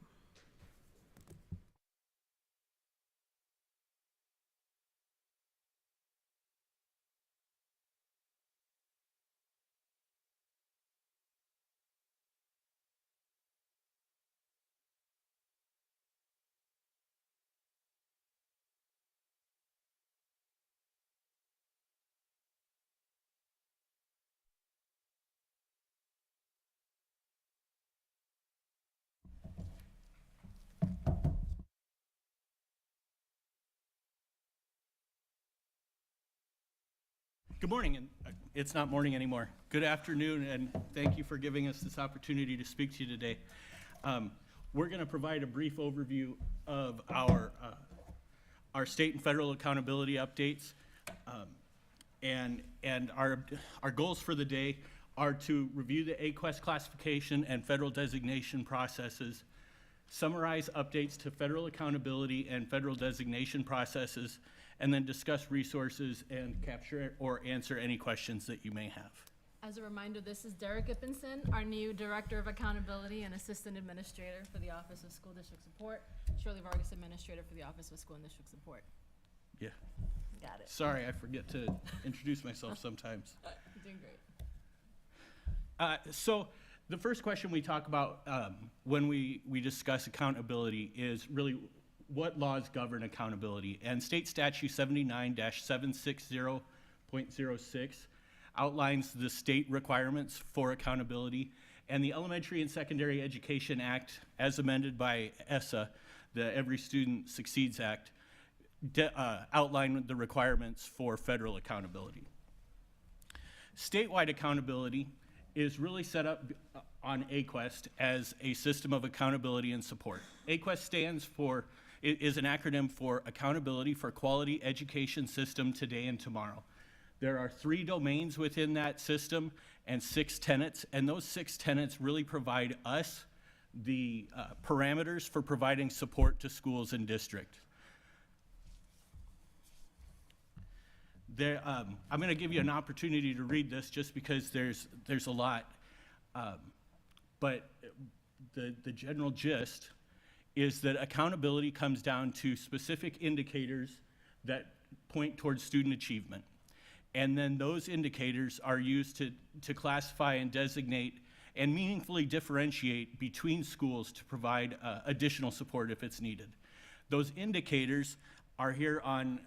Good morning, and it's not morning anymore. Good afternoon, and thank you for giving us this opportunity to speak to you today. We're going to provide a brief overview of our state and federal accountability updates, and our goals for the day are to review the AQuest classification and federal designation processes, summarize updates to federal accountability and federal designation processes, and then discuss resources and capture or answer any questions that you may have. As a reminder, this is Derek Ippenson, our new Director of Accountability and Assistant Administrator for the Office of School District Support. Shirley Vargas, Administrator for the Office of School and District Support. Yeah. Got it. Sorry, I forget to introduce myself sometimes. You're doing great. So the first question we talk about when we discuss accountability is really what laws govern accountability. And State Statute 79-760.06 outlines the state requirements for accountability, and the Elementary and Secondary Education Act, as amended by ESSA, the Every Student Succeeds Act, outline the requirements for federal accountability. Statewide accountability is really set up on AQuest as a system of accountability and support. AQuest is an acronym for Accountability for Quality Education System Today and Tomorrow. There are 3 domains within that system and 6 tenets, and those 6 tenets really provide us the parameters for providing support to schools and districts. I'm going to give you an opportunity to read this just because there's a lot, but the general gist is that accountability comes down to specific indicators that point towards student achievement. And then those indicators are used to classify and designate and meaningfully differentiate between schools to provide additional support if it's needed. Those indicators are here on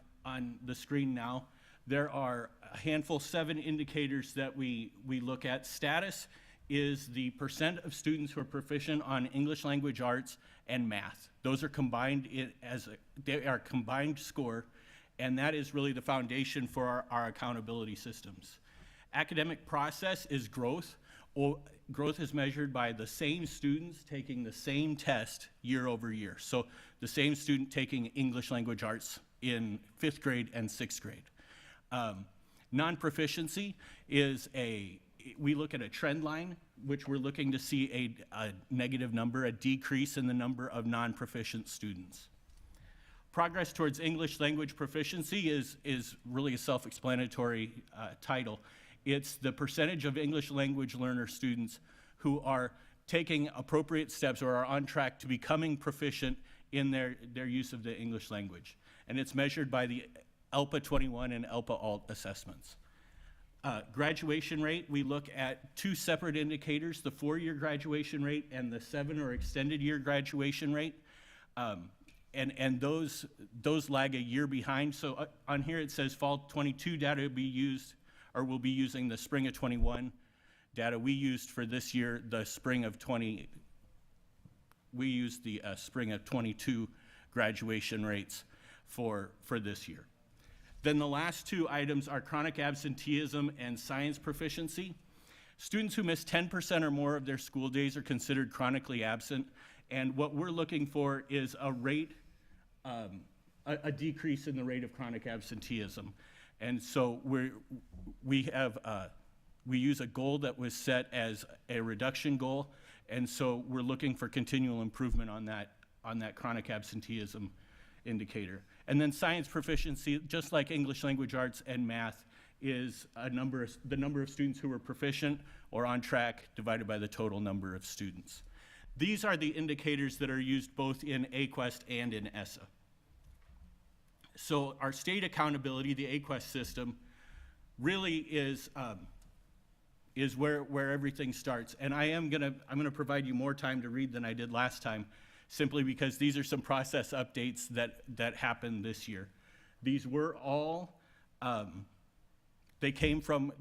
the screen now. There are a handful, 7 indicators that we look at. Status is the percent of students who are proficient on English language arts and math. Those are combined they are combined score, and that is really the foundation for our accountability systems. Academic process is growth. Growth is measured by the same students taking the same test year over year. So the same student taking English language arts in 5th grade and 6th grade. Non-proficiency is we look at a trend line, which we're looking to see a negative number, a decrease in the number of non-proficient students. Progress towards English language proficiency is really a self-explanatory title. It's the percentage of English language learner students who are taking appropriate steps or are on track to becoming proficient in their use of the English language. And it's measured by the ELPA 21 and ELPA ALT assessments. Graduation rate, we look at two separate indicators, the 4-year graduation rate and the 7 or extended year graduation rate. And those lag a year behind. So on here it says fall 22 data will be used, or we'll be using the spring of 21 data. We used for this year the spring of 20, we used the spring of 22 graduation rates for this year. Then the last two items are chronic absenteeism and science proficiency. Students who miss 10% or more of their school days are considered chronically absent, and what we're looking for is a rate, a decrease in the rate of chronic absenteeism. And so we use a goal that was set as a reduction goal, and so we're looking for continual improvement on that chronic absenteeism indicator. And then science proficiency, just like English language arts and math, is the number of students who are proficient or on track divided by the total number of students. These are the indicators that are used both in AQuest and in ESSA. So our state accountability, the AQuest system, really is where everything starts. And I'm gonna provide you more time to read than I did last time, simply because these are some process updates that happened this year. These were all, they came from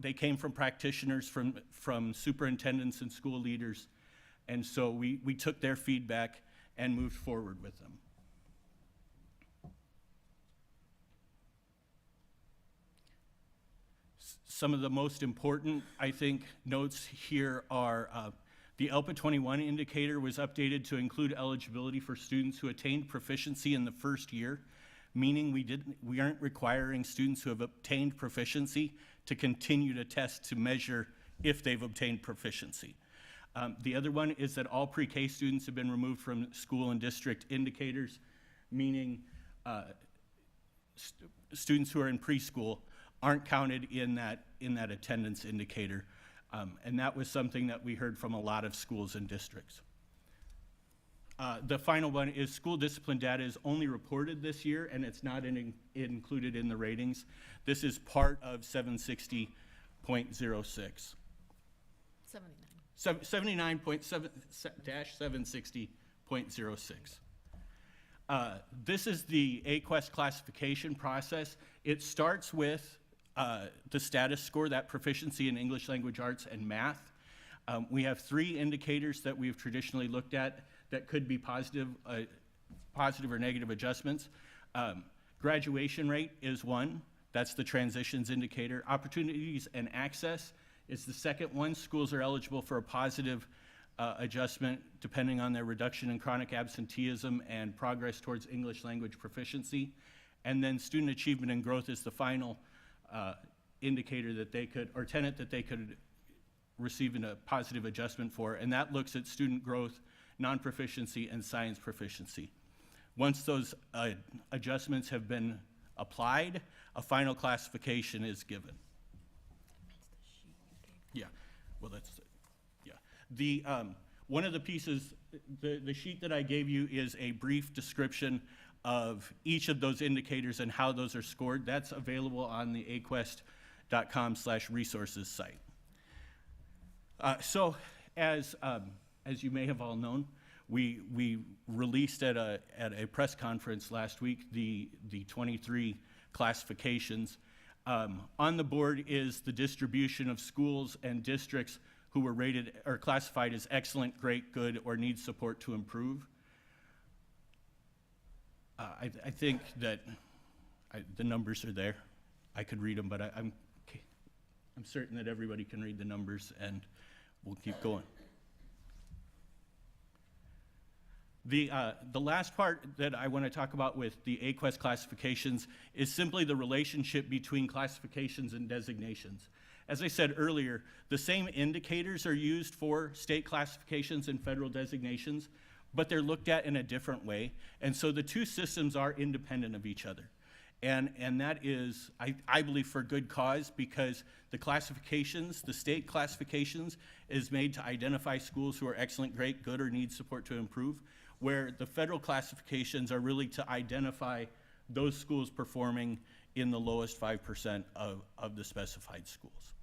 practitioners, from superintendents and school leaders, and so we took their feedback and moved forward with them. Some of the most important, I think, notes here are the ELPA 21 indicator was updated to include eligibility for students who attained proficiency in the first year, meaning we aren't requiring students who have obtained proficiency to continue to test to measure if they've obtained proficiency. The other one is that all pre-K students have been removed from school and district indicators, meaning students who are in preschool aren't counted in that attendance indicator. And that was something that we heard from a lot of schools and districts. The final one is school discipline data is only reported this year, and it's not included in the ratings. This is part of 760.06. 79.7-760.06. This is the AQuest classification process. It starts with the status score, that proficiency in English language arts and math. We have 3 indicators that we've traditionally looked at that could be positive or negative adjustments. Graduation rate is one. That's the transitions indicator. Opportunities and access is the second one. Schools are eligible for a positive adjustment depending on their reduction in chronic absenteeism and progress towards English language proficiency. And then student achievement and growth is the final indicator that they could, or tenet that they could receive a positive adjustment for, and that looks at student growth, non-proficiency, and science proficiency. Once those adjustments have been applied, a final classification is given. Yeah, well, that's, yeah. The, one of the pieces, the sheet that I gave you is a brief description of each of those indicators and how those are scored. That's available on the aquest.com/resources site. So as you may have all known, we released at a press conference last week the 23 classifications. On the board is the distribution of schools and districts who were rated or classified as excellent, great, good, or need support to improve. I think that the numbers are there. I could read them, but I'm certain that everybody can read the numbers, and we'll keep going. The last part that I want to talk about with the AQuest classifications is simply the relationship between classifications and designations. As I said earlier, the same indicators are used for state classifications and federal designations, but they're looked at in a different way. And so the two systems are independent of each other. And that is, I believe, for good cause, because the classifications, the state classifications, is made to identify schools who are excellent, great, good, or need support to improve, where the federal classifications are really to identify those schools performing in the lowest 5% of the specified schools.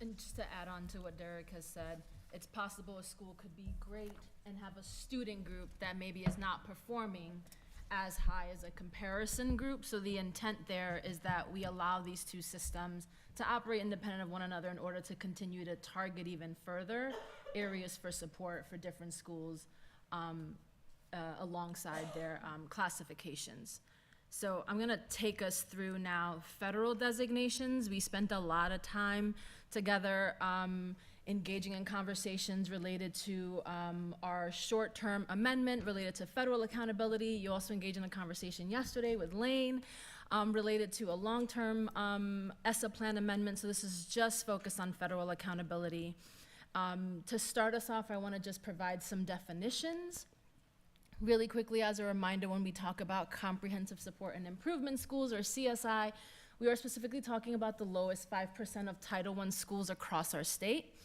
And just to add on to what Derek has said, it's possible a school could be great and have a student group that maybe is not performing as high as a comparison group. So the intent there is that we allow these two systems to operate independent of one another in order to continue to target even further areas for support for different schools alongside their classifications. So I'm gonna take us through now federal designations. We spent a lot of time together engaging in conversations related to our short-term amendment related to federal accountability. You also engaged in a conversation yesterday with Lane related to a long-term ESSA plan amendment. So this is just focused on federal accountability. To start us off, I wanna just provide some definitions. Really quickly, as a reminder, when we talk about comprehensive support and improvement schools, or CSI, we are specifically talking about the lowest 5% of Title I schools across our state.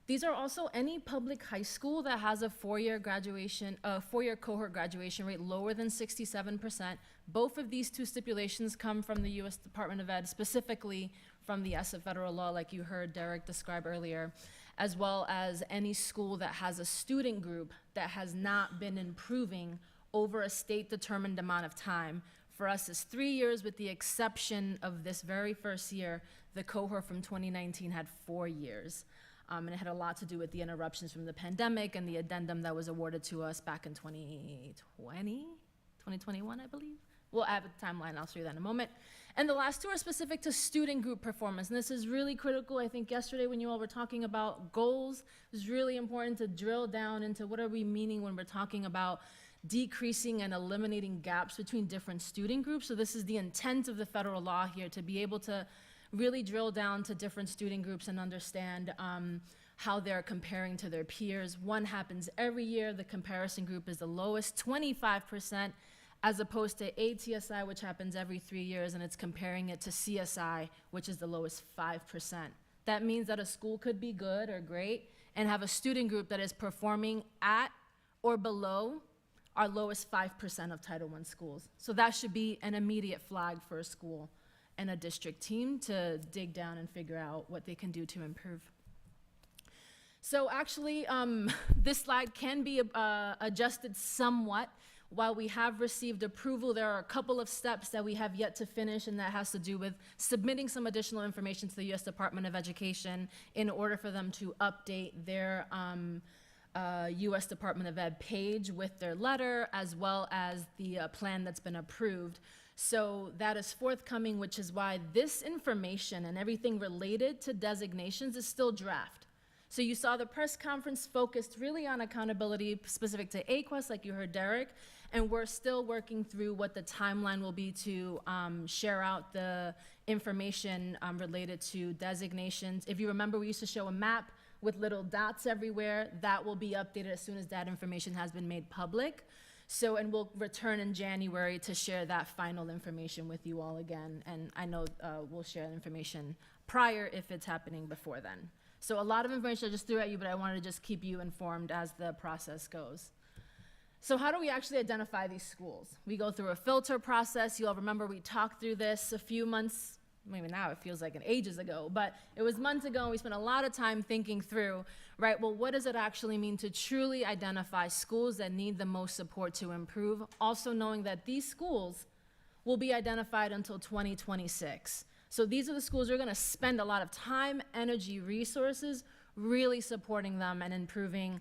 These are also any public high school that has a four-year cohort graduation rate lower than 67%. Both of these two stipulations come from the U.S. Department of Ed, specifically from the ESSA federal law, like you heard Derek describe earlier, as well as any school that has a student group that has not been improving over a state-determined amount of time. For us, it's 3 years, with the exception of this very first year. The cohort from 2019 had 4 years. And it had a lot to do with the interruptions from the pandemic and the addendum that was awarded to us back in 2021, I believe. We'll add a timeline, I'll show you that in a moment. And the last two are specific to student group performance. And this is really critical. I think yesterday when you all were talking about goals, it was really important to drill down into what are we meaning when we're talking about decreasing and eliminating gaps between different student groups. So this is the intent of the federal law here, to be able to really drill down to different student groups and understand how they're comparing to their peers. One happens every year. The comparison group is the lowest, 25%, as opposed to ATSI, which happens every 3 years, and it's comparing it to CSI, which is the lowest 5%. That means that a school could be good or great and have a student group that is performing at or below our lowest 5% of Title I schools. So that should be an immediate flag for a school and a district team to dig down and figure out what they can do to improve. So actually, this slide can be adjusted somewhat. While we have received approval, there are a couple of steps that we have yet to finish, and that has to do with submitting some additional information to the U.S. Department of Education in order for them to update their U.S. Department of Ed page with their letter, as well as the plan that's been approved. So that is forthcoming, which is why this information and everything related to designations is still draft. So you saw the press conference focused really on accountability specific to AQUEST, like you heard Derek, and we're still working through what the timeline will be to share out the information related to designations. If you remember, we used to show a map with little dots everywhere. That will be updated as soon as that information has been made public. So, and we'll return in January to share that final information with you all again. And I know we'll share the information prior if it's happening before then. So a lot of information I just threw at you, but I wanted to just keep you informed as the process goes. So how do we actually identify these schools? We go through a filter process. You all remember we talked through this a few months, maybe now it feels like ages ago, but it was months ago, and we spent a lot of time thinking through, right, well, what does it actually mean to truly identify schools that need the most support to improve? Also knowing that these schools will be identified until 2026. So these are the schools we're gonna spend a lot of time, energy, resources, really supporting them and improving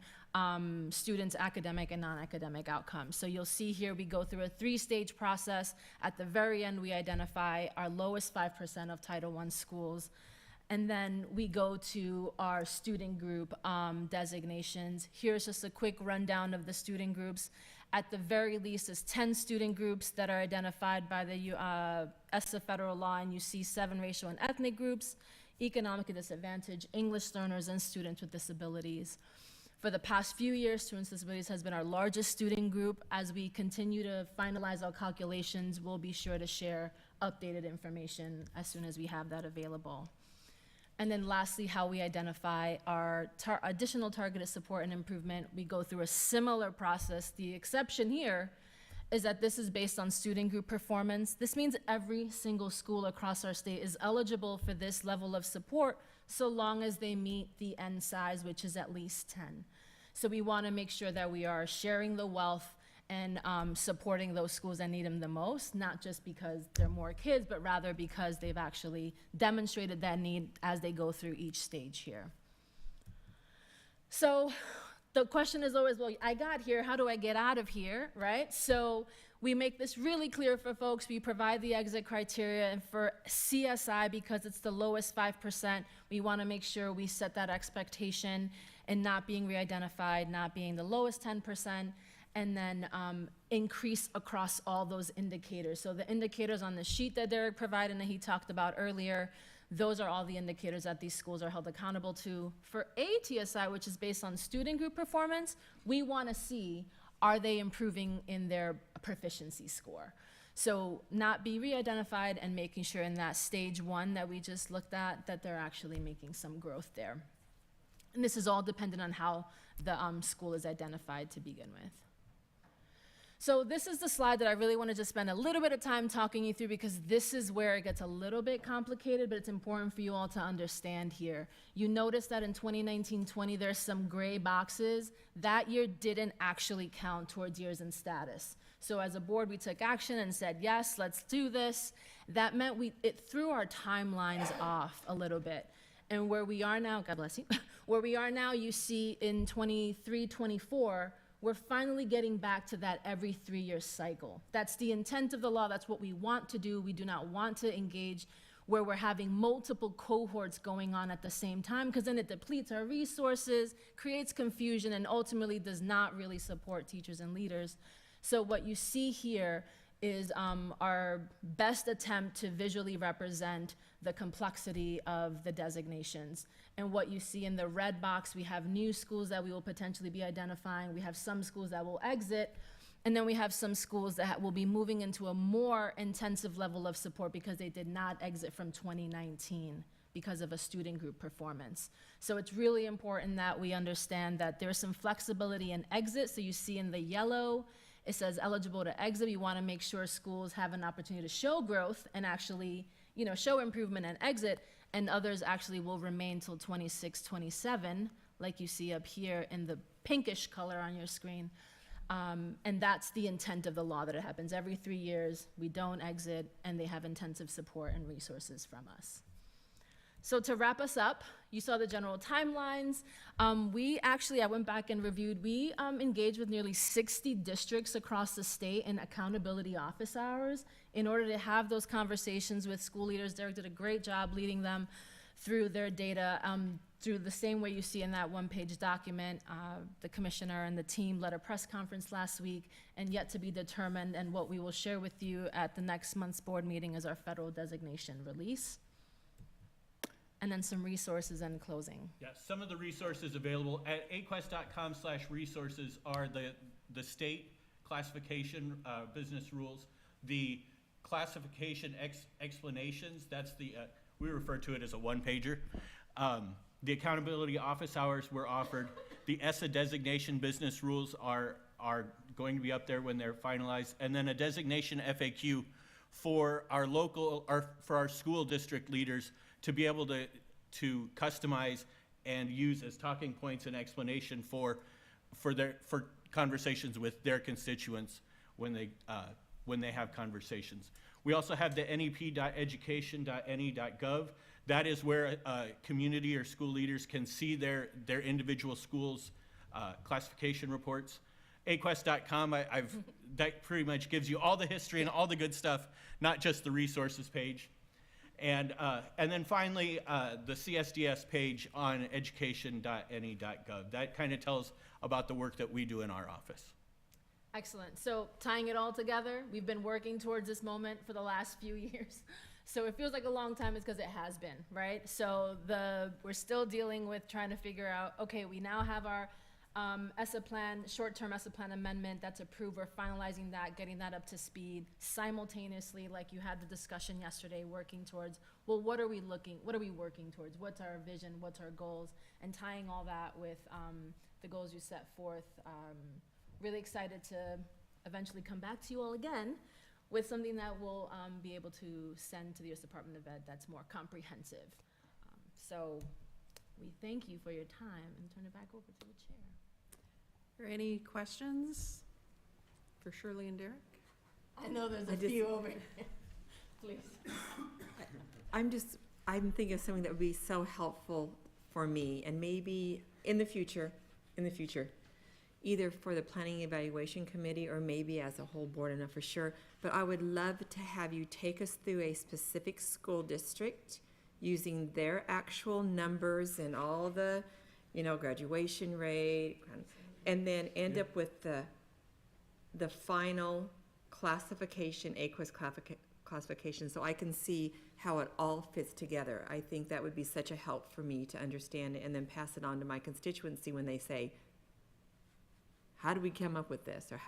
students' academic and non-academic outcomes. So you'll see here we go through a 3-stage process. At the very end, we identify our lowest 5% of Title I schools. And then we go to our student group designations. Here's just a quick rundown of the student groups. At the very least, there's 10 student groups that are identified by the ESSA federal law, and you see 7 racial and ethnic groups, economically disadvantaged, English learners, and students with disabilities. For the past few years, students with disabilities has been our largest student group. As we continue to finalize our calculations, we'll be sure to share updated information as soon as we have that available. And then lastly, how we identify our additional targeted support and improvement. We go through a similar process. The exception here is that this is based on student group performance. This means every single school across our state is eligible for this level of support so long as they meet the end size, which is at least 10. So we want to make sure that we are sharing the wealth and supporting those schools that need them the most, not just because they're more kids, but rather because they've actually demonstrated that need as they go through each stage here. So the question is always, well, I got here, how do I get out of here, right? So we make this really clear for folks. We provide the exit criteria, and for CSI, because it's the lowest 5%, we want to make sure we set that expectation and not being re-identified, not being the lowest 10%, and then increase across all those indicators. So the indicators on the sheet that Derek provided and that he talked about earlier, those are all the indicators that these schools are held accountable to. For ATSI, which is based on student group performance, we want to see, are they improving in their proficiency score? So not be re-identified and making sure in that stage 1 that we just looked at, that they're actually making some growth there. And this is all dependent on how the school is identified to begin with. So this is the slide that I really wanted to spend a little bit of time talking you through, because this is where it gets a little bit complicated, but it's important for you all to understand here. You notice that in 2019-20, there's some gray boxes. That year didn't actually count towards years in status. So as a board, we took action and said, yes, let's do this. That meant it threw our timelines off a little bit. And where we are now, God bless you, where we are now, you see in 23-24, we're finally getting back to that every 3-year cycle. That's the intent of the law. That's what we want to do. We do not want to engage where we're having multiple cohorts going on at the same time, because then it depletes our resources, creates confusion, and ultimately does not really support teachers and leaders. So what you see here is our best attempt to visually represent the complexity of the designations. And what you see in the red box, we have new schools that we will potentially be identifying. We have some schools that will exit. And then we have some schools that will be moving into a more intensive level of support because they did not exit from 2019 because of a student group performance. So it's really important that we understand that there's some flexibility in exit. So you see in the yellow, it says eligible to exit. We want to make sure schools have an opportunity to show growth and actually, show improvement and exit, and others actually will remain till 26, 27, like you see up here in the pinkish color on your screen. And that's the intent of the law, that it happens every 3 years, we don't exit, and they have intensive support and resources from us. So to wrap us up, you saw the general timelines. I went back and reviewed, we engaged with nearly 60 districts across the state in accountability office hours in order to have those conversations with school leaders. Derek did a great job leading them through their data, through the same way you see in that one-page document. The commissioner and the team led a press conference last week, and yet to be determined, and what we will share with you at the next month's board meeting is our federal designation release. And then some resources and closing. Yes, some of the resources available at aquest.com/resources are the state classification business rules, the classification explanations, that's we refer to it as a one-pager. The accountability office hours were offered. The ESSA designation business rules are going to be up there when they're finalized. And then a designation FAQ for our school district leaders to be able to customize and use as talking points and explanation for conversations with their constituents when they have conversations. We also have the nep.education.ne.gov. That is where community or school leaders can see their individual schools' classification reports. Aquest.com, that pretty much gives you all the history and all the good stuff, not just the resources page. And then finally, the CSDS page on education.ne.gov. That kind of tells about the work that we do in our office. Excellent. So tying it all together, we've been working towards this moment for the last few years. So it feels like a long time, is because it has been, right? So we're still dealing with trying to figure out, okay, we now have our ESSA plan, short-term ESSA plan amendment that's approved. We're finalizing that, getting that up to speed simultaneously, like you had the discussion yesterday, working towards, well, what are we working towards? What's our vision? What's our goals? And tying all that with the goals you set forth. Really excited to eventually come back to you all again with something that we'll be able to send to the U.S. Department of Ed that's more comprehensive. So we thank you for your time and turn it back over to the chair. Are there any questions for Shirley and Derek? I know there's a few over here. Please. I'm thinking of something that would be so helpful for me, and maybe in the future, either for the Planning Evaluation Committee or maybe as a whole board, I'm not for sure, but I would love to have you take us through a specific school district using their actual numbers and all the, graduation rate, and then end up with the final classification, AQUIS classification, so I can see how it all fits together. I think that would be such a help for me to understand it and then pass it on to my constituency when they say, how do we come up with this, or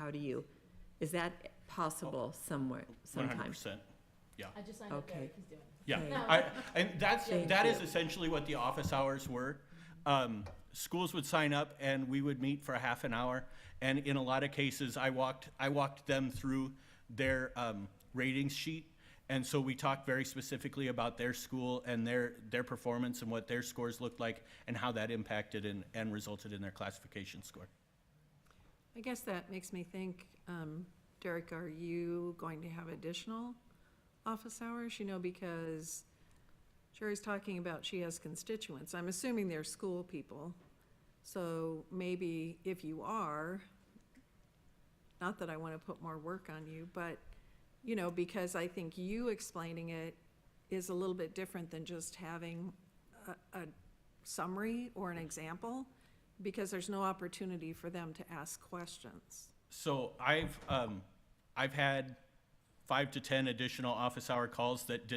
is that possible sometime? 100%, yeah. I just signed up there. Okay. He's doing it. Yeah, Okay. and Thank that you. is essentially what the office hours were. Schools would sign up and we would meet for a half an hour. And in a lot of cases, I walked them through their ratings sheet. And so we talked very specifically about their school and their performance and what their scores looked like and how that impacted and resulted in their classification score. I guess that makes me think, Derek, are you going to have additional office hours? Because Sherry's talking about she has constituents. I'm assuming they're school people. So maybe if you are, not that I want to put more work on you, but, because I think you explaining it is a little bit different than just having a summary or an example, because there's no opportunity for them to ask questions. So I've had 5 to 10 additional office hour calls that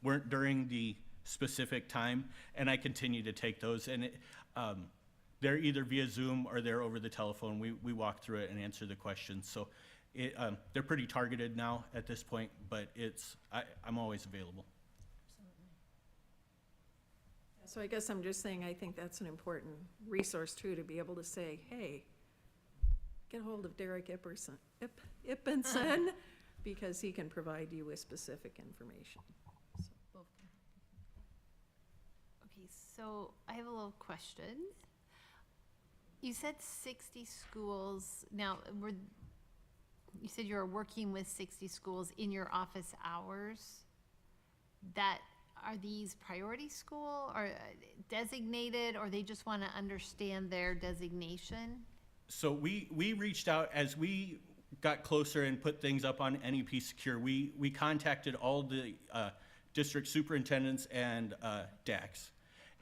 weren't during the specific time, and I continue to take those. And they're either via Zoom or they're over the telephone. We walk through it and answer the questions. So they're pretty targeted now at this point, but I'm always available. So I guess I'm just saying, I think that's an important resource too, to be able to say, hey, get a hold of Derek Ippenson, because he can provide you with specific information. Okay, so I have a little question. You said 60 schools. Now, you said you were working with 60 schools in your office hours. Are these priority school or designated, or they just want to understand their designation? So we reached out as we got closer and put things up on NEP Secure. We contacted all the district superintendents and DACs.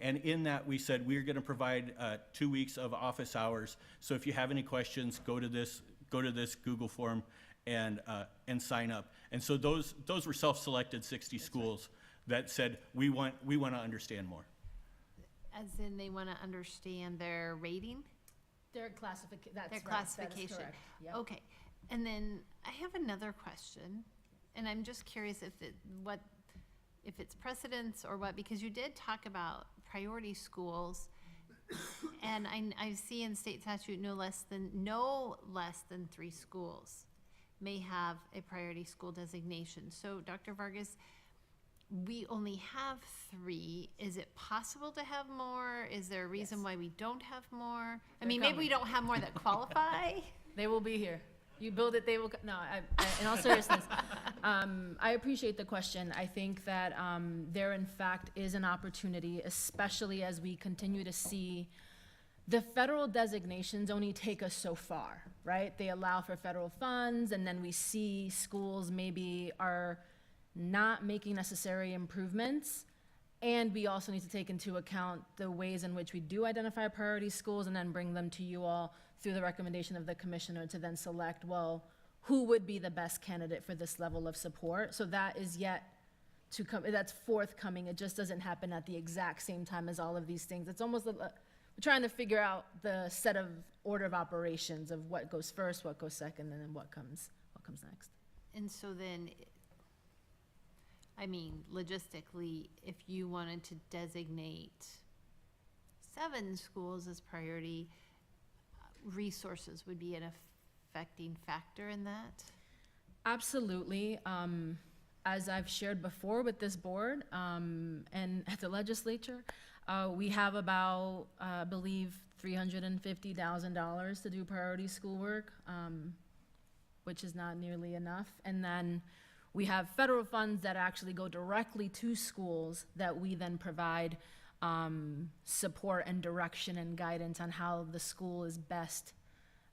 And in that, we said we're going to provide 2 weeks of office hours. So if you have any questions, go to this Google form and sign up. And so those were self-selected 60 schools that said we want to understand more. As in, they want to understand their rating? Their classification. Their classification. Yep. Okay, and then I have another question, and I'm just curious if it's precedence or what, because you did talk about priority schools, and I see in state statute no less than 3 schools may have a priority school designation. So, Dr. Vargas, we only have 3. Is it possible to have more? Is there a reason why we don't have more? I mean, maybe we don't have more that qualify. They will be here. You build it, they will. No, in all seriousness, I appreciate the question. I think that there, in fact, is an opportunity, especially as we continue to see the federal designations only take us so far, right? They allow for federal funds, and then we see schools maybe are not making necessary improvements. And we also need to take into account the ways in which we do identify priority schools and then bring them to you all through the recommendation of the commissioner to then select, well, who would be the best candidate for this level of support? So that is yet to come, that's forthcoming. It just doesn't happen at the exact same time as all of these things. It's almost, we're trying to figure out the set of order of operations of what goes first, what goes second, and then what comes next. And so then, I mean, logistically, if you wanted to designate 7 schools as priority, resources would be in affecting factor in that? Absolutely. As I've shared before with this board and at the legislature, we have about, I believe, $350,000 to do priority schoolwork, which is not nearly enough. And then we have federal funds that actually go directly to schools that we then provide support and direction and guidance on how the school is best,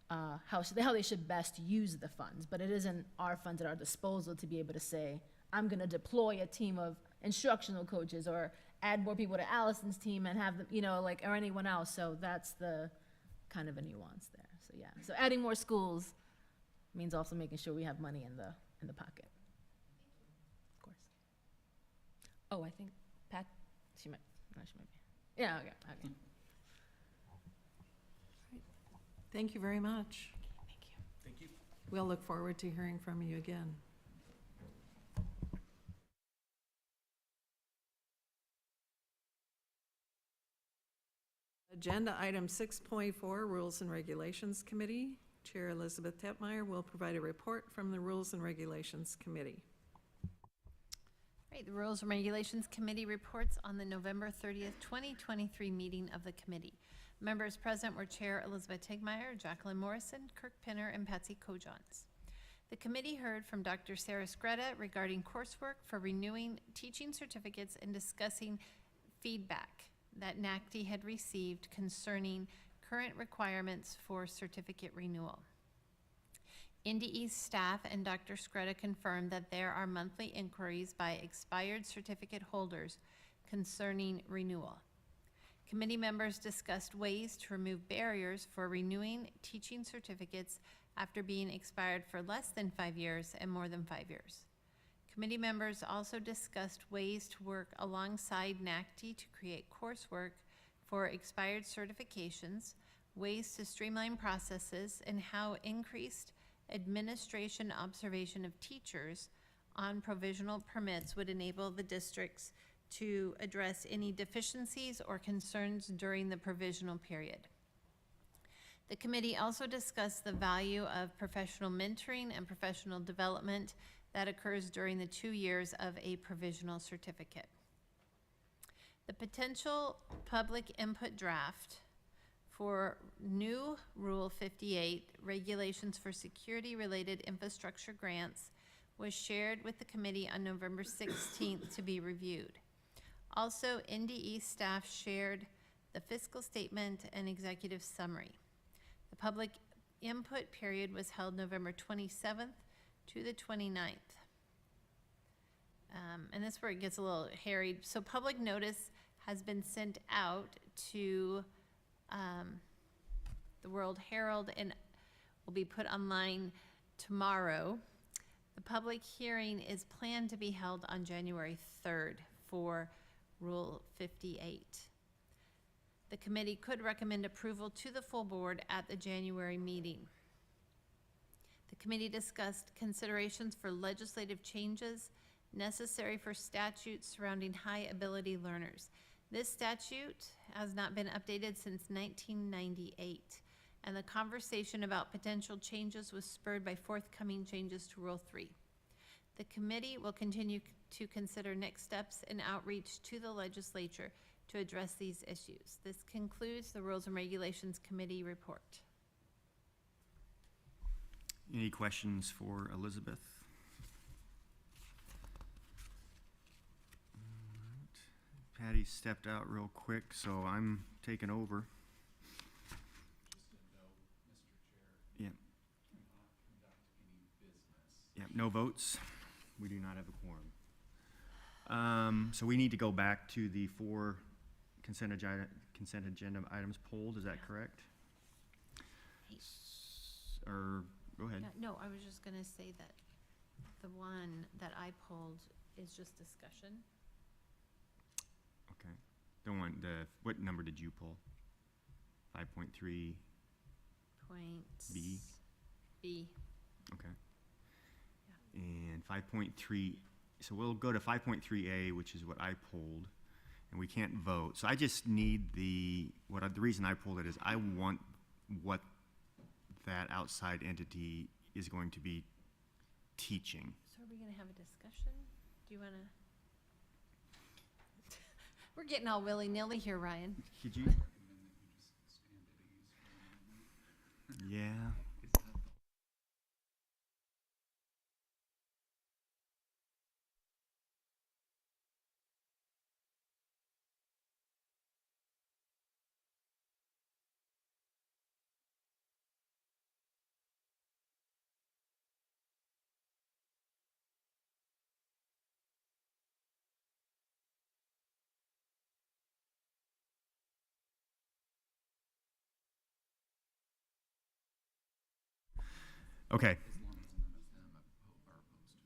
how they should best use the funds. But it isn't our funds at our disposal to be able to say, I'm going to deploy a team of instructional coaches or add more people to Allison's team and have them, or anyone else. So that's the kind of a nuance there. So yeah, so adding more schools means also making sure we have money in the pocket. Of course. Oh, I think Pat, she might be. Yeah, okay. Thank you very much. Thank you. Thank you. We'll look forward to hearing from you again. Agenda item 6.4, Rules and Regulations Committee. Chair Elizabeth Tetmeyer will provide a report from the Rules and Regulations Committee. Right, the Rules and Regulations Committee reports on the November 30th, 2023 meeting of the committee. Members present were Chair Elizabeth Tegmeyer, Jacqueline Morrison, Kirk Pinner, and Patsy Kojans. The committee heard from Dr. Sarah Skreda regarding coursework for renewing teaching certificates and discussing feedback that NACD had received concerning current requirements for certificate renewal. NDE's staff and Dr. Skreda confirmed that there are monthly inquiries by expired certificate holders concerning renewal. Committee members discussed ways to remove barriers for renewing teaching certificates after being expired for less than 5 years and more than 5 years. Committee members also discussed ways to work alongside NACD to create coursework for expired certifications, ways to streamline processes, and how increased administration observation of teachers on provisional permits would enable the districts to address any deficiencies or concerns during the provisional period. The committee also discussed the value of professional mentoring and professional development that occurs during the 2 years of a provisional certificate. The potential public input draft for new Rule 58, Regulations for Security-Related Infrastructure Grants, was shared with the committee on November 16th to be reviewed. Also, NDE staff shared the fiscal statement and executive summary. The public input period was held November 27th to the 29th. And this is where it gets a little hairy. So public notice has been sent out to the World Herald and will be put online tomorrow. The public hearing is planned to be held on January 3rd for Rule 58. The committee could recommend approval to the full board at the January meeting. The committee discussed considerations for legislative changes necessary for statutes surrounding high-ability learners. This statute has not been updated since 1998, and the conversation about potential changes was spurred by forthcoming changes to Rule 3. The committee will continue to consider next steps and outreach to the legislature to address these issues. This concludes the Rules and Regulations Committee report. Any questions for Elizabeth? All right. Patty stepped out real quick, so I'm taking over. Yeah. Yeah, no votes. We do not have a quorum. So we need to go back to the 4 consent agenda items polled, is that correct? Or, go ahead. No, I was just gonna say that the one that I pulled is just discussion. Okay. What number did you pull? 5.3 Point B? B. Okay. And 5.3, so we'll go to 5.3A, which is what I pulled, and we can't vote. So I just need the reason I pulled it is I want what that outside entity is going to be teaching. So are we gonna have a discussion? Do you wanna? We're getting all willy-nilly here, Ryan. Could you? Yeah. Okay.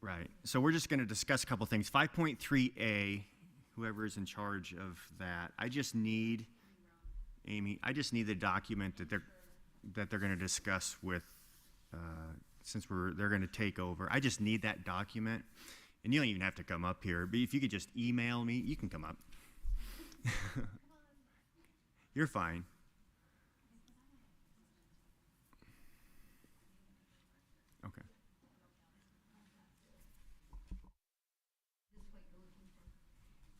Right. So we're just going to discuss a couple things. 5.3A, whoever is in charge of that, I just need, Amy, I just need the document that they're going to discuss with, since they're going to take over. I just need that document. And you don't even have to come up here, but if you could just email me, you can come up. You're fine. Okay.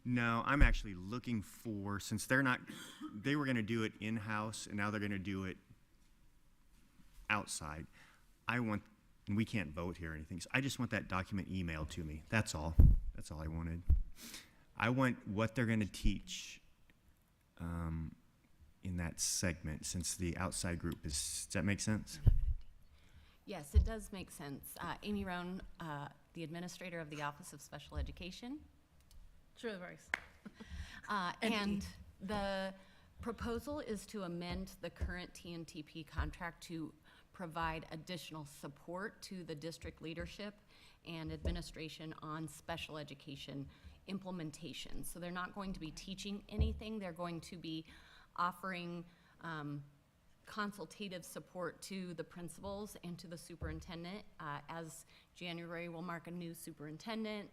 No, I'm actually looking for, since they were going to do it in-house, and now they're going to do it outside. And we can't vote here or anything, so I just want that document emailed to me. That's all. That's all I wanted. I want what they're going to teach in that segment, since the outside group does that make sense? Yes, it does make sense. Amy Roan, the administrator of the Office of Special Education. True advice. And the proposal is to amend the current TNTP contract to provide additional support to the district leadership and administration on special education implementation. So they're not going to be teaching anything. They're going to be offering consultative support to the principals and to the superintendent. As January will mark a new superintendent,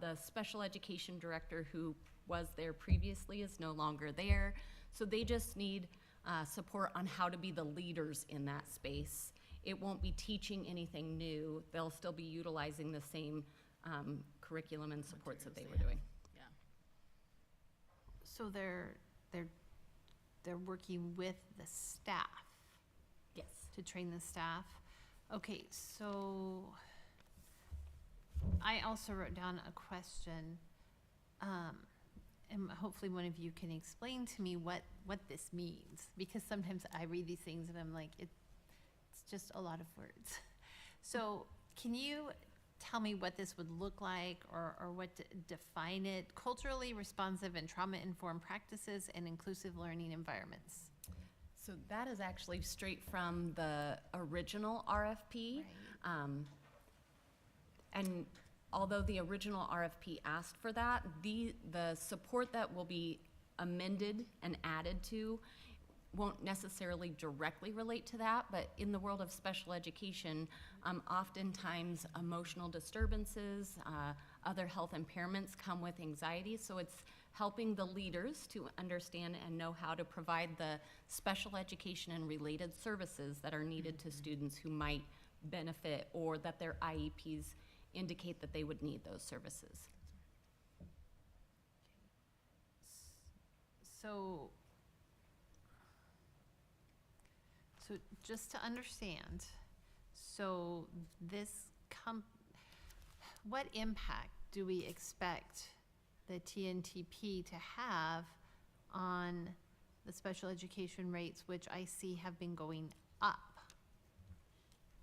the special education director who was there previously is no longer there. So they just need support on how to be the leaders in that space. It won't be teaching anything new. They'll still be utilizing the same curriculum and supports that they were doing. Yeah. So they're working with the staff. Yes. To train the staff. Okay, so I also wrote down a question, and hopefully one of you can explain to me what this means, because sometimes I read these things and I'm like, it's just a lot of words. So can you tell me what this would look like, or what to define it? Culturally responsive and trauma-informed practices and inclusive learning environments. So that is actually straight from the original RFP. And although the original RFP asked for that, the support that will be amended and added to won't necessarily directly relate to that, but in the world of special education, oftentimes emotional disturbances, other health impairments come with anxiety, so it's helping the leaders to understand and know how to provide the special education and related services that are needed to students who might benefit, or that their IEPs indicate that they would need those services. So just to understand, so what impact do we expect the TNTP to have on the special education rates, which I see have been going up?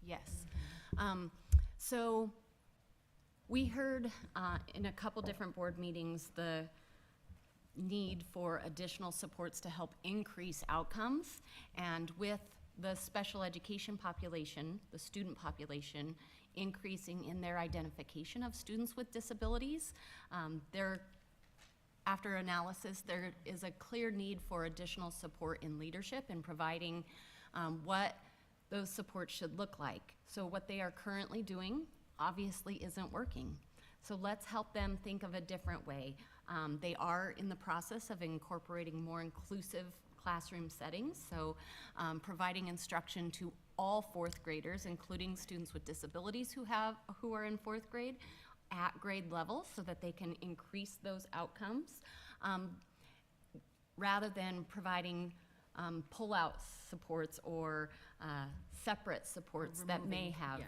Yes. So we heard in a couple different board meetings the need for additional supports to help increase outcomes, and with the special education population, the student population, increasing in their identification of students with disabilities, after analysis, there is a clear need for additional support in leadership and providing what those supports should look like. So what they are currently doing obviously isn't working. So let's help them think of a different way. They are in the process of incorporating more inclusive classroom settings, so providing instruction to all fourth graders, including students with disabilities who are in fourth grade, at grade level so that they can increase those outcomes, rather than providing pull-out supports or separate supports that may have,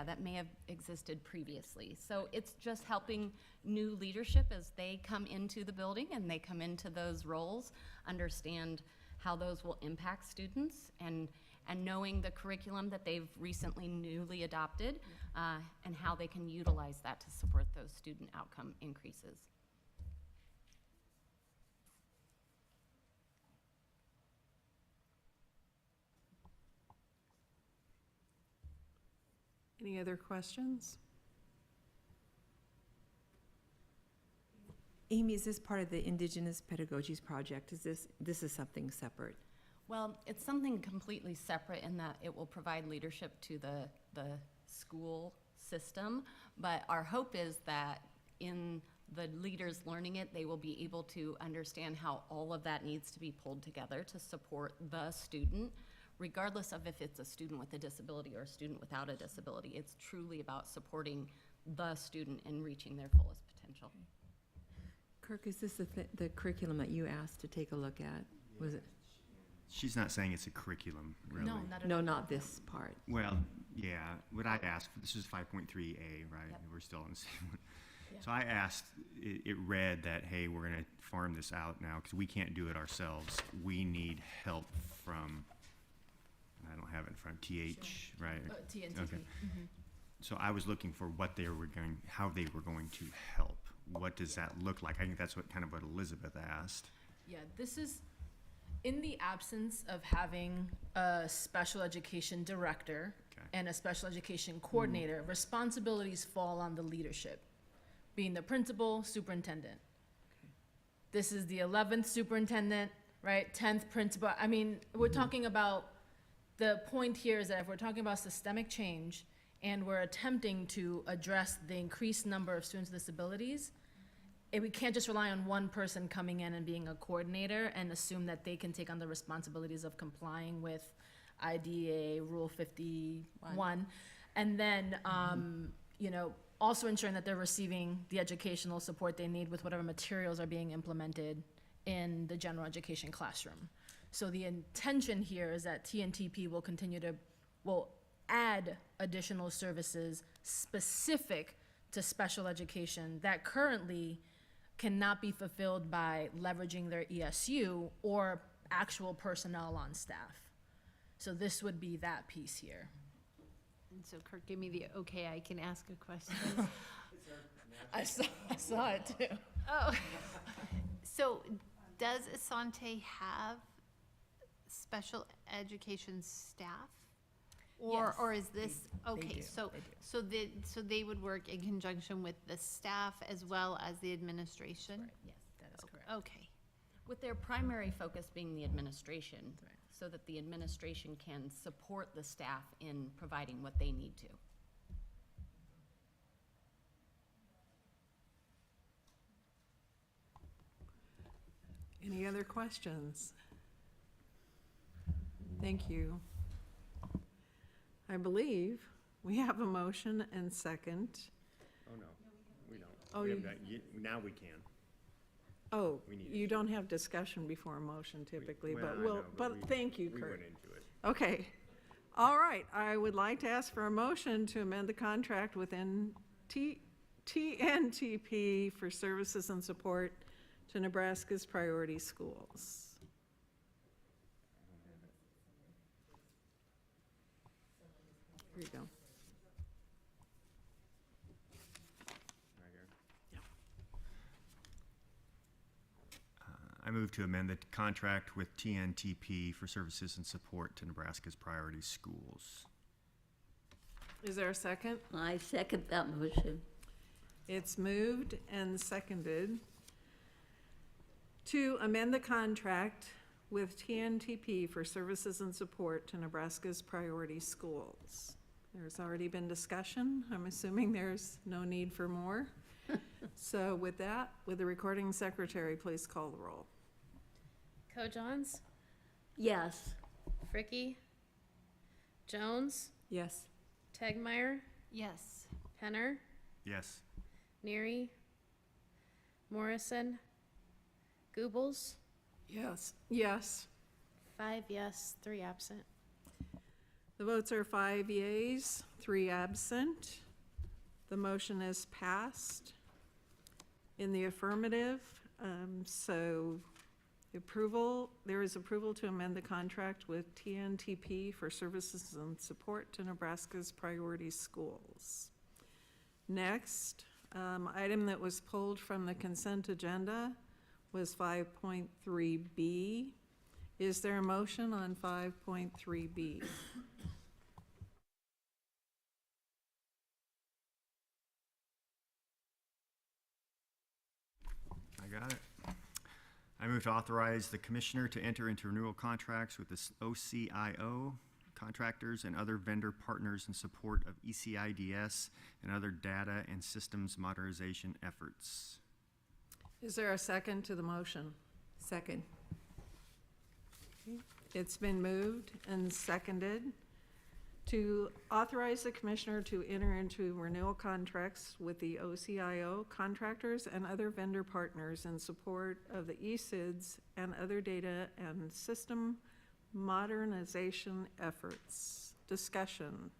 that may have existed previously. So it's just helping new leadership as they come into the building and they come into those roles, understand how those will impact students, and knowing the curriculum that they've recently newly adopted, and how they can utilize that to support those student outcome increases. Any other questions? Amy, is this part of the Indigenous Pedagogies Project? This is something separate? Well, it's something completely separate in that it will provide leadership to the school system, but our hope is that in the leaders learning it, they will be able to understand how all of that needs to be pulled together to support the student, regardless of if it's a student with a disability or a student without a disability. It's truly about supporting the student and reaching their fullest potential. Kirk, is this the curriculum that you asked to take a look at? Was it? She's not saying it's a curriculum, really. No, not at No, all. not this part. Well, yeah, what I asked, this is 5.3A, right? Yep. We're still on the same one. Yeah. So I asked, it read that, hey, we're gonna farm this out now because we can't do it ourselves. We need help from, I don't have it in front, TH, right? TNTP. Okay. So I was looking for how they were going to help. What does that look like? I think that's what Elizabeth asked. Yeah, this is in the absence of having a special education director Okay. and a special education coordinator, responsibilities fall on the leadership, being the principal, superintendent. This is the 11th superintendent, right? 10th principal. I mean, we're talking about, the point here is that if we're talking about systemic change and we're attempting to address the increased number of students with disabilities, we can't just rely on one person coming in and being a coordinator and assume that they can take on the responsibilities of complying with IDEA Rule 51. And then, also ensuring that they're receiving the educational support they need with whatever materials are being implemented in the general education classroom. So the intention here is that TNTP will add additional services specific to special education that currently cannot be fulfilled by leveraging their ESU or actual personnel on staff. So this would be that piece here. And so Kirk, give me the okay, I can ask a question. I saw it too. Oh, so does Asante have special education staff? Yes. Or is this, okay, do, so they would work in conjunction with the staff as well as the administration? Yes, that is correct. Okay. With their primary focus being the administration, so that the administration can support the staff in providing what they need to. Any other questions? Thank you. I believe we have a motion and second. Oh, no, we don't. Oh, We have you- that. Now we can. Oh, We need you don't have discussion before a motion typically, well, but I we'll, know, but but thank you, We Kurt. went into it. Okay. All right, I would like to ask for a motion to amend the contract with TNTP for services and support to Nebraska's priority schools. Here you go. Right here. I move to amend the contract with TNTP for services and support to Nebraska's priority schools. Is there a second? I second that motion. It's moved and seconded to amend the contract with TNTP for services and support to Nebraska's priority schools. There's already been discussion. I'm assuming there's no need for more. So with that, would the recording secretary please call the roll? Co-Johns, Yes. Fricky, Jones, Yes. Tegmeyer, Yes. Penner, Yes. Neary, Morrison, Goebbels, Yes. Yes. 5 yes, 3 absent. The votes are 5 yeas, 3 absent. The motion is passed in the affirmative. So there is approval to amend the contract with TNTP for services and support to Nebraska's priority schools. Next, item that was pulled from the consent agenda was 5.3B. Is there a motion on 5.3B? I got it. I move to authorize the commissioner to enter into renewal contracts with the OCIO contractors and other vendor partners in support of ECIDS and other data and systems modernization efforts. Is there a second to the motion? Second. It's been moved and seconded to authorize the commissioner to enter into renewal contracts with the OCIO contractors and other vendor partners in support of the ECIDS and other data and system modernization efforts. Discussion.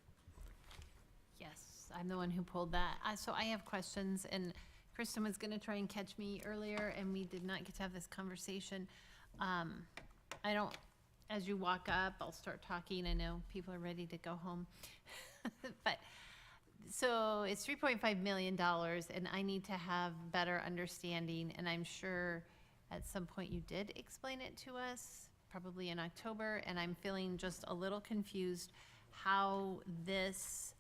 Yes, I'm the one who pulled that. So I have questions, and Kristen was gonna try and catch me earlier, and we did not get to have this conversation. As you walk up, I'll start talking. I know people are ready to go home. But, so it's $3.5 million, and I need to have better understanding, and I'm sure at some point you did explain it to us, probably in October, and I'm feeling just a little confused how this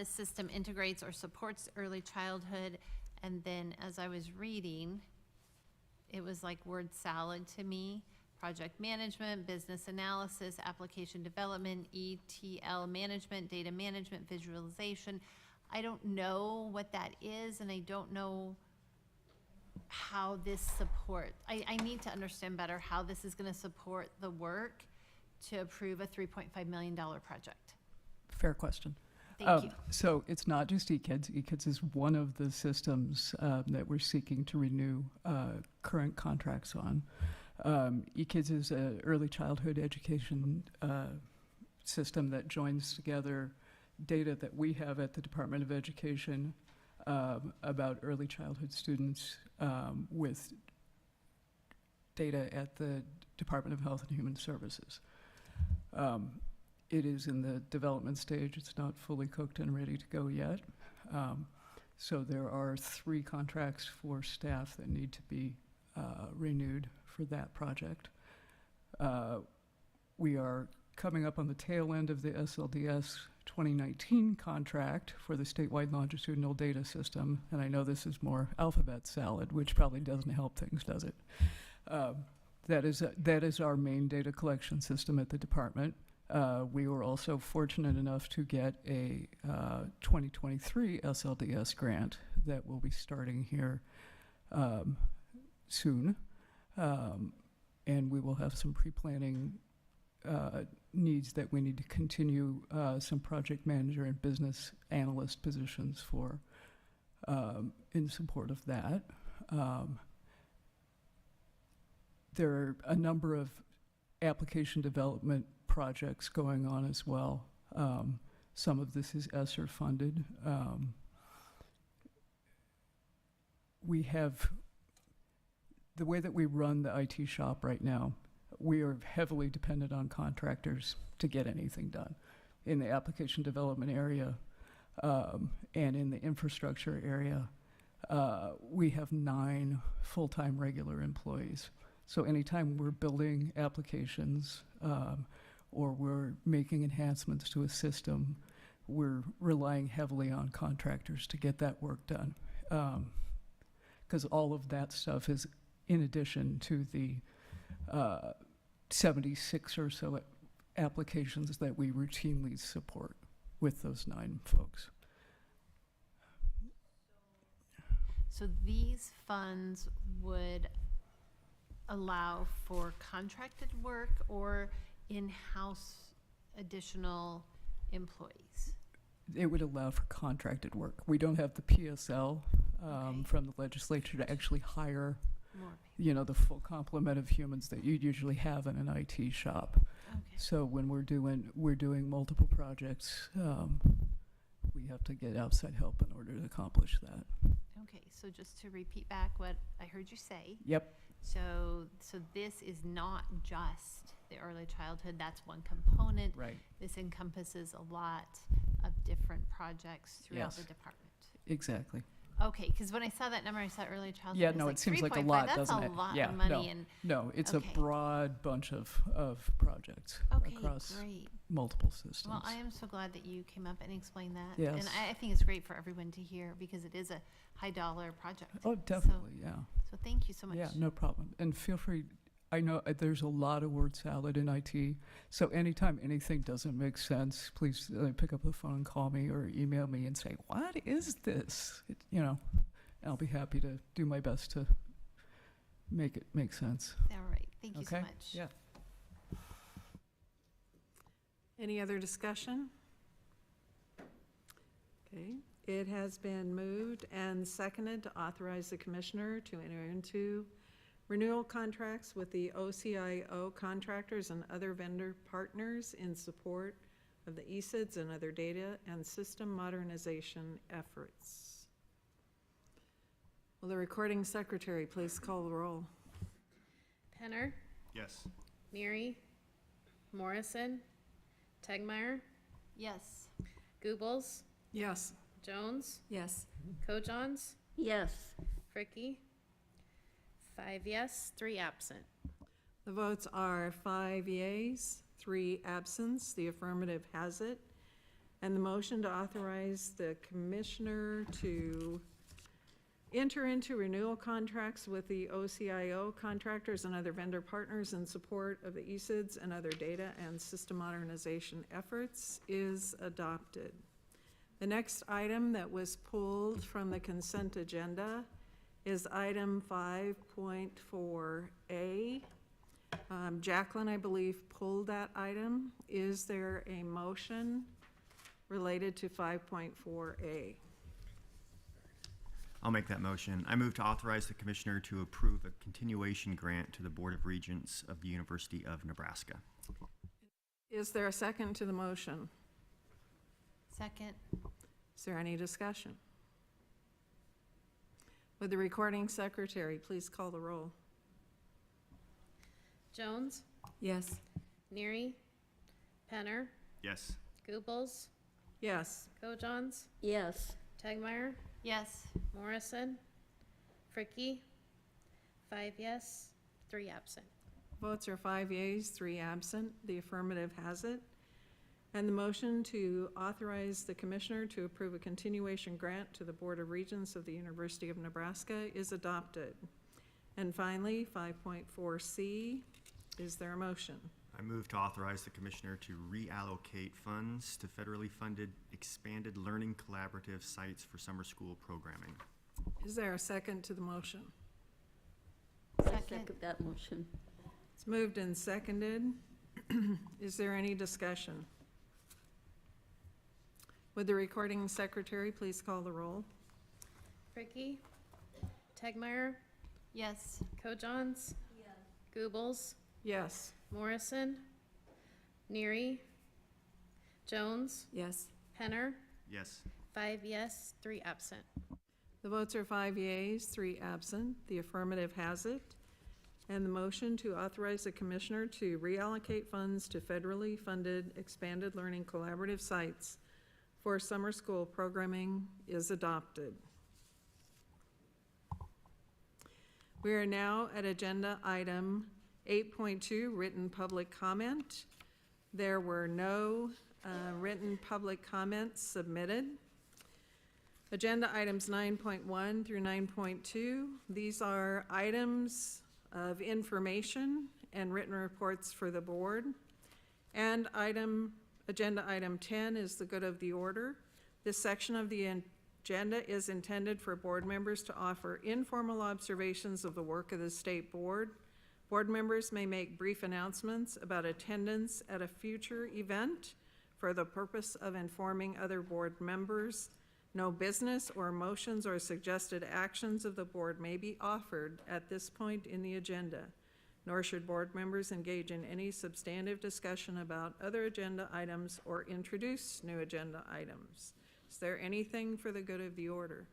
system integrates or supports early childhood. And then as I was reading, it was like word salad to me. Project management, business analysis, application development, ETL management, data management, visualization. I don't know what that is, and I don't know how this supports. I need to understand better how this is gonna support the work to approve a $3.5 million project. Fair question. Thank you. So it's not just eKids. eKids is one of the systems that we're seeking to renew current contracts on. eKids is an early childhood education system that joins together data that we have at the Department of Education about early childhood students with data at the Department of Health and Human Services. It is in the development stage. It's not fully cooked and ready to go yet. So there are 3 contracts for staff that need to be renewed for that project. We are coming up on the tail end of the SLDS 2019 contract for the statewide longitudinal data system. And I know this is more alphabet salad, which probably doesn't help things, does it? That is our main data collection system at the department. We were also fortunate enough to get a 2023 SLDS grant that will be starting here soon. And we will have some pre-planning needs that we need to continue some project manager and business analyst positions for in support of that. There are a number of application development projects going on as well. Some of this is ESSER funded. We have, the way that we run the IT shop right now, we are heavily dependent on contractors to get anything done. In the application development area and in the infrastructure area, we have 9 full-time regular employees. So anytime we're building applications or we're making enhancements to a system, we're relying heavily on contractors to get that work done. Because all of that stuff is in addition to the 76 or so applications that we routinely support with those 9 folks. So these funds would allow for contracted work, or in-house additional employees? It would allow for contracted work. We don't have the PSL from the legislature to actually hire, More the full complement of humans that you'd usually have in an IT shop. Okay. So when we're doing multiple projects, we have to get outside help in order to accomplish that. Okay, so just to repeat back what I heard you say. Yep. So this is not just the early childhood, that's one component. Right. This encompasses a lot of different projects throughout Yes. the department. Exactly. Okay, because when I saw that number, I saw early childhood. Yeah, I was no, like, it seems like a 3.5, lot, doesn't it? That's a lot Yeah, of money. no, it's okay. a broad bunch of projects Okay, across great. multiple systems. Well, I am so glad that you came up and explained that. Yes. And I think it's great for everyone to hear because it is a high dollar project. Oh, definitely, yeah. So thank you so much. Yeah, no problem. And feel free, I know there's a lot of word salad in IT, so anytime anything doesn't make sense, please pick up the phone and call me or email me and say, what is this? I'll be happy to do my best to make it make sense. All right, thank you so Okay? much. Yeah. Any other discussion? Okay, it has been moved and seconded to authorize the commissioner to enter into renewal contracts with the OCIO contractors and other vendor partners in support of the ESIDS and other data and system modernization efforts. Will the recording secretary please call the roll? Penner, Yes. Neary, Morrison, Tegmeyer, Yes. Goebbels, Yes. Jones, Yes. Kojons, Yes. Fricky. 5 yes, 3 absent. The votes are 5 yeas, 3 absents. The affirmative has it. And the motion to authorize the commissioner to enter into renewal contracts with the OCIO contractors and other vendor partners in support of the ESIDS and other data and system modernization efforts is adopted. The next item that was pulled from the consent agenda is item 5.4A. Jacqueline, I believe, pulled that item. Is there a motion related to 5.4A? I'll make that motion. I move to authorize the commissioner to approve a continuation grant to the Board of Regents of the University of Nebraska. Is there a second to the motion? Second. Is there any discussion? Would the recording secretary please call the roll? Jones, Yes. Neary, Penner, Yes. Goebbels, Yes. Kojons, Yes. Tegmeyer, Yes. Morrison, Fricky. 5 yes, 3 absent. Votes are 5 yeas, 3 absent. The affirmative has it. And the motion to authorize the commissioner to approve a continuation grant to the Board of Regents of the University of Nebraska is adopted. And finally, 5.4C, is there a motion? I move to authorize the commissioner to reallocate funds to federally funded expanded learning collaborative sites for summer school programming. Is there a second to the motion? I second that motion. It's moved and seconded. Is there any discussion? Would the recording secretary please call the roll? Fricky, Tegmeyer, Yes. Kojons, Goebbels, Yes. Morrison, Neary, Jones, Yes. Penner. Yes. 5 yes, 3 absent. The votes are 5 yeas, 3 absent. The affirmative has it. And the motion to authorize the commissioner to reallocate funds to federally funded expanded learning collaborative sites for summer school programming is adopted. We are now at agenda item 8.2, written public comment. There were no written public comments submitted. Agenda items 9.1 through 9.2. These are items of information and written reports for the board. And agenda item 10 is the good of the order. This section of the agenda is intended for board members to offer informal observations of the work of the state board Board members may make brief announcements about attendance at a future event for the purpose of informing other board members. No business or motions or suggested actions of the board may be offered at this point in the agenda, nor should board members engage in any substantive discussion about other agenda items or introduce new agenda items. Is there anything for the good of the order?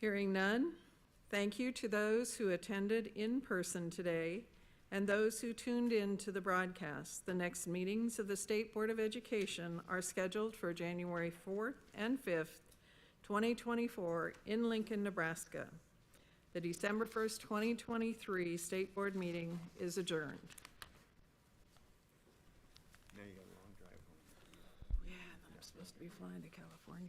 Hearing none, thank you to those who attended in person today and those who tuned in to the broadcast. The next meetings of the State Board of Education are scheduled for January 4th and 5th, 2024 in Lincoln, Nebraska. The December 1st, 2023 State Board meeting is adjourned. Now you got a long drive home. Yeah, then I'm supposed to be flying to California.